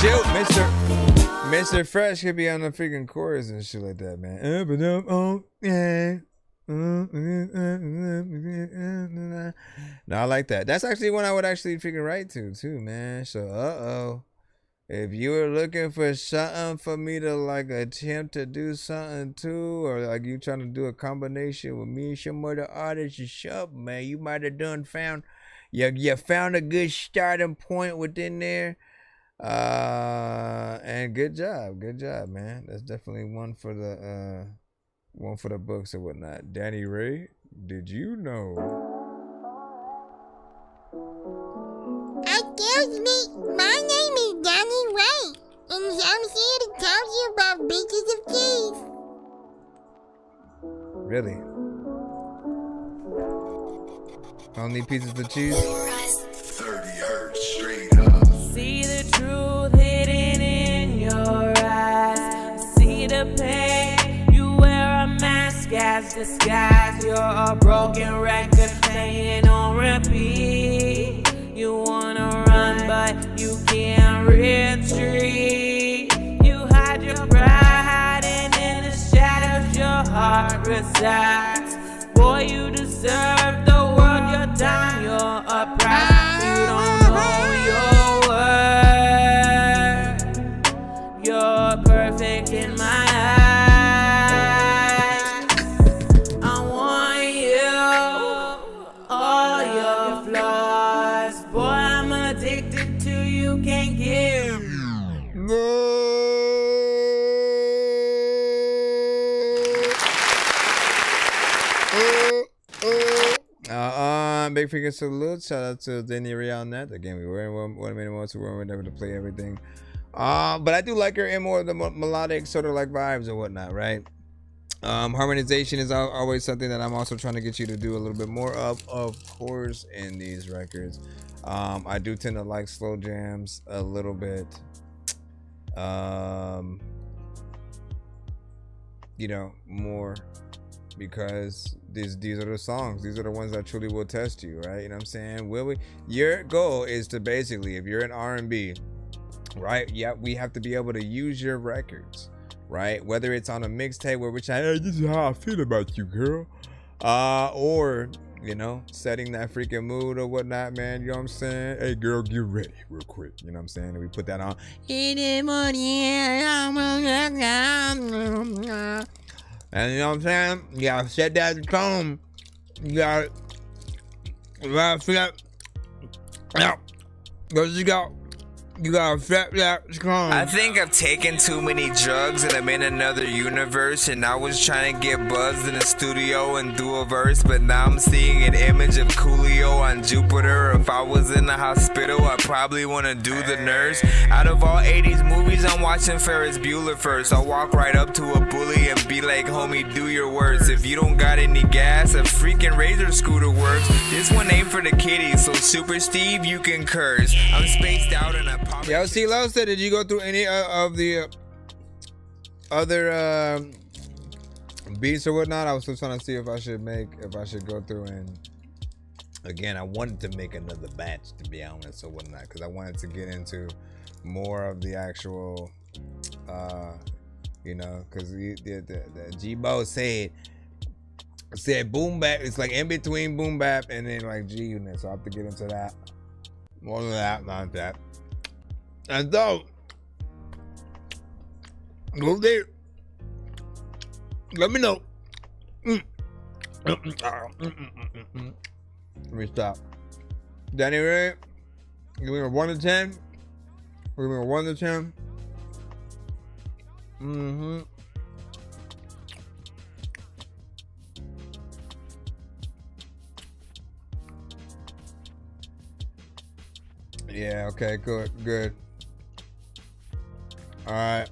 Shoot, Mr. Fresh could be on the freaking chorus and shit like that, man. No, I like that. That's actually one I would actually freaking write to too, man. So, if you were looking for something for me to like attempt to do something too, or like you trying to do a combination with me and some other artists or something, man, you might have found you found a good starting point within there. And good job, man. That's definitely one for the books or whatnot. Danny Ray, did you know? Excuse me, my name is Danny Ray, and I'm here to tell you about bitches of cheese. Really? Only pieces of cheese? 30 hertz straight up. See the truth hidden in your eyes. See the pain. You wear a mask as disguise. You're a broken record playing on repeat. You wanna run, but you can't retreat. You hide your pride, hiding in the shadows. Your heart resides. Boy, you deserve the world. Your time, you're a prize. You don't know your worth. You're perfect in my eyes. I want you, all your flaws. Boy, I'm addicted to you, can't give. Big freaking salute. Shout out to Danny Ray on that. Again, we were in 1 minute more, so we're never to play everything. But I do like her in more of the melodic sort of like vibes and whatnot, right? Harmonization is always something that I'm also trying to get you to do a little bit more of course, in these records. I do tend to like slow jams a little bit. You know, more because these are the songs. These are the ones that truly will test you, right? You know what I'm saying? Your goal is to basically, if you're an R&B, right? Yeah, we have to be able to use your records, right? Whether it's on a mixtape where we're saying, hey, this is how I feel about you, girl. Or, you know, setting that freaking mood or whatnot, man. You know what I'm saying? Hey, girl, get ready real quick. You know what I'm saying? And we put that on. And you know what I'm saying? You gotta set that tone. You gotta set Cause you got a fat scrum. I think I've taken too many drugs and I'm in another universe. And I was trying to get buzzed in the studio and do a verse, but now I'm seeing an image of Coolio on Jupiter. If I was in the hospital, I'd probably want to do the nurse. Out of all 80s movies, I'm watching Ferris Bueller first. I'll walk right up to a bully and be like, homie, do your worst. If you don't got any gas, a freaking razor scooter works. This one ain't for the kiddies, so Super Steve, you can curse. I'm spaced out and I'm Yo, see, Losa, did you go through any of the other beats or whatnot? I was still trying to see if I should go through and again, I wanted to make another batch, to be honest, or whatnot, because I wanted to get into more of the actual, you know, because the G-Bo said boom bap. It's like in between boom bap and then like G unit, so I have to get into that. More of that, not that. And so, go there. Let me know. Let me stop. Danny Ray, give me a 1 to 10. Give me a 1 to 10. Yeah, okay, good. Alright.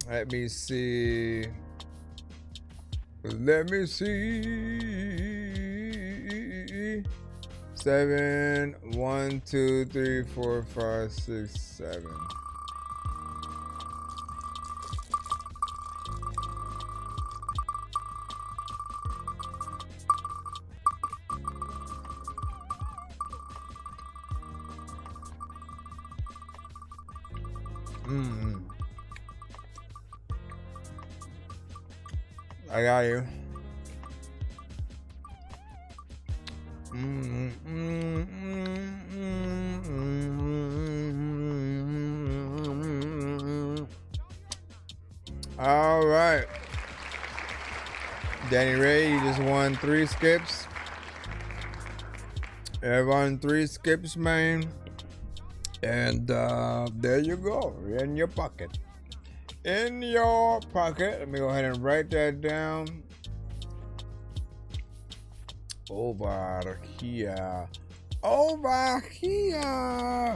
Let me see. 7, 1, 2, 3, 4, 5, 6, 7. I got you. All right. Danny Ray, you just won 3 skips. You won 3 skips, man. And there you go, in your pocket. In your pocket. Let me go ahead and write that down. Over here. Over here.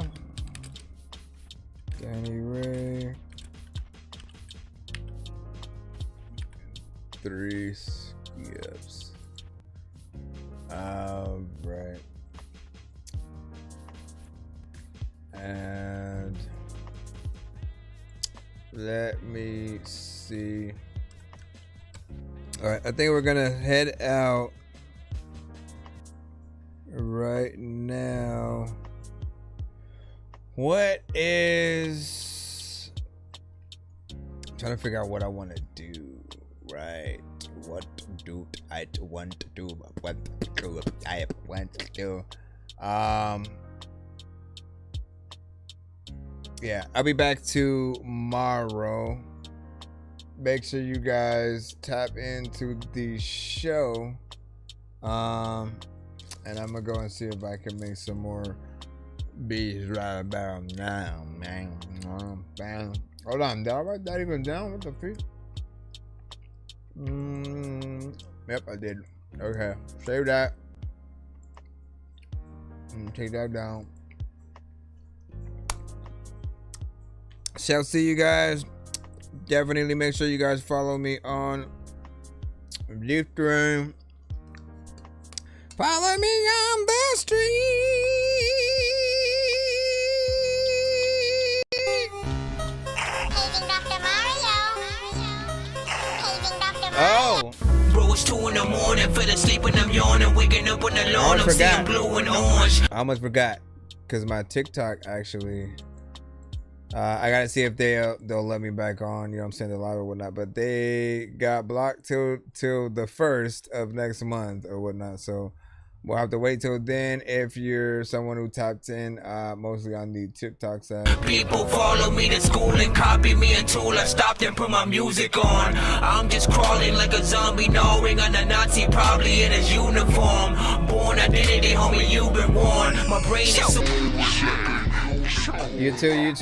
Danny Ray. 3 skips. All right. And let me see. All right, I think we're gonna head out right now. What is? I'm trying to figure out what I want to do. Right, what do I want to do? What do I want to do? Yeah, I'll be back tomorrow. Make sure you guys tap into the show. And I'm gonna go and see if I can make some more beats right about now, man. Hold on, did I write that even down? What the fuck? Yep, I did. Okay, save that. Take that down. Shall see you guys. Definitely make sure you guys follow me on Liftstream. Follow me on the street. Oh. Bro, it's 2 in the morning, fell asleep and I'm yawning, waking up on the lawn, I'm seeing blue and orange. I almost forgot, because my TikTok actually, I gotta see if they'll let me back on, you know what I'm saying, the live or whatnot, but they got blocked till the 1st of next month or whatnot, so We'll have to wait till then if you're someone who tapped in mostly on the TikTok side. People follow me to school and copy me until I stopped and put my music on. I'm just crawling like a zombie, gnawing on a Nazi, probably in his uniform. Born identity, homie, you've been warned. My brain is so... You too.